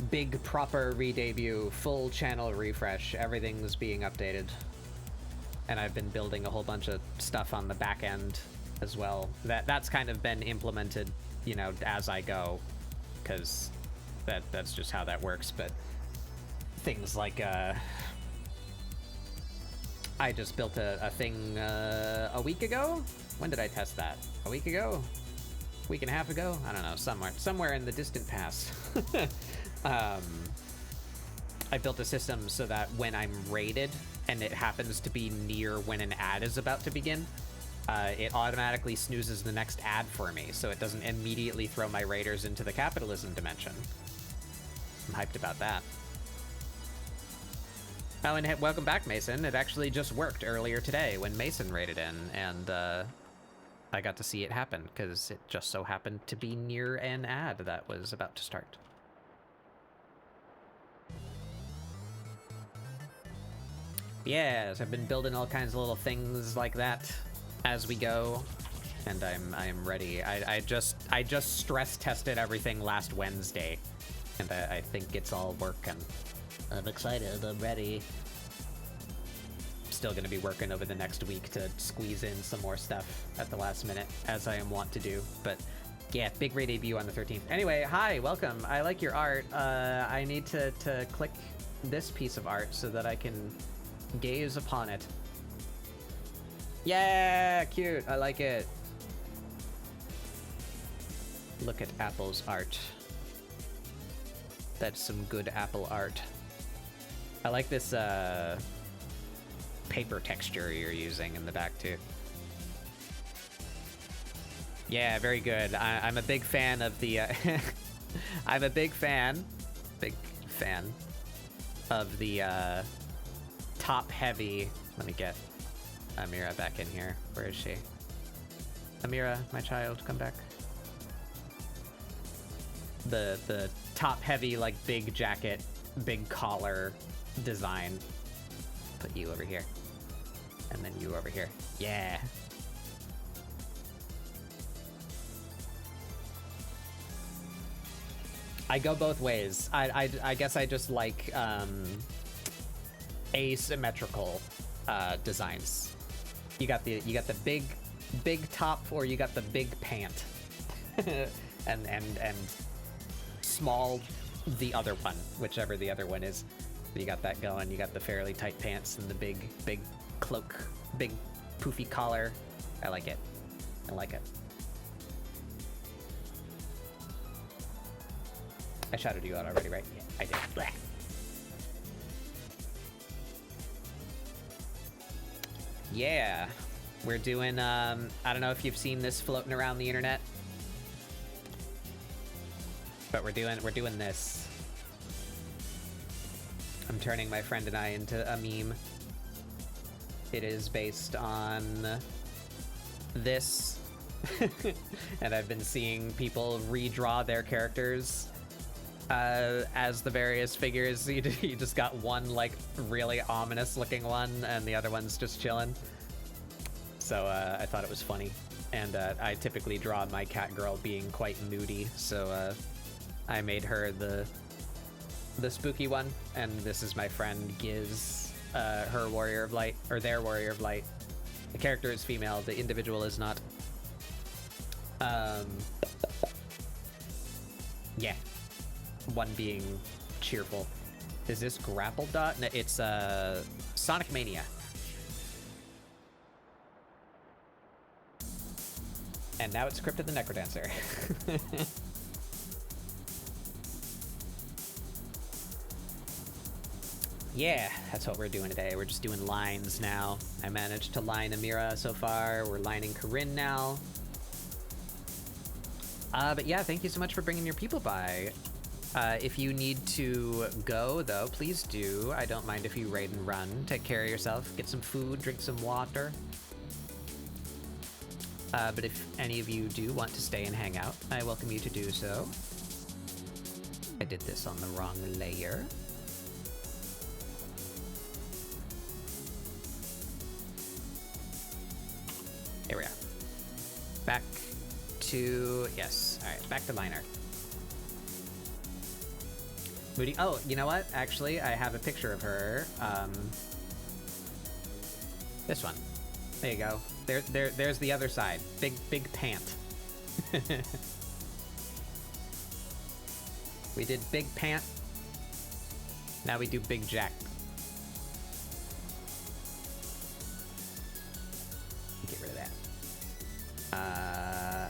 Big proper re-debut, full channel refresh. Everything's being updated. And I've been building a whole bunch of stuff on the back end as well. That's kind of been implemented, you know, as I go, because that's just how that works. But things like I just built a thing a week ago. When did I test that? A week ago? Week and a half ago? I don't know, somewhere in the distant past. I built a system so that when I'm raided and it happens to be near when an ad is about to begin, it automatically snoozes the next ad for me, so it doesn't immediately throw my raiders into the capitalism dimension. I'm hyped about that. Oh, and welcome back, Mason. It actually just worked earlier today when Mason raided in, and I got to see it happen, because it just so happened to be near an ad that was about to start. Yes, I've been building all kinds of little things like that as we go, and I'm ready. I just stress tested everything last Wednesday, and I think it's all working. I'm excited. I'm ready. Still gonna be working over the next week to squeeze in some more stuff at the last minute, as I am wont to do. But yeah, big raid debut on the 13th. Anyway, hi, welcome. I like your art. I need to click this piece of art so that I can gaze upon it. Yeah, cute. I like it. Look at Apple's art. That's some good Apple art. I like this paper texture you're using in the back too. Yeah, very good. I'm a big fan of the I'm a big fan of the top heavy. Let me get Amirah back in here. Where is she? Amirah, my child, come back. The top heavy, like, big jacket big collar design. Put you over here. And then you over here. Yeah. I go both ways. I guess I just like asymmetrical designs. You got the big top, or you got the big pant, and small the other one, whichever the other one is. You got that going. You got the fairly tight pants and the big cloak, big poofy collar. I like it. I like it. I shouted you out already, right? Yeah, I did. Blech. Yeah, we're doing, I don't know if you've seen this floating around the internet, but we're doing this. I'm turning my friend and I into a meme. It is based on this, and I've been seeing people redraw their characters as the various figures. You just got one like really ominous looking one, and the other one's just chilling. So I thought it was funny, and I typically draw my cat girl being quite moody, so I made her the spooky one, and this is my friend Giz, her warrior of light, or their warrior of light. The character is female, the individual is not. Yeah. One being cheerful. Is this Grapple Dot? No, it's Sonic Mania. And now it's Cryptid the Necrodancer. Yeah, that's what we're doing today. We're just doing lines now. I managed to line Amirah so far. We're lining Corinne now. But yeah, thank you so much for bringing your people by. If you need to go, though, please do. I don't mind if you raid and run. Take care of yourself. Get some food, drink some water. But if any of you do want to stay and hang out, I welcome you to do so. I did this on the wrong layer. Here we are. Back to... Yes. All right, back to liner. Moody. Oh, you know what? Actually, I have a picture of her. This one. There you go. There's the other side. Big pant. We did big pant. Now we do big jack. Get rid of that.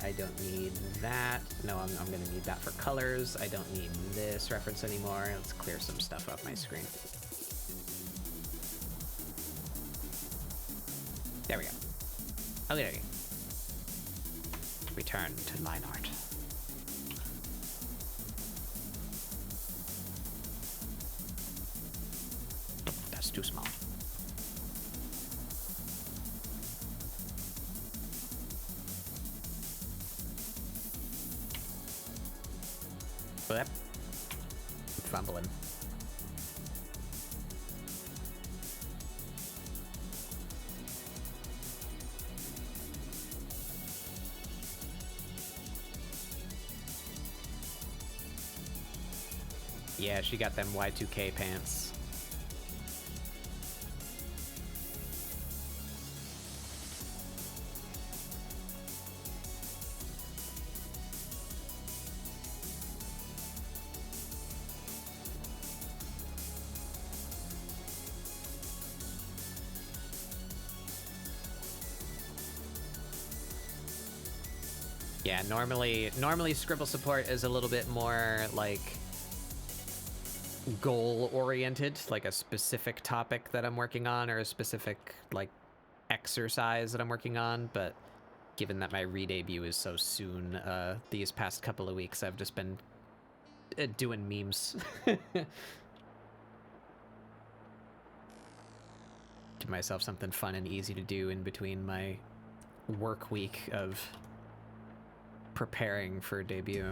I don't need that. No, I'm gonna need that for colors. I don't need this reference anymore. Let's clear some stuff off my screen. There we go. Okay. Return to line art. That's too small. Yep. Fumbling. Yeah, she got them Y2K pants. Yeah, normally ScribbleSupport is a little bit more like goal-oriented, like a specific topic that I'm working on or a specific like exercise that I'm working on, but given that my re-debut is so soon, these past couple of weeks I've just been doing memes. Give myself something fun and easy to do in between my work week of preparing for debut.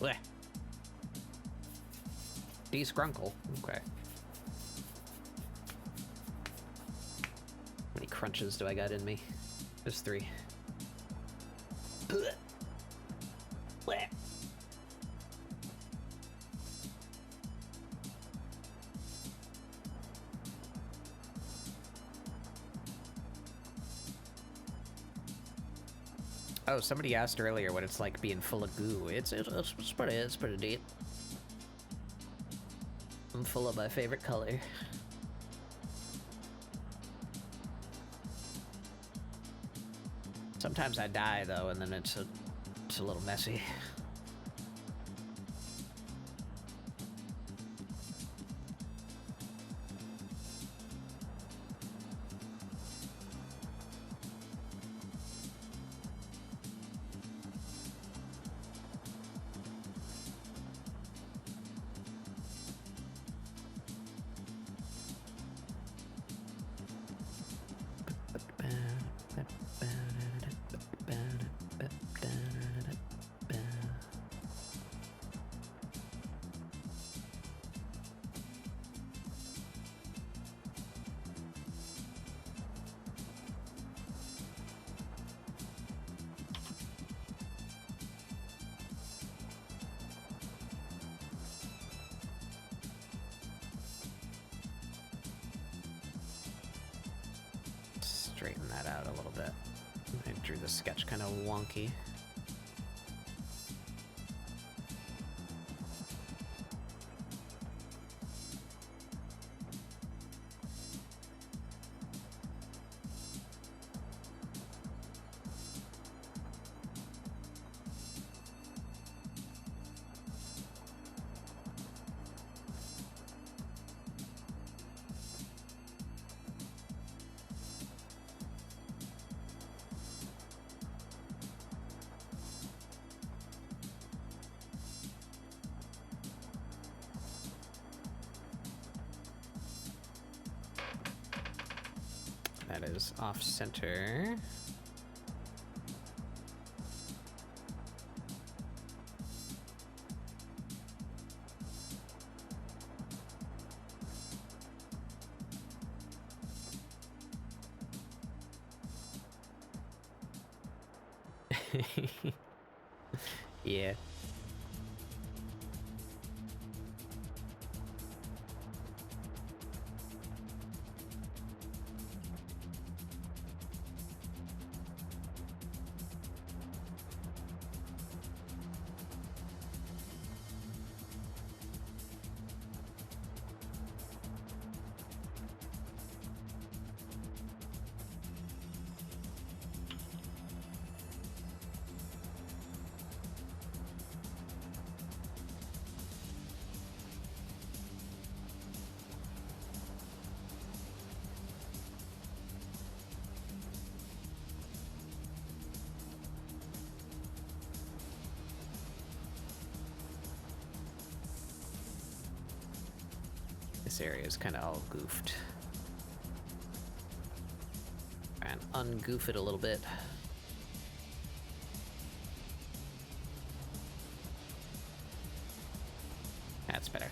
Blech. Descrunkle. Okay. How many crunches do I got in me? There's 3. Blech. Blech. Oh, somebody asked earlier what it's like being full of goo. It's pretty deep. I'm full of my favorite color. Sometimes I die though, and then it's a little messy. Straighten that out a little bit. I drew the sketch kind of wonky. That is off center. Yeah. This area is kind of all goofed. And ungoof it a little bit. That's better.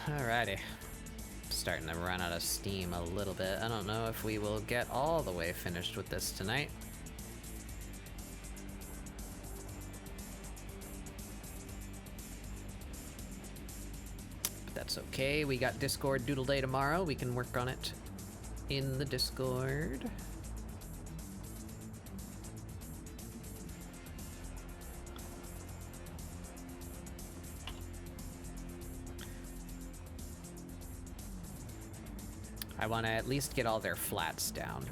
Alrighty. Starting to run out of steam a little bit. I don't know if we will get all the way finished with this tonight. But that's okay. We got Discord Doodle Day tomorrow. We can work on it in the Discord. I want to at least get all their flats down.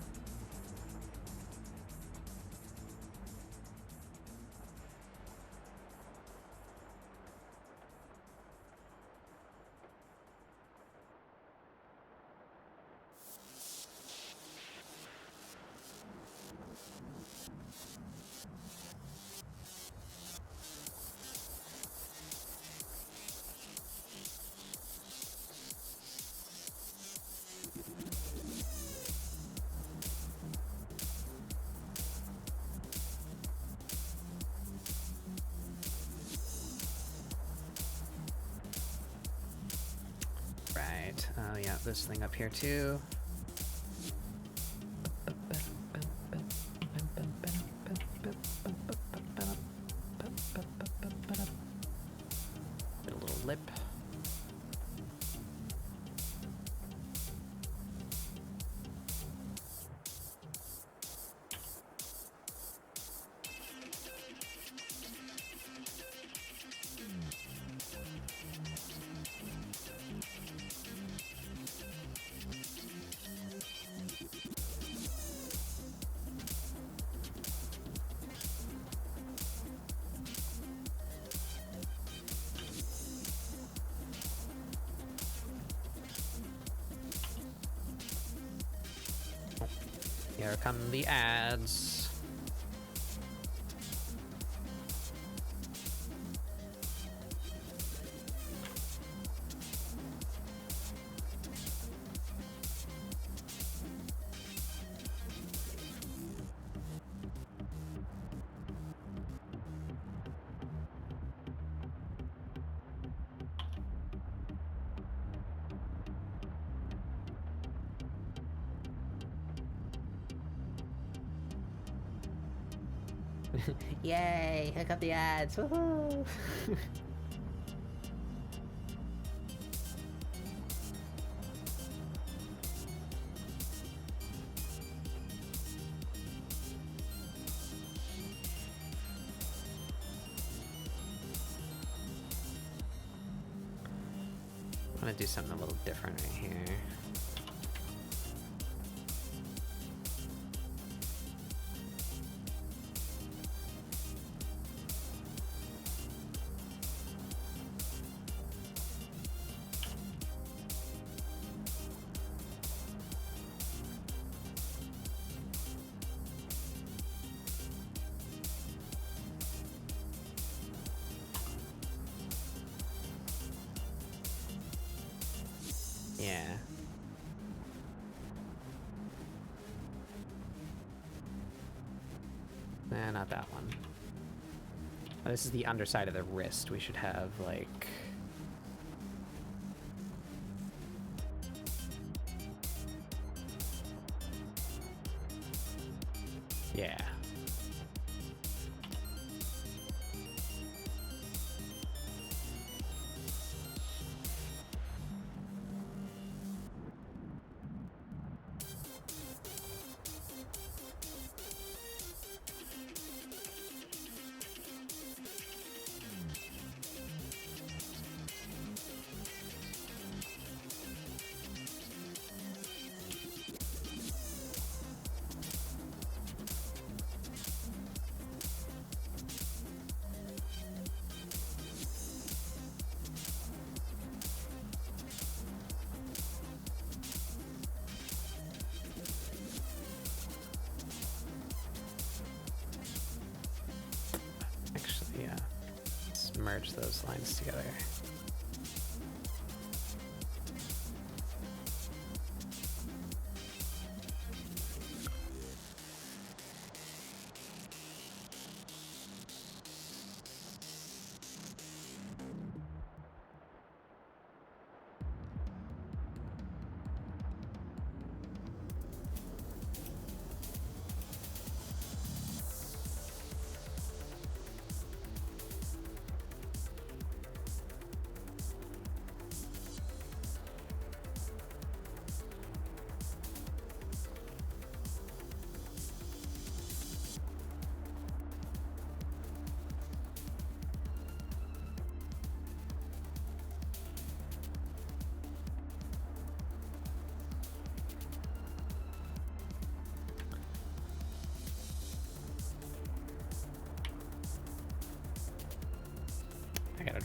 Right. Oh yeah, this thing up here too. Get a little lip. Here come the ads. Yay! Hook up the ads! Woohoo! I'm gonna do something a little different right here. Yeah. Nah, not that one. Oh, this is the underside of the wrist. We should have, like... Yeah. Yeah, let's merge those lines together.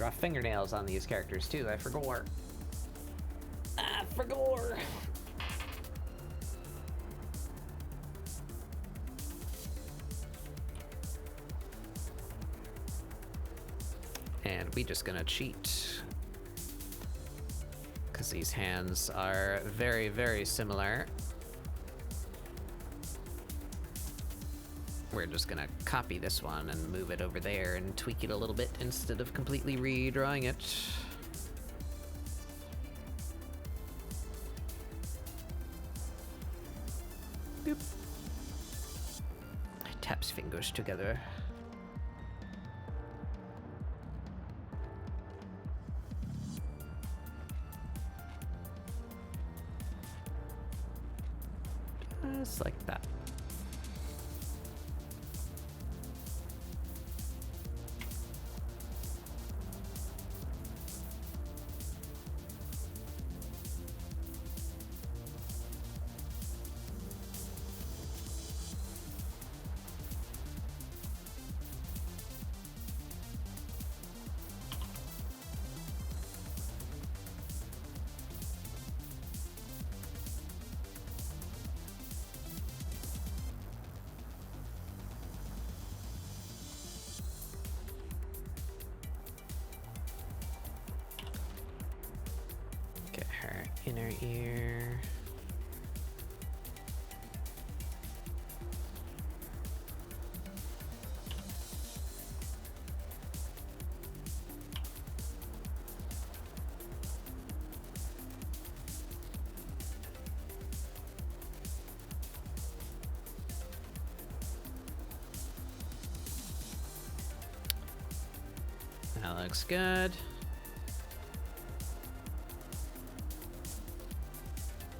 draw fingernails on these characters too. I forgot. I forgot. And we just gonna cheat. Because these hands are very, very similar. We're just gonna copy this one and move it over there and tweak it a little bit instead of completely redrawing it. Boop. I taps fingers together. Just like that. Get her inner ear. That looks good.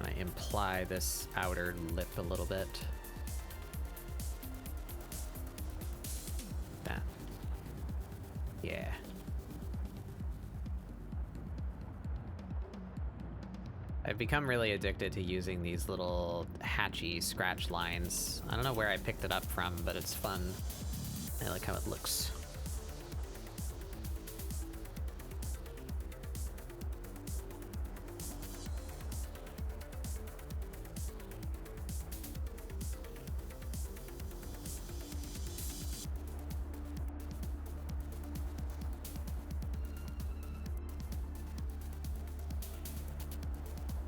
I imply this outer lip a little bit. That. Yeah. I've become really addicted to using these little hatchy scratch lines. I don't know where I picked it up from, but it's fun. I like how it looks.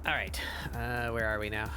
All right, where are we now?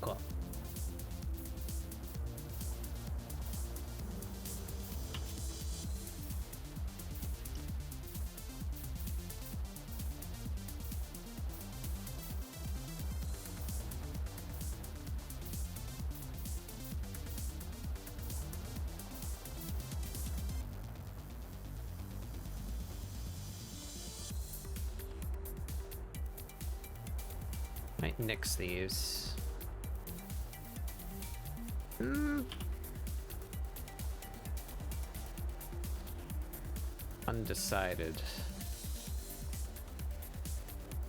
Cool. Might nix these. Undecided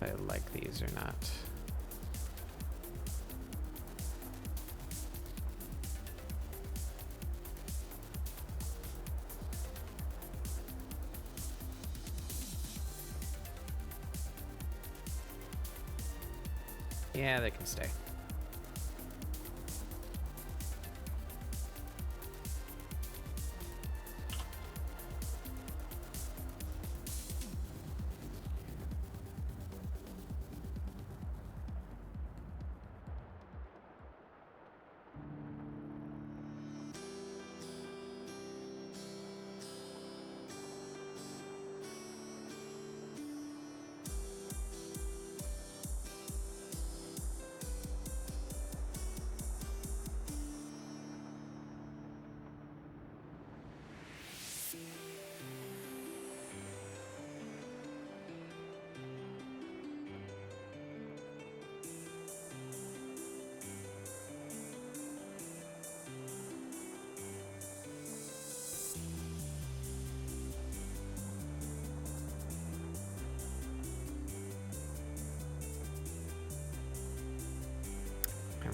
if I like these or not. Yeah, they can stay.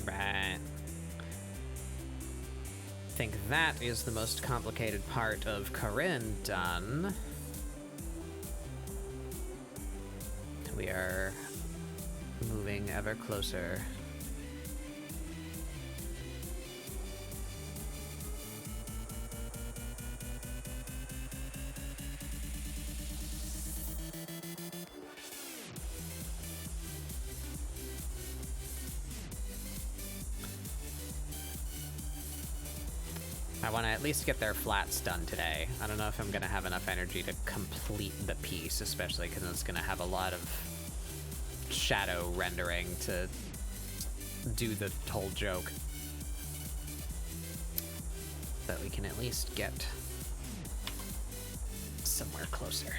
Right. I think that is the most complicated part of Corinne done. We are moving ever closer. I want to at least get their flats done today. I don't know if I'm going to have enough energy to complete the piece, especially because it's going to have a lot of shadow rendering to do the whole joke. But we can at least get somewhere closer.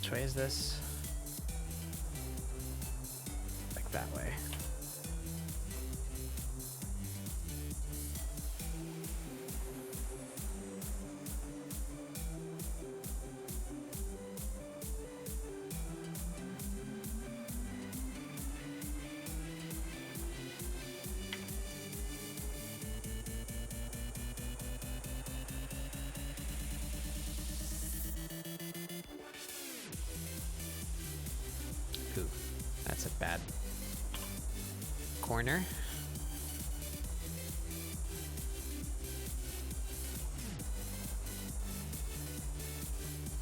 Which way is this? Like that way. Ooh, that's a bad corner.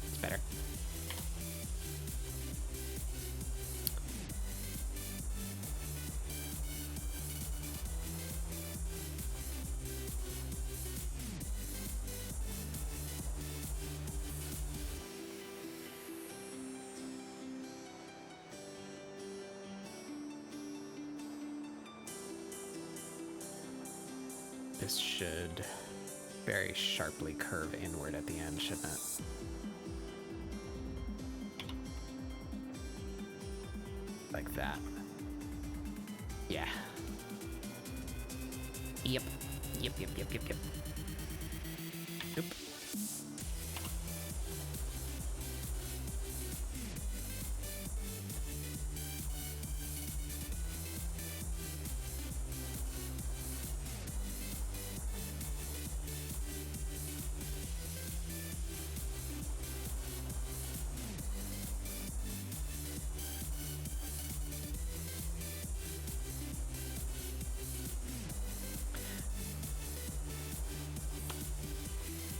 It's better. This should very sharply curve inward at the end, shouldn't it? Like that. Yeah. Yep. Yep. Oop.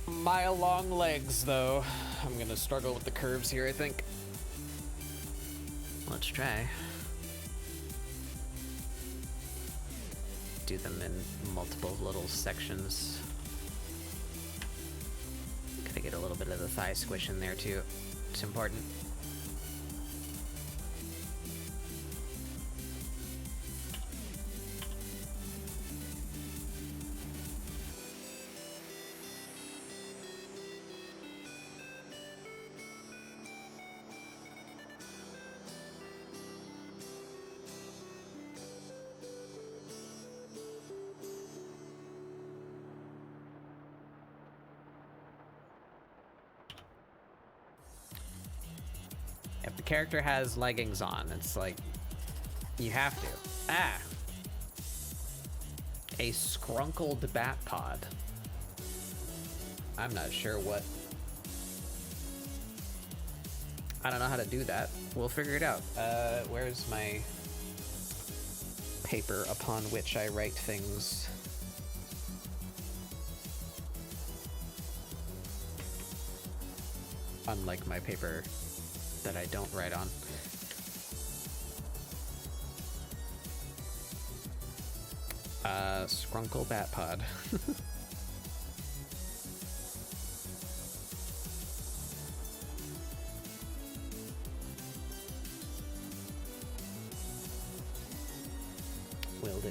Mile-long legs, though. I'm gonna struggle with the curves here, I think. Let's try. Do them in multiple little sections. Gotta get a little bit of the thigh squish in there, too. It's important. character has leggings on. It's like, you have to. Ah! A scrunkled bat pod. I'm not sure what... I don't know how to do that. We'll figure it out. Where's my paper upon which I write things? Unlike my paper that I don't write on. Scrunkle bat pod. Will do.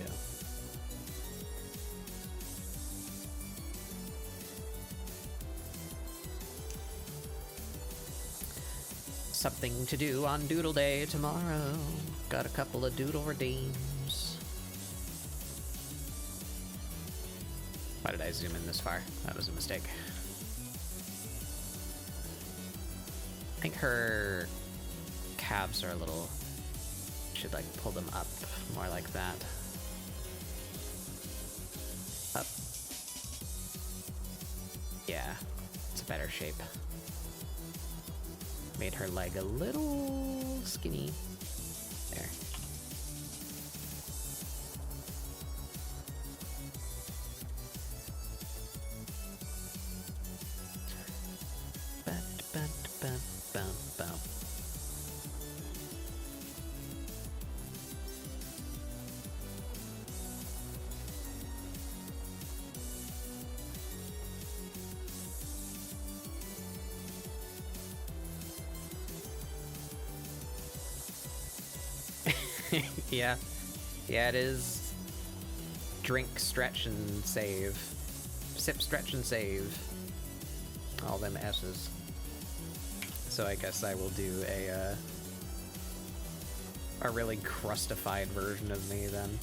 Something to do on Doodle Day tomorrow. Got a couple of doodle redeems. Why did I zoom in this far? That was a mistake. I think her calves are a little... Should like pull them up more like that. Up. Yeah, it's a better shape. Made her leg a little skinny. There. Yeah. Yeah, it is. Drink, stretch, and save. Sip, stretch, and save. All them S's. So I guess I will do a really crustified version of me then.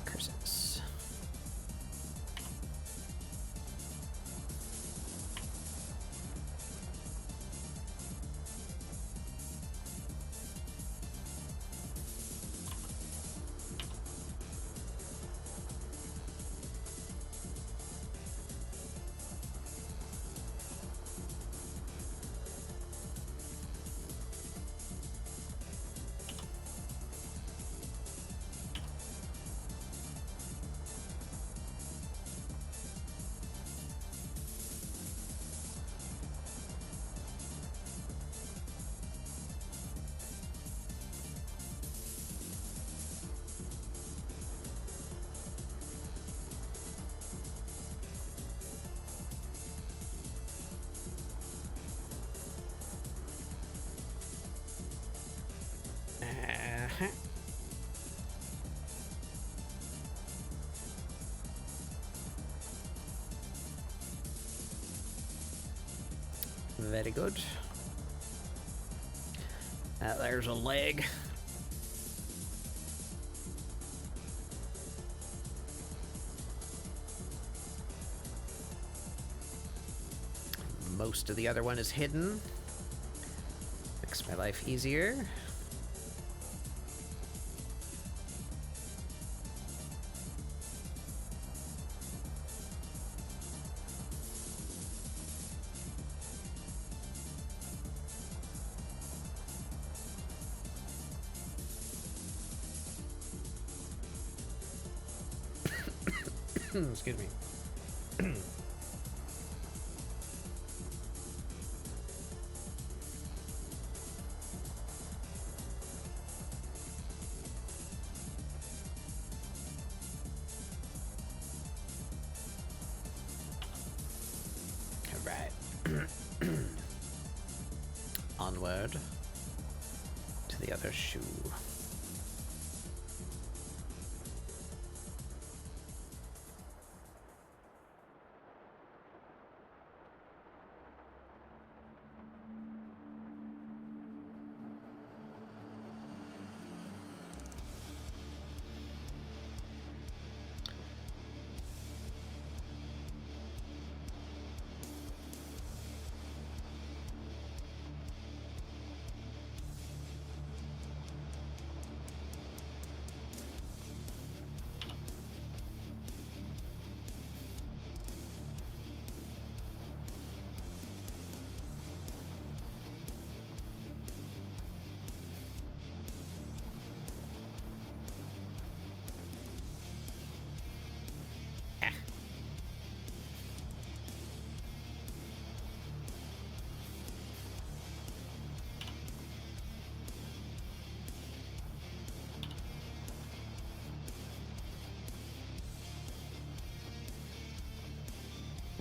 Curses. Very good. There's a leg. Most of the other one is hidden. Makes my life easier. Excuse me. All right. Onward to the other shoe.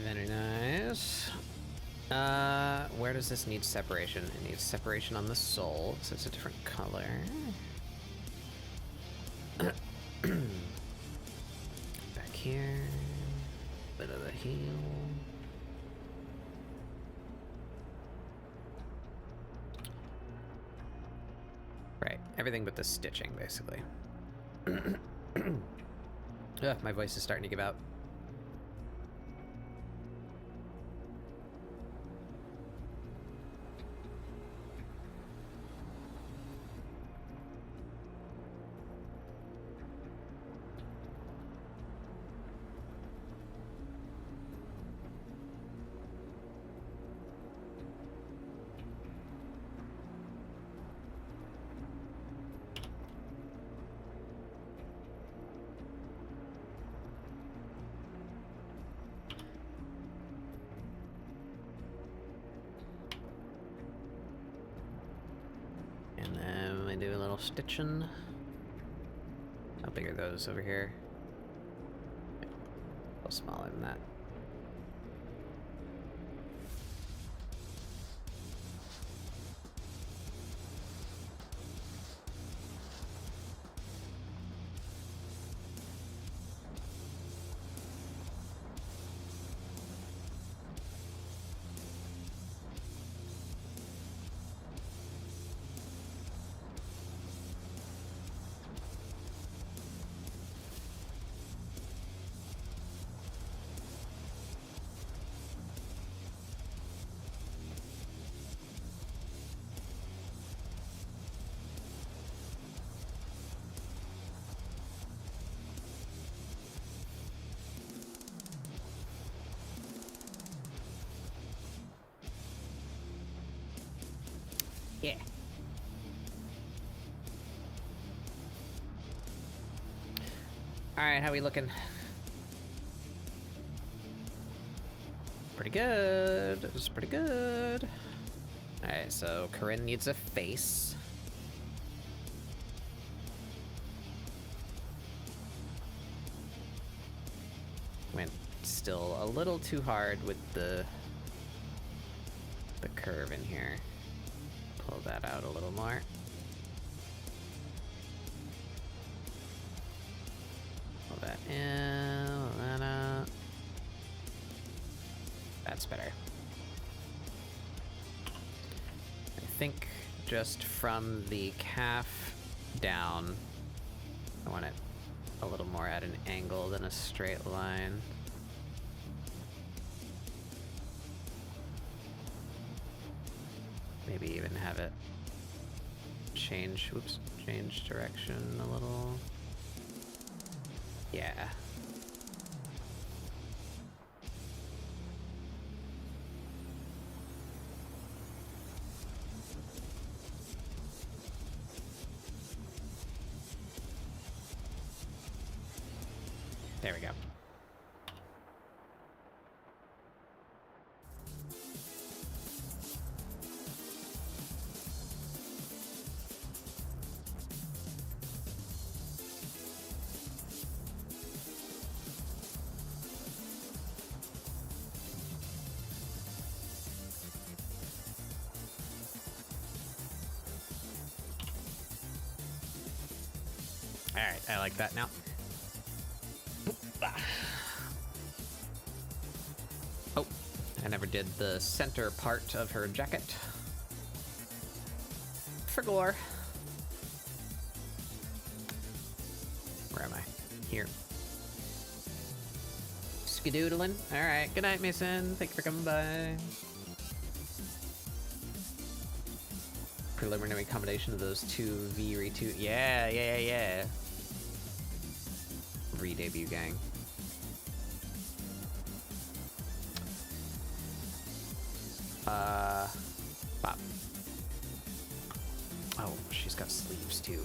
Very nice. Where does this need separation? It needs separation on the sole, so it's a different color. Back here. Bit of the heel. Right, everything but the stitching, basically. Ugh, my voice is starting to give out. And then we do a little stitching. How big are those over here? A little smaller than that. Yeah. Alright, how we looking? Pretty good. It's pretty good. Alright, so Corinne needs a face. Went still a little too hard with the curve in here. Pull that out a little more. Pull that in, pull that out. That's better. I think just from the calf down. I want it a little more at an angle than a straight line. Maybe even have it change, oops, change direction a little. Yeah. There we go. All right, I like that now. Oh, I never did the center part of her jacket. For gore. Where am I? Here. Skedoodling. All right, good night, Mason. Thank you for coming by. Preliminary combination of those two V-2. Yeah. Re-debut gang. Bop. Oh, she's got sleeves too.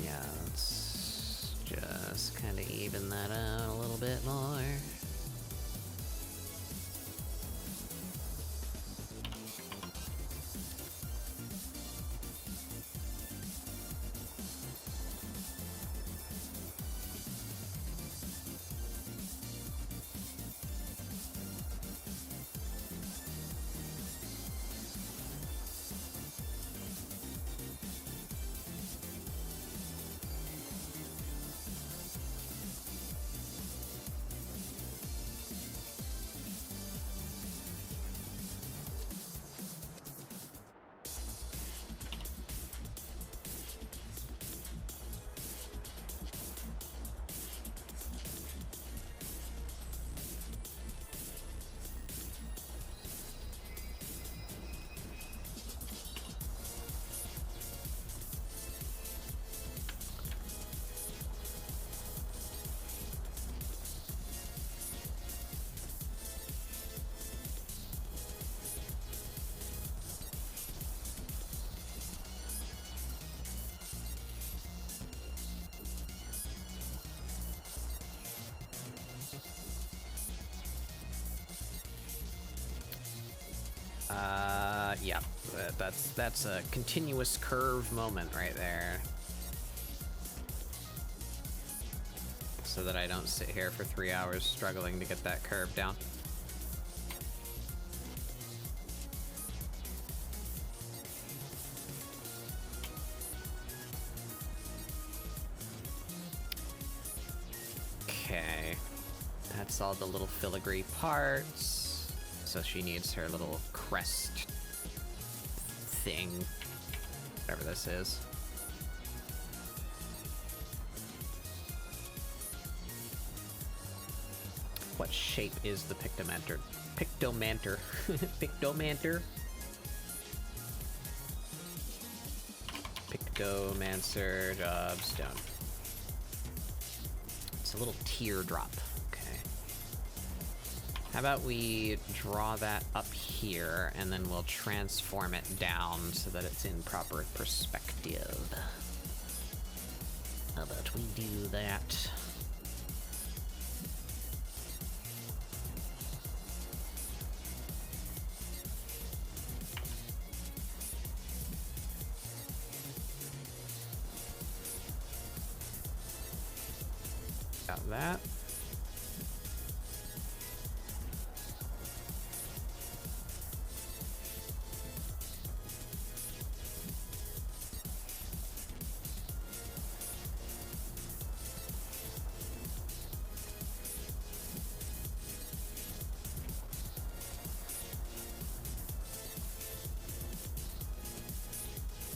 Yeah, let's just kind of even that out a little bit more. Yeah, that's a continuous curve moment right there. So that I don't sit here for 3 hours struggling to get that curve down. Okay, that's all the little filigree parts. So she needs her little crest thing, whatever this is. What shape is the pictomanter? Pictomanter. Pictomanter. Pictomancer, jobs done. It's a little teardrop. Okay. How about we draw that up here, and then we'll transform it down so that it's in proper perspective. How about we do that? Got that.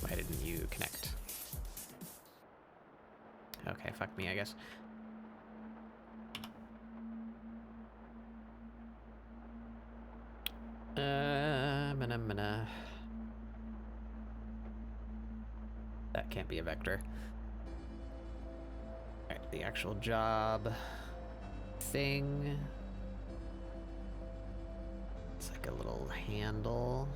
Why didn't you connect? Okay, fuck me, I guess. That can't be a vector. Alright, the actual job thing. It's like a little handle.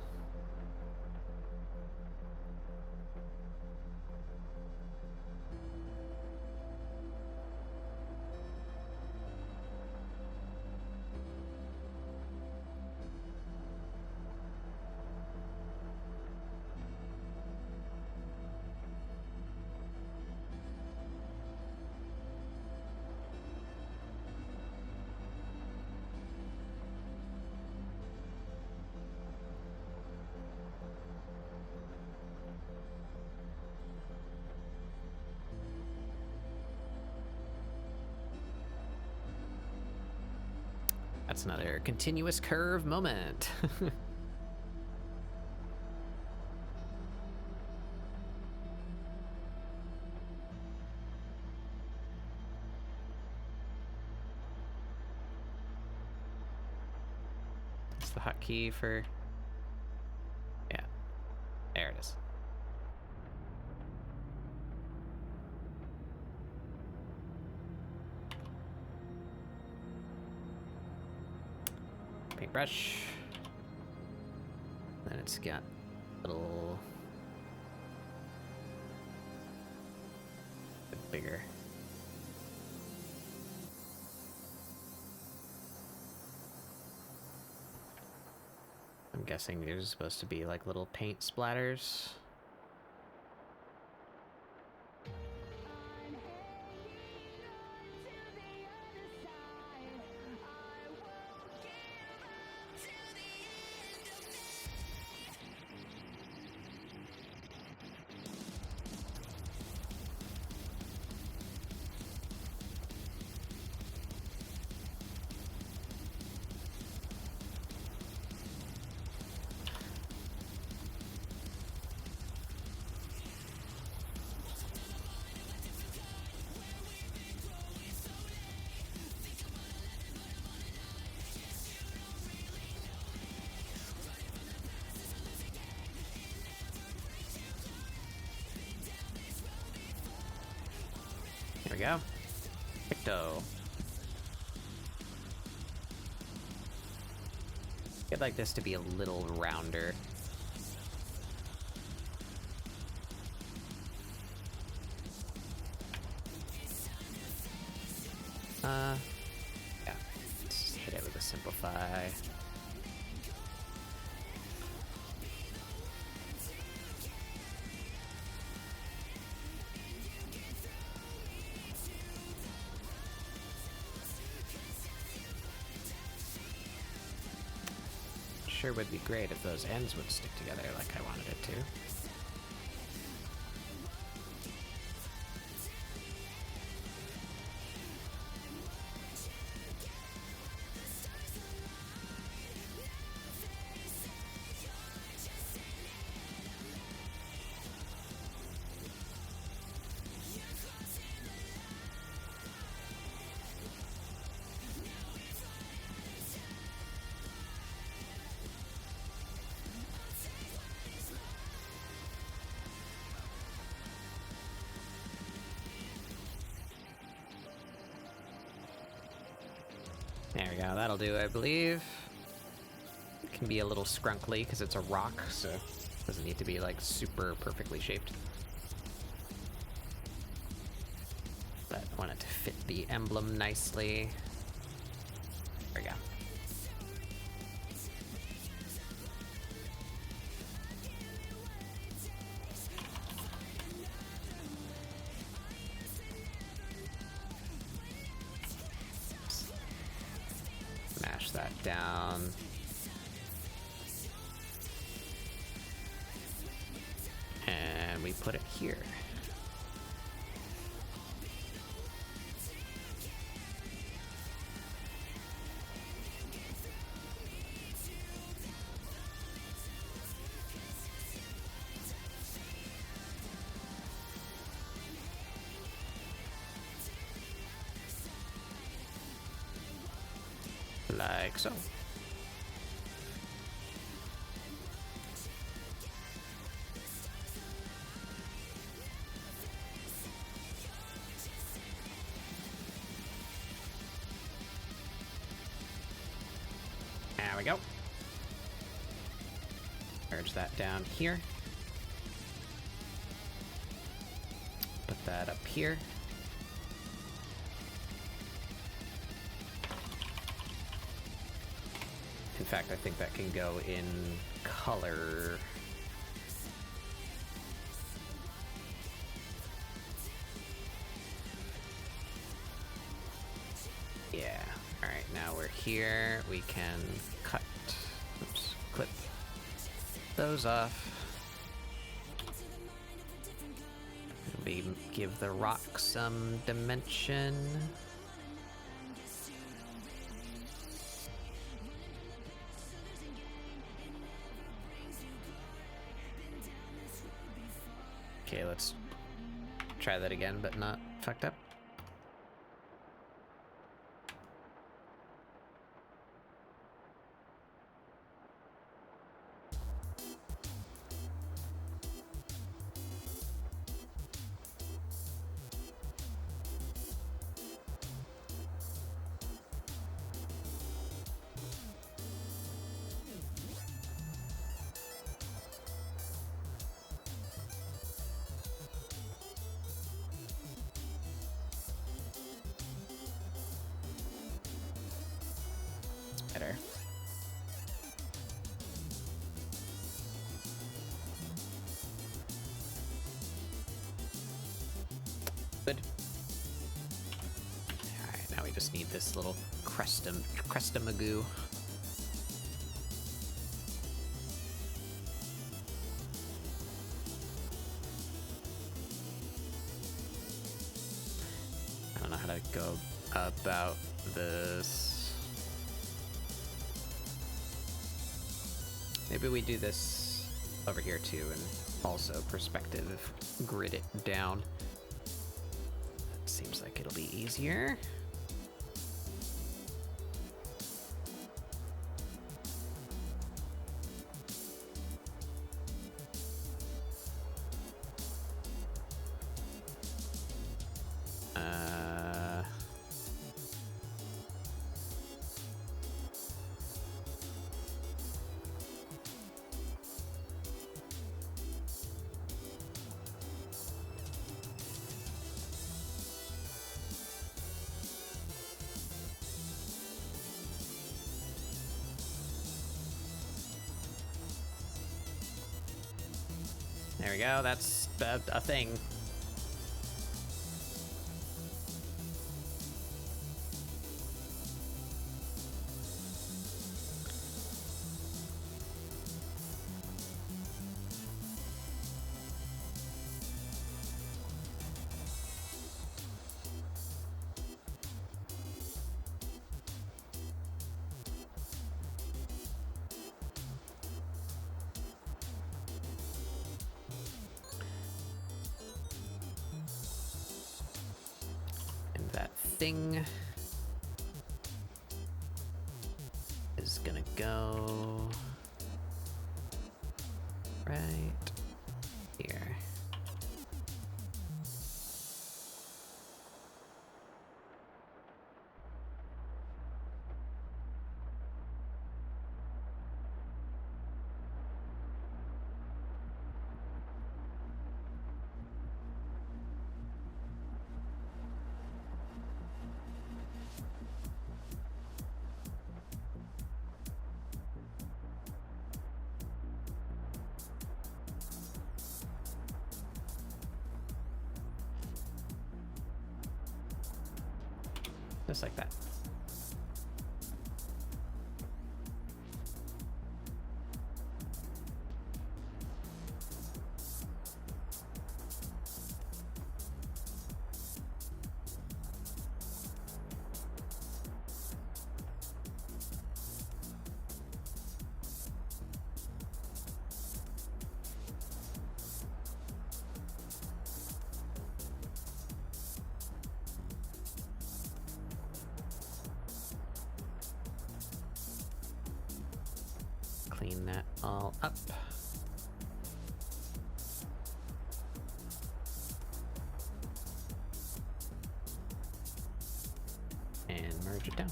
That's another continuous curve moment. What's the hotkey for? Yeah, there it is. Paintbrush. Then it's got little bit bigger. I'm guessing there's supposed to be like little paint splatters. There we go. Picto. I'd like this to be a little rounder. Yeah. Let's hit it with a simplify. Sure would be great if those ends would stick together like I wanted it to. There we go, that'll do, I believe. It can be a little scrunkly because it's a rock, so it doesn't need to be like super perfectly shaped. But I want it to fit the emblem nicely. There we go. Mash that down. And we put it here. Like so. There we go. Merge that down here. Put that up here. In fact, I think that can go in color. Yeah. All right, now we're here. We can cut, oops, clip those off. Maybe give the rock some dimension. Okay, let's try that again, but not fucked up. Better. Good. Alright, now we just need this little crestamagoo. I don't know how to go about this. Maybe we do this over here too, and also perspective grid it down. That seems like it'll be easier. There we go, that's a thing. Thing is gonna go right here. Just like that. Clean that all up. And merge it down.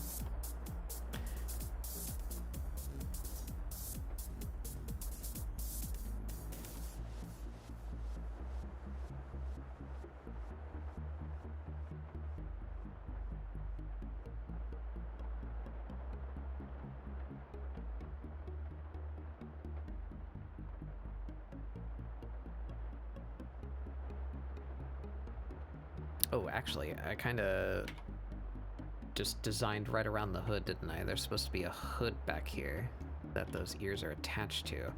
Oh, actually, I kind of just designed right around the hood, didn't I? There's supposed to be a hood back here that those ears are attached to.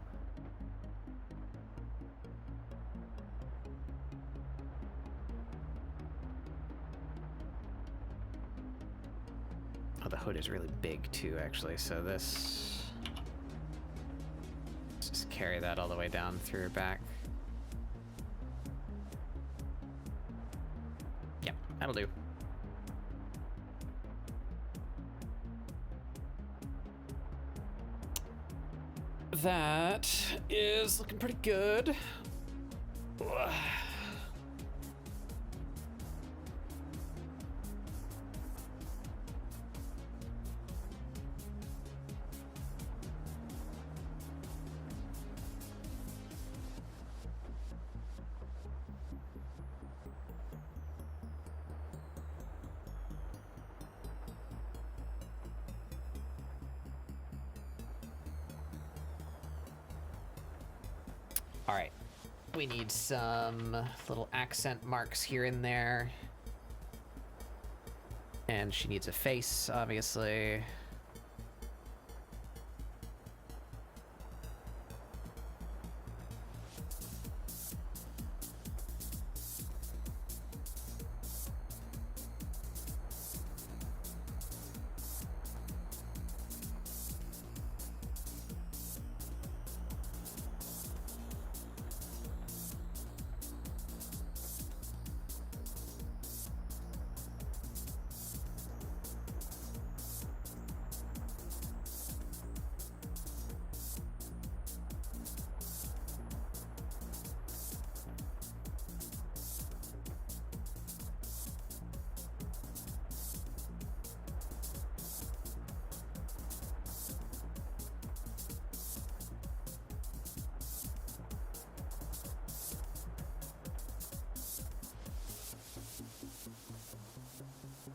Oh, the hood is really big too, actually, so let's just carry that all the way down through her back. Yep, that'll do. That is looking pretty good. All right, we need some little accent marks here and there. And she needs a face, obviously.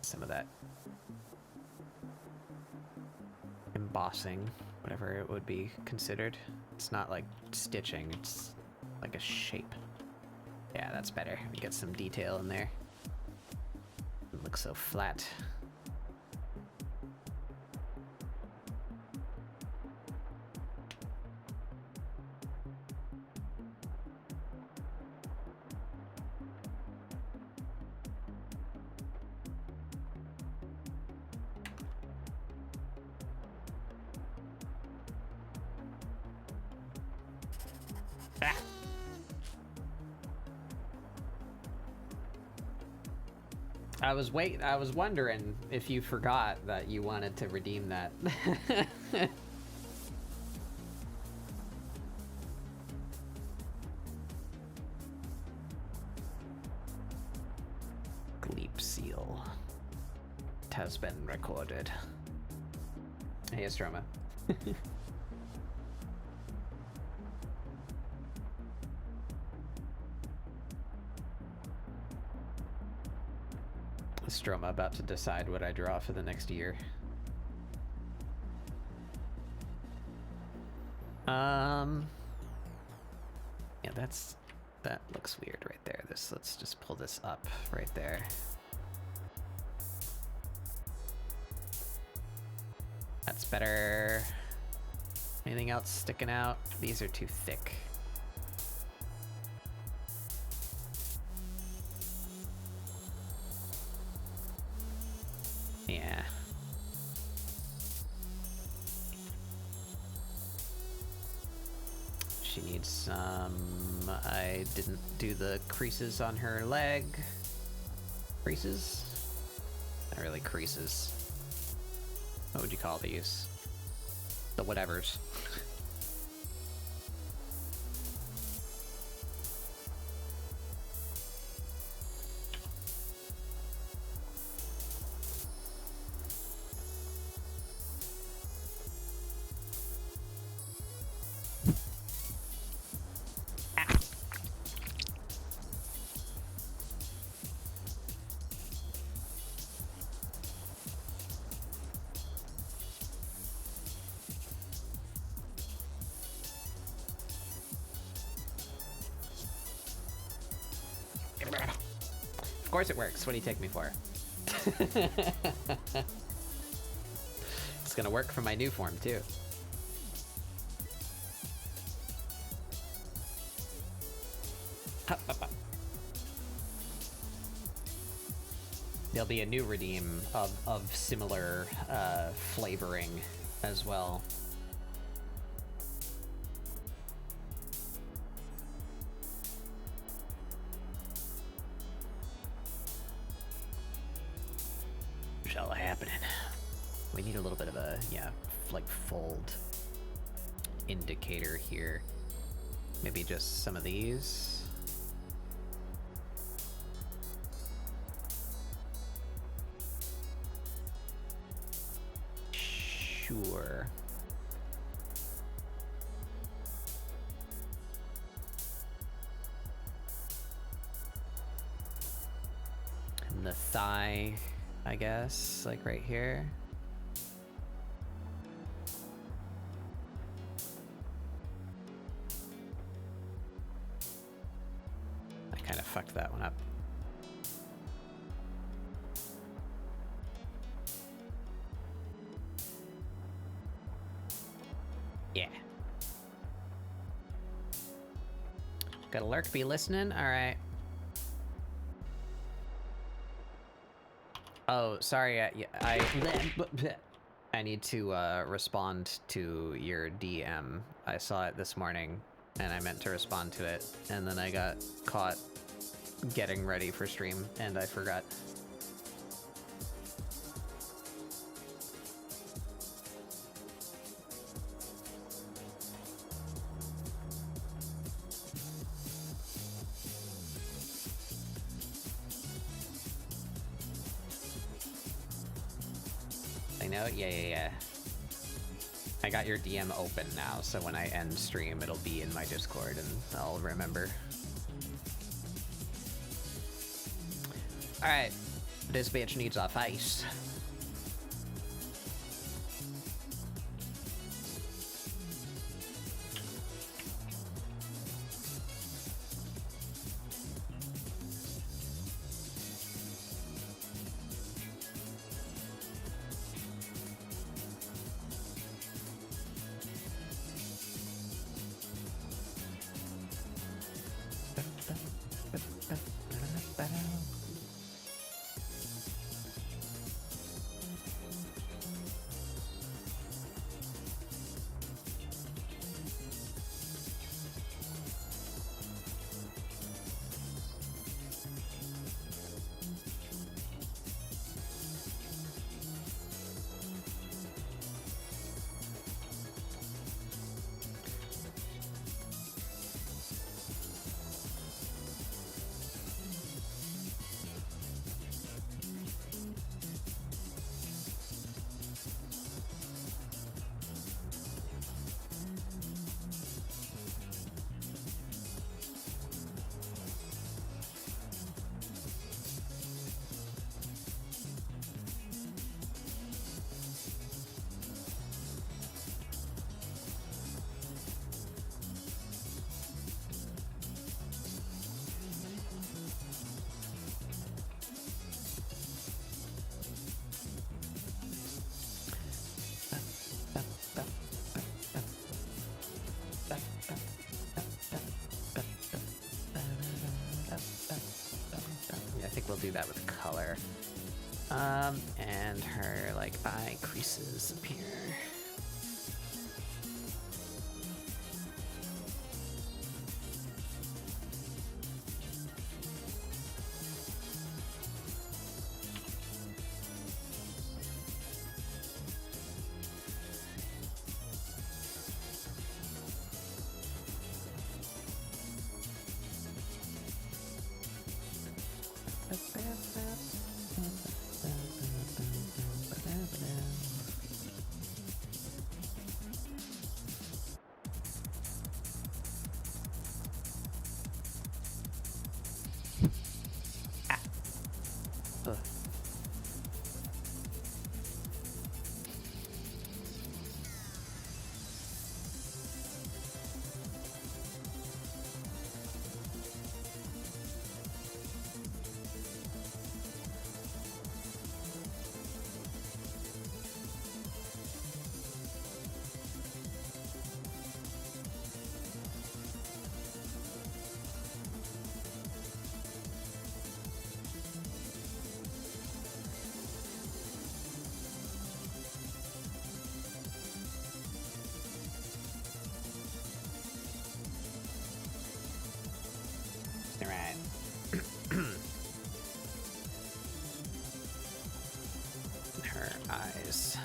Some of that embossing, whatever it would be considered. It's not like stitching, it's like a shape. Yeah, that's better. We get some detail in there. It looks so flat. I was wondering if you forgot that you wanted to redeem that. Gleep seal. It has been recorded. Hey, Astroma. Stroma about to decide what I draw for the next year. Yeah, that looks weird right there. Let's just pull this up right there. That's better. Anything else sticking out? These are too thick. Yeah. She needs some... I didn't do the creases on her leg. Creases? Not really creases. What would you call these? The whatevers. Of course it works. What do you take me for? It's gonna work for my new form, too. Up, up, up. There'll be a new redeem of similar flavoring as well. We need a little bit of a, yeah, like fold indicator here. Maybe just some of these. Sure. And the thigh, I guess, like right here. Fucked that one up. Yeah. Got a lurk be listening? Alright. Oh, sorry, I need to respond to your DM. I saw it this morning, and I meant to respond to it, and then I got caught getting ready for stream, and I forgot. I know? Yeah. I got your DM open now, so when I end stream, it'll be in my Discord, and I'll remember. Alright, this bitch needs a face. we'll do that with color. And her, like, eye creases up here. Her eyes.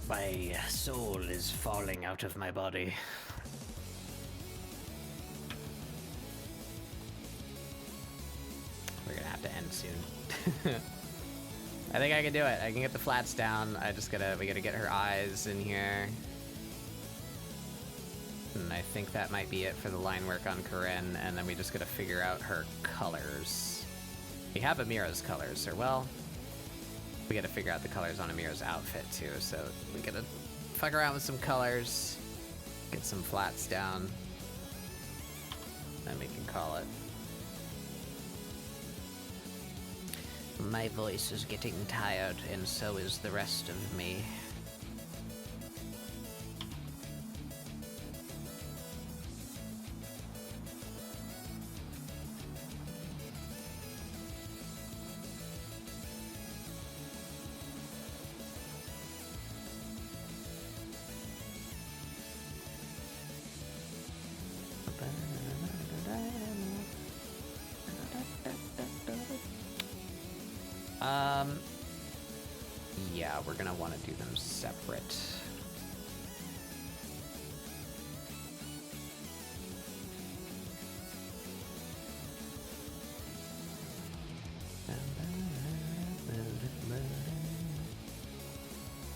My soul is falling out of my body. We're gonna have to end soon. I think I can do it. I can get the flats down. We gotta get her eyes in here. And I think that might be it for the line work on Corinne, and then we just gotta figure out her colors. We have Amirah's colors, or well, we gotta figure out the colors on Amirah's outfit too, so we gotta fuck around with some colors, get some flats down, then we can call it. My voice is getting tired, and so is the rest of me. Yeah, we're gonna want to do them separate.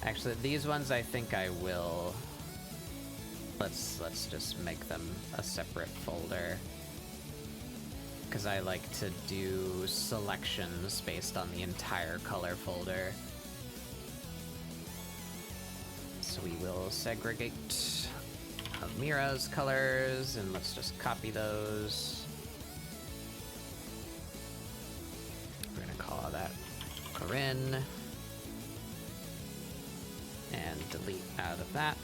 Actually, these ones I think I will Let's just make them a separate folder. Because I like to do selections based on the entire color folder. So we will segregate Amirah's colors, and let's just copy those. We're gonna call that Corinne. And delete out of that.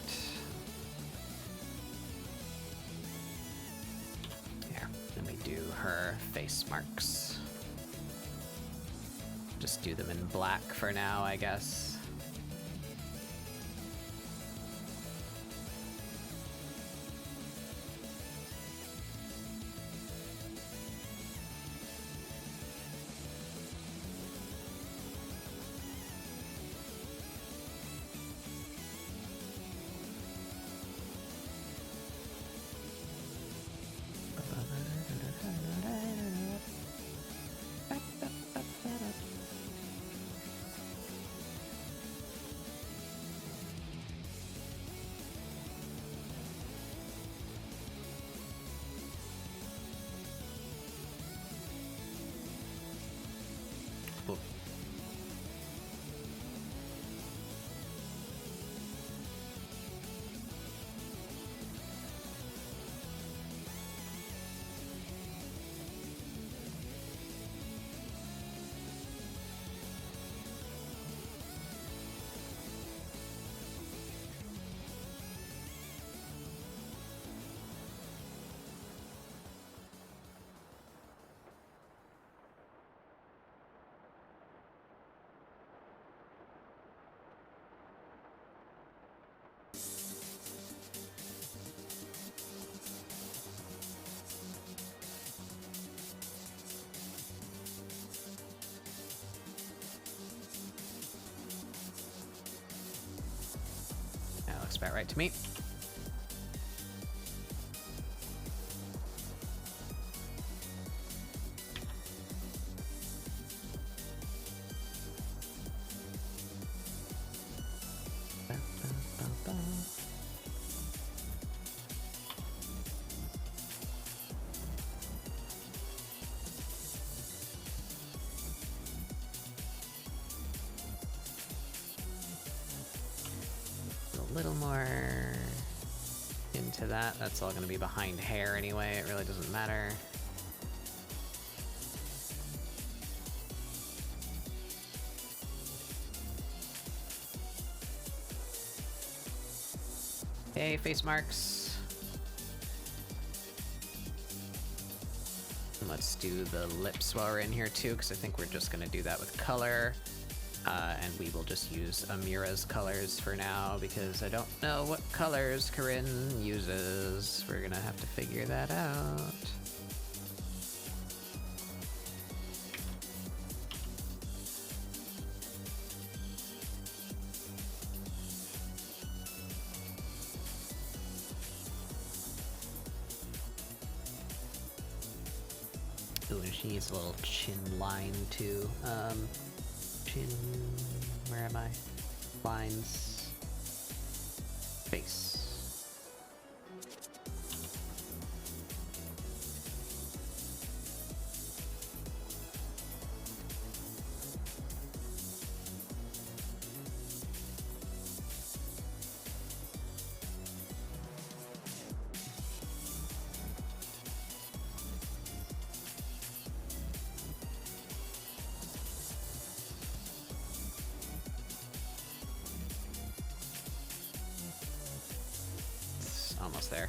There, and we do her face marks. Just do them in black for now, I guess. Looks about right to me. Little more into that. That's all going to be behind hair anyway. It really doesn't matter. Okay, face marks. And let's do the lips while we're in here too, because I think we're just going to do that with color. And we will just use Amirah's colors for now, because I don't know what colors Corinne uses. We're gonna have to figure that out. Ooh, and she needs a little chin line too. Where am I? Lines. Face. Almost there.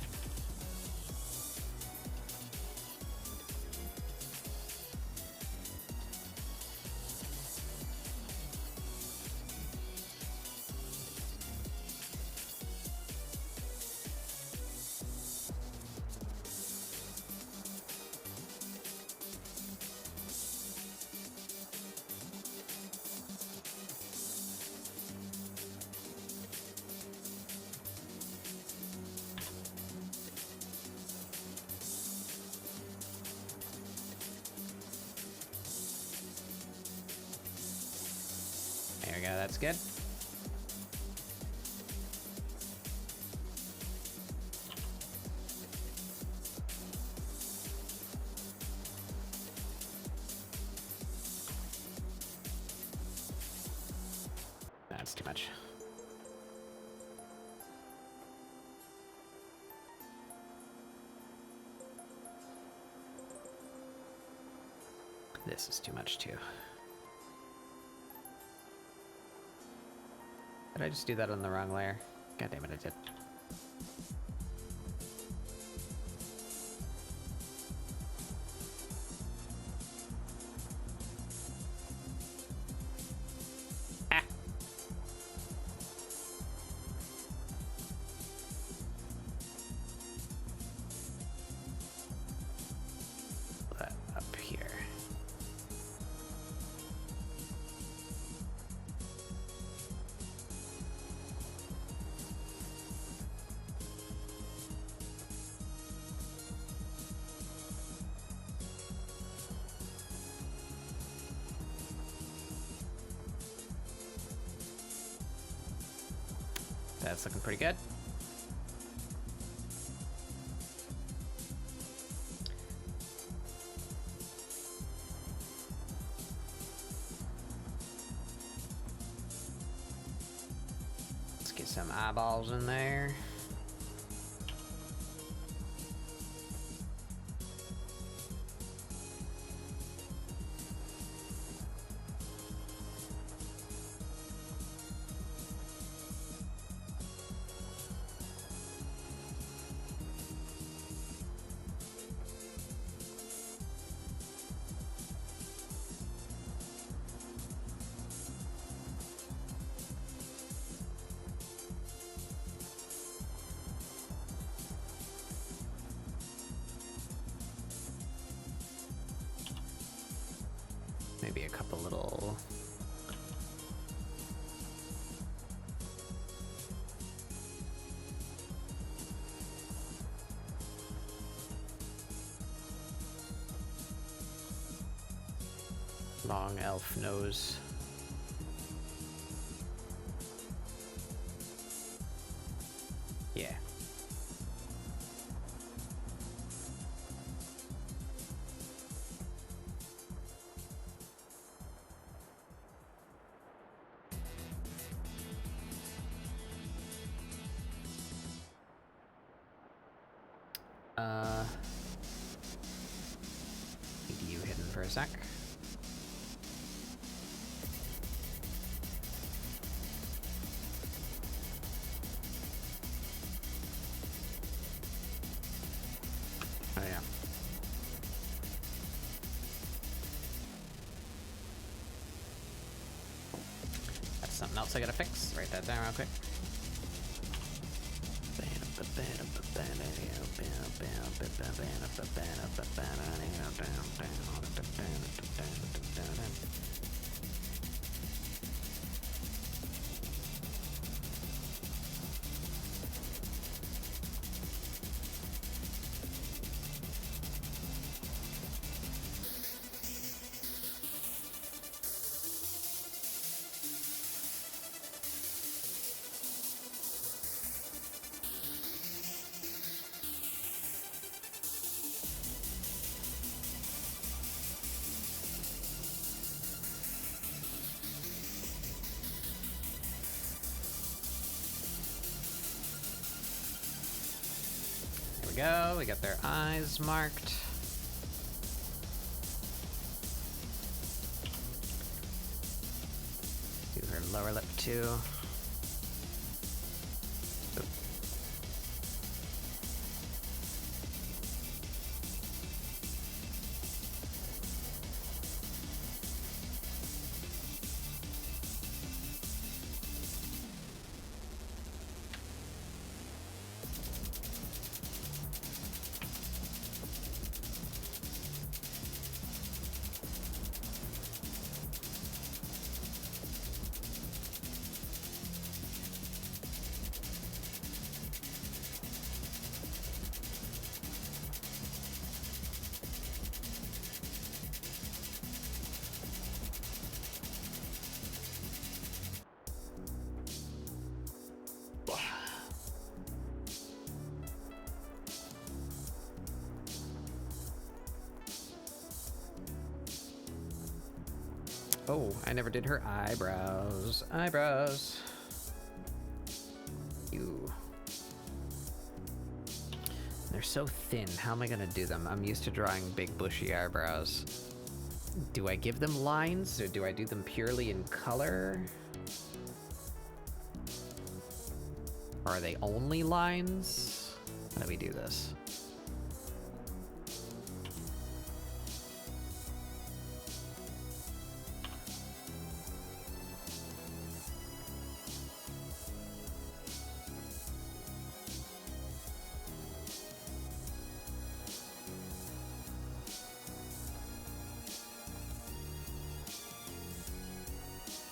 There we go, that's good. that's too much. This is too much too. Did I just do that on the wrong layer? God damn it, I did. Ah. Put that up here. That's looking pretty good. Let's get some eyeballs in there. Maybe a couple little... long elf nose. Yeah. Need you hidden for a sec. Oh yeah. That's something else I gotta fix. Write that down real quick. Go. We got their eyes marked. Do her lower lip too. Oop. Oh, I never did her eyebrows. Eyebrows. You. They're so thin. How am I gonna do them? I'm used to drawing big bushy eyebrows. Do I give them lines, or do I do them purely in color? Or are they only lines? How do we do this?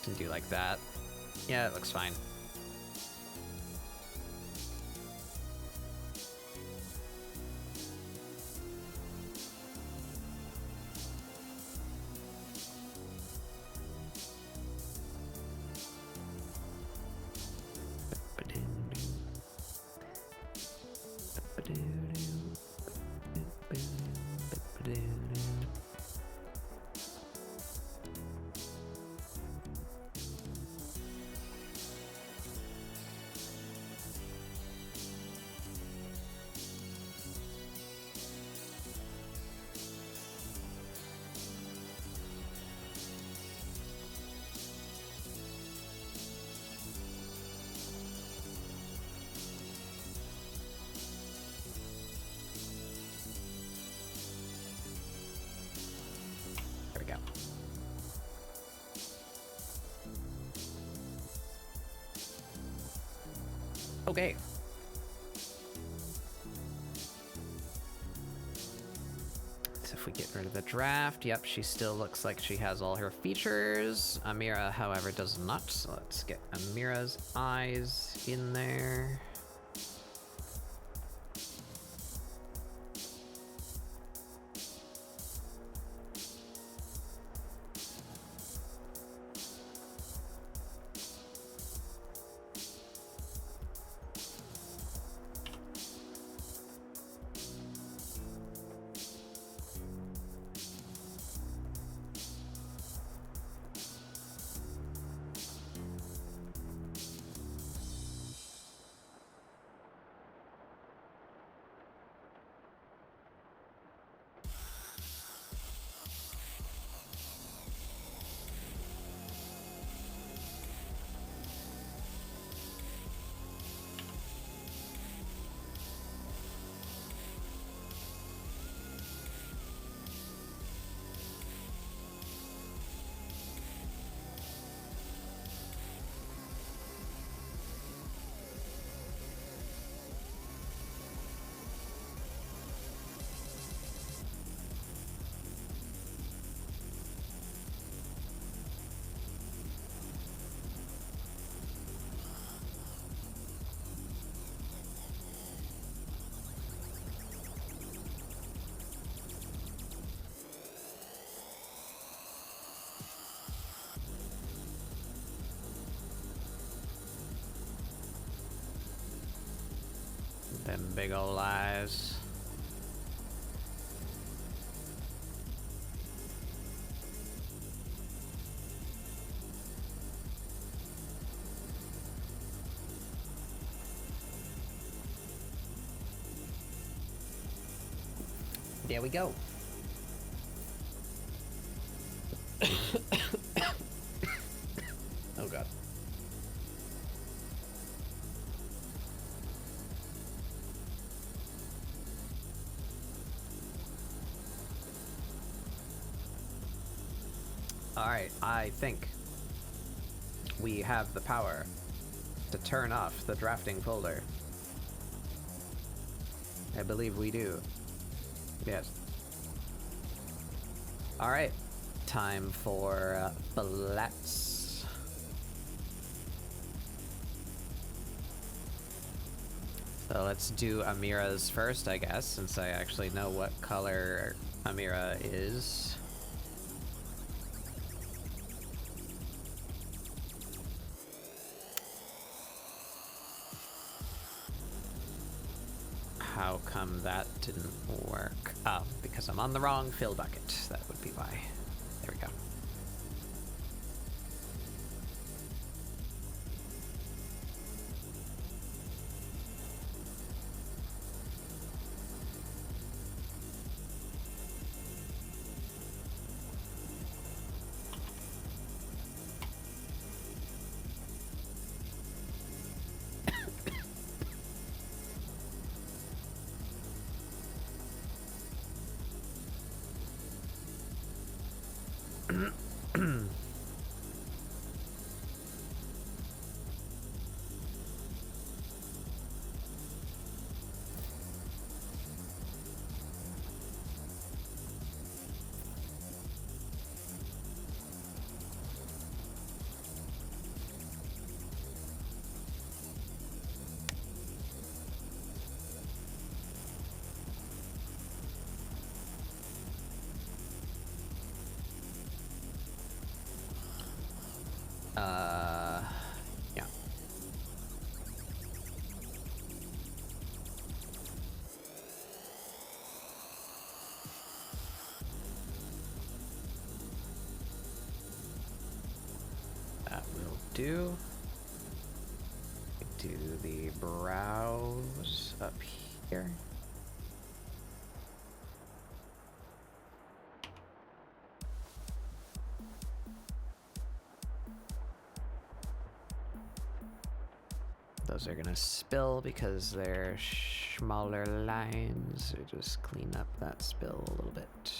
Can do like that. Yeah, it looks fine. There we go. Okay. So if we get rid of the draft, yep, she still looks like she has all her features. Amirah, however, does not. So let's get Amirah's eyes in there. Them big ol' eyes. There we go. Oh god. Alright, I think we have the power to turn off the drafting folder. I believe we do. Yes. Alright, time for flats. So let's do Amirah's first, I guess, since I actually know what color Amirah is. How come that didn't work? Oh, because I'm on the wrong fill bucket. That would be why. There we go. Yeah. That will do. Do the brows up here. Those are gonna spill because they're smaller lines. So just clean up that spill a little bit.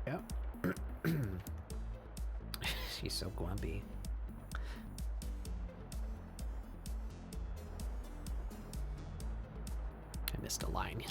Yep. She's so grumpy. I missed a line.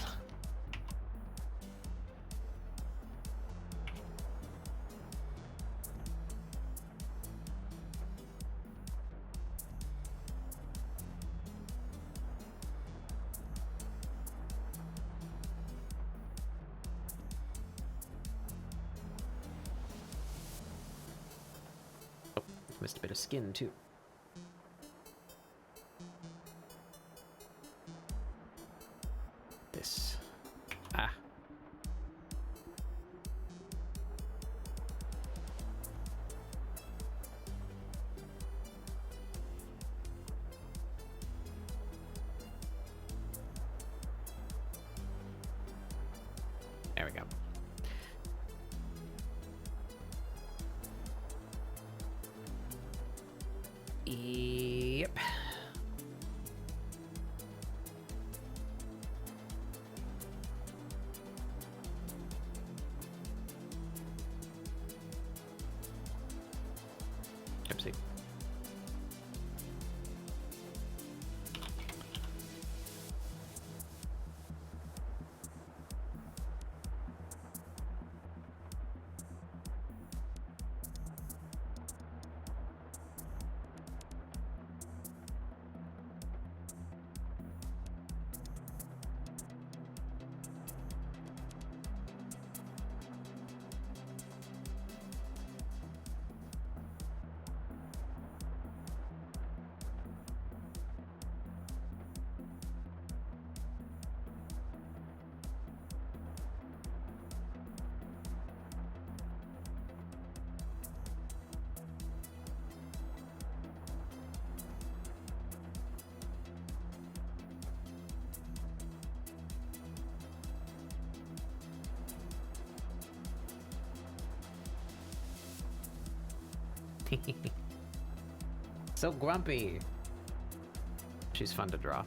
Missed a bit of skin too. This. Ah. There we go. Yep. Oopsie. So grumpy. She's fun to draw.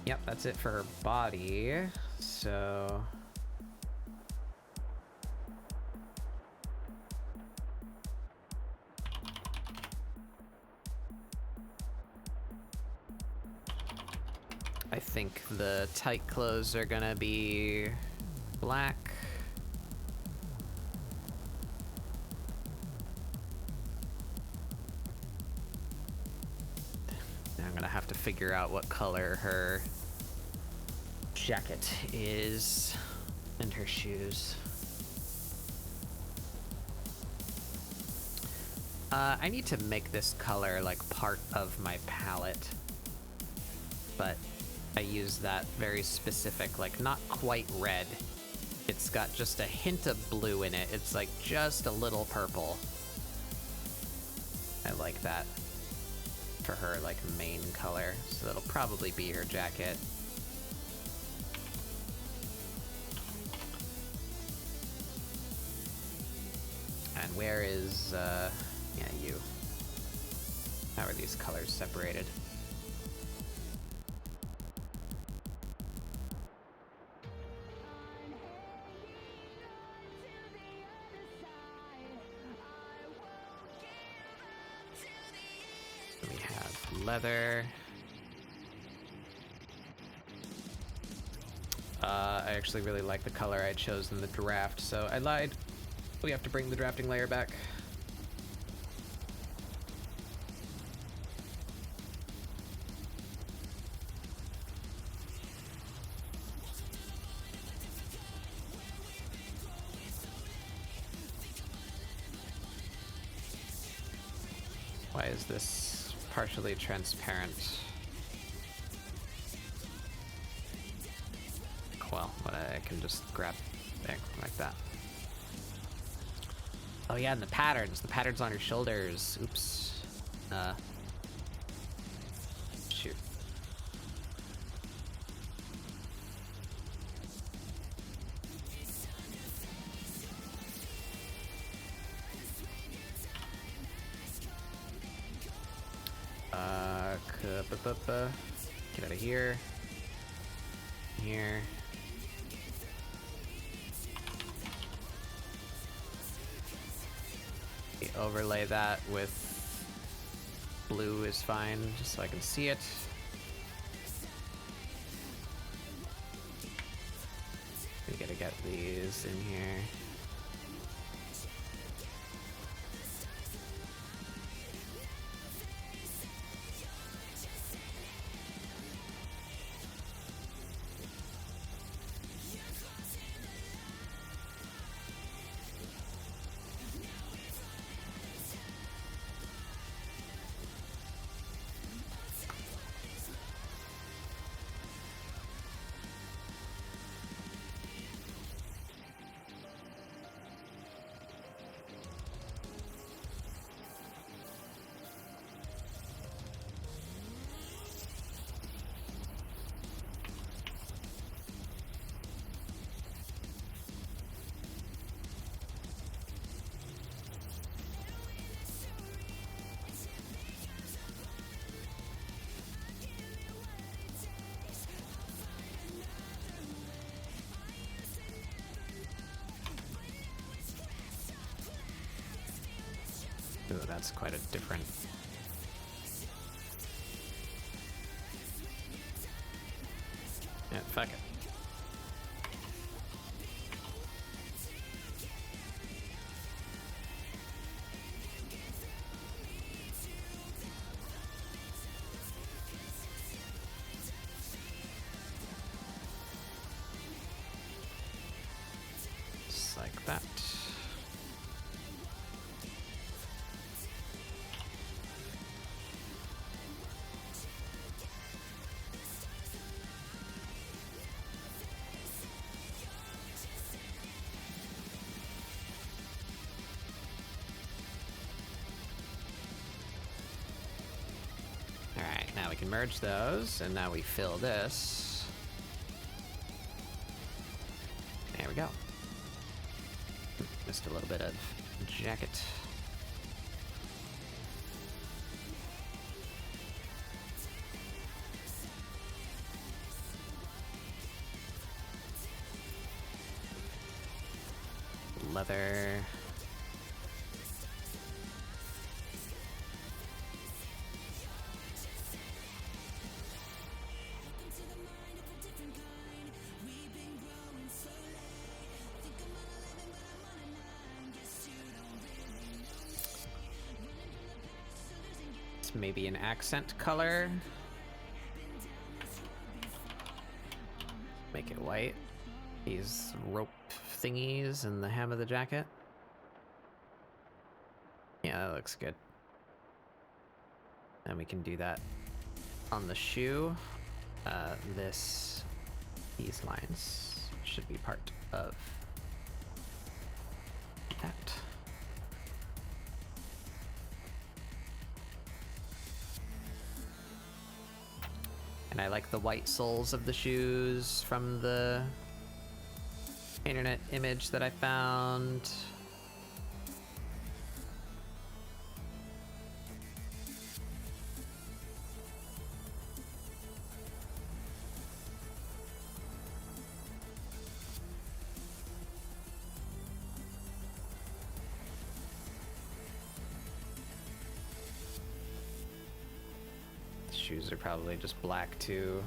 Yep, that's it for her body. So I think the tight clothes are gonna be black. Now I'm gonna have to figure out what color her jacket is and her shoes. I need to make this color like part of my palette, but I use that very specific, like not quite red. It's got just a hint of blue in it. It's like just a little purple. I like that for her, like, main color, so that'll probably be her jacket. And where is, yeah, you. How are these colors separated? We have leather. I actually really like the color I chose in the draft, so I lied. We have to bring the drafting layer back. Why is this partially transparent? Well, I can just grab there, like that. Oh yeah, and the patterns. The patterns on your shoulders. Oops. Shoot. Get out of here. Here. Overlay that with blue is fine, just so I can see it. We gotta get these in here. Ooh, that's quite a different... Yeah, fuck it. Just like that. Alright, now we can merge those, and now we fill this. There we go. Missed a little bit of jacket. Leather. Maybe an accent color. Make it white. These rope thingies and the hem of the jacket. Yeah, that looks good. And we can do that on the shoe. These lines should be part of that. And I like the white soles of the shoes from the internet image that I found. Shoes are probably just black too,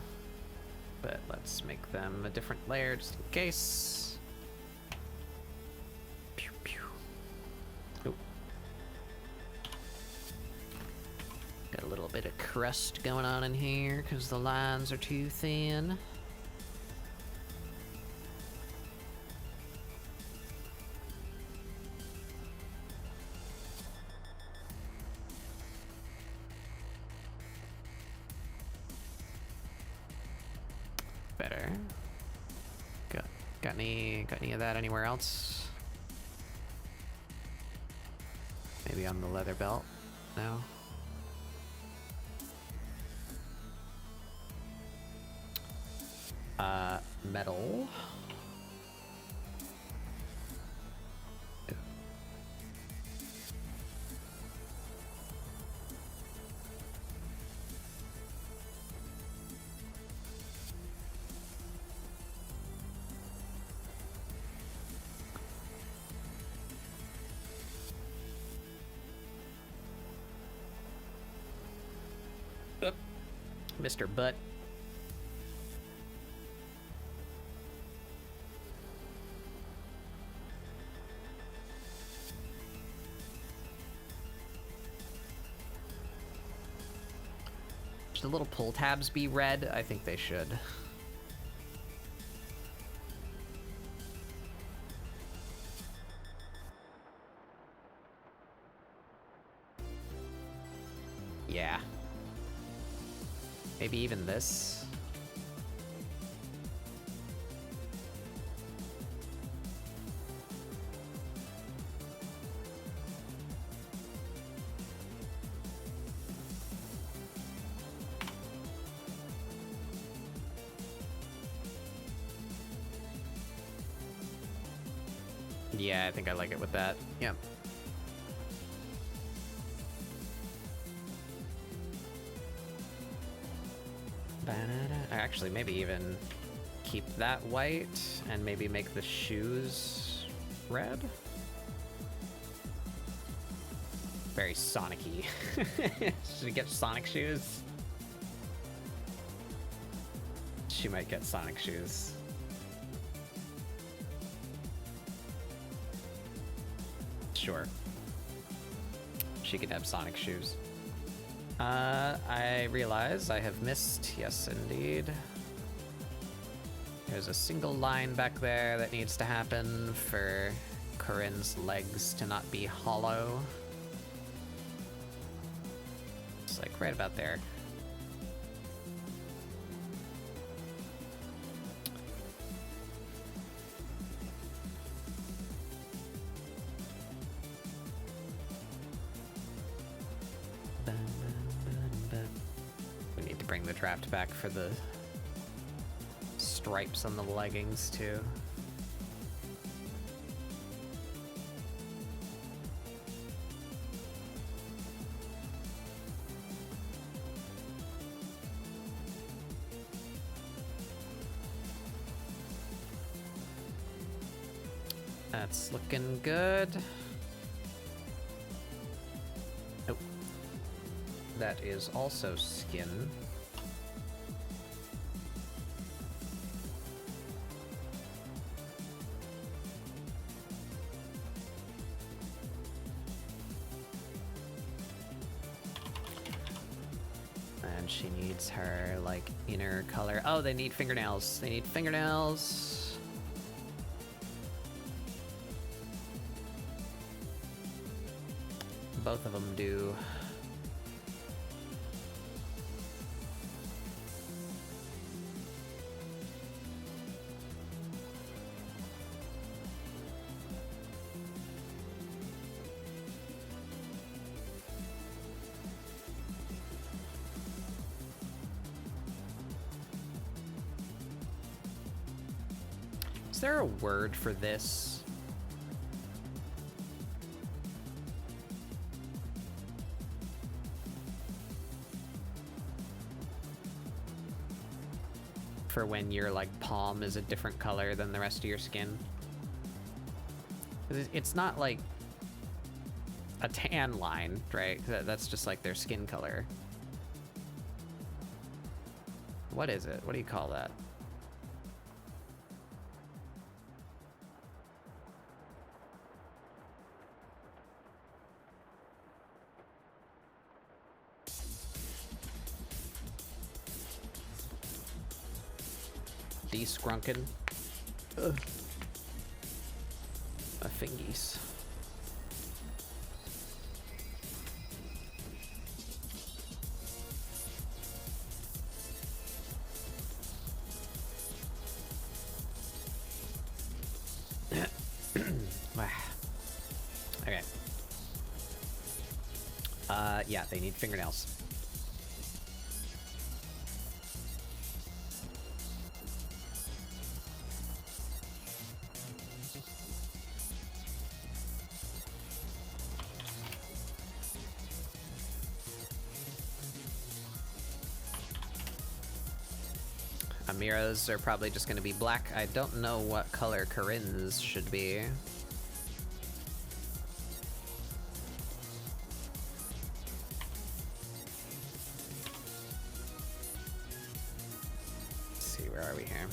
but let's make them a different layer just in case. Pew, pew. Oh. Got a little bit of crust going on in here because the lines are too thin. Better. Got any of that anywhere else? Maybe on the leather belt? No. Metal. Mr. Butt. Should the little pull tabs be red? I think they should. Yeah. Maybe even this. Yeah, I think I like it with that. Yep. Actually, maybe even keep that white and maybe make the shoes red. Very Sonic-y. Should we get Sonic shoes? She might get Sonic shoes. Sure. She could have Sonic shoes. I realize I have missed, yes indeed. There's a single line back there that needs to happen for Corinne's legs to not be hollow. It's like right about there. We need to bring the draft back for the stripes on the leggings too. That's looking good. Nope. That is also skin. And she needs her, like, inner color. Oh, they need fingernails. They need fingernails. Both of them do. Is there a word for this? For when your, like, palm is a different color than the rest of your skin? It's not, like, a tan line, right? That's just, like, their skin color. What is it? What do you call that? Deskrunken. Ugh. My fingies. Okay. Yeah, they need fingernails. Amirah's are probably just gonna be black. I don't know what color Corinne's should be. Let's see, where are we here?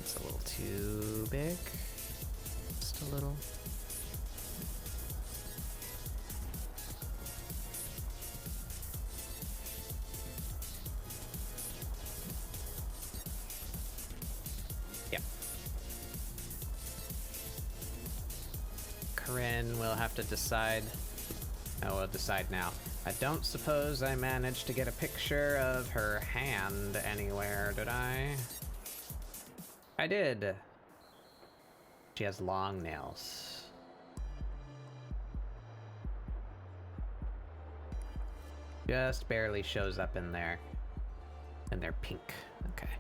It's a little too big. Just a little. Yeah. Corinne will have to decide. Oh, we'll decide now. I don't suppose I managed to get a picture of her hand anywhere, did I? I did. She has long nails. Just barely shows up in there. And they're pink. Okay.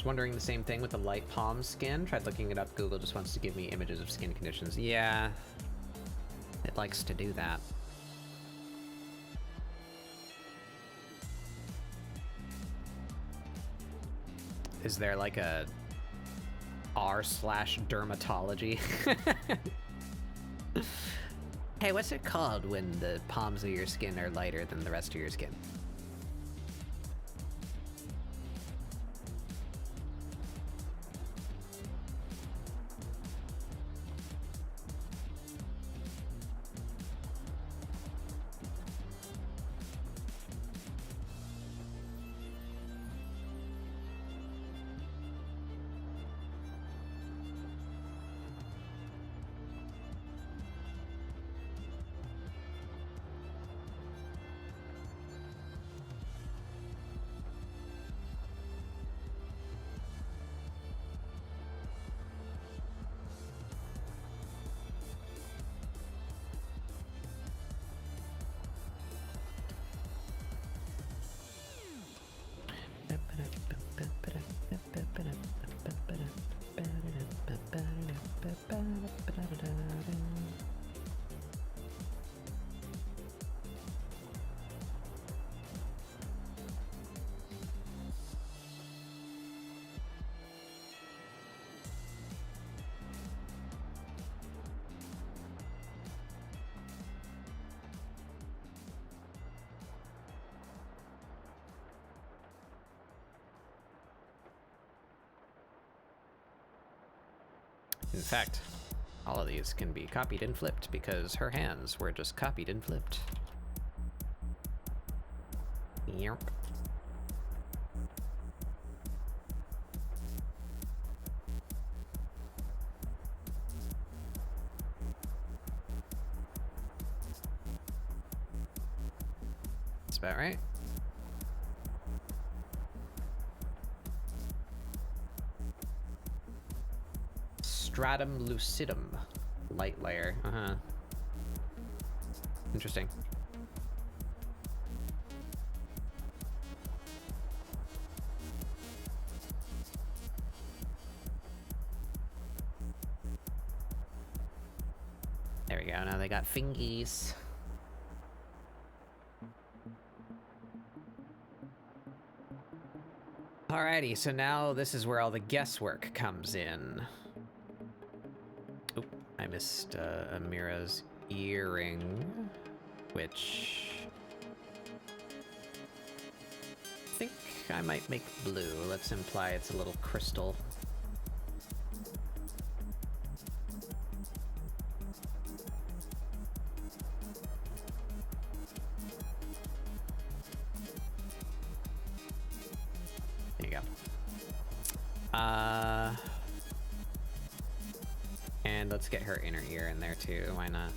Wondering the same thing with the light palm skin. Tried looking it up. Google just wants to give me images of skin conditions. Yeah, it likes to do that. Is there like a r/dermatology? Hey, what's it called when the palms of your skin are lighter than the rest of your skin? In fact, all of these can be copied and flipped because her hands were just copied and flipped. Yep. That's about right. Stratum lucidum, light layer. Interesting. There we go. Now they got fingies. Alrighty, so now this is where all the guesswork comes in. Oop, I missed Amirah's earring, which I think I might make blue. Let's imply it's a little crystal. There you go. And let's get her inner ear in there too, why not?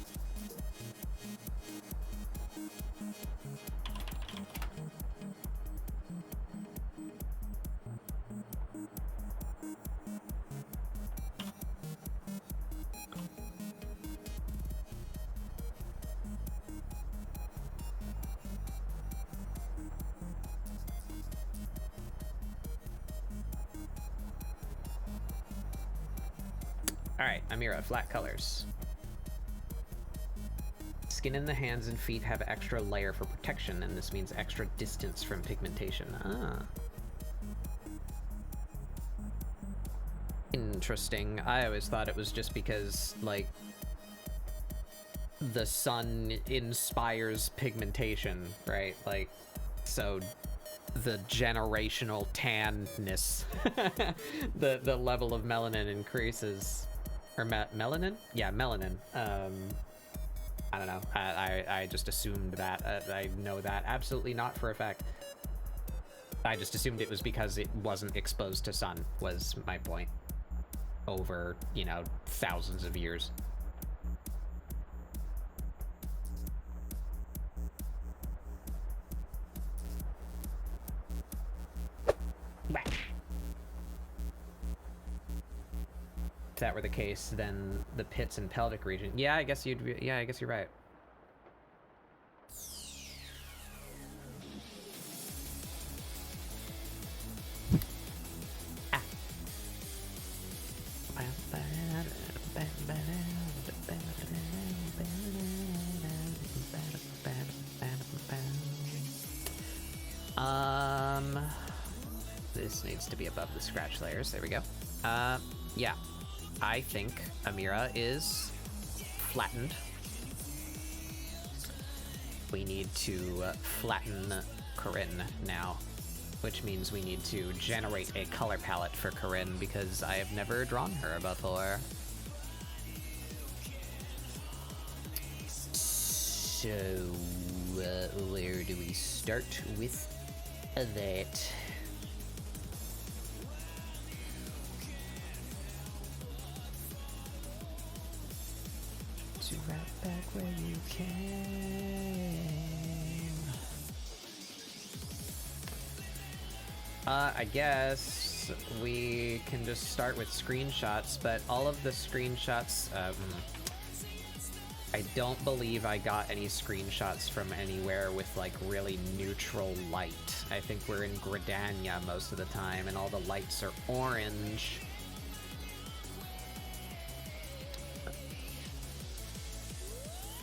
Alright, Amirah, flat colors. Skin in the hands and feet have extra layer for protection, and this means extra distance from pigmentation. Ah. Interesting. I always thought it was just because, like, the sun inspires pigmentation, right? Like, so the generational tanness, the level of melanin increases. Or melanin? Yeah, melanin. I don't know. I just assumed that. I know that absolutely not for a fact. I just assumed it was because it wasn't exposed to sun, was my point. Over, you know, thousands of years. If that were the case, then the pits and pelvic region. Yeah, I guess you'd. Yeah, I guess you're right. This needs to be above the scratch layers. There we go. Yeah. I think Amirah is flattened. We need to flatten Corinne now, which means we need to generate a color palette for Corinne because I have never drawn her before. So, where do we start with that? Right back where you came. I guess we can just start with screenshots, but all of the screenshots, I don't believe I got any screenshots from anywhere with like really neutral light. I think we're in Gridania most of the time, and all the lights are orange.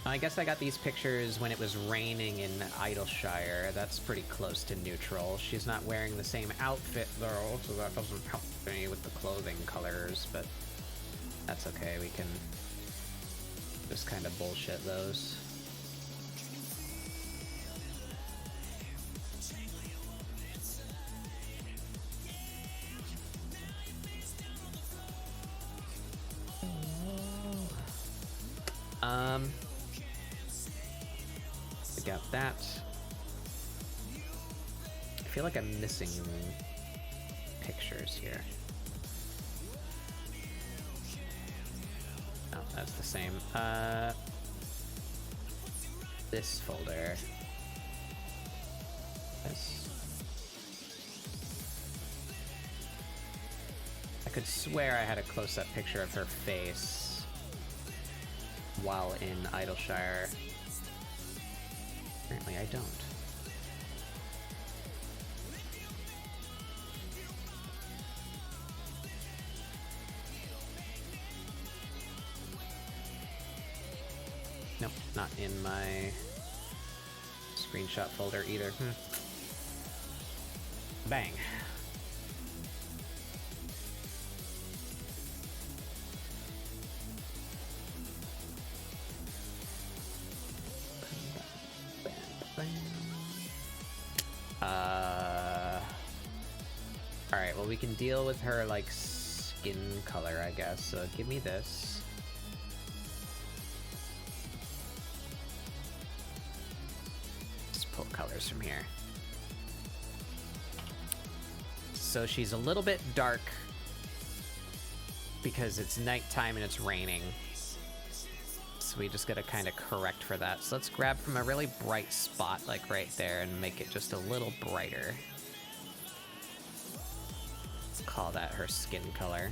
I guess I got these pictures when it was raining in Idleshire. That's pretty close to neutral. She's not wearing the same outfit though, so that doesn't help me with the clothing colors, but that's okay. We can just kind of bullshit those. We got that. I feel like I'm missing pictures here. Oh, that's the same. This folder. This. I could swear I had a close-up picture of her face while in Idleshire. Apparently I don't. Nope, not in my screenshot folder either. Bang. Alright, well we can deal with her, like, skin color, I guess. So give me this. Just pull colors from here. So she's a little bit dark because it's nighttime and it's raining. So we just gotta kind of correct for that. So let's grab from a really bright spot, like right there, and make it just a little brighter. Let's call that her skin color.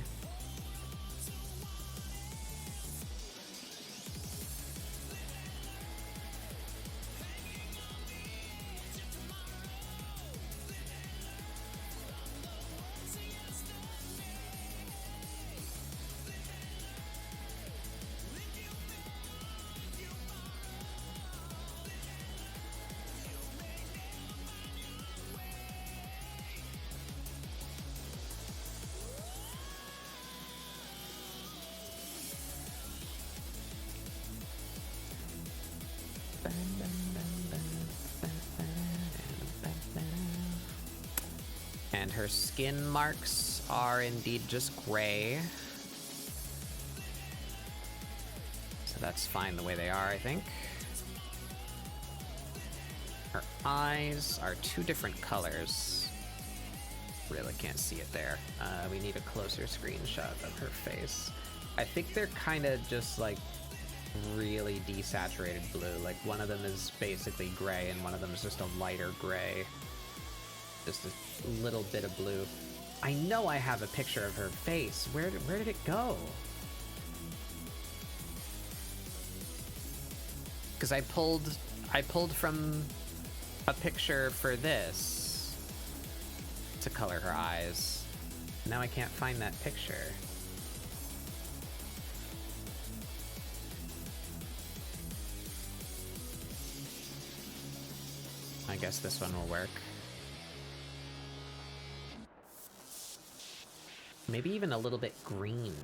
And her skin marks are indeed just gray. So that's fine the way they are, I think. Her eyes are two different colors. Really can't see it there. We need a closer screenshot of her face. I think they're kind of just like really desaturated blue. Like one of them is basically gray and one of them is just a lighter gray. Just a little bit of blue. I know I have a picture of her face. Where did it go? Because I pulled from a picture for this to color her eyes. Now I can't find that picture. I guess this one will work. Maybe even a little bit green.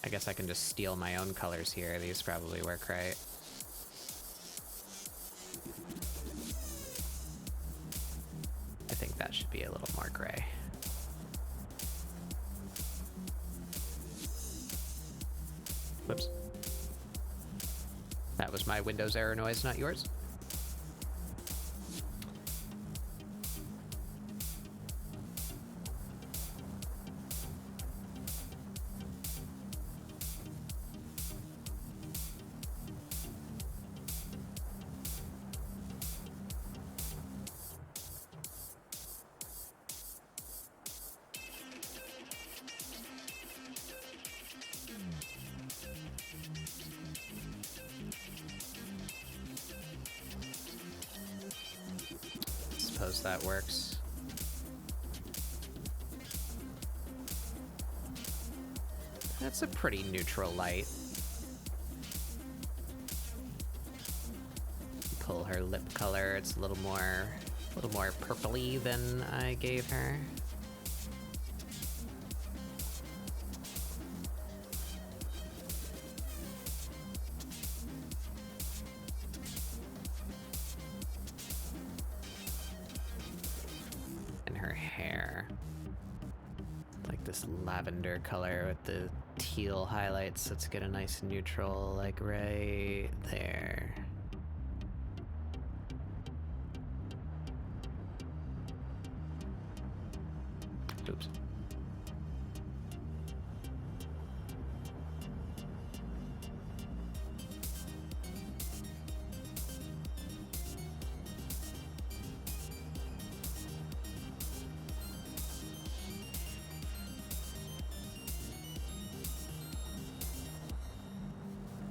I guess I can just steal my own colors here. These probably work right. I think that should be a little more gray. Whoops. That was my Windows error noise, not yours. Suppose that works. That's a pretty neutral light. Pull her lip color. It's a little more purpley than I gave her. like this lavender color with the teal highlights. Let's get a nice neutral, like right there. Oops.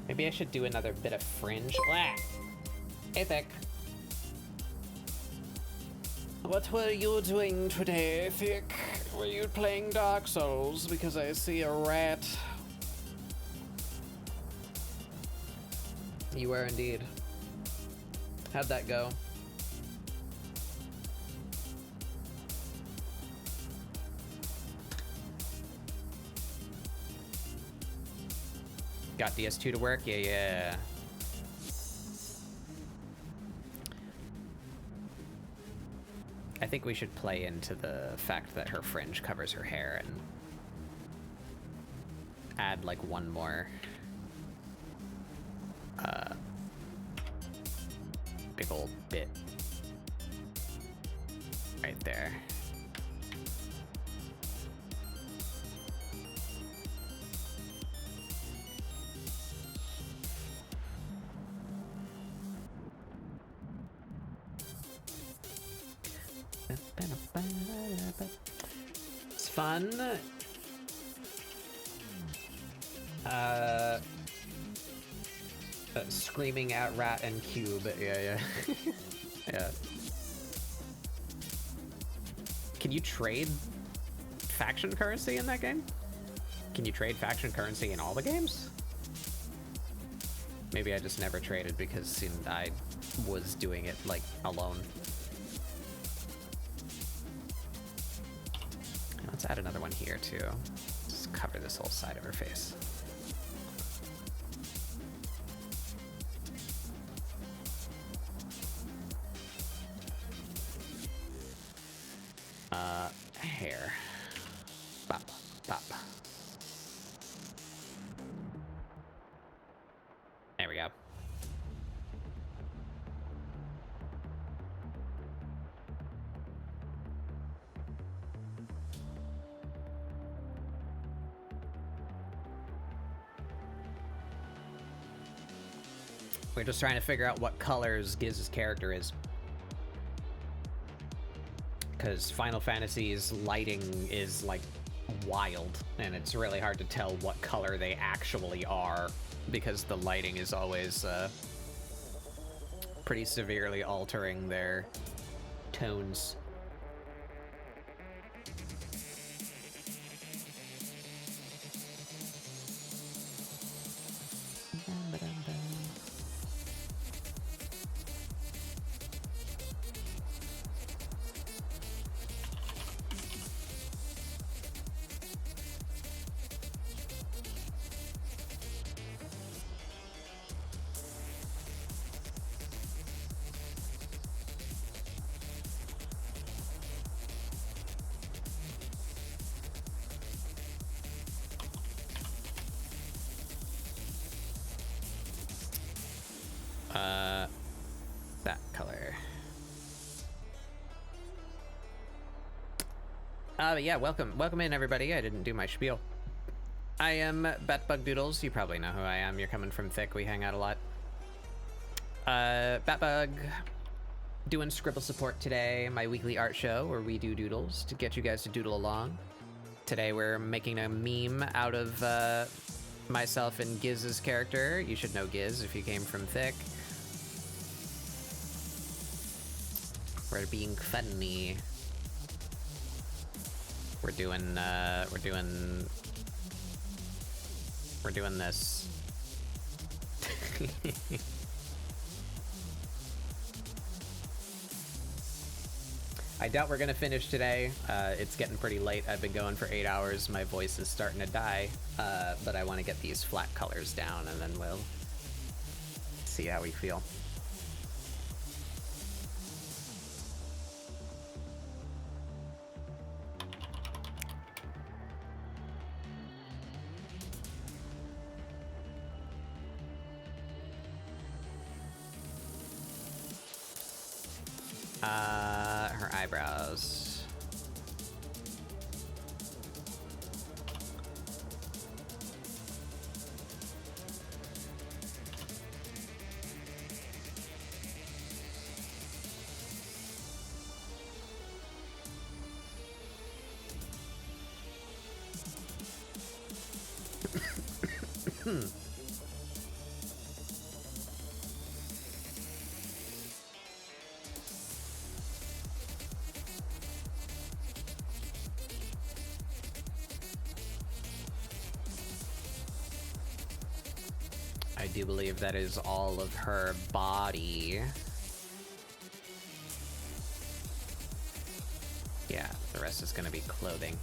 Maybe I should do another bit of fringe. Blah. Epic. What were you doing today, Thick? Were you playing Dark Souls? Because I see a rat. You were indeed. How'd that go? Got DS2 to work? Yeah. I think we should play into the fact that her fringe covers her hair and add like one more big old bit right there. It's fun. Screaming at rat and cube. Yeah. Yeah. Can you trade faction currency in that game? Can you trade faction currency in all the games? Maybe I just never traded because I was doing it like alone. Let's add another one here too. Just cover this whole side of her face. Hair. Bop, bop. There we go. We're just trying to figure out what colors Giz's character is. Because Final Fantasy's lighting is like wild, and it's really hard to tell what color they actually are because the lighting is always pretty severely altering their tones. That color. But yeah, welcome in everybody. I didn't do my spiel. I am Batbug Doodles. You probably know who I am. You're coming from Thick. We hang out a lot. Batbug doing ScribbleSupport today, my weekly art show where we do doodles to get you guys to doodle along. Today we're making a meme out of myself and Giz's character. You should know Giz if you came from Thick. We're being funny. We're doing this. I doubt we're gonna finish today. It's getting pretty late. I've been going for 8 hours. My voice is starting to die, but I want to get these flat colors down, and then we'll see how we feel. Her eyebrows. I do believe that is all of her body. Yeah, the rest is gonna be clothing.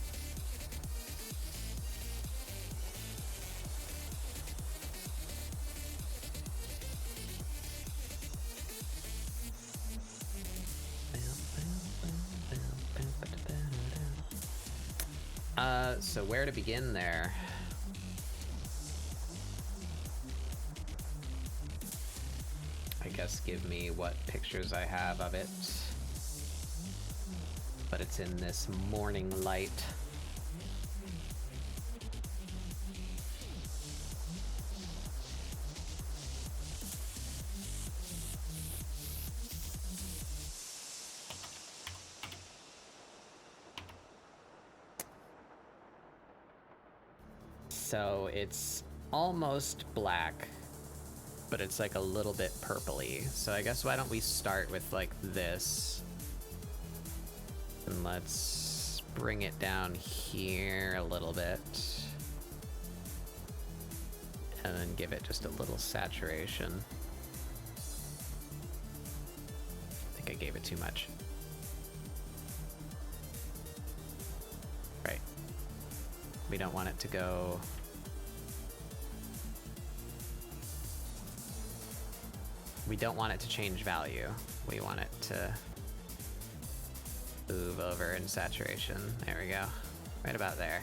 So where to begin there? I guess give me what pictures I have of it. But it's in this morning light. So it's almost black, but it's like a little bit purpley. So I guess why don't we start with like this? And let's bring it down here a little bit. And then give it just a little saturation. I think I gave it too much. Right. We don't want it to go... We don't want it to change value. We want it to move over in saturation. There we go. Right about there.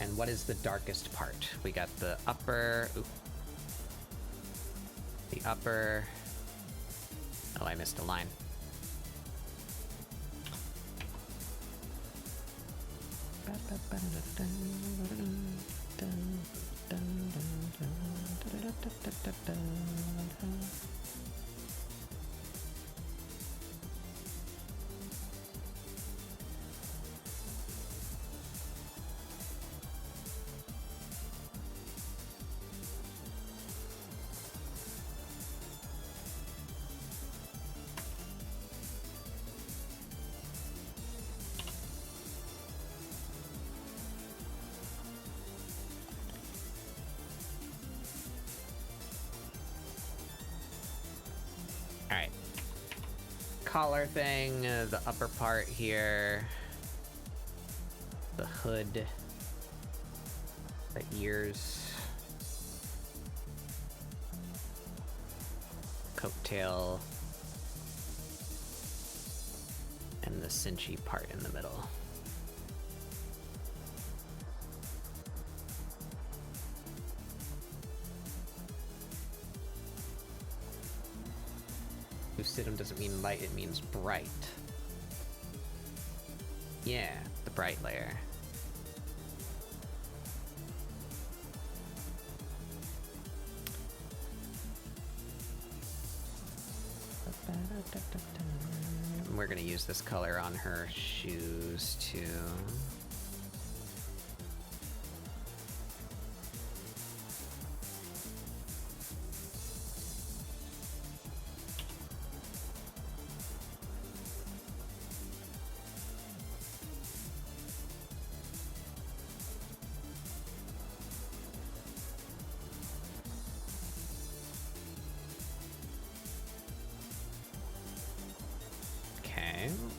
And what is the darkest part? We got the upper... Ooh. The upper... Oh, I missed a line. Alright. Collar thing, the upper part here. The hood. The ears. Coattail. And the cinchy part in the middle. Lucidum doesn't mean light, it means bright. Yeah, the bright layer. We're gonna use this color on her shoes too.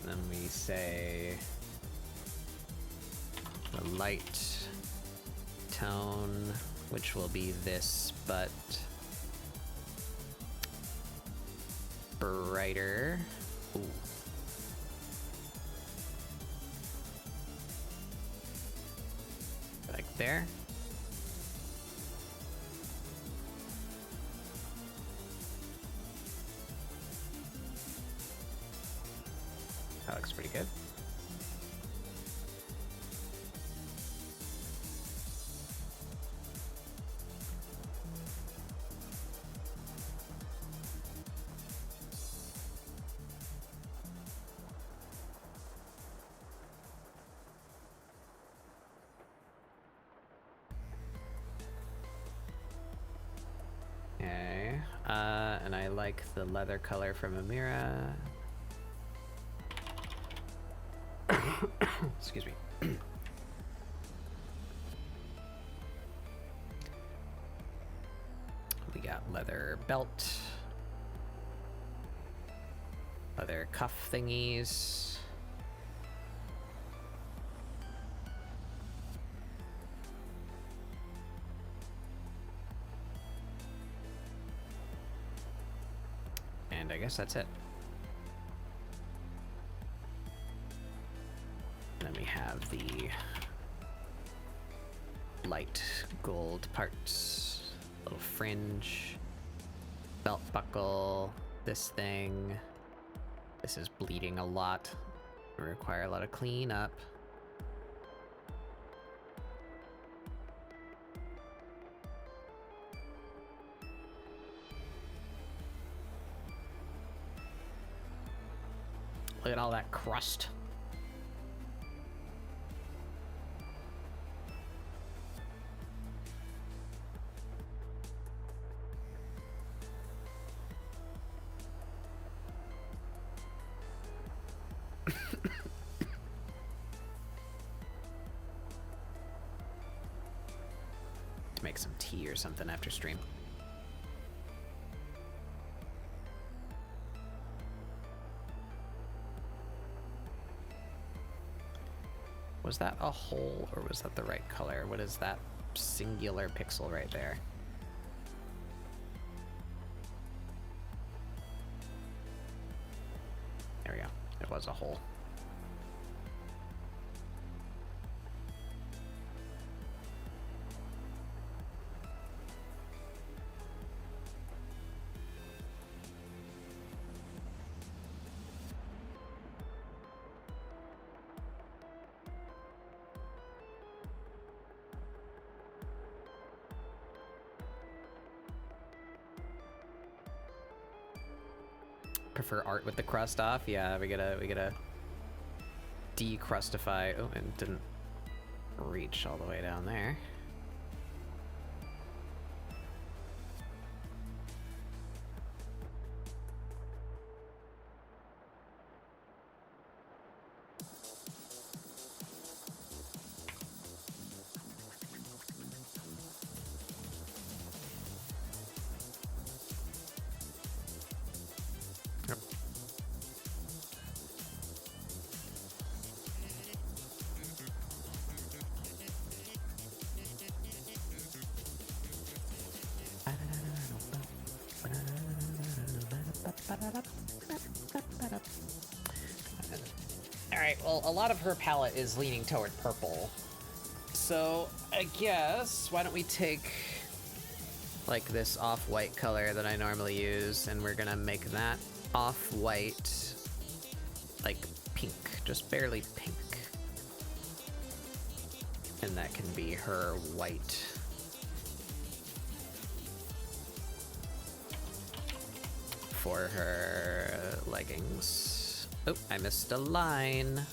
Then we say the light tone, which will be this, but brighter. Ooh. Like there. looks pretty good. Okay, and I like the leather color from Amirah. Excuse me. We got leather belt, leather cuff thingies. And I guess that's it. Then we have the light gold parts, little fringe, belt buckle, this thing. This is bleeding a lot. It require a lot of cleanup. Look at all that crust. To make some tea or something after stream. Was that a hole or was that the right color? What is that singular pixel right there? There we go. It was a hole. Prefer art with the crust off. Yeah, we gotta decrustify. Oh, and didn't reach all the way down there. Alright, well, a lot of her palette is leaning toward purple. So, I guess, why don't we take, like, this off-white color that I normally use, and we're gonna make that off-white, like, pink, just barely pink. And that can be her white. For her leggings. Oh, I missed a line.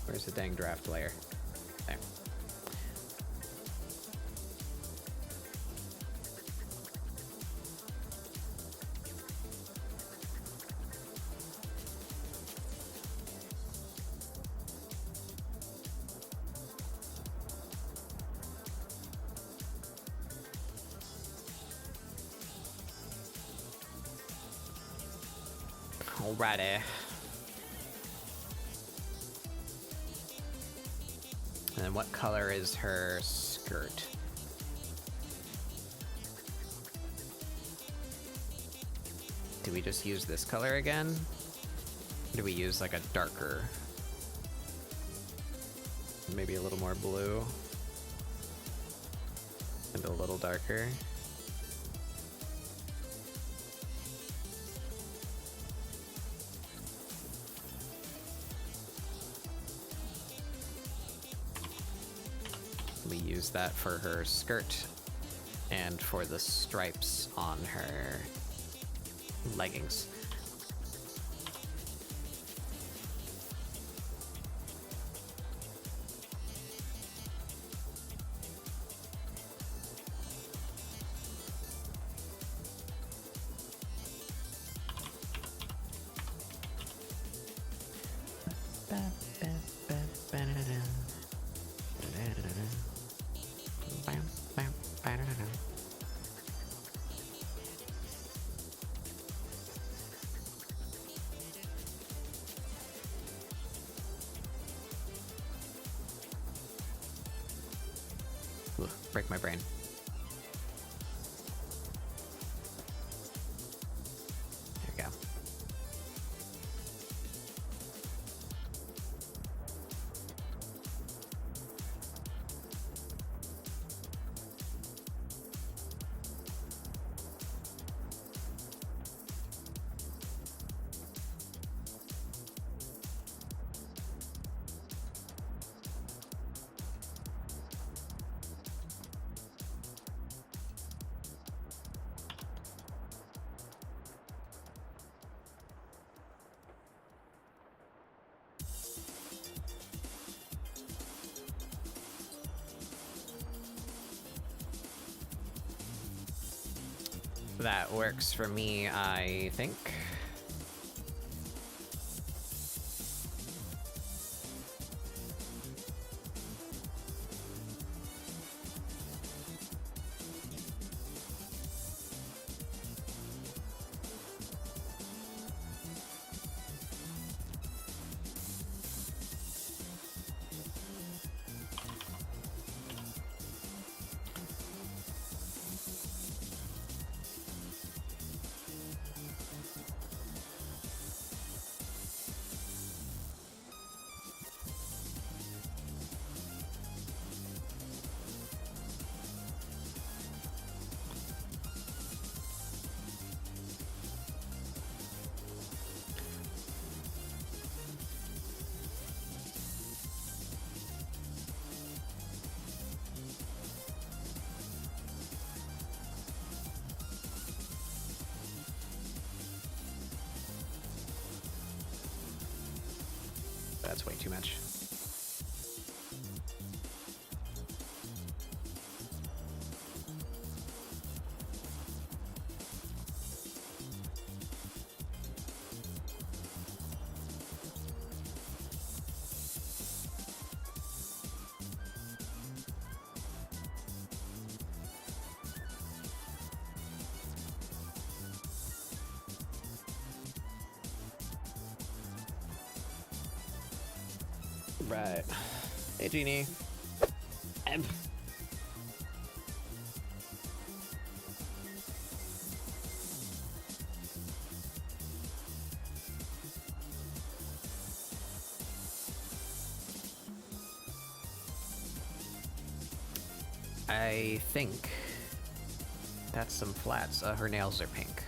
Where's the dang draft layer? There. Alrighty. And then what color is her skirt? Do we just use this color again? Or do we use like a darker? Maybe a little more blue. And a little darker. We use that for her skirt and for the stripes on her leggings. Ugh, break my brain. There we go. That works for me, I think. That's way too much. Right. Hey, Jeannie. I think that's some flats. Her nails are pink.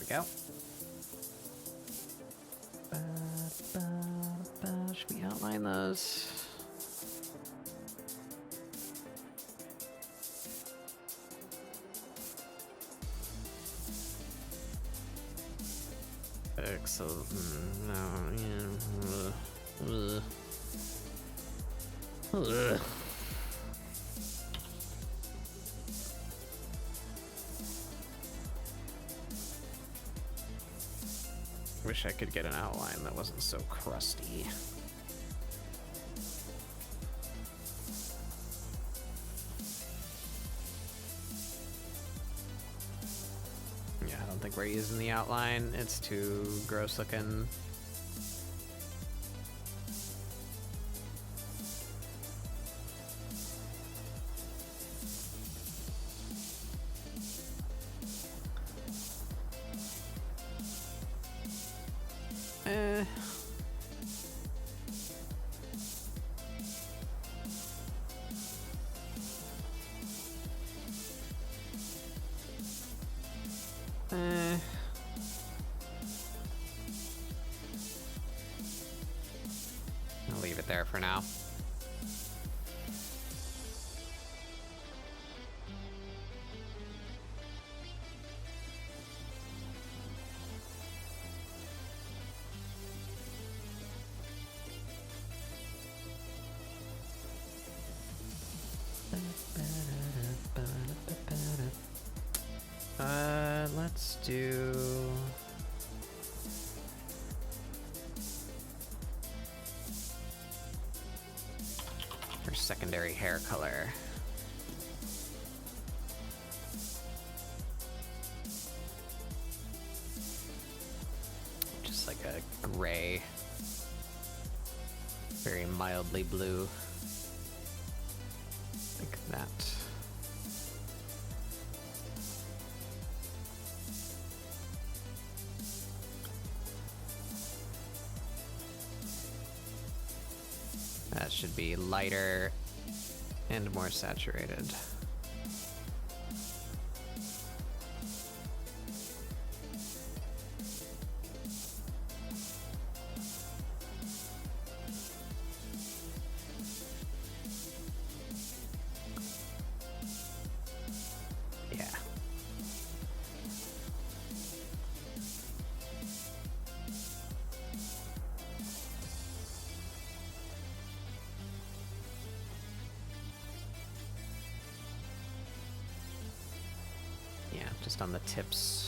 Go. Should we outline those? Excellent. No, yeah. Ugh. Wish I could get an outline that wasn't so crusty. Yeah, I don't think we're using the outline. It's too gross looking. I'll leave it there for now. Let's do her secondary hair color. Just like a gray, very mildly blue, like that. That should be lighter and more saturated. Yeah. Yeah, just on the tips.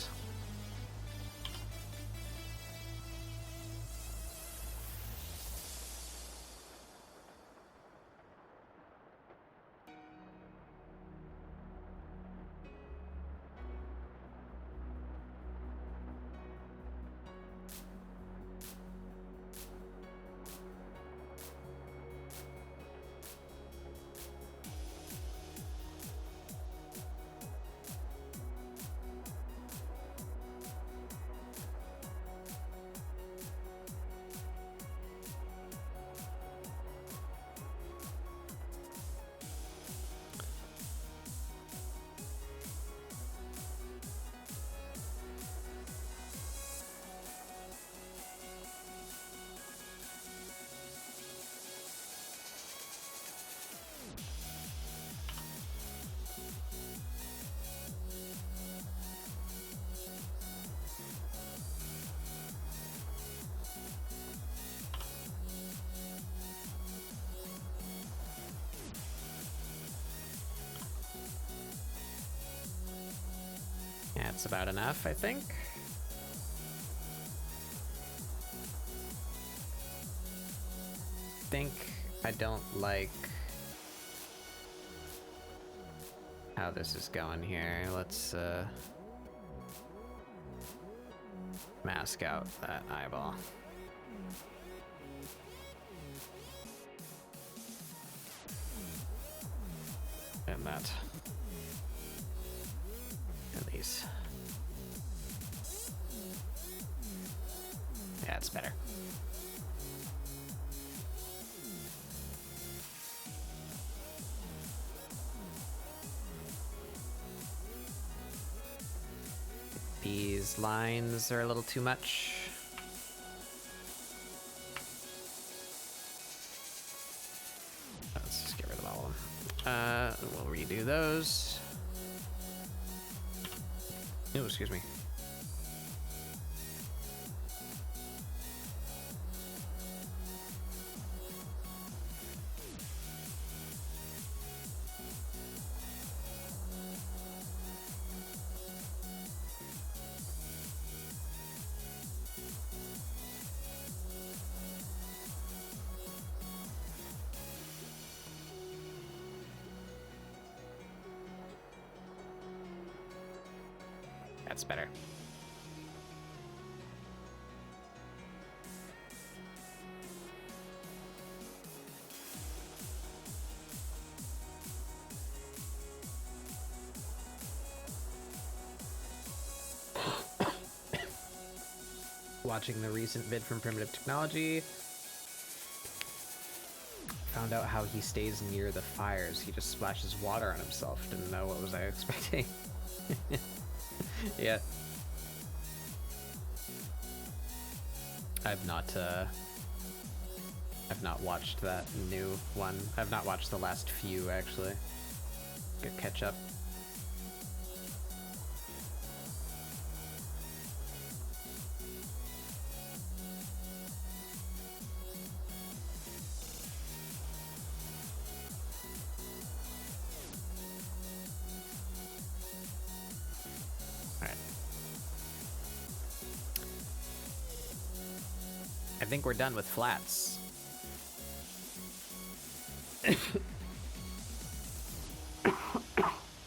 Yeah, it's about enough, I think. I don't like how this is going here. Let's mask out that eyeball. And that. And these. Yeah, it's better. These lines are a little too much. Let's just get rid of all of them. We'll redo those. Oh, excuse me. That's better. Watching the recent vid from Primitive Technology, found out how he stays near the fires. He just splashes water on himself. Didn't know, what was I expecting? Yeah. I've not watched that new one. I've not watched the last few, actually. Good catch up. I think we're done with flats.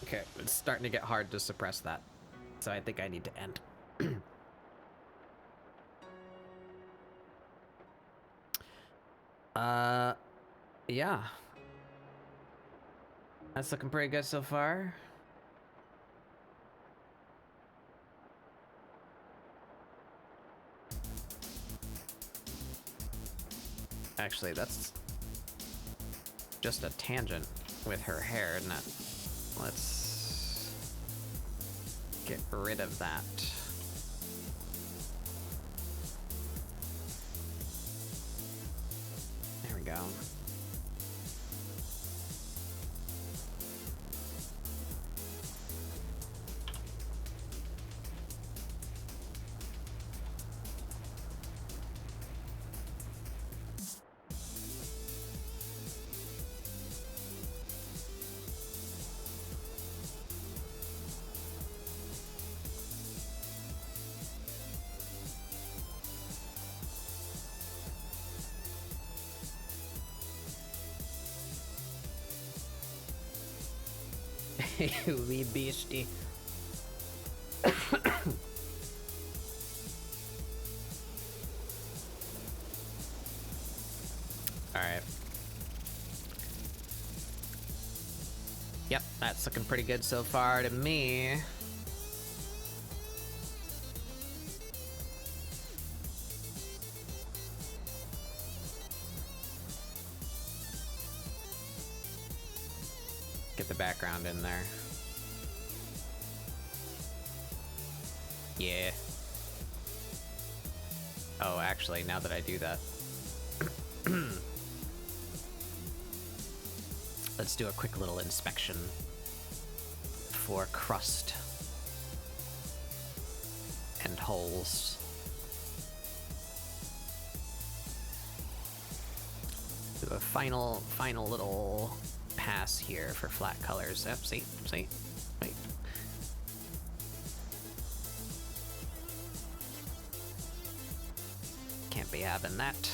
Okay, it's starting to get hard to suppress that. So I think I need to end. Yeah. That's looking pretty good so far. Actually, that's just a tangent with her hair, isn't it? Let's get rid of that. There we go. Wee beastie. Alright. Yep, that's looking pretty good so far to me. Get the background in there. Yeah. Oh, actually, now that I do that, let's do a quick little inspection for crust and holes. Do a final little pass here for flat colors. Yep, see, wait. Can't be having that.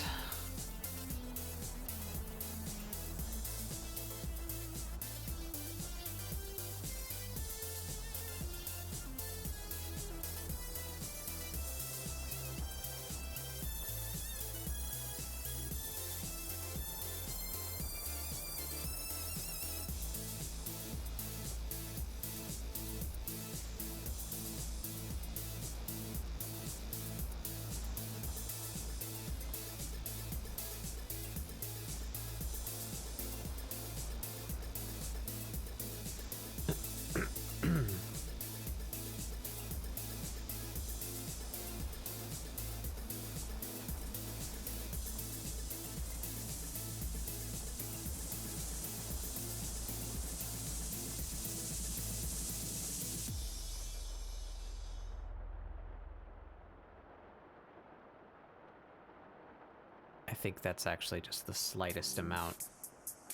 I think that's actually just the slightest amount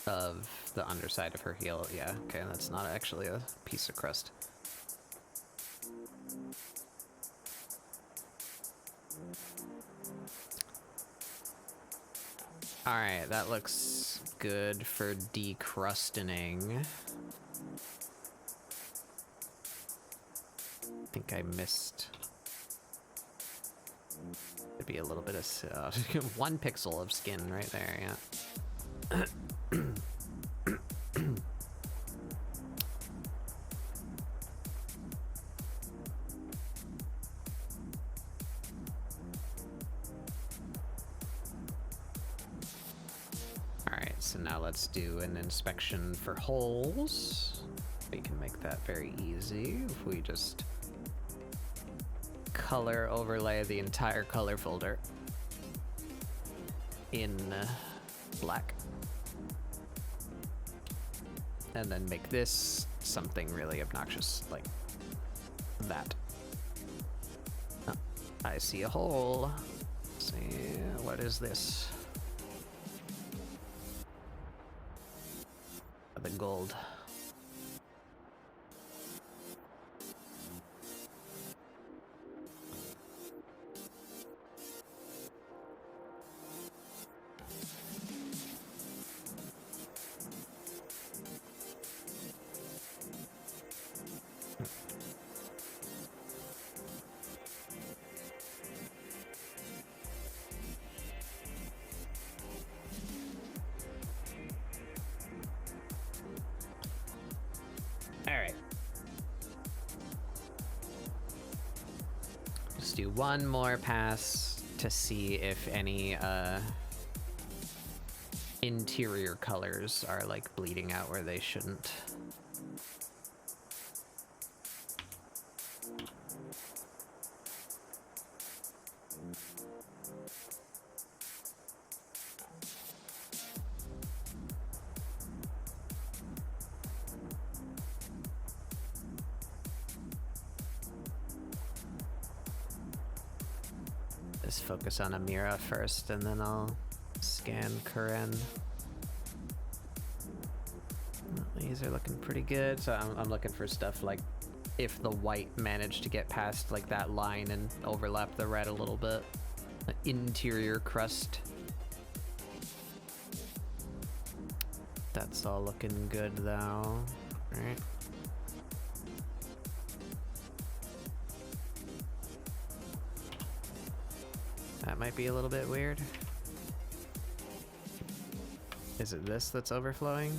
of the underside of her heel. Yeah, okay, that's not actually a piece of crust. Alright, that looks good for decrustening. think I missed. It'd be a little bit of 1 pixel of skin right there, yeah. Alright, so now let's do an inspection for holes. We can make that very easy if we just color overlay the entire color folder in black. And then make this something really obnoxious, like that. Oh, I see a hole. Let's see, what is this? The gold. Alright. Let's do one more pass to see if any interior colors are like bleeding out where they shouldn't. Just focus on Amirah first, and then I'll scan Karen. These are looking pretty good, so I'm looking for stuff like if the white managed to get past like that line and overlap the red a little bit. The interior crust. That's all looking good though. Alright. That might be a little bit weird. Is it this that's overflowing?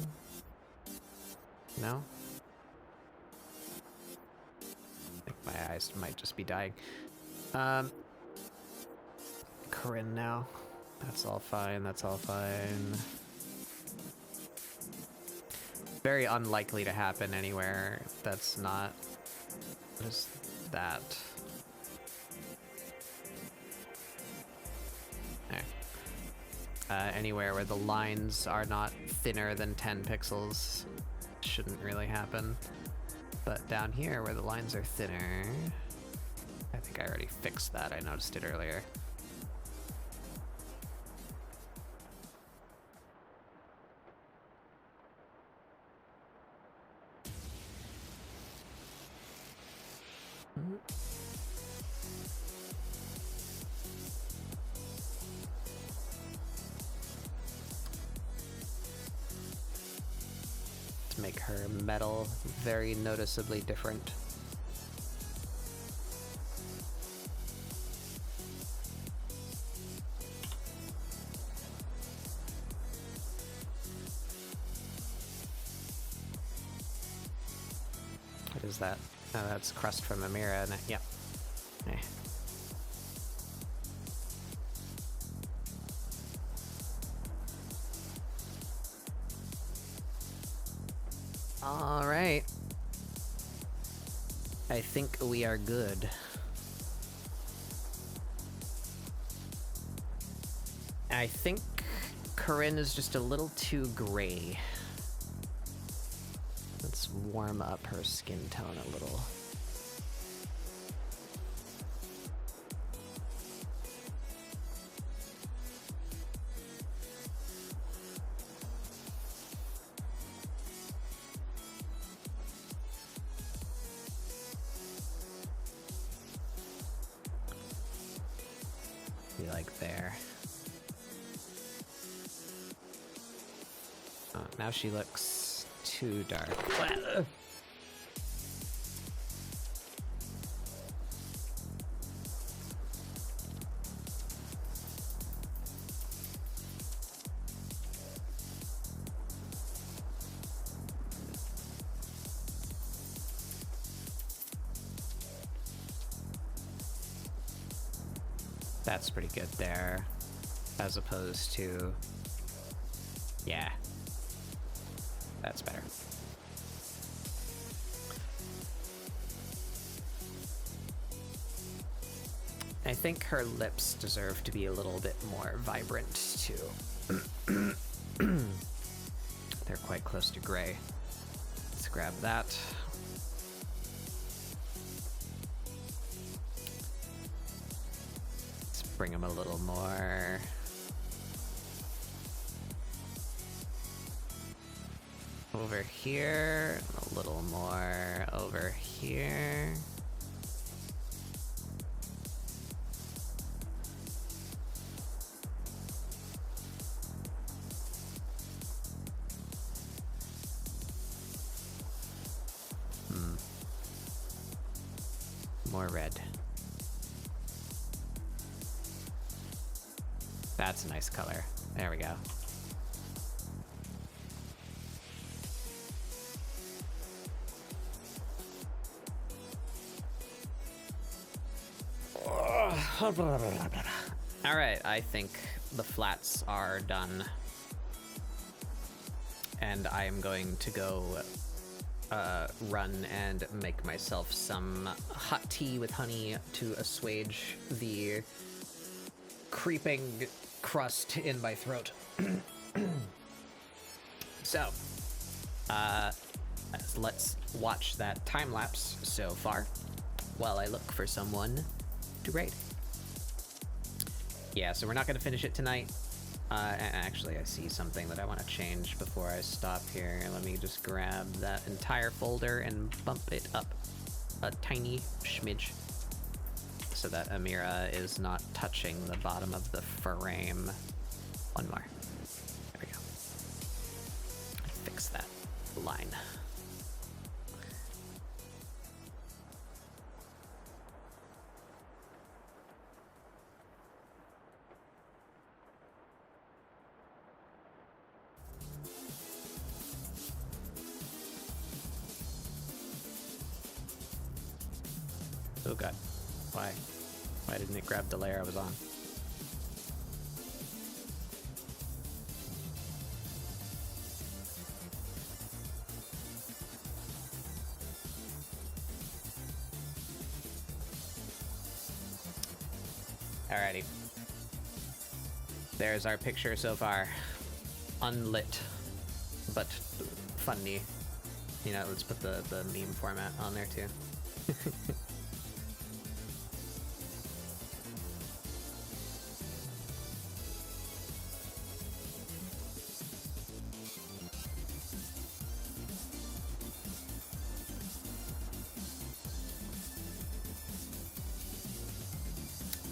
No? I think my eyes might just be dying. Corinne now. That's all fine, that's all fine. Very unlikely to happen anywhere that's not... What is that? Anywhere where the lines are not thinner than 10 pixels shouldn't really happen. But down here where the lines are thinner, I think I already fixed that. I noticed it earlier. To make her metal very noticeably different. What is that? Oh, that's crust from Amirah, and yep. Eh. All right. I think we are good. I think Corinne is just a little too gray. Let's warm up her skin tone a little. Be like there. Oh, now she looks too dark. That's pretty good there, as opposed to, yeah, that's better. I think her lips deserve to be a little bit more vibrant too. They're quite close to gray. Let's grab that. Let's bring them a little more. Over here, a little more over here. More red. That's a nice color. There we go. All right, I think the flats are done. And I am going to go run and make myself some hot tea with honey to assuage the creeping crust in my throat. So, let's watch that time lapse so far while I look for someone to raid. Yeah, so we're not going to finish it tonight. Actually, I see something that I want to change before I stop here. Let me just grab that entire folder and bump it up a tiny smidge so that Amirah is not touching the bottom of the frame. One more. There we go. Fix that line. Oh god. Why? Why didn't it grab the layer I was on? Alrighty. There's our picture so far. Unlit, but funny. You know, let's put the meme format on there too.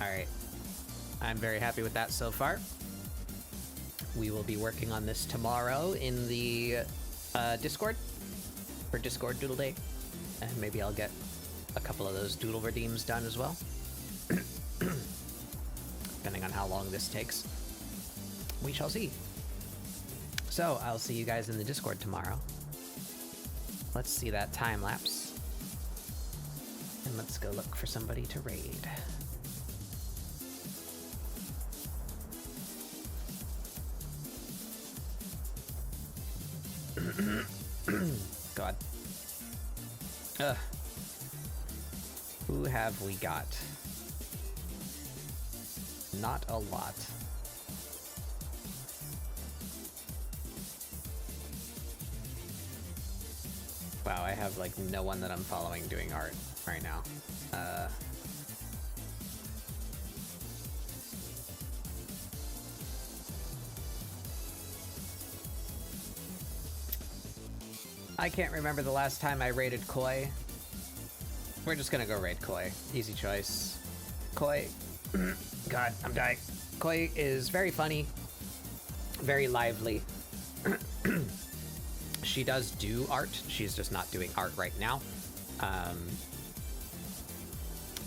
Alright, I'm very happy with that so far. We will be working on this tomorrow in the Discord for Discord Doodle Day, and maybe I'll get a couple of those doodle redeems done as well. Depending on how long this takes. We shall see. So, I'll see you guys in the Discord tomorrow. Let's see that time lapse. And let's go look for somebody to raid. God. Ugh. Who have we got? Not a lot. Wow, I have like no one that I'm following doing art right now. I can't remember the last time I raided Koi. We're just gonna go raid Koi. Easy choice. Koi. God, I'm dying. Koi is very funny. Very lively. She does do art. She's just not doing art right now.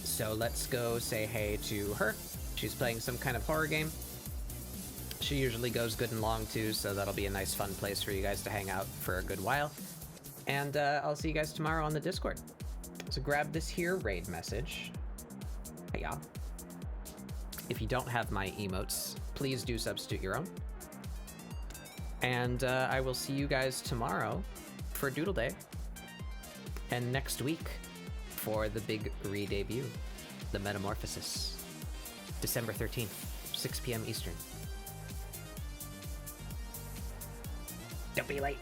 So let's go say hey to her. She's playing some kind of horror game. She usually goes good and long too, so that'll be a nice fun place for you guys to hang out for a good while. And I'll see you guys tomorrow on the Discord. So grab this here raid message. Hey, y'all. If you don't have my emotes, please do substitute your own. And I will see you guys tomorrow for Doodle Day. And next week for the big re-debut, the Metamorphosis. December 13th, 6 p.m. Eastern. Don't be late.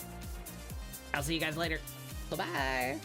I'll see you guys later. Bye-bye.